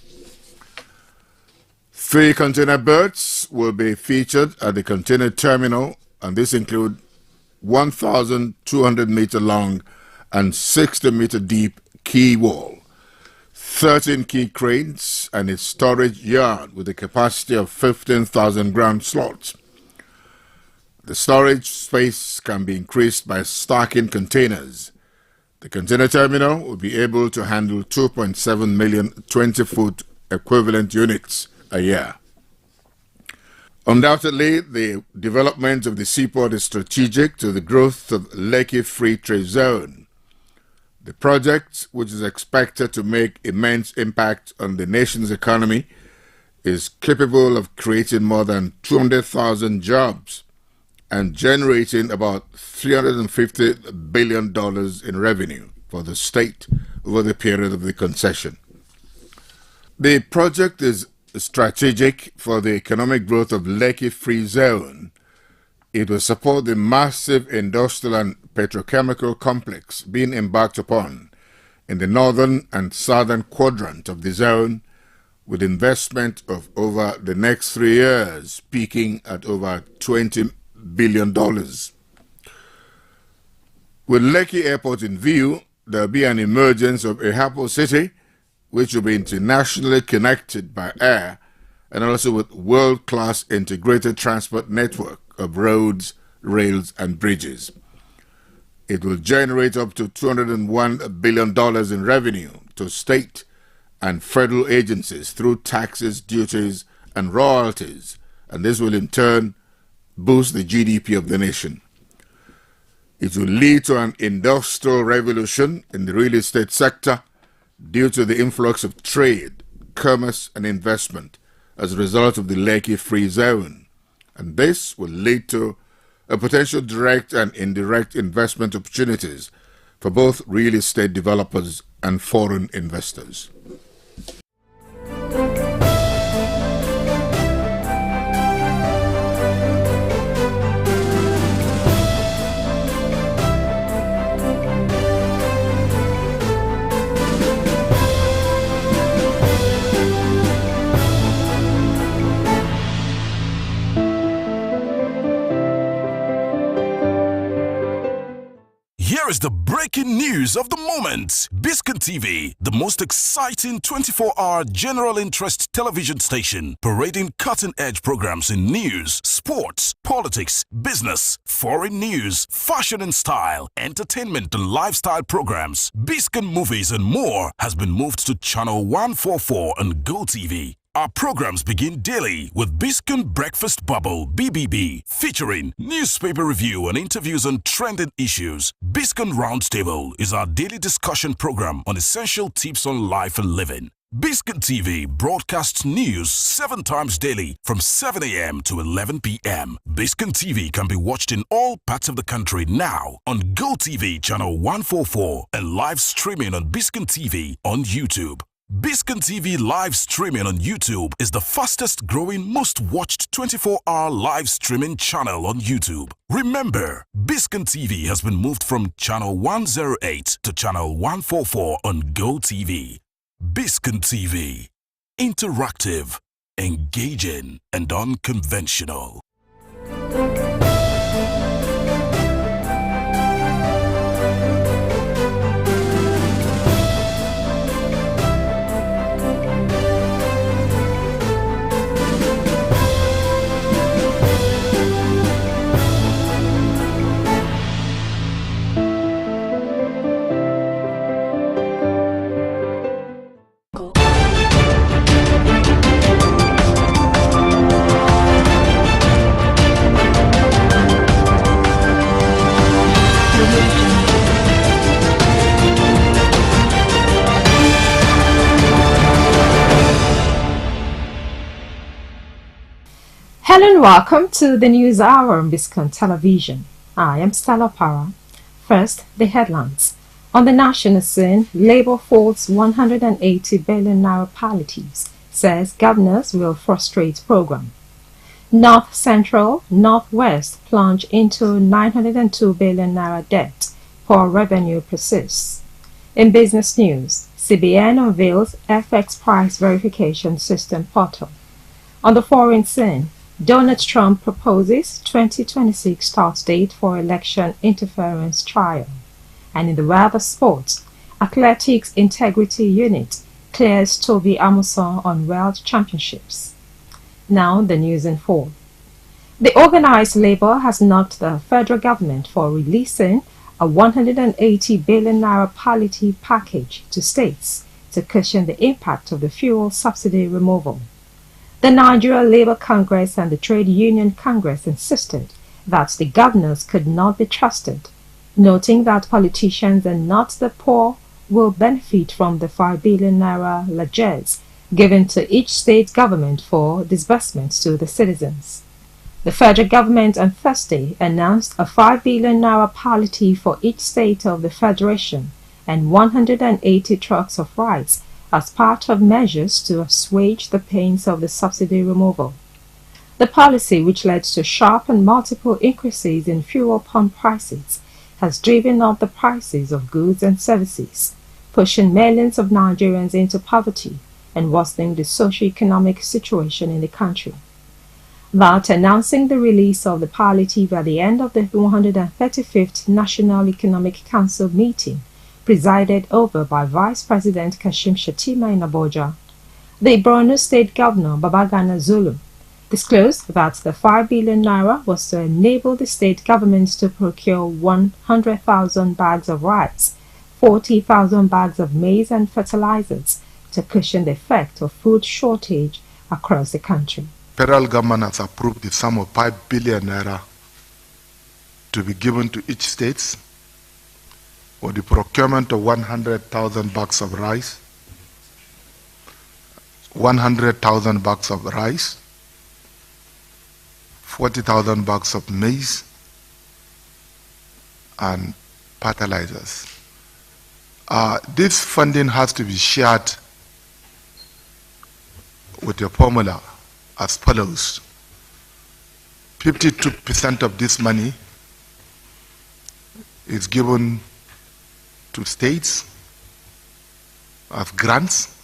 3 container berths will be featured at the container terminal, and this include 1,200 meter long and 60 meter deep quay wall, 13 quay cranes, and a storage yard with a capacity of 15,000 ground slots. The storage space can be increased by stacking containers. The container terminal will be able to handle 2.7 million 20-foot equivalent units a year. Undoubtedly, the development of the seaport is strategic to the growth of Lekki Free Trade Zone. The project, which is expected to make immense impact on the nation's economy, is capable of creating more than 200,000 jobs and generating about $350 billion in revenue for the state over the period of the concession. The project is strategic for the economic growth of Lekki Free Zone. It will support the massive industrial and petrochemical complex being embarked upon in the northern and southern quadrant of the zone, with investment of over the next 3 years peaking at over $20 billion. With Lekki Airport in view, there will be an emergence of a Hapo City, which will be internationally connected by air and also with world-class integrated transport network of roads, rails, and bridges. It will generate up to $201 billion in revenue to state and federal agencies through taxes, duties, and royalties, and this will in turn boost the GDP of the nation. It will lead to an industrial revolution in the real estate sector due to the influx of trade, commerce, and investment as a result of the Lekki Free Zone. And this will lead to a potential direct and indirect investment opportunities for both real estate developers and foreign investors. Here is the breaking news of the moment. Biscon TV, the most exciting 24-hour general interest television station, parading cutting-edge programs in news, sports, politics, business, foreign news, fashion and style, entertainment and lifestyle programs, Biscon movies and more, has been moved to channel 144 on GoTV. Our programs begin daily with Biscon Breakfast Bubble, BBB, featuring newspaper review and interviews on trending issues. Biscon Roundtable is our daily discussion program on essential tips on life and living. Biscon TV broadcasts news 7 times daily from 7 a.m. to 11 p.m. Biscon TV can be watched in all parts of the country now on GoTV channel 144 and live streaming on Biscon TV on YouTube. Biscon TV live streaming on YouTube is the fastest growing, most watched 24-hour live streaming channel on YouTube. Remember, Biscon TV has been moved from channel 108 to channel 144 on GoTV. Biscon TV, interactive, engaging, and unconventional. Hello and welcome to the News Hour on Biscon Television. I am Stella Para. First, the headlines. On the national scene, Labour folds 180 billion naira palliatives, says governors will frustrate program. North Central, Northwest plunge into 902 billion naira debt. Poor revenue persists. In business news, CBN unveils FX price verification system portal. On the foreign scene, Donald Trump proposes 2026 start date for election interference trial. And in the world of sports, Athletics Integrity Unit clears Toby Amuson on World Championships. Now the news in full. The organized labor has knocked the federal government for releasing a 180 billion naira palliative package to states to cushion the impact of the fuel subsidy removal. The Nigeria Labour Congress and the Trade Union Congress insisted that the governors could not be trusted, noting that politicians and not the poor will benefit from the 5 billion naira largesse given to each state government for disbursements to the citizens. The federal government on Thursday announced a 5 billion naira palliative for each state of the federation and 180 trucks of rice as part of measures to assuage the pains of the subsidy removal. The policy, which led to sharp and multiple increases in fuel pump prices, has driven up the prices of goods and services, pushing millions of Nigerians into poverty and worsening the socio-economic situation in the country. That announcing the release of the palliative at the end of the 135th National Economic Council meeting, presided over by Vice President Kashim Shettima in Abuja, the Borno State Governor Babagana Zulu disclosed that the 5 billion naira was to enable the state government to procure 100,000 bags of rice, 40,000 bags of maize and fertilizers to cushion the effect of food shortage across the country. Federal government has approved the sum of 5 billion naira to be given to each state for the procurement of 100,000 bags of rice, 100,000 bags of rice, 40,000 bags of maize, and fertilizers. This funding has to be shared with a formula as follows. 52% of this money is given to states as grants,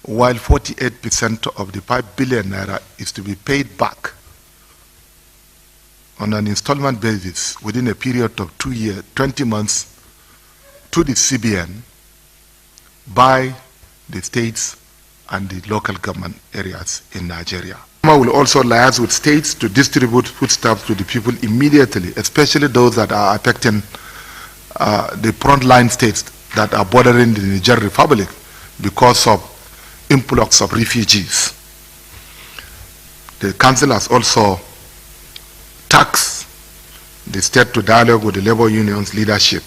while 48% of the 5 billion naira is to be paid back on an installment basis within a period of 2 years, 20 months to the CBN by the states and the local government areas in Nigeria. We will also liaise with states to distribute foodstuffs to the people immediately, especially those that are affecting the frontline states that are bordering the Niger Republic because of influx of refugees. The council has also tasked the state to dialogue with the labor unions leadership.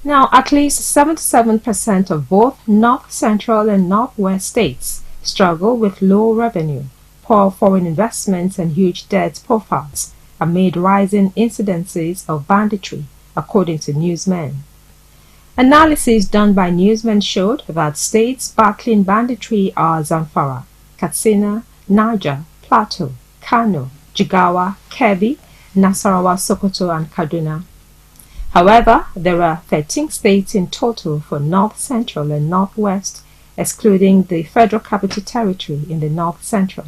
Now, at least 77% of both North Central and Northwest states struggle with low revenue, poor foreign investments, and huge debt profiles amid rising incidences of banditry, according to newsmen. Analysis done by newsmen showed that states battling banditry are Zamfara, Katsina, Niger, Plateau, Kano, Jigawa, Kebbi, Nasarawa, Sokoto, and Kaduna. However, there are 13 states in total for North Central and Northwest, excluding the Federal Capital Territory in the North Central.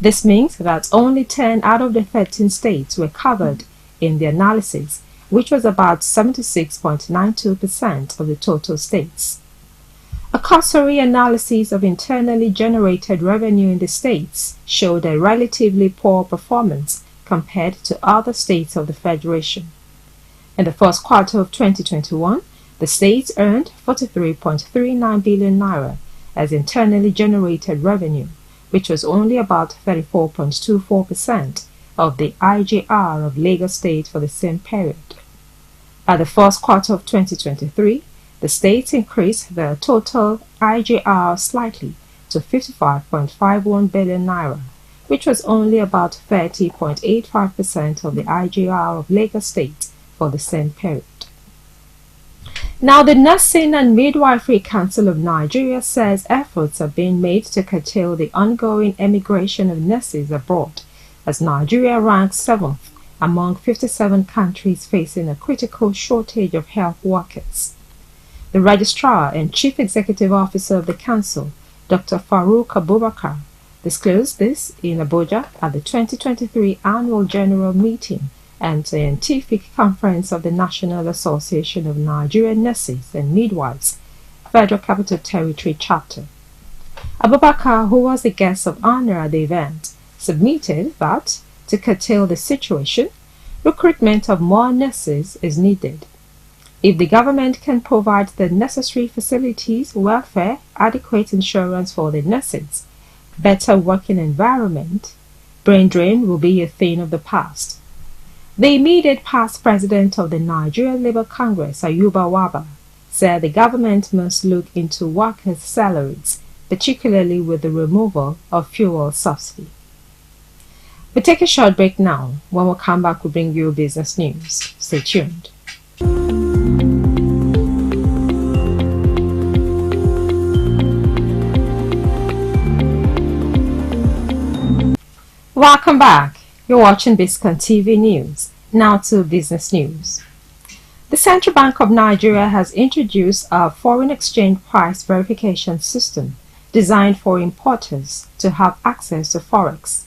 This means that only 10 out of the 13 states were covered in the analysis, which was about 76.92% of the total states. A cursory analysis of internally generated revenue in the states showed a relatively poor performance compared to other states of the Federation. In the first quarter of 2021, the states earned 43.39 billion naira as internally generated revenue, which was only about 34.24% of the IGR of Lagos State for the same period. At the first quarter of 2023, the states increased their total IGR slightly to 55.51 billion naira, which was only about 30.85% of the IGR of Lagos State for the same period. Now, the Nursing and Midwifery Council of Nigeria says efforts are being made to curtail the ongoing emigration of nurses abroad, as Nigeria ranks 7th among 57 countries facing a critical shortage of health workers. The Registrar and Chief Executive Officer of the Council, Dr. Farouk Abubakar, disclosed this in Abuja at the 2023 Annual General Meeting and Scientific Conference of the National Association of Nigerian Nurses and Midwives, Federal Capital Territory Chapter. Abubakar, who was the guest of honor at the event, submitted that, to curtail the situation, recruitment of more nurses is needed. If the government can provide the necessary facilities, welfare, adequate insurance for the nurses, better working environment, brain drain will be a thing of the past. The immediate past president of the Nigerian Labour Congress, Ayuba Waba, said the government must look into workers' salaries, particularly with the removal of fuel subsidy. We take a short break now. When we come back, we'll bring you business news. Stay tuned. Welcome back. You're watching Biscon TV News. Now to business news. The Central Bank of Nigeria has introduced a foreign exchange price verification system designed for importers to have access to forex.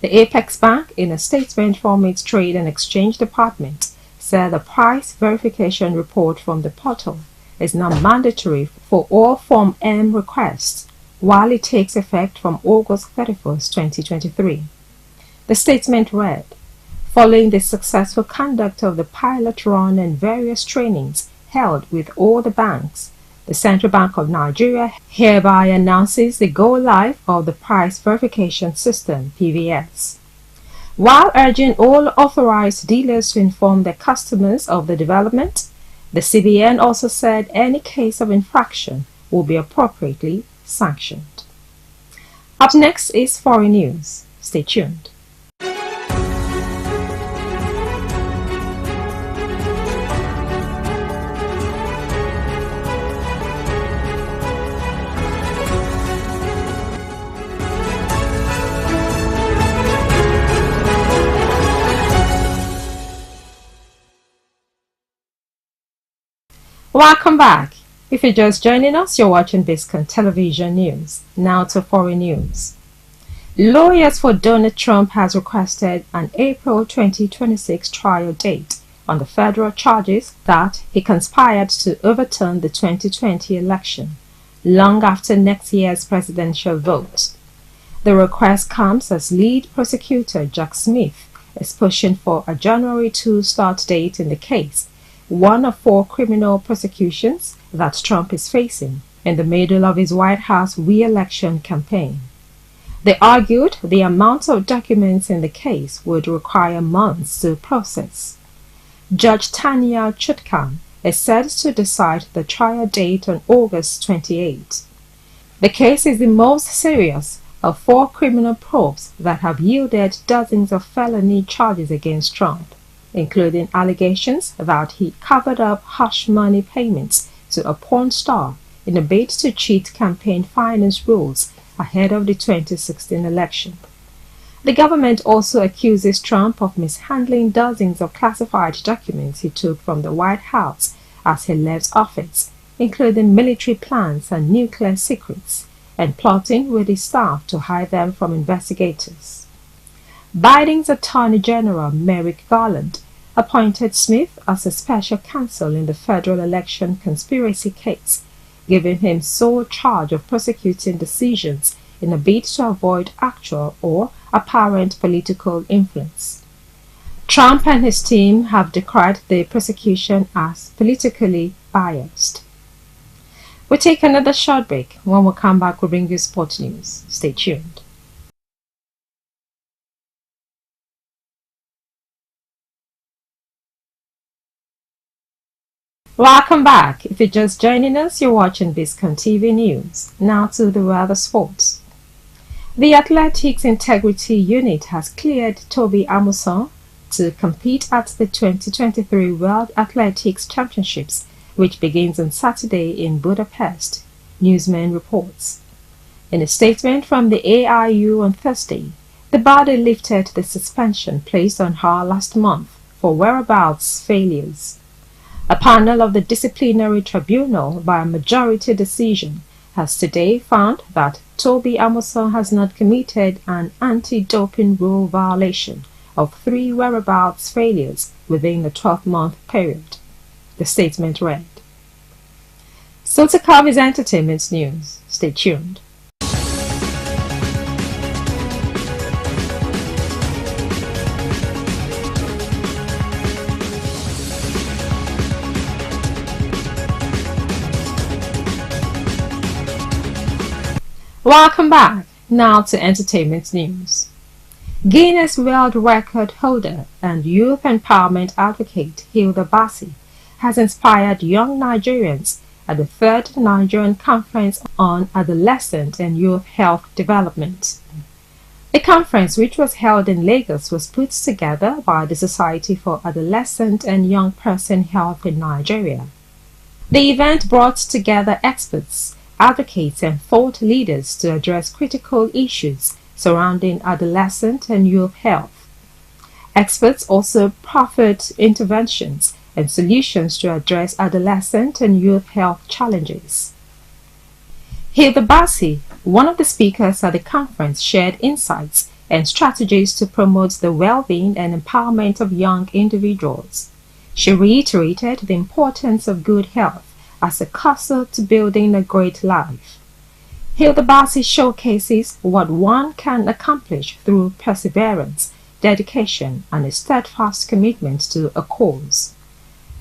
The Apex Bank, in a statement from its Trade and Exchange Department, said the price verification report from the portal is now mandatory for all Form M requests, while it takes effect from August 31st, 2023. The statement read, "Following the successful conduct of the pilot run and various trainings held with all the banks, the Central Bank of Nigeria hereby announces the go-live of the Price Verification System, PVS. While urging all authorized dealers to inform their customers of the development, the CBN also said any case of infraction will be appropriately sanctioned." Up next is foreign news. Stay tuned. Welcome back. If you're just joining us, you're watching Biscon Television News. Now to foreign news. Lawyers for Donald Trump has requested an April 2026 trial date on the federal charges that he conspired to overturn the 2020 election, long after next year's presidential vote. The request comes as lead prosecutor Jack Smith is pushing for a January 2 start date in the case, one of 4 criminal prosecutions that Trump is facing in the middle of his White House re-election campaign. They argued the amount of documents in the case would require months to process. Judge Tanya Chutkan is set to decide the trial date on August 28. The case is the most serious of 4 criminal probes that have yielded dozens of felony charges against Trump, including allegations that he covered up hush money payments to a porn star in a bid to cheat campaign finance rules ahead of the 2016 election. The government also accuses Trump of mishandling dozens of classified documents he took from the White House as he left office, including military plans and nuclear secrets, and plotting with his staff to hide them from investigators. Biden's Attorney General Merrick Garland appointed Smith as a special counsel in the federal election conspiracy case, giving him sole charge of prosecuting decisions in a bid to avoid actual or apparent political influence. Trump and his team have decried the prosecution as politically biased. We'll take another short break. When we come back, we'll bring you sports news. Stay tuned. Welcome back. If you're just joining us, you're watching Biscon TV News. Now to the weather sports. The Athletics Integrity Unit has cleared Toby Amuson to compete at the 2023 World Athletics Championships, which begins on Saturday in Budapest, Newsman reports. In a statement from the AIU on Thursday, the body lifted the suspension placed on her last month for whereabouts failures. A panel of the Disciplinary Tribunal, by a majority decision, has today found that Toby Amuson has not committed an anti-doping rule violation of 3 whereabouts failures within the 12-month period. The statement read. So to come is entertainment news. Stay tuned. Welcome back. Now to entertainment news. Guinness World Record holder and youth empowerment advocate Hilda Bassi has inspired young Nigerians at the 3rd Nigerian Conference on Adolescent and Youth Health Development. The conference, which was held in Lagos, was put together by the Society for Adolescent and Young Person Health in Nigeria. The event brought together experts, advocates and thought leaders to address critical issues surrounding adolescent and youth health. Experts also proffered interventions and solutions to address adolescent and youth health challenges. Hilda Bassi, one of the speakers at the conference, shared insights and strategies to promote the well-being and empowerment of young individuals. She reiterated the importance of good health as a castle to building a great life. Hilda Bassi showcases what one can accomplish through perseverance, dedication, and a steadfast commitment to a cause.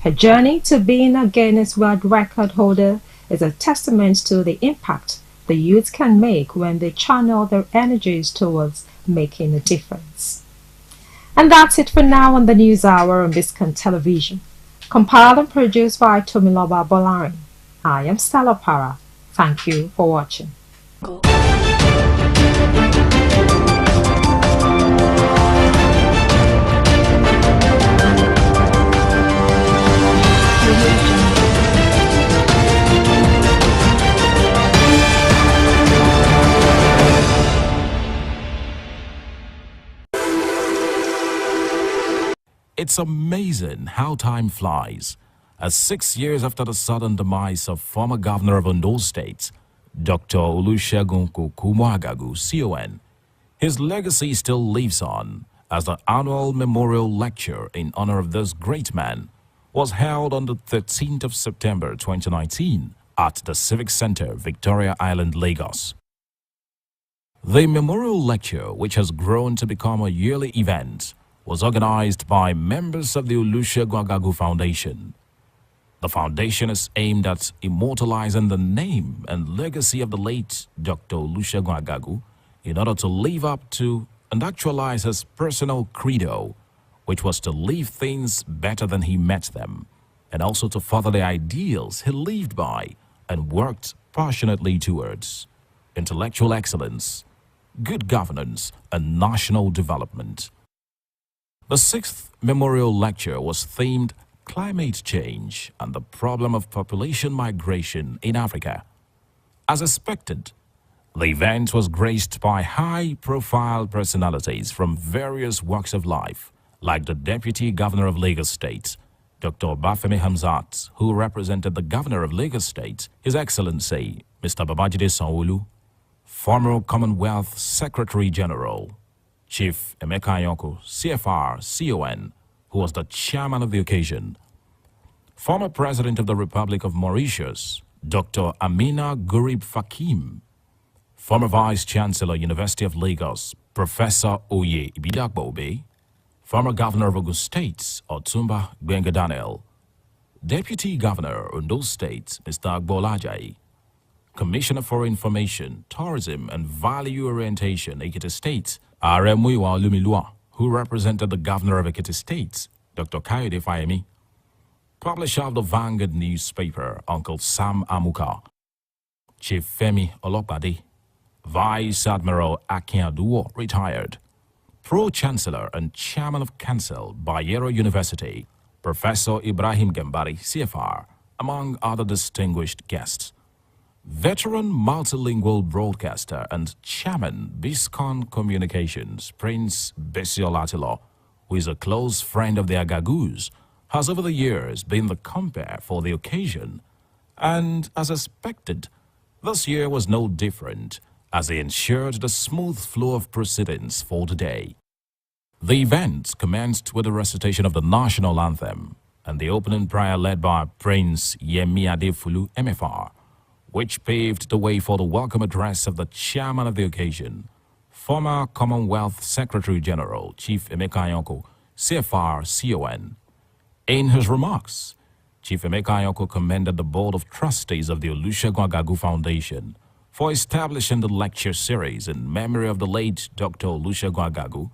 Her journey to being a Guinness World Record holder is a testament to the impact the youth can make when they channel their energies towards making a difference. And that's it for now on the News Hour on Biscon Television. Compiled and produced by Tomiloba Bolarin. I am Stella Para. Thank you for watching. It's amazing how time flies. As 6 years after the sudden demise of former governor of Ondo State, Dr. Olusegun Kokumagagu, CON, his legacy still lives on, as the annual memorial lecture in honor of this great man was held on the 13th of September 2019 at the Civic Center, Victoria Island, Lagos. The memorial lecture, which has grown to become a yearly event, was organized by members of the Olusegun Agagu Foundation. The foundation is aimed at immortalizing the name and legacy of the late Dr. Olusegun Agagu in order to live up to and actualize his personal credo, which was to leave things better than he met them, and also to further the ideals he lived by and worked passionately towards: intellectual excellence, good governance, and national development. The 6th memorial lecture was themed Climate Change and the Problem of Population Migration in Africa. As expected, the event was graced by high-profile personalities from various walks of life, like the Deputy Governor of Lagos State, Dr. Obafemi Hamzat, who represented the Governor of Lagos State, His Excellency Mr. Babajide Sanwo-Olu, former Commonwealth Secretary General, Chief Emeka Anyoko, CFR, CON, who was the chairman of the occasion, former President of the Republic of Mauritius, Dr. Amina Gurib Fakim, former Vice Chancellor, University of Lagos, Professor Oye Ibidakbobe, former Governor of Ogun State, Otumba Gbenga Daniel, Deputy Governor, Ondo State, Mr. Agbolajayi, Commissioner for Information, Tourism and Value Orientation, Ekiti State, Aremuiwa Olumilua, who represented the Governor of Ekiti State, Dr. Kayode Fayemi, publisher of the Vanguard newspaper, Uncle Sam Amuka, Chief Femi Olopade, Vice Admiral Akin Aduwo, retired, Pro-Chancellor and Chairman of Council, Bayero University, Professor Ibrahim Gambari, CFR, among other distinguished guests. Veteran multilingual broadcaster and chairman, Biscon Communications, Prince Besiol, who is a close friend of the Agagus, has over the years been the compere for the occasion. And as expected, this year was no different, as he ensured the smooth flow of proceedings for today. The event commenced with the recitation of the national anthem and the opening prayer led by Prince Yemi Adefulu, MFR, which paved the way for the welcome address of the chairman of the occasion, former Commonwealth Secretary General Chief Emeka Anyoko, CFR CON. In his remarks, Chief Emeka Anyoko commended the Board of Trustees of the Olusegun Agagu Foundation for establishing the lecture series in memory of the late Dr. Olusegun Agagu,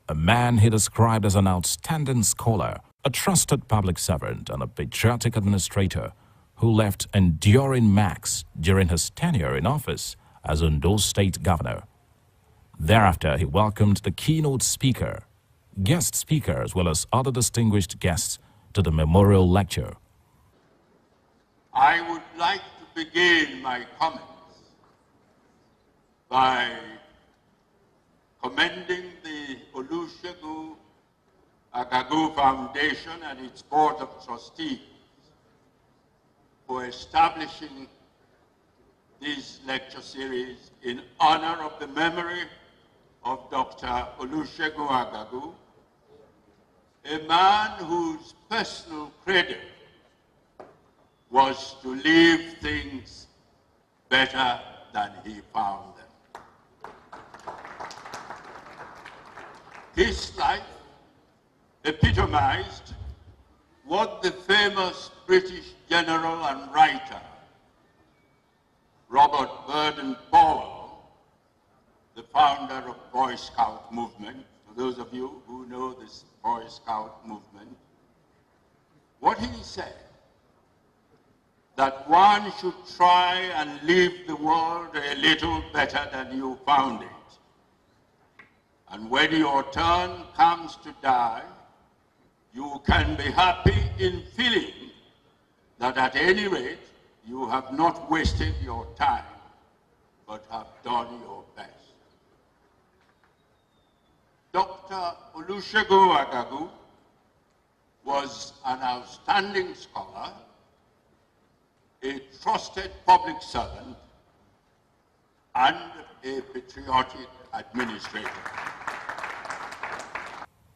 a man he described as an outstanding scholar, a trusted public servant, and a patriotic administrator who left enduring marks during his tenure in office as Ondo State Governor. Thereafter, he welcomed the keynote speaker, guest speaker, as well as other distinguished guests to the memorial lecture. I would like to begin my comments by commending the Olusegun Agagu Foundation and its Board of Trustees for establishing this lecture series in honor of the memory of Dr. Olusegun Agagu, a man whose personal credo was to leave things better than he found them. His life epitomized what the famous British general and writer Robert Burden-Powell, the founder of Boy Scout movement, for those of you who know this Boy Scout movement, what he said, that one should try and leave the world a little better than you found it. And when your turn comes to die, you can be happy in feeling that at any rate, you have not wasted your time, but have done your best. Dr. Olusegun Agagu was an outstanding scholar, a trusted public servant, and a patriotic administrator.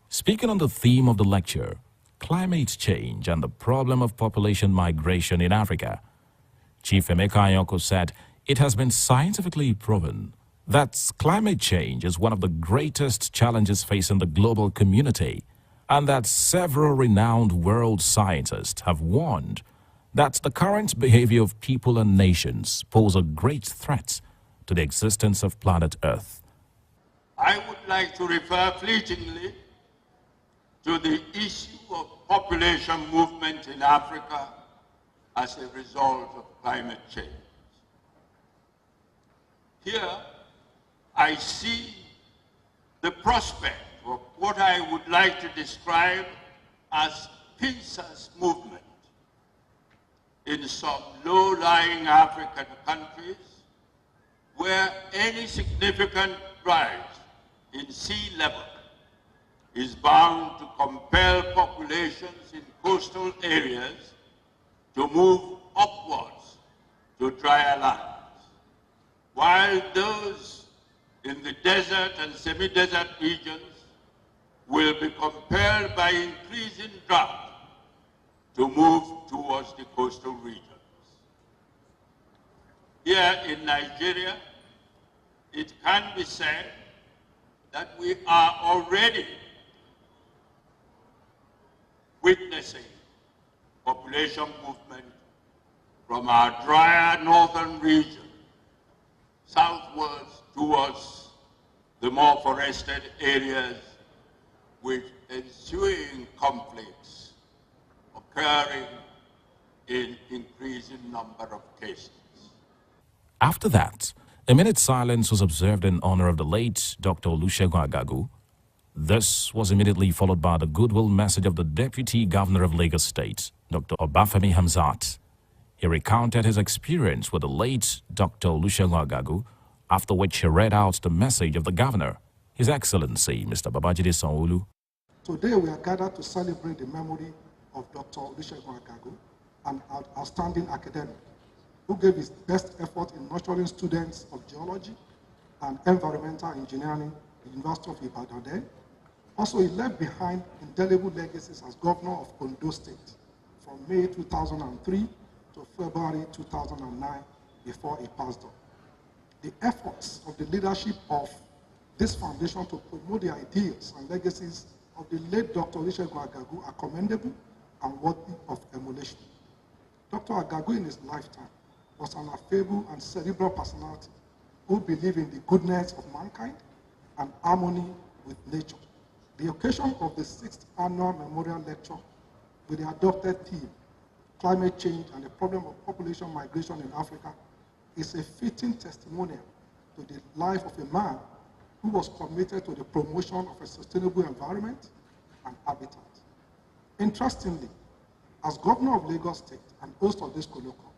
Speaking on the theme of the lecture, climate change and the problem of population migration in Africa, Chief Emeka Anyoko said it has been scientifically proven that climate change is one of the greatest challenges facing the global community, and that several renowned world scientists have warned that the current behavior of people and nations pose a great threat to the existence of planet Earth. I would like to refer fleetingly to the issue of population movement in Africa as a result of climate change. Here, I see the prospect of what I would like to describe as pincer's movement in some low-lying African countries where any significant rise in sea level is bound to compel populations in coastal areas to move upwards to drier lands, while those in the desert and semi-desert regions will be compelled by increasing drought to move towards the coastal regions. Here in Nigeria, it can be said that we are already witnessing population movement from our drier northern region southwards towards the more forested areas, with ensuing conflicts occurring in increasing number of cases. After that, a minute's silence was observed in honor of the late Dr. Olusegun Agagu. This was immediately followed by the goodwill message of the Deputy Governor of Lagos State, Dr. Obafemi Hamzat. He recounted his experience with the late Dr. Olusegun Agagu, after which he read out the message of the Governor, His Excellency, Mr. Babajide Sanwo-Olu. Today we are gathered to celebrate the memory of Dr. Olusegun Agagu, an outstanding academic who gave his best effort in nurturing students of geology and environmental engineering at the University of Ibadan. Also, he left behind indelible legacies as governor of Ondo State from May 2003 to February 2009 before he passed on. The efforts of the leadership of this foundation to promote the ideals and legacies of the late Dr. Olusegun Agagu are commendable and worthy of emulation. Dr. Agagu in his lifetime was an affable and cerebral personality who believed in the goodness of mankind and harmony with nature. The occasion of the 6th annual memorial lecture with the adopted theme, Climate Change and the Problem of Population Migration in Africa, is a fitting testimonial to the life of a man who was committed to the promotion of a sustainable environment and habitat. Interestingly, as governor of Lagos State and host of this colloquium,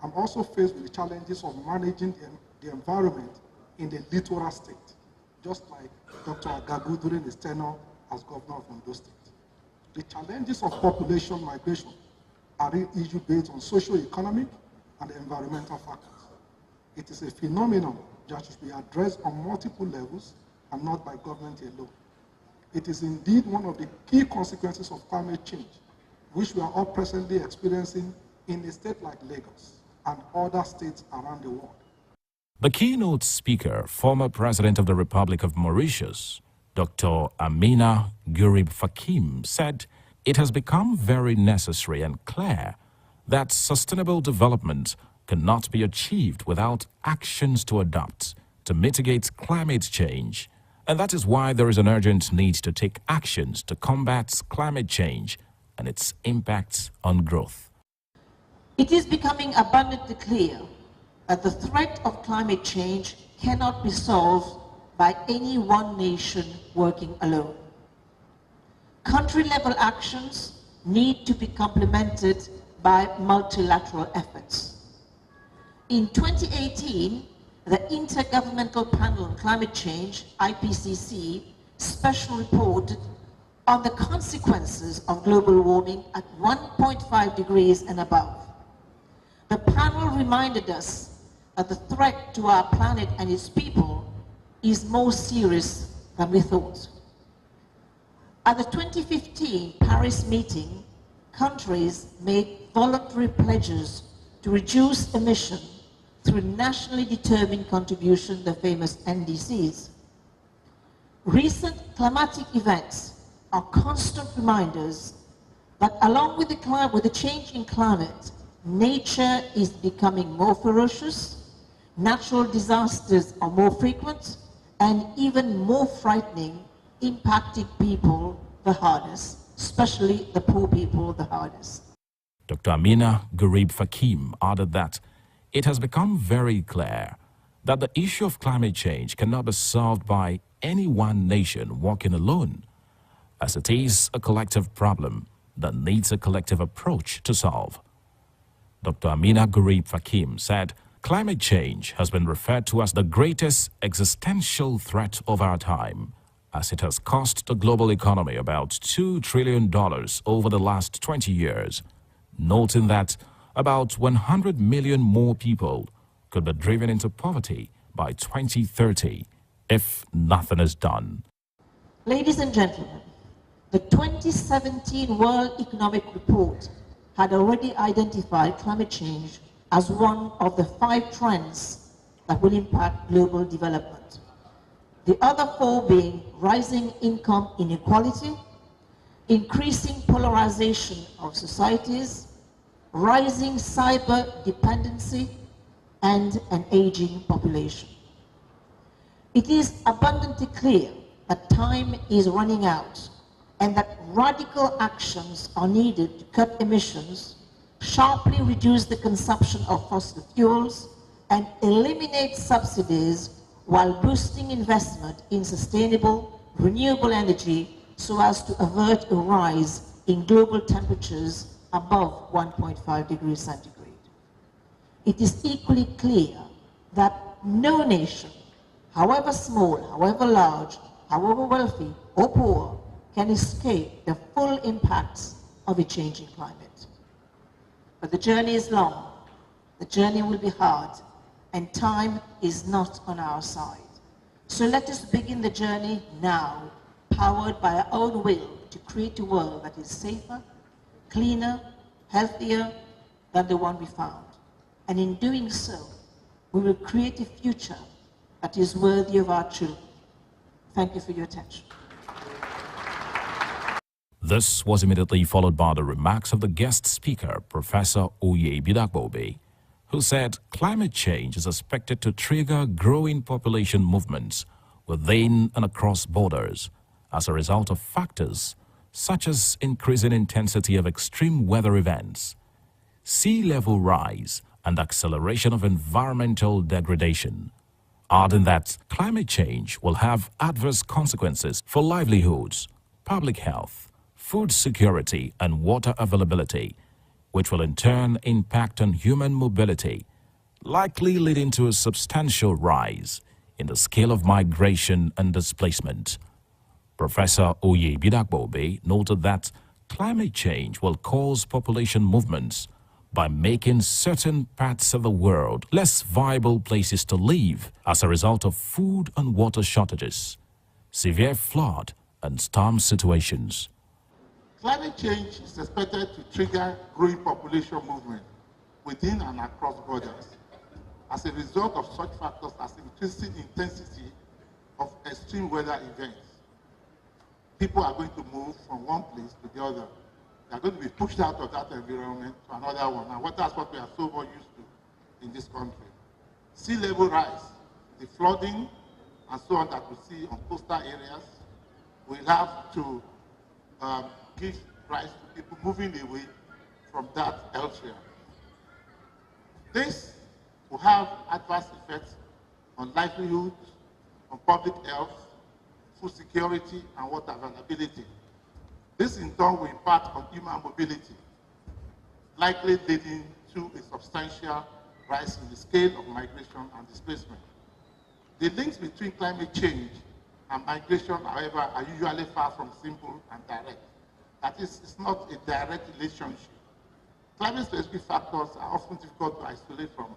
I'm also faced with the challenges of managing the environment in the littoral state, just like Dr. Agagu during his tenure as governor of Ondo State. The challenges of population migration are an issue based on socio-economic and environmental factors. It is a phenomenon that should be addressed on multiple levels and not by government alone. It is indeed one of the key consequences of climate change, which we are all presently experiencing in a state like Lagos and other states around the world. The keynote speaker, former President of the Republic of Mauritius, Dr. Amina Gurib Fakim, said it has become very necessary and clear that sustainable development cannot be achieved without actions to adapt to mitigate climate change. And that is why there is an urgent need to take actions to combat climate change and its impacts on growth. It is becoming abundantly clear that the threat of climate change cannot be solved by any one nation working alone. Country-level actions need to be complemented by multilateral efforts. In 2018, the Intergovernmental Panel on Climate Change, IPCC, special report on the consequences of global warming at 1.5 degrees and above. The panel reminded us that the threat to our planet and its people is more serious than we thought. At the 2015 Paris meeting, countries made voluntary pledges to reduce emissions through nationally determined contribution, the famous NDCs. Recent climatic events are constant reminders that along with the change in climate, nature is becoming more ferocious, natural disasters are more frequent, and even more frightening, impacting people the hardest, especially the poor people the hardest. Dr. Amina Gurib Fakim added that it has become very clear that the issue of climate change cannot be solved by any one nation working alone, as it is a collective problem that needs a collective approach to solve. Dr. Amina Gurib Fakim said climate change has been referred to as the greatest existential threat of our time, as it has cost the global economy about $2 trillion over the last 20 years, noting that about 100 million more people could be driven into poverty by 2030 if nothing is done. Ladies and gentlemen, the 2017 World Economic Report had already identified climate change as one of the 5 trends that will impact global development. The other 4 being rising income inequality, increasing polarization of societies, rising cyber dependency, and an aging population. It is abundantly clear that time is running out and that radical actions are needed to cut emissions, sharply reduce the consumption of fossil fuels, and eliminate subsidies while boosting investment in sustainable, renewable energy so as to avert a rise in global temperatures above 1.5 degrees centigrade. It is equally clear that no nation, however small, however large, however wealthy or poor, can escape the full impacts of a changing climate. But the journey is long, the journey will be hard, and time is not on our side. So let us begin the journey now, powered by our own will to create a world that is safer, cleaner, healthier than the one we found. And in doing so, we will create a future that is worthy of our children. Thank you for your attention. This was immediately followed by the remarks of the guest speaker, Professor Oye Bidakbobe, who said climate change is expected to trigger growing population movements within and across borders as a result of factors such as increasing intensity of extreme weather events, sea level rise, and acceleration of environmental degradation, adding that climate change will have adverse consequences for livelihoods, public health, food security, and water availability, which will in turn impact on human mobility, likely leading to a substantial rise in the scale of migration and displacement. Professor Oye Bidakbobe noted that climate change will cause population movements by making certain parts of the world less viable places to live as a result of food and water shortages, severe flood and storm situations. Climate change is expected to trigger growing population movement within and across borders as a result of such factors as increasing intensity of extreme weather events. People are going to move from one place to the other. They are going to be pushed out of that environment to another one. And that's what we are so much used to in this country. Sea level rise, the flooding, and so on that we see on coastal areas, will have to give rise to people moving away from that elsewhere. This will have adverse effects on livelihoods, on public health, food security, and water availability. This in turn will impact on human mobility, likely leading to a substantial rise in the scale of migration and displacement. The links between climate change and migration, however, are usually far from simple and direct. That is, it's not a direct relationship. Climate-specific factors are often difficult to isolate from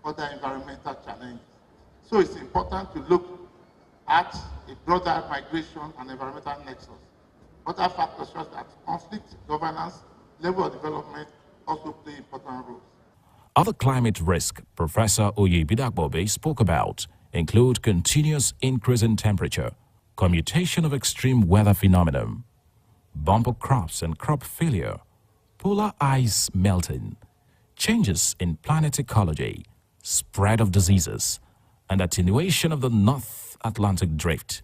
other environmental challenges. So it's important to look at a broader migration and environmental nexus. Other factors such as conflict, governance, level of development also play important roles. Other climate risks Professor Oye Bidakbobe spoke about include continuous increase in temperature, commutation of extreme weather phenomenon, bumper crops and crop failure, polar ice melting, changes in planet ecology, spread of diseases, and attenuation of the North Atlantic drift.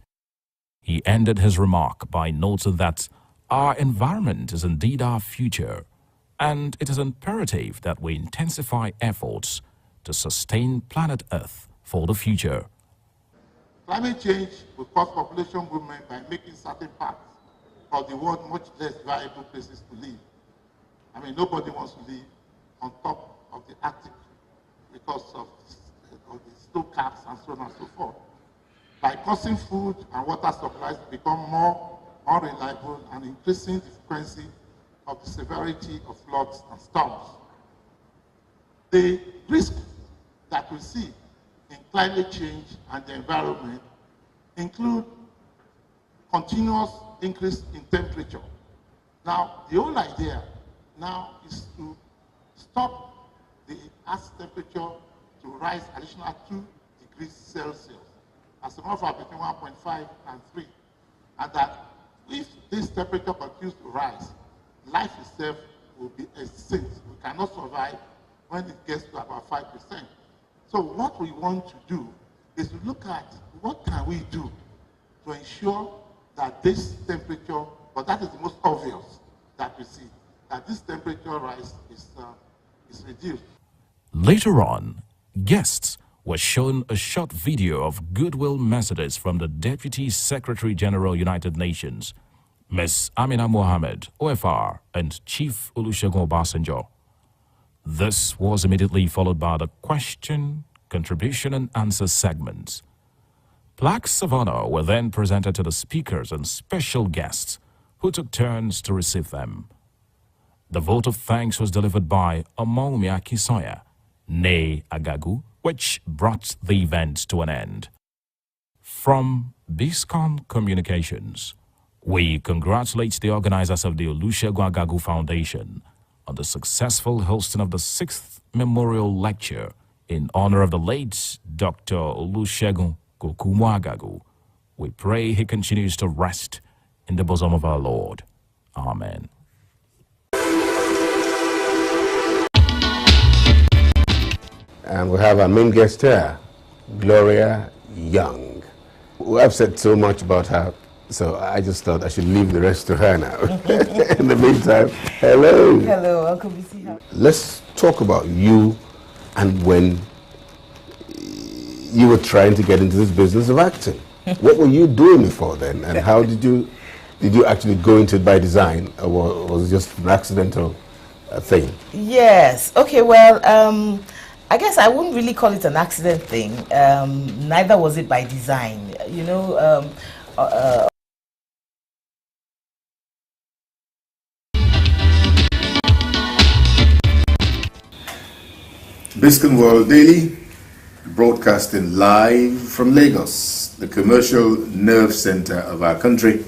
He ended his remark by noting that our environment is indeed our future, and it is imperative that we intensify efforts to sustain planet Earth for the future. Climate change will cause population movement by making certain parts of the world much less viable places to live. I mean, nobody wants to live on top of the Arctic because of the snow caps and so on and so forth. By causing food and water supplies to become more unreliable and increasing the frequency of the severity of floods and storms. The risk that we see in climate change and the environment include continuous increase in temperature. Now, the whole idea now is to stop the Earth's temperature to rise additional 2 degrees Celsius, as a matter of fact between 1.5 and 3. And that if this temperature continues to rise, life itself will be extinct. We cannot survive when it gets to about 5%. So what we want to do is to look at what can we do to ensure that this temperature But that is the most obvious that we see, that this temperature rise is reduced. Later on, guests were shown a short video of goodwill messages from the Deputy Secretary General United Nations, Ms. Amina Mohammed, OFR, and Chief Olusegun Obasanjo. This was immediately followed by the question, contribution, and answer segments. Plaques of honor were then presented to the speakers and special guests who took turns to receive them. The vote of thanks was delivered by Omowumi Akisoya, née Agagu, which brought the event to an end. From Biscon Communications, we congratulate the organizers of the Olusegun Agagu Foundation on the successful hosting of the 6th Memorial Lecture in honor of the late Dr. Olusegun Agagu. We pray he continues to rest in the bosom of our Lord. Amen. And we have our main guest here, Gloria Young. We have said so much about her, so I just thought I should leave the rest to her now. In the meantime, hello. Hello, welcome to see her. Let's talk about you and when you were trying to get into this business of acting. What were you doing before then, and how did you actually go into it by design, or was it just an accidental thing? Yes. Okay. Well, I guess I wouldn't really call it an accident thing. Neither was it by design. You know. Biscon World Daily, broadcasting live from Lagos, the commercial nerve center of our country,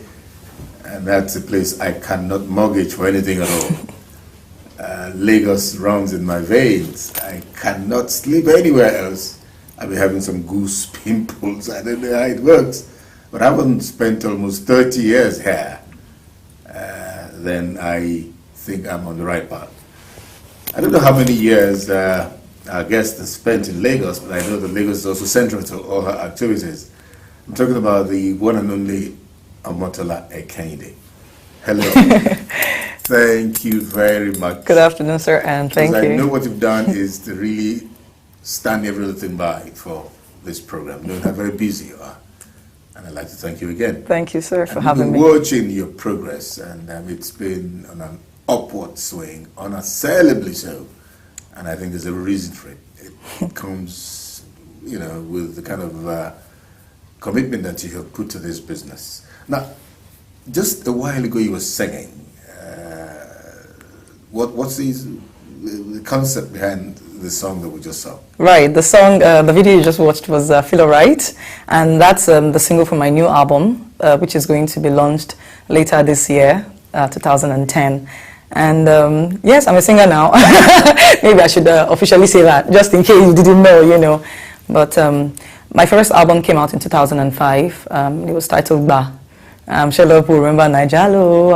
and that's a place I cannot mortgage for anything at all. Lagos runs in my veins. I cannot sleep anywhere else. I'll be having some goose pimples. I don't know how it works, but I haven't spent almost 30 years here. Then I think I'm on the right path. I don't know how many years our guest has spent in Lagos, but I know that Lagos is also central to all her activities. I'm talking about the one and only Omotola Ekinde. Hello. Thank you very much. Good afternoon, sir, and thank you. I know what you've done is to really stand everything by for this program. You know how very busy you are. And I'd like to thank you again. Thank you, sir, for and having me. We've been watching your progress, and it's been on an upward swing, unassailably so. And I think there's a reason for it. It comes, you know, with the kind of commitment that you have put to this business. Now, just a while ago you were singing. What's the concept behind the song that we just saw? Right, the song, the video you just watched was Feel Alright, and that's the single from my new album, which is going to be launched later this year, 2010. And yes, I'm a singer now. Maybe I should officially say that, just in case you didn't know, you know. But my first album came out in 2005. It was titled Ba. I'm sure a lot of people remember Nigelo,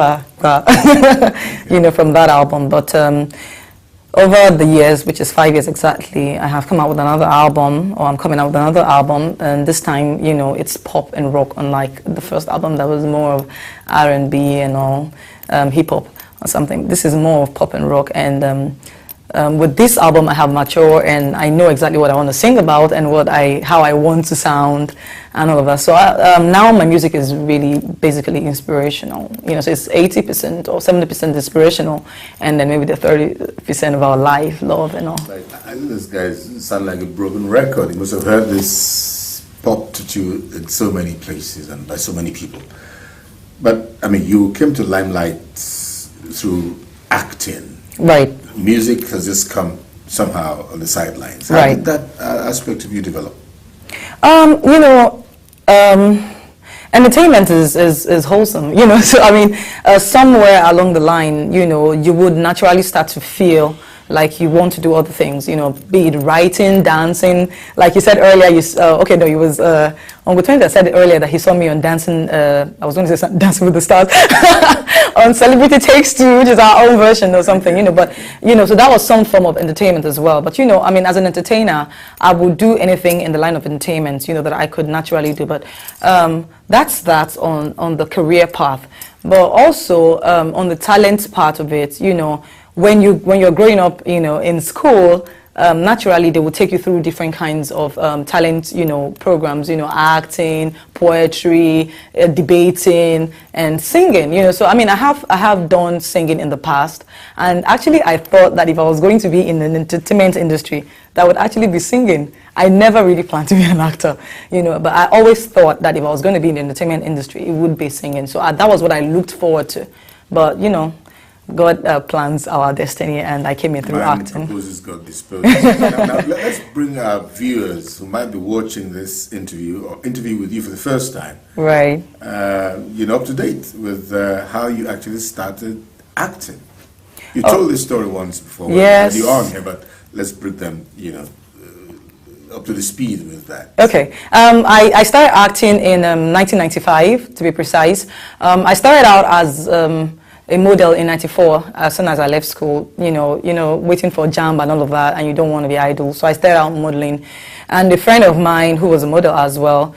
you know, from that album. But over the years, which is 5 years exactly, I have come out with another album, or I'm coming out with another album, and this time, you know, it's pop and rock, unlike the first album that was more of R&B and all, hip-hop or something. This is more of pop and rock, and with this album I have matured, and I know exactly what I want to sing about and how I want to sound and all of that. So now my music is really basically inspirational, you know, so it's 80% or 70% inspirational, and then maybe the 30% of our life, love and all. Like, I think this guy sounds like a broken record. You must have heard this pop to you in so many places and by so many people. But I mean, you came to limelight through acting. Right. Music has just come somehow on the sidelines. How Right. did that aspect of you develop? You know, entertainment is wholesome, you know, so I mean, somewhere along the line, you know, you would naturally start to feel like you want to do other things, you know, be it writing, dancing. Like you said earlier, okay, no, it was Uncle Tony that said earlier that he saw me on Dancing, I was going to say Dancing with the Stars, on Celebrity Takes Two, which is our own version or something, you know, but, you know, so that was some form of entertainment as well. But, you know, I mean, as an entertainer, I would do anything in the line of entertainment, you know, that I could naturally do. But that's on the career path. But also on the talent part of it, you know, when you're growing up, you know, in school, naturally they will take you through different kinds of talent, you know, programs, you know, acting, poetry, debating, and singing, you know. So I mean, I have done singing in the past, and actually I thought that if I was going to be in the entertainment industry, that would actually be singing. I never really planned to be an actor, you know, but I always thought that if I was going to be in the entertainment industry, it would be singing. So that was what I looked forward to. But, you know, God plans our destiny, and I came in through acting. Proposes, God disposes. Now, let's bring our viewers who might be watching this interview or interview with you for the first time. Right. You know, up to date with how you actually started acting. You told this story once before. Yes. You're on here, but let's bring them, you know, up to the speed with that. Okay. I started acting in 1995, to be precise. I started out as a model in 94 as soon as I left school, you know, waiting for JAMB and all of that, and you don't want to be idle. So I started out modeling. And a friend of mine who was a model as well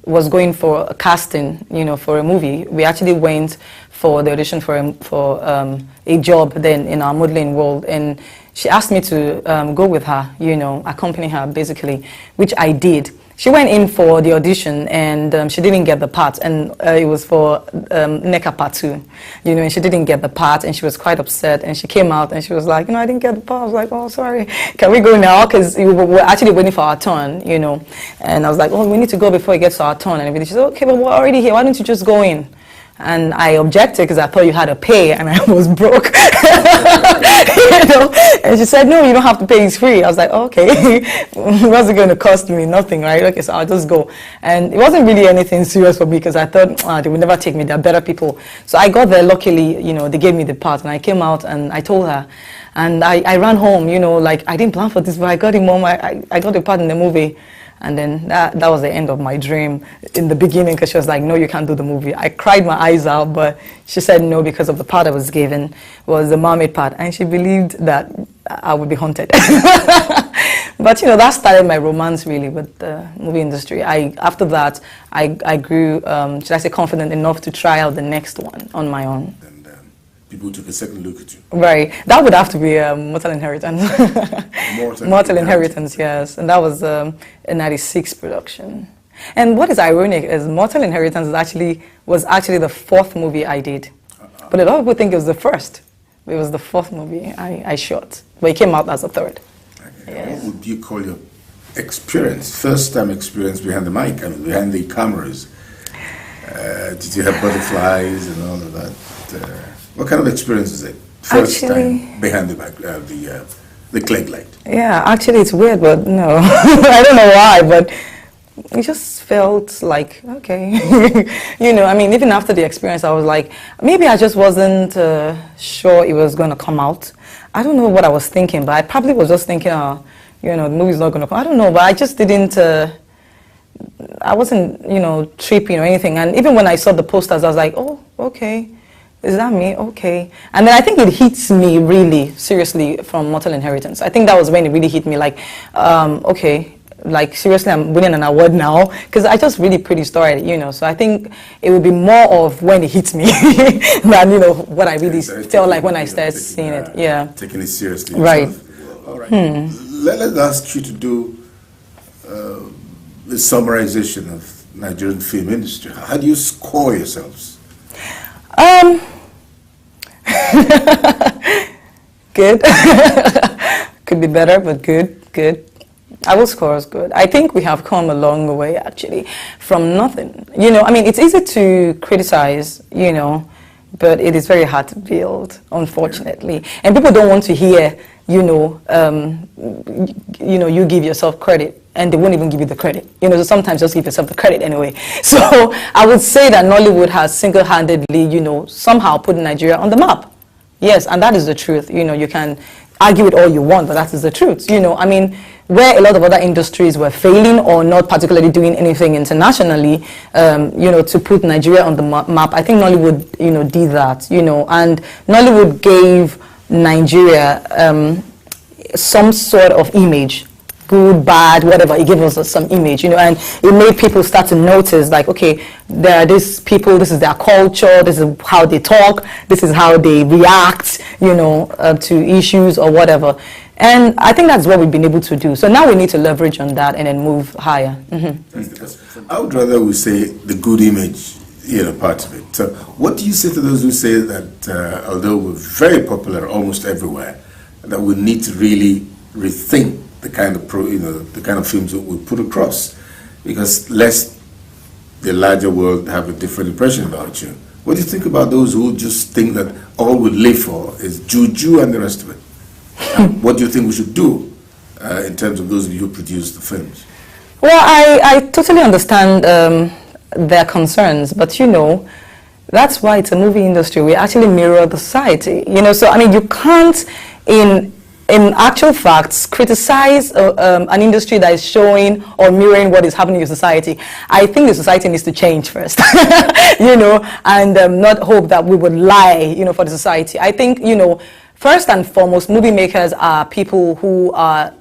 was going for a casting, you know, for a movie. We actually went for the audition for a job then in our modeling world, and she asked me to go with her, you know, accompany her basically, which I did. She went in for the audition, and she didn't get the part, and it was for NECA Part 2, you know, and she didn't get the part, and she was quite upset, and she came out and she was like, you know, I didn't get the part. I was like, oh, sorry, can we go now? Because we were actually waiting for our turn, you know, and I was like, oh, we need to go before it gets to our turn and everything. She said, okay, but we're already here, why don't you just go in? And I objected because I thought you had to pay, and I was broke. You know? And she said, no, you don't have to pay, it's free. I was like, oh, okay. What's it going to cost me? Nothing, right? Okay, so I'll just go. And it wasn't really anything serious for me because I thought, they would never take me, they're better people. So I got there, luckily, you know, they gave me the part, and I came out and I told her. And I ran home, you know, like I didn't plan for this, but I got him home, I got the part in the movie. And then that was the end of my dream in the beginning, because she was like, no, you can't do the movie. I cried my eyes out, but she said no because of the part I was given was the mermaid part, and she believed that I would be haunted. But, you know, that started my romance really with the movie industry. After that, I grew, should I say, confident enough to try out the next one on my own. People took a second look at you. Right. That would have to be Mortal Inheritance. Mortal Inheritance, yes. And that was a 96 production. And what is ironic is Mortal Inheritance was actually the fourth movie I did. But a lot of people think it was the first. It was the fourth movie I shot. But it came out as a third. Okay. Yes. What would you call your experience, first-time experience behind the mic, I mean, behind the cameras? Did you have butterflies and all of that? What kind of experience is it? First time behind the mic, the click light. Yeah, actually it's weird, but no. I don't know why, but it just felt like, okay. You know, I mean, even after the experience, I was like, maybe I just wasn't sure it was going to come out. I don't know what I was thinking, but I probably was just thinking, you know, the movie's not going to come. I don't know, but I just didn't, I wasn't, you know, tripping or anything. And even when I saw the posters, I was like, oh, okay. Is that me? Okay. And then I think it hits me really seriously from Mortal Inheritance. I think that was when it really hit me, like, okay, like seriously, I'm winning an award now, because I just really pretty started, you know. So I think it would be more of when it hits me than, you know, what I really felt like when I started seeing it. Yeah. Taking it seriously. Right. All right. Let's ask you to do the summarization of Nigerian film industry. How do you score yourselves? Good. Could be better, but good. I will score as good. I think we have come a long way, actually, from nothing. You know, I mean, it's easy to criticize, you know, but it is very hard to build, unfortunately. And people don't want to hear, you know, you give yourself credit, and they won't even give you the credit. You know, so sometimes just give yourself the credit anyway. So I would say that Nollywood has single-handedly, you know, somehow put Nigeria on the map. Yes, and that is the truth. You know, you can argue it all you want, but that is the truth. You know, I mean, where a lot of other industries were failing or not particularly doing anything internationally, you know, to put Nigeria on the map, I think Nollywood, you know, did that, you know, and Nollywood gave Nigeria some sort of image good, bad, whatever. It gave us some image, you know, and it made people start to notice, like, okay, there are these people, this is their culture, this is how they talk, this is how they react, you know, to issues or whatever. And I think that's what we've been able to do. So now we need to leverage on that and then move higher. I would rather we say the good image, you know, part of it. So what do you say to those who say that although we're very popular almost everywhere, that we need to really rethink the kind of the kind of films that we put across, because lest the larger world have a different impression about you? What do you think about those who just think that all we live for is juju and the rest of it? What do you think we should do in terms of those of you who produce the films? Well, I totally understand their concerns, but you know, that's why it's a movie industry. We actually mirror the society, you know. So I mean, you can't, in actual facts, criticize an industry that is showing or mirroring what is happening in society. I think the society needs to change first, you know, and not hope that we would lie, you know, for the society. I think, you know, first and foremost, movie makers are people who are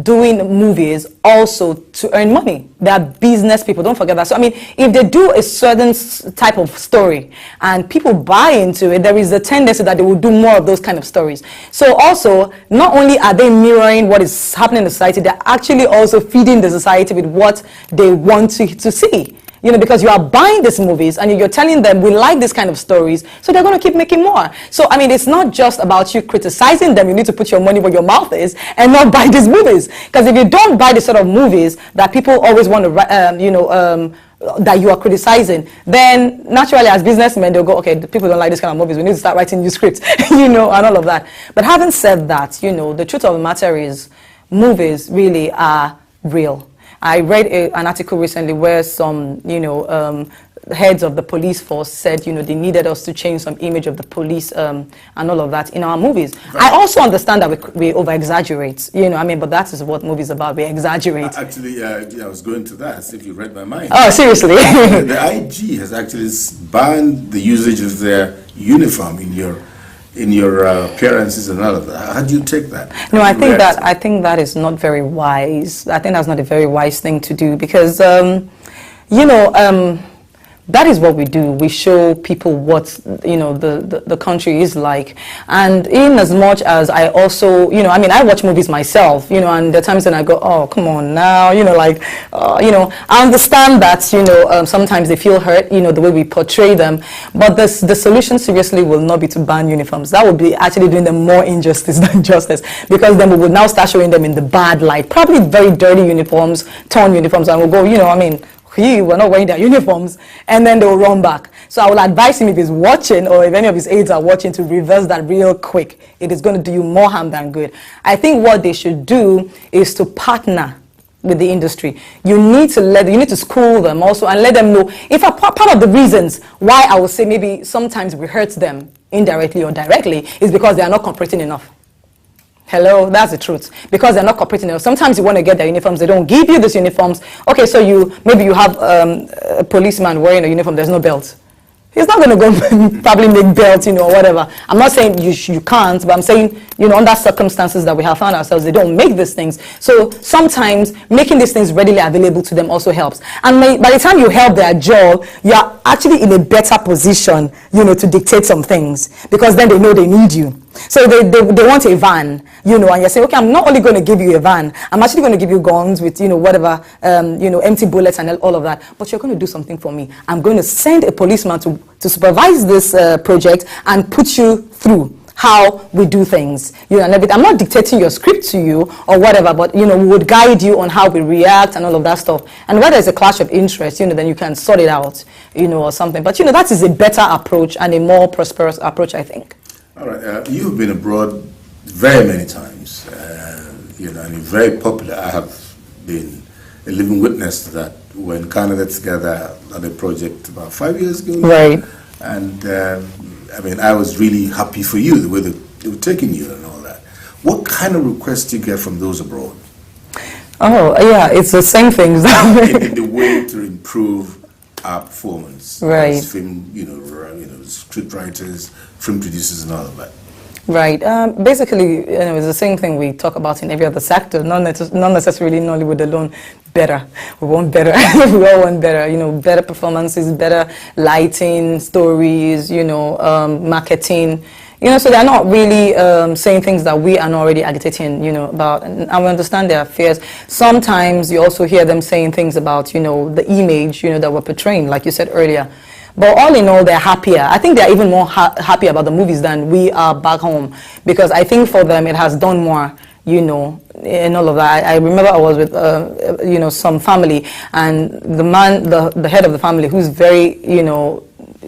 doing movies also to earn money. They are business people, don't forget that. So I mean, if they do a certain type of story and people buy into it, there is a tendency that they will do more of those kind of stories. So also, not only are they mirroring what is happening in the society, they're actually also feeding the society with what they want to see. You know, because you are buying these movies and you're telling them we like this kind of stories, so they're going to keep making more. So, I mean, it's not just about you criticizing them. You need to put your money where your mouth is and not buy these movies. Because if you don't buy the sort of movies that people always want to, you know, that you are criticizing, then naturally as businessmen, they'll go, okay, the people don't like this kind of movies. We need to start writing new scripts, you know, and all of that. But having said that, you know, the truth of the matter is movies really are real. I read an article recently where some, you know, heads of the police force said, you know, they needed us to change some image of the police and all of that in our movies. Right. I also understand that we over-exaggerate, you know, I mean, but that is what movies are about, we exaggerate. Actually, I was going to that, as if you read my mind. Oh, seriously? The IG has actually banned the usage of their uniform in your appearances and all of that. How do you take that? No, I think that is not very wise. I think that's not a very wise thing to do because, you know, that is what we do. We show people what, you know, the country is like. And in as much as I also, you know, I mean, I watch movies myself, you know, and there are times when I go, oh, come on now, you know, like, you know, I understand that, you know, sometimes they feel hurt, you know, the way we portray them. But the solution seriously will not be to ban uniforms. That would be actually doing them more injustice than justice, because then we would now start showing them in the bad light, probably very dirty uniforms, torn uniforms, and we'll go, you know, I mean, we're not wearing their uniforms, and then they'll run back. So I will advise him, if he's watching or if any of his aides are watching, to reverse that real quick. It is going to do you more harm than good. I think what they should do is to partner with the industry. You need to school them also and let them know. In fact, part of the reasons why I would say maybe sometimes we hurt them indirectly or directly is because they are not cooperating enough. Hello, that's the truth. Because they're not cooperating. Sometimes you want to get their uniforms, they don't give you these uniforms. Okay, so maybe you have a policeman wearing a uniform, there's no belt. He's not going to go probably make belts, you know, or whatever. I'm not saying you can't, but I'm saying, you know, under circumstances that we have found ourselves, they don't make these things. So sometimes making these things readily available to them also helps. And by the time you help their job, you're actually in a better position, you know, to dictate some things, because then they know they need you. So they want a van, you know, and you're saying, okay, I'm not only going to give you a van, I'm actually going to give you guns with, you know, whatever, you know, empty bullets and all of that. But you're going to do something for me. I'm going to send a policeman to supervise this project and put you through how we do things, you know, and everything. I'm not dictating your script to you or whatever, but, you know, we would guide you on how we react and all of that stuff. And where there's a clash of interest, you know, then you can sort it out, you know, or something. But, you know, that is a better approach and a more prosperous approach, I think. All right, you've been abroad very many times, you know, and you're very popular. I have been a living witness to that when Canada together on a project about 5 years ago. Right. And I mean, I was really happy for you, the way they were taking you and all that. What kind of requests do you get from those abroad? Oh, yeah, it's the same things. in the way to improve our performance, right? As film, you know, script writers, film producers, and all of that. Right. Basically, it's the same thing we talk about in every other sector, not necessarily Nollywood alone. Better. We want better. We all want better. Better performances, better lighting, stories, marketing. So they're not really saying things that we are not already agitating, about. And we understand their fears. Sometimes you also hear them saying things about, the image, that we're portraying, like you said earlier. But all in all, they're happier. I think they're even more happy about the movies than we are back home, because I think for them it has done more, and all of that. I remember I was with, some family, and the man, the head of the family, who's very,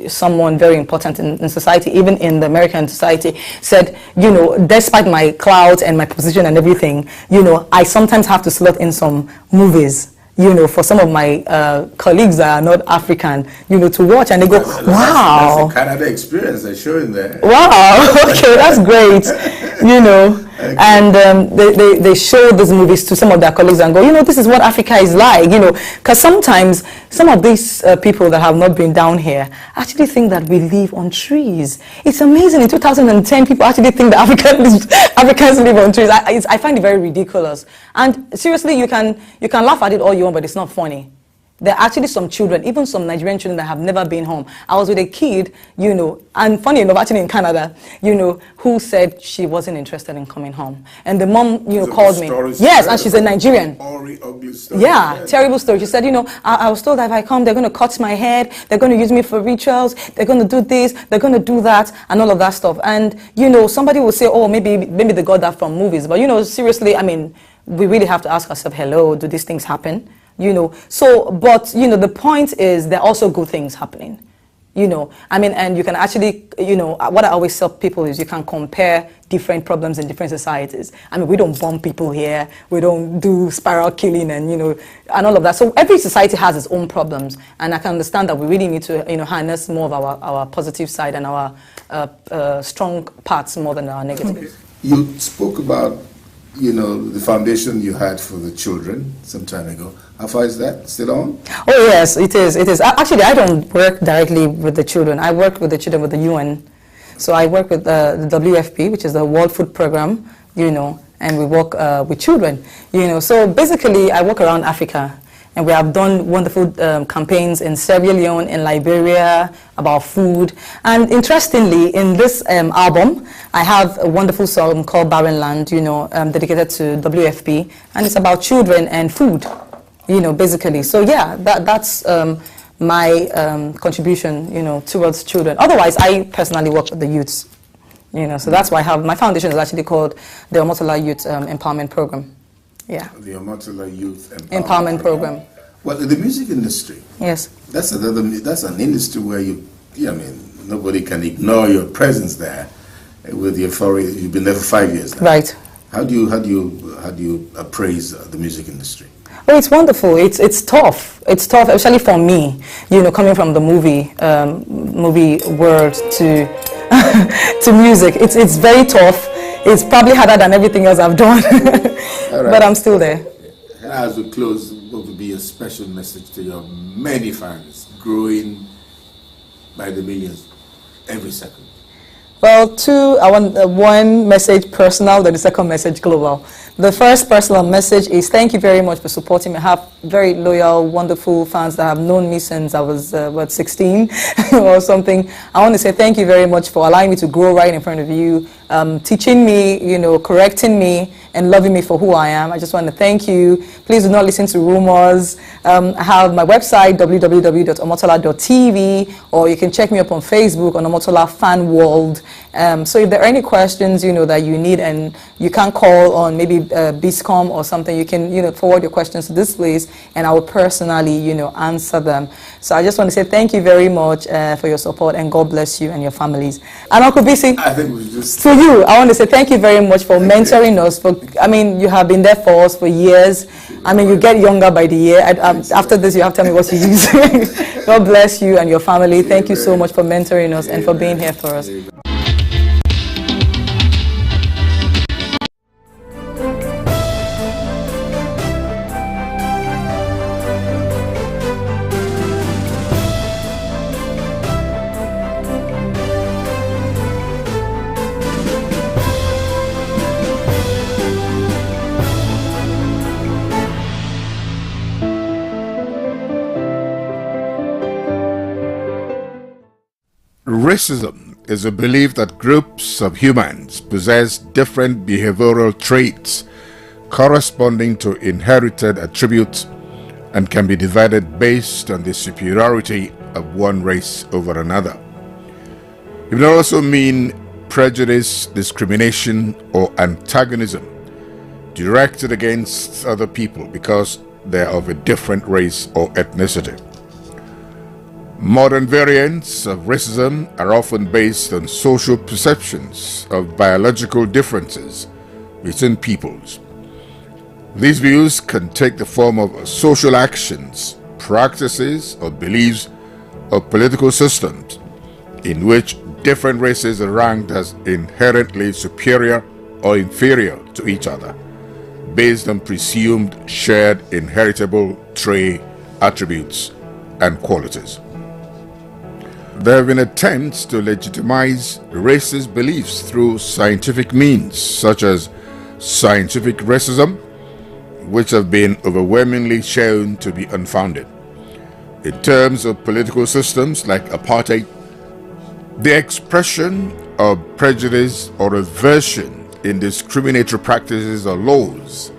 someone very important in society, even in the American society, said, despite my clout and my position and everything, I sometimes have to slot in some movies, for some of my colleagues that are not African, to watch, and they go, wow. That's a Canada experience they're showing there. Wow, okay, that's great, and they show these movies to some of their colleagues and go, this is what Africa is like, because sometimes some of these people that have not been down here actually think that we live on trees. It's amazing. In 2010, people actually think that Africans live on trees. I find it very ridiculous. And seriously, you can laugh at it all you want, but it's not funny. There are actually some children, even some Nigerian children that have never been home. I was with a kid, and funny enough, actually in Canada, who said she wasn't interested in coming home. And the mom, called me. Yes, and she's a Nigerian. Ugly story. Yeah, terrible story. She said, I was told that if I come, they're going to cut my head, they're going to use me for rituals, they're going to do this, they're going to do that, and all of that stuff. And, somebody will say, oh, maybe they got that from movies. But, seriously, I mean, we really have to ask ourselves, hello, do these things happen? But the point is there are also good things happening, and you can actually, what I always tell people is you can compare different problems in different societies. I mean, we don't bomb people here, we don't do spiral killing and, and all of that. So every society has its own problems, and I can understand that we really need to, harness more of our positive side and our strong parts more than our negative. You spoke about, the foundation you had for the children some time ago. How far is that? Still on? Oh, yes, it is. It is. Actually, I don't work directly with the children. I work with the children with the UN. So I work with the WFP, which is the World Food Program, and we work with children, So basically, I work around Africa. And we have done wonderful campaigns in Sierra Leone, in Liberia, about food. And interestingly, in this album, I have a wonderful song called Barren Land, dedicated to WFP. And it's about children and food, basically. So yeah, that's my contribution, towards children. Otherwise, I personally work with the youths, So that's why I have, my foundation is actually called the Omotola Youth Empowerment Program. Yeah. The Omotola Youth Empowerment Program. Well, the music industry. Yes. That's an industry where nobody can ignore your presence there. With your foreign, you've been there for 5 years now. Right. How do you appraise the music industry? Oh, it's wonderful. It's tough. It's tough, especially for me. Coming from the movie world to to music. It's very tough. It's probably harder than everything else I've done, right. But I'm still there. As we close, what would be a special message to your many fans growing by the millions every second? Well, I want one message personal, then the second message global. The first personal message is thank you very much for supporting me. I have very loyal, wonderful fans that have known me since I was, 16 or something. I want to say thank you very much for allowing me to grow right in front of you, teaching me, correcting me, and loving me for who I am. I just want to thank you. Please do not listen to rumors. I have my website, www.omotola.tv, or you can check me up on Facebook on Omotola Fan World. So if there are any questions, that you need and you can't call on maybe Biscon or something, you can, forward your questions to this place and I will personally, answer them. So I just want to say thank you very much for your support and God bless you and your families. And Uncle BC, I think we just... to you, I want to say thank you very much for mentoring us. You have been there for us for years. You get younger by the year. After this, you have to tell me what to use. God bless you and your family. Thank you so much for mentoring us and for being here for us. Racism is a belief that groups of humans possess different behavioral traits corresponding to inherited attributes and can be divided based on the superiority of one race over another. It may also mean prejudice, discrimination, or antagonism directed against other people because they are of a different race or ethnicity. Modern variants of racism are often based on social perceptions of biological differences between peoples. These views can take the form of social actions, practices, or beliefs of political systems in which different races are ranked as inherently superior or inferior to each other, based on presumed shared inheritable trait attributes and qualities. There have been attempts to legitimize racist beliefs through scientific means, such as scientific racism, which have been overwhelmingly shown to be unfounded. In terms of political systems like apartheid, the expression of prejudice or aversion in discriminatory practices or laws.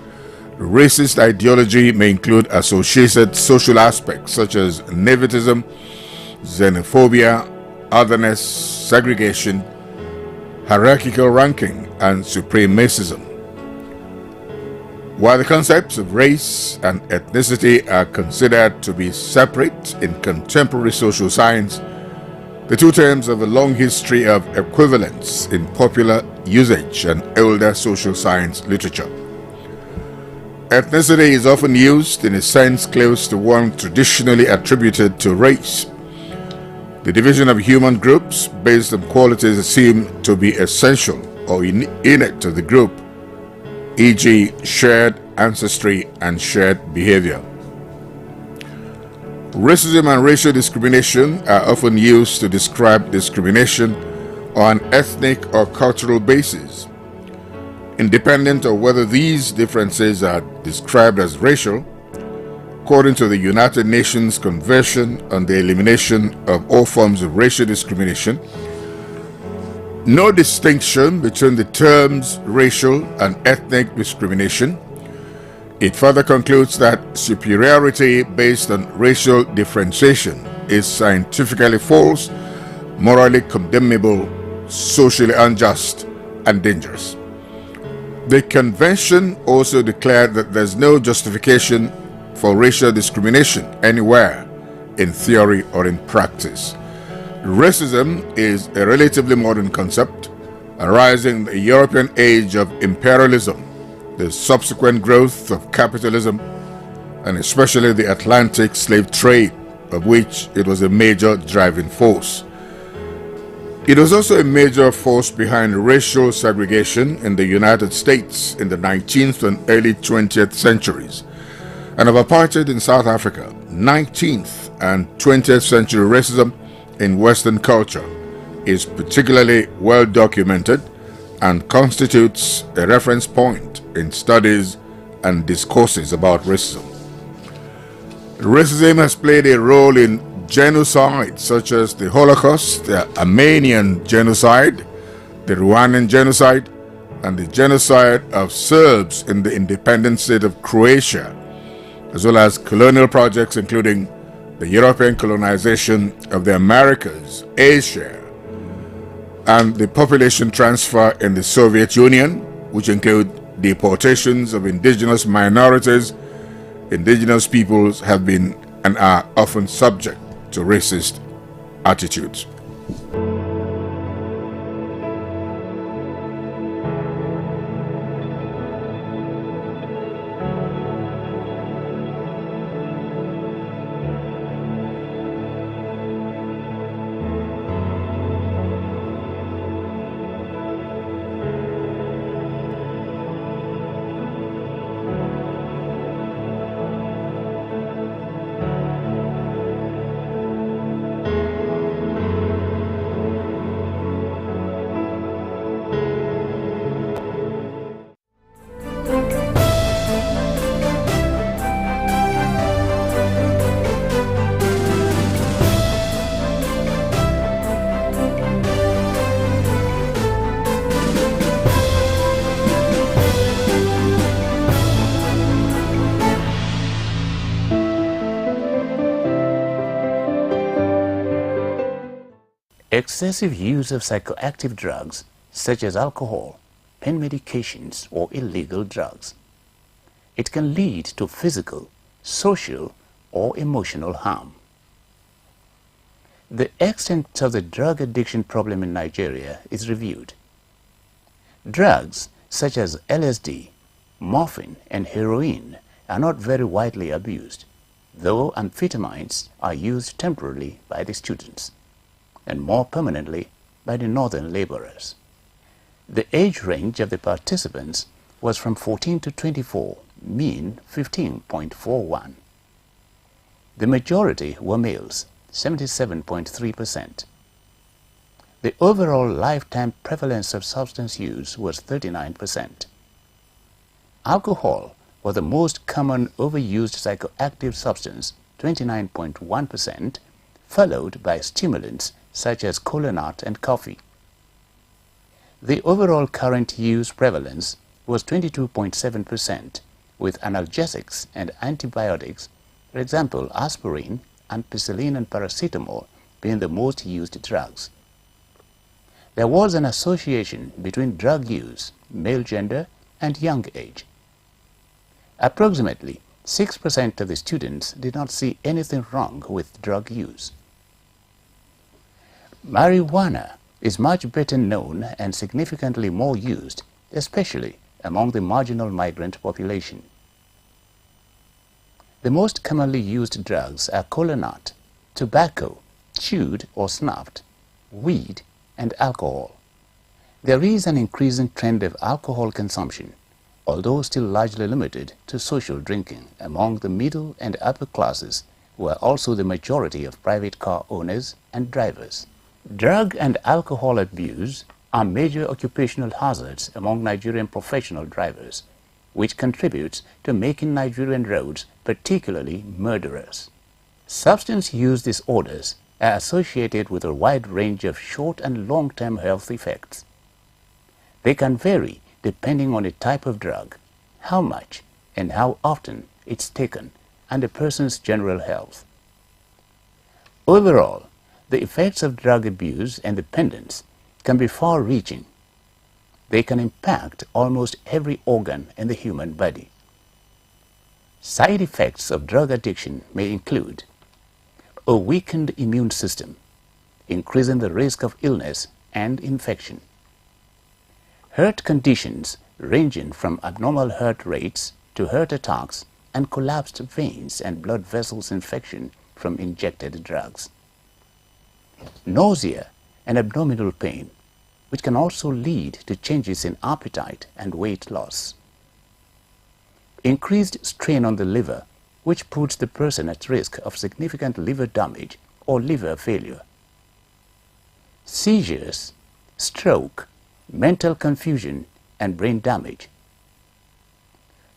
Racist ideology may include associated social aspects such as nepotism, xenophobia, otherness, segregation, hierarchical ranking, and supremacism. While the concepts of race and ethnicity are considered to be separate in contemporary social science, the two terms have a long history of equivalence in popular usage and older social science literature. Ethnicity is often used in a sense close to one traditionally attributed to race. The division of human groups based on qualities assumed to be essential or innate to the group, e.g. shared ancestry and shared behavior. Racism and racial discrimination are often used to describe discrimination on an ethnic or cultural basis. Independent of whether these differences are described as racial, according to the United Nations Convention on the Elimination of All Forms of Racial Discrimination, no distinction between the terms racial and ethnic discrimination. It further concludes that superiority based on racial differentiation is scientifically false, morally condemnable, socially unjust, and dangerous. The convention also declared that there's no justification for racial discrimination anywhere, in theory or in practice. Racism is a relatively modern concept arising in the European age of imperialism, the subsequent growth of capitalism, and especially the Atlantic slave trade, of which it was a major driving force. It was also a major force behind racial segregation in the United States in the 19th and early 20th centuries, and of apartheid in South Africa. 19th and 20th century racism in Western culture is particularly well documented and constitutes a reference point in studies and discourses about racism. Racism has played a role in genocide such as the Holocaust, the Armenian genocide, the Rwandan genocide, and the genocide of Serbs in the independent state of Croatia, as well as colonial projects including the European colonization of the Americas, Asia, and the population transfer in the Soviet Union, which include deportations of indigenous minorities. Indigenous peoples have been and are often subject to racist attitudes. Excessive use of psychoactive drugs such as alcohol, pain medications, or illegal drugs. It can lead to physical, social, or emotional harm. The extent of the drug addiction problem in Nigeria is reviewed. Drugs such as LSD, morphine, and heroin are not very widely abused, though amphetamines are used temporarily by the students and more permanently by the northern laborers. The age range of the participants was from 14 to 24, mean 15.41. The majority were males, 77.3%. The overall lifetime prevalence of substance use was 39%. Alcohol was the most common overused psychoactive substance, 29.1%, followed by stimulants such as kola nut and coffee. The overall current use prevalence was 22.7%, with analgesics and antibiotics, for example, aspirin, ampicillin, and paracetamol being the most used drugs. There was an association between drug use, male gender, and young age. Approximately 6% of the students did not see anything wrong with drug use. Marijuana is much better known and significantly more used, especially among the marginal migrant population. The most commonly used drugs are kola nut, tobacco, chewed or snuffed, weed, and alcohol. There is an increasing trend of alcohol consumption, although still largely limited to social drinking among the middle and upper classes, who are also the majority of private car owners and drivers. Drug and alcohol abuse are major occupational hazards among Nigerian professional drivers, which contributes to making Nigerian roads particularly murderous. Substance use disorders are associated with a wide range of short and long-term health effects. They can vary depending on the type of drug, how much and how often it's taken, and the person's general health. Overall, the effects of drug abuse and dependence can be far-reaching. They can impact almost every organ in the human body. Side effects of drug addiction may include a weakened immune system, increasing the risk of illness and infection. Heart conditions ranging from abnormal heart rates to heart attacks and collapsed veins and blood vessels infection from injected drugs. Nausea and abdominal pain, which can also lead to changes in appetite and weight loss. Increased strain on the liver, which puts the person at risk of significant liver damage or liver failure. Seizures, stroke, mental confusion, and brain damage.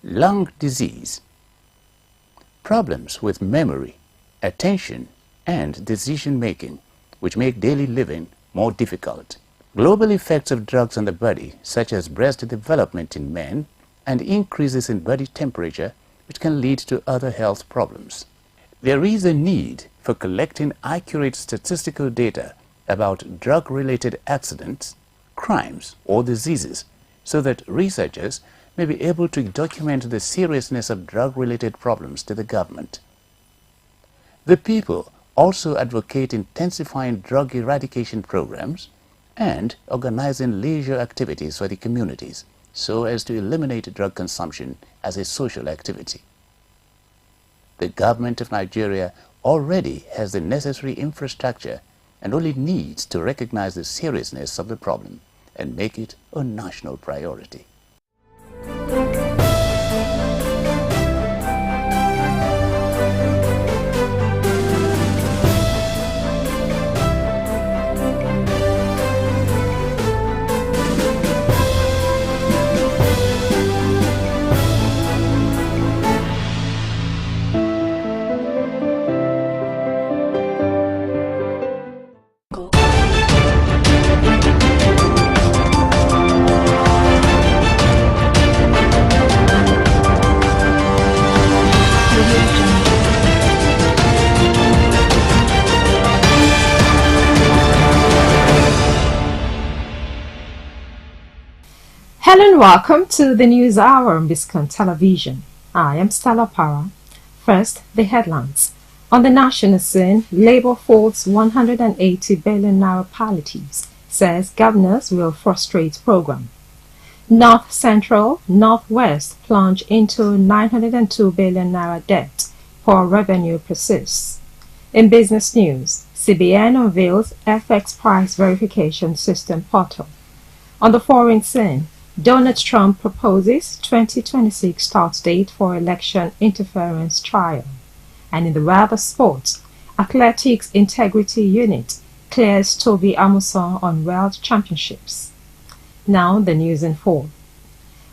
Lung disease. Problems with memory, attention, and decision-making, which make daily living more difficult. Global effects of drugs on the body, such as breast development in men and increases in body temperature, which can lead to other health problems. There is a need for collecting accurate statistical data about drug-related accidents, crimes, or diseases, so that researchers may be able to document the seriousness of drug-related problems to the government. The people also advocate intensifying drug eradication programs and organizing leisure activities for the communities so as to eliminate drug consumption as a social activity. The government of Nigeria already has the necessary infrastructure and only needs to recognize the seriousness of the problem and make it a national priority. Hello and welcome to the News Hour on Biscon Television. I am Stella Para. First, the headlines. On the national scene, Labour folds 180 billion naira palliatives, says governors will frustrate program. North Central, Northwest plunge into 902 billion naira debt. Poor revenue persists. In business news, CBN unveils FX price verification system portal. On the foreign scene, Donald Trump proposes 2026 start date for election interference trial. And in the world of sports, Athletics Integrity Unit clears Toby Amuson on World Championships. Now the news in full.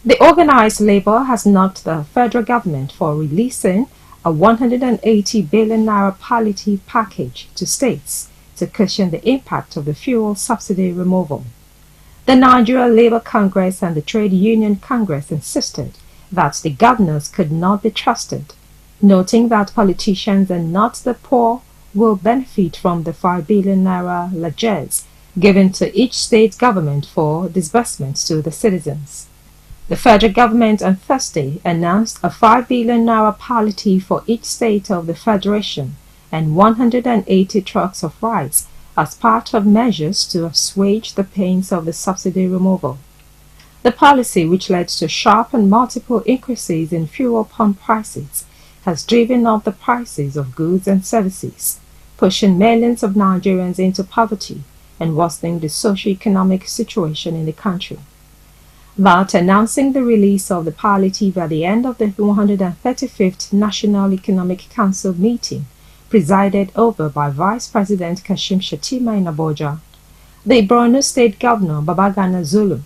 The organized labor has knocked the federal government for releasing a 180 billion naira palliative package to states to cushion the impact of the fuel subsidy removal. The Nigeria Labour Congress and the Trade Union Congress insisted that the governors could not be trusted, noting that politicians and not the poor will benefit from the 5 billion naira largesse given to each state government for disbursements to the citizens. The federal government on Thursday announced a 5 billion naira palliative for each state of the federation and 180 trucks of rice as part of measures to assuage the pains of the subsidy removal. The policy, which led to sharp and multiple increases in fuel pump prices, has driven up the prices of goods and services, pushing millions of Nigerians into poverty and worsening the socio-economic situation in the country. But announcing the release of the palliative at the end of the 135th National Economic Council meeting, presided over by Vice President Kashim Shettima in Abuja, the Borno State Governor Babagana Zulu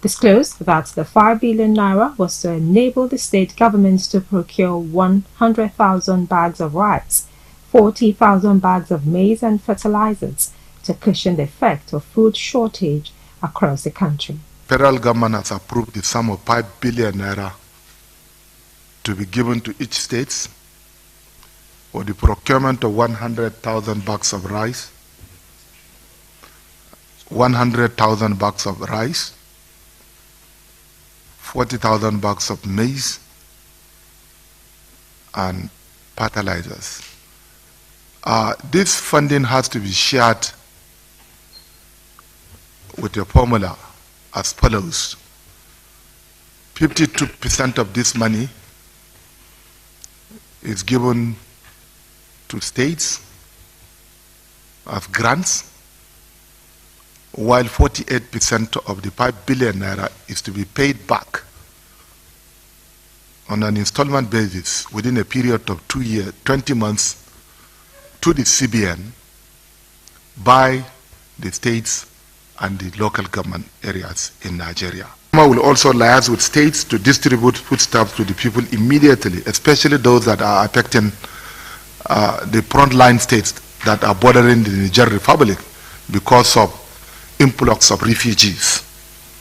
disclosed that the 5 billion naira was to enable the state governments to procure 100,000 bags of rice, 40,000 bags of maize and fertilizers to cushion the effect of food shortage across the country. Federal government has approved the sum of 5 billion naira to be given to each state for the procurement of 100,000 bags of rice, 100,000 bags of rice, 40,000 bags of maize, and fertilizers. This funding has to be shared with a formula as follows. 52% of this money is given to states as grants, while 48% of the 5 billion naira is to be paid back on an installment basis within a period of 2 years, 20 months to the CBN by the states and the local government areas in Nigeria. Will also liaise with states to distribute foodstuffs to the people immediately, especially those that are affecting the frontline states that are bordering the Niger Republic because of influx of refugees.